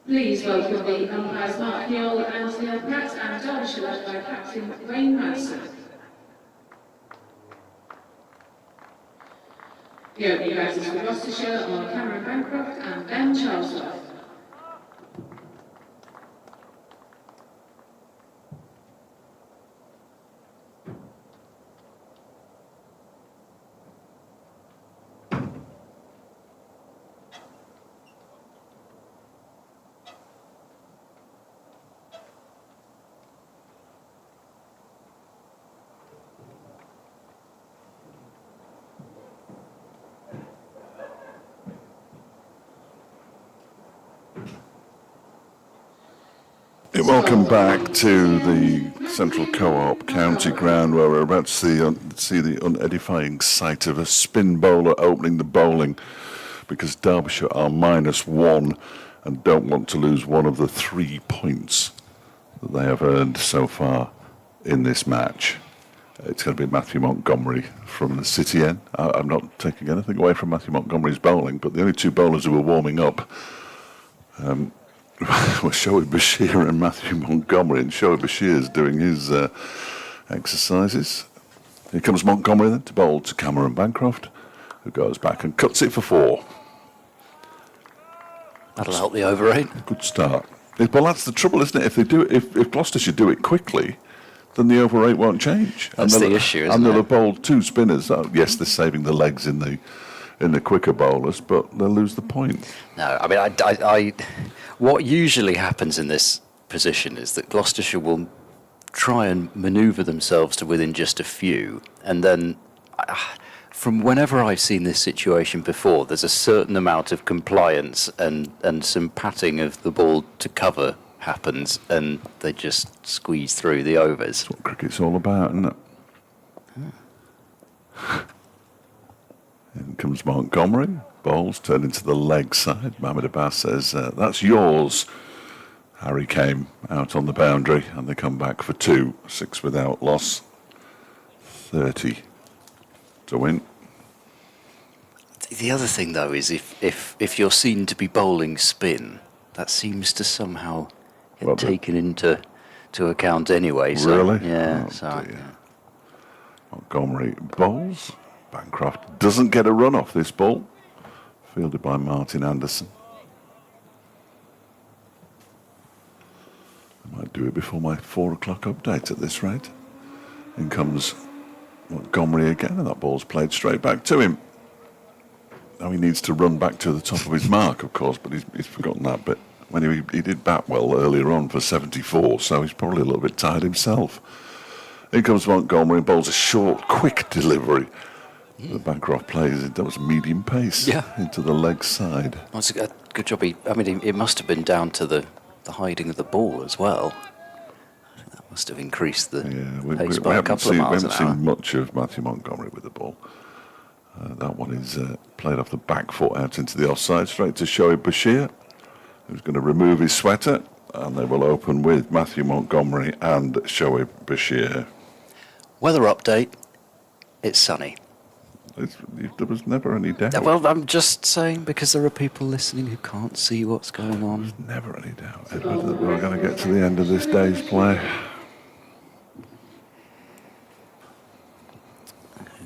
Please welcome the umpires Mark Neal and Neil Pratt and Derbyshire led by Captain Wayne Madsen. The opening batters for Gloucestershire are Cameron Bancroft and Ben Charlesworth.
Welcome back to the Central Co-op County Ground, where we're about to see the unedifying sight of a spin bowler opening the bowling, because Derbyshire are -1 and don't want to lose one of the 3 points that they have earned so far in this match. It's going to be Matthew Montgomery from the City End. I'm not taking anything away from Matthew Montgomery's bowling, but the only two bowlers who were warming up were Shoaib Bashir and Matthew Montgomery, and Shoaib Bashir's doing his exercises. Here comes Montgomery then to bowl to Cameron Bancroft, who goes back and cuts it for 4.
That'll help the over 8.
Good start. Well, that's the trouble, isn't it? If Gloucestershire do it quickly, then the over 8 won't change.
That's the issue, isn't it?
And they'll have bowled 2 spinners. Yes, they're saving the legs in the quicker bowlers, but they'll lose the point.
No, I mean, I what usually happens in this position is that Gloucestershire will try and manoeuvre themselves to within just a few, and then from whenever I've seen this situation before, there's a certain amount of compliance and some patting of the ball to cover happens, and they just squeeze through the overs.
That's what cricket's all about, isn't it? In comes Montgomery, bowls turned into the leg side. Mohamed Abbas says, that's yours. Harry came out on the boundary, and they come back for 2, 6 without loss, 30 to win.
The other thing, though, is if you're seen to be bowling spin, that seems to somehow get taken into account anyway. So,
really?
Yeah.
Montgomery bowls. Bancroft doesn't get a run off this ball. Fielded by Martin Anderson. I might do it before my 4 o'clock update at this rate. In comes Montgomery again, and that ball's played straight back to him. Now he needs to run back to the top of his mark, of course, but he's forgotten that bit. When he did bat well earlier on for 74, so he's probably a little bit tired himself. In comes Montgomery, bowls a short, quick delivery. The Bancroft plays it. That was medium pace into the leg side.
Well, it's a good job. It must have been down to the hiding of the ball as well. That must have increased the pace by a couple of miles an hour.
We haven't seen much of Matthew Montgomery with the ball. That one is played off the back foot out into the offside, straight to Shoaib Bashir, who's going to remove his sweater, and they will open with Matthew Montgomery and Shoaib Bashir.
Weather update. It's sunny.
There was never any doubt.
Well, I'm just saying, because there are people listening who can't see what's going on.
There's never any doubt, Edward, that we're going to get to the end of this day's play.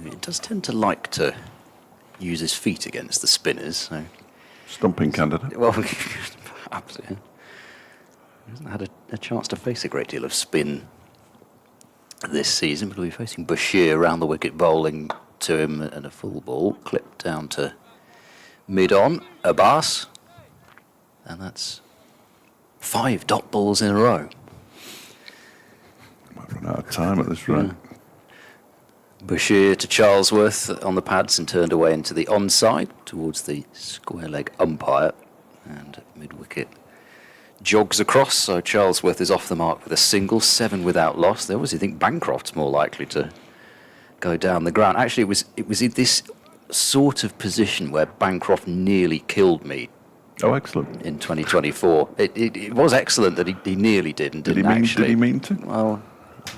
It does tend to like to use his feet against the spinners. So.
Stumping candidate.
Well, perhaps, yeah. He hasn't had a chance to face a great deal of spin this season, but he'll be facing Bashir around the wicket, bowling to him, and a full ball clipped down to mid-on. Abbas, and that's 5 dot balls in a row.
Might run out of time at this rate.
Bashir to Charlesworth on the pads and turned away into the onside towards the square leg umpire, and mid-wicket jogs across, so Charlesworth is off the mark with a single, 7 without loss. They obviously think Bancroft's more likely to go down the ground. Actually, it was in this sort of position where Bancroft nearly killed me.
Oh, excellent.
In 2024. It was excellent that he nearly did and didn't actually.
Did he mean to?
Well,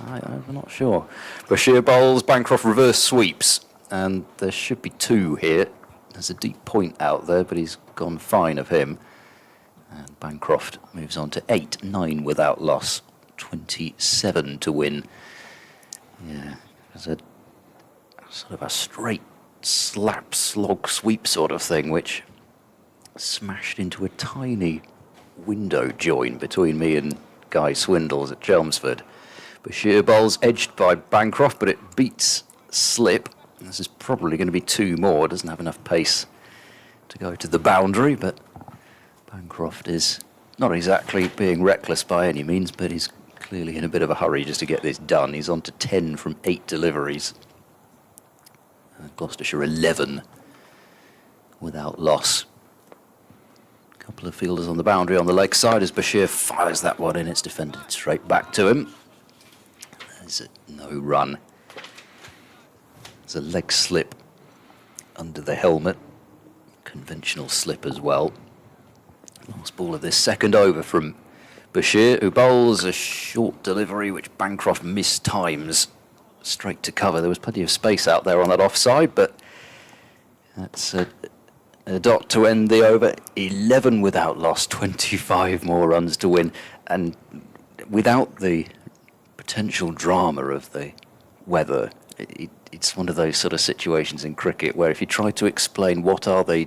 I'm not sure. Bashir bowls, Bancroft reverse sweeps, and there should be 2 here. There's a deep point out there, but he's gone fine of him. And Bancroft moves on to 8, 9 without loss, 27 to win. Yeah, there's a sort of a straight slap, slog, sweep sort of thing, which smashed into a tiny window join between me and Guy Swindles at Chelmsford. Bashir bowls edged by Bancroft, but it beats slip. This is probably going to be 2 more. Doesn't have enough pace to go to the boundary, but Bancroft is not exactly being reckless by any means, but he's clearly in a bit of a hurry just to get this done. He's on to 10 from 8 deliveries. Gloucestershire 11 without loss. A couple of fielders on the boundary on the leg side as Bashir fires that one in. It's defended straight back to him. There's no run. There's a leg slip under the helmet. Conventional slip as well. Last ball of this second over from Bashir, who bowls a short delivery which Bancroft mistimes straight to cover. There was plenty of space out there on that offside, but that's a dot to end the over. 11 without loss, 25 more runs to win, and without the potential drama of the weather, it's one of those sort of situations in cricket where if you try to explain what are they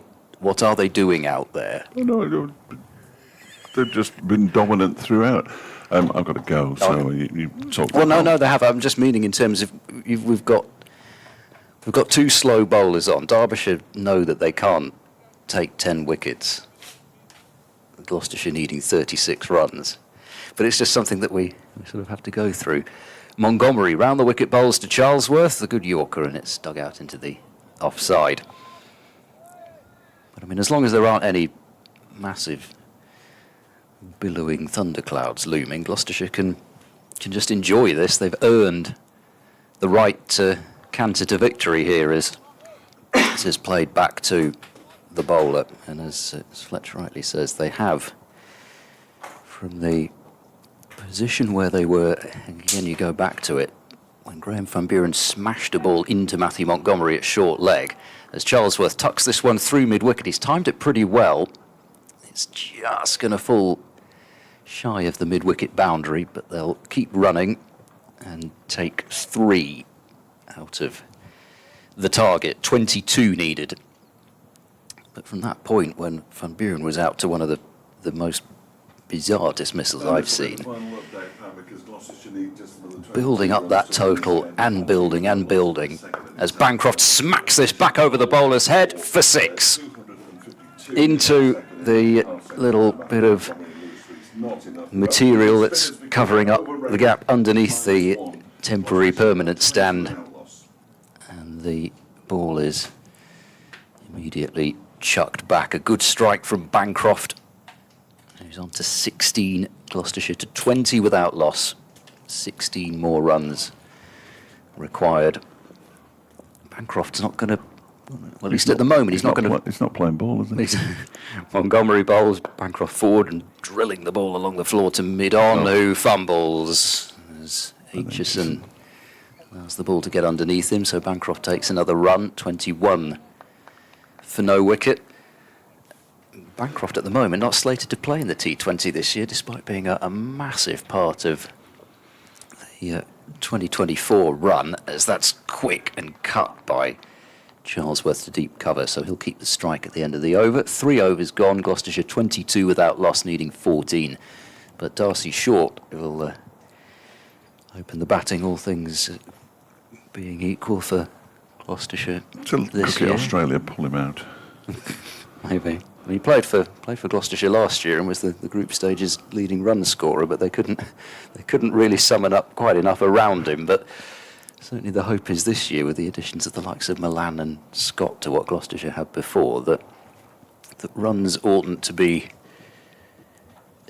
doing out there.
Oh, no, they've just been dominant throughout. I've got to go, so you talk.
Well, no, they have. I'm just meaning in terms of we've got 2 slow bowlers on. Derbyshire know that they can't take 10 wickets. Gloucestershire needing 36 runs, but it's just something that we sort of have to go through. Montgomery round the wicket bowls to Charlesworth, the good Yorker, and it's dug out into the offside. But I mean, as long as there aren't any massive billowing thunderclouds looming, Gloucestershire can just enjoy this. They've earned the right to canter to victory here as this is played back to the bowler. And as Fletcher rightly says, they have, from the position where they were, again you go back to it, when Graham Van Buren smashed a ball into Matthew Montgomery at short leg, as Charlesworth tucks this one through mid-wicket. He's timed it pretty well. It's just going to fall shy of the mid-wicket boundary, but they'll keep running and take 3 out of the target. 22 needed. But from that point, when Van Buren was out to one of the most bizarre dismissals I've seen, building up that total and building as Bancroft smacks this back over the bowler's head for 6 into the little bit of material that's covering up the gap underneath the temporary permanent stand, and the ball is immediately chucked back. A good strike from Bancroft, who's on to 16, Gloucestershire to 20 without loss. 16 more runs required. Bancroft's not going to, well, at least at the moment, he's not going to.
He's not playing ball, is he?
Montgomery bowls, Bancroft forward and drilling the ball along the floor to mid-on, who fumbles. As Aitchison allows the ball to get underneath him, so Bancroft takes another run, 21 for no wicket. Bancroft at the moment not slated to play in the T20 this year, despite being a massive part of the 2024 run, as that's quick and cut by Charlesworth to deep cover, so he'll keep the strike at the end of the over. 3 overs gone, Gloucestershire 22 without loss, needing 14. But Darcy Short will open the batting, all things being equal for Gloucestershire this year.
Australia pull him out.
Maybe. I mean, he played for Gloucestershire last year and was the group stage's leading run scorer, but they couldn't really summon up quite enough around him. But certainly the hope is this year, with the additions of the likes of Milan and Scott to what Gloucestershire had before, that runs oughtn't to be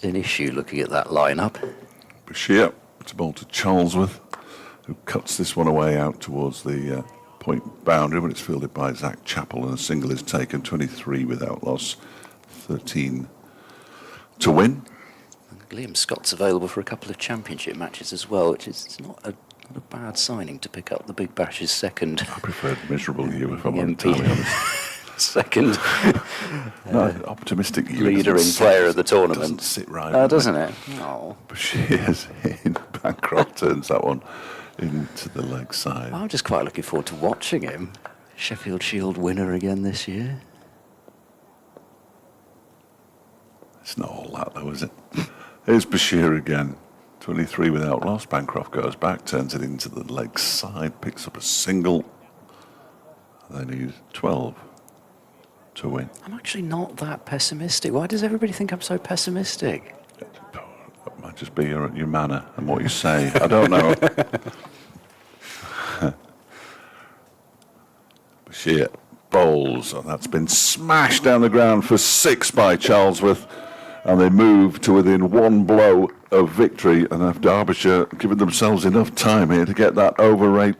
an issue looking at that lineup.
Bashir, it's a ball to Charlesworth, who cuts this one away out towards the point boundary, but it's fielded by Zach Chappell, and a single is taken. 23 without loss, 13 to win.
Liam Scott's available for a couple of championship matches as well, which is not a bad signing to pick up the Big Bash's second.
I preferred miserable you, if I'm entirely honest.
second
No, optimistic
leader in player of the tournament.
Doesn't sit right.
Doesn't it? Oh.
Bashir's in. Bancroft turns that one into the leg side.
I'm just quite looking forward to watching him. Sheffield Shield winner again this year.
It's not all that though, is it? Here's Bashir again. 23 without loss. Bancroft goes back, turns it into the leg side, picks up a single. They need 12 to win.
I'm actually not that pessimistic. Why does everybody think I'm so pessimistic?
That might just be your manner and what you say. I don't know. Bashir bowls, and that's been smashed down the ground for 6 by Charlesworth. And they move to within 1 blow of victory, and have Derbyshire given themselves enough time here to get that over rate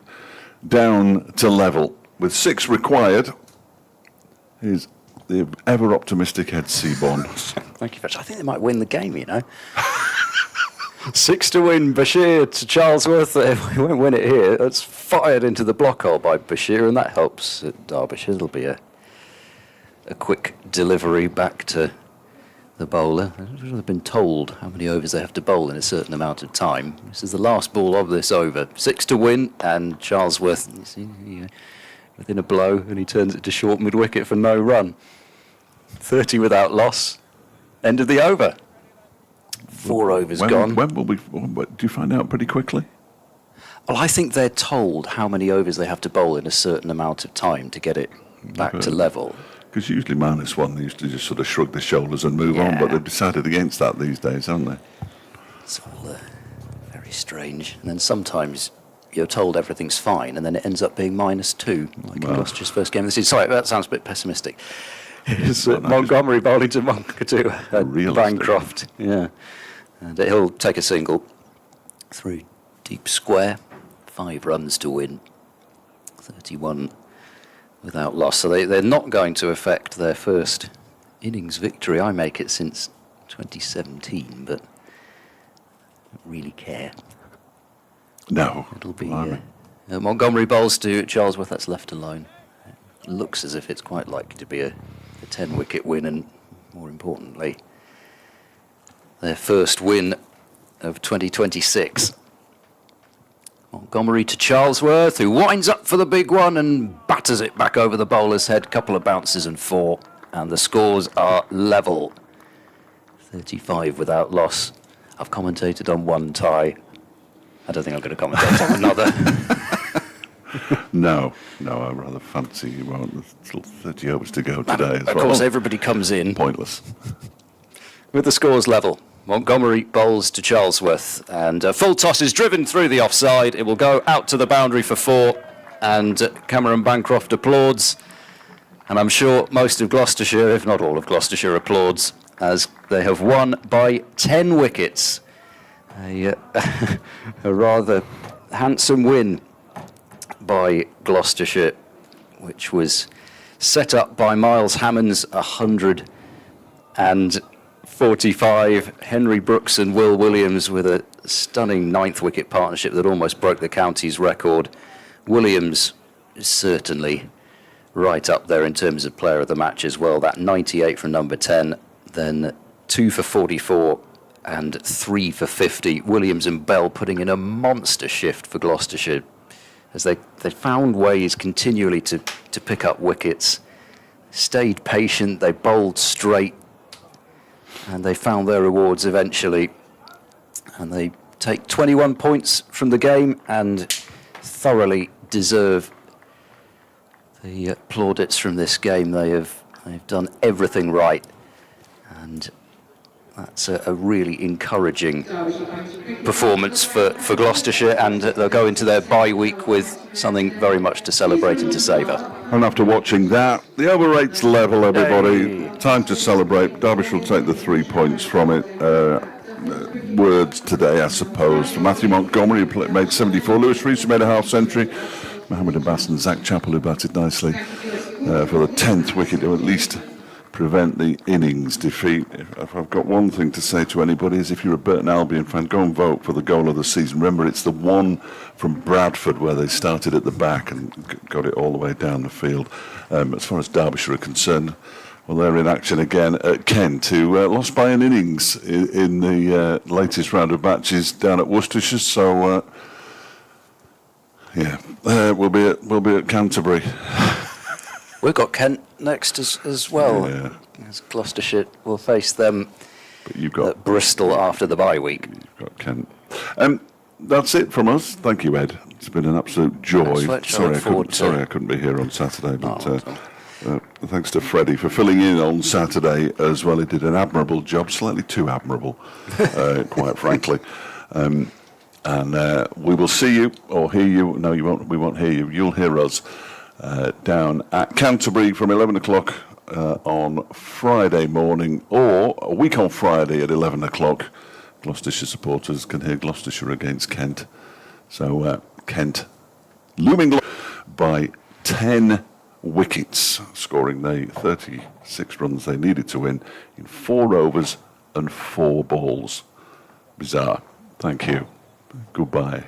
down to level. With 6 required, here's the ever optimistic Ed Seaborn.
Thank you very much. I think they might win the game, you know. 6 to win, Bashir to Charlesworth. If we won't win it here, it's fired into the block hole by Bashir, and that helps at Derbyshire. It'll be a quick delivery back to the bowler. They've been told how many overs they have to bowl in a certain amount of time. This is the last ball of this over. 6 to win, and Charlesworth, you see, within a blow, and he turns it to short mid-wicket for no run. 30 without loss. End of the over. 4 overs gone.
When will we? Do you find out pretty quickly?
Well, I think they're told how many overs they have to bowl in a certain amount of time to get it back to level.
Because usually -1, they used to just sort of shrug their shoulders and move on, but they've decided against that these days, haven't they?
It's all very strange. And then sometimes you're told everything's fine, and then it ends up being -2, like in Gloucestershire's first game of the season. Sorry, that sounds a bit pessimistic. It's Montgomery bowling to Bancroft. Yeah. And he'll take a single through deep square. 5 runs to win. 31 without loss. So they're not going to affect their first innings victory. I make it since 2017, but I don't really care.
No.
It'll be Montgomery bowls to Charlesworth. That's left alone. It looks as if it's quite likely to be a 10-wicket win, and more importantly, their first win of 2026. Montgomery to Charlesworth, who winds up for the big one and batters it back over the bowler's head. Couple of bounces and 4, and the scores are level. 35 without loss. I've commentated on 1 tie. I don't think I'm going to commentate on another.
No, I rather fancy you won't. There's still 30 overs to go today as well.
Of course, everybody comes in.
Pointless.
With the scores level. Montgomery bowls to Charlesworth, and a full toss is driven through the offside. It will go out to the boundary for 4, and Cameron Bancroft applauds. And I'm sure most of Gloucestershire, if not all of Gloucestershire, applauds, as they have won by 10 wickets. A rather handsome win by Gloucestershire, which was set up by Miles Hammond's 145, Henry Brooks and Will Williams with a stunning 9th wicket partnership that almost broke the county's record. Williams is certainly right up there in terms of player of the match as well. That 98 from number 10, then 2 for 44 and 3 for 50. Williams and Bell putting in a monster shift for Gloucestershire as they found ways continually to pick up wickets, stayed patient, they bowled straight, and they found their rewards eventually. And they take 21 points from the game and thoroughly deserve the plaudits from this game. They've done everything right, and that's a really encouraging performance for Gloucestershire, and they'll go into their bye week with something very much to celebrate and to savour.
And after watching that, the over rate's level, everybody. Hey. Time to celebrate. Derbyshire will take the 3 points from it. Words today, I suppose, for Matthew Montgomery, who made 74. Lewis Rees, who made a half century. Mohammed Abbas and Zach Chappell, who batted nicely for the 10th wicket, who at least prevent the innings defeat. If I've got one thing to say to anybody is if you're a Burton Albion fan, go and vote for the goal of the season. Remember, it's the one from Bradford where they started at the back and got it all the way down the field. As far as Derbyshire are concerned, well, they're in action again at Kent, who lost by an innings in the latest round of matches down at Worcestershire. So, we'll be at Canterbury.
We've got Kent next as well.
Yeah.
As Gloucestershire will face them
But you've got
at Bristol after the bye week.
You've got Kent. That's it from us. Thank you, Ed. It's been an absolute joy. Sorry, I couldn't be here on Saturday, but thanks to Freddie for filling in on Saturday as well. He did an admirable job, slightly too admirable, quite frankly. And we will see you or hear you. No, you won't. We won't hear you. You'll hear us down at Canterbury from 11 o'clock on Friday morning, or a week on Friday at 11 o'clock. Gloucestershire supporters can hear Gloucestershire against Kent. So Kent looming by 10 wickets, scoring the 36 runs they needed to win in 4 overs and 4 balls. Bizarre. Thank you. Goodbye.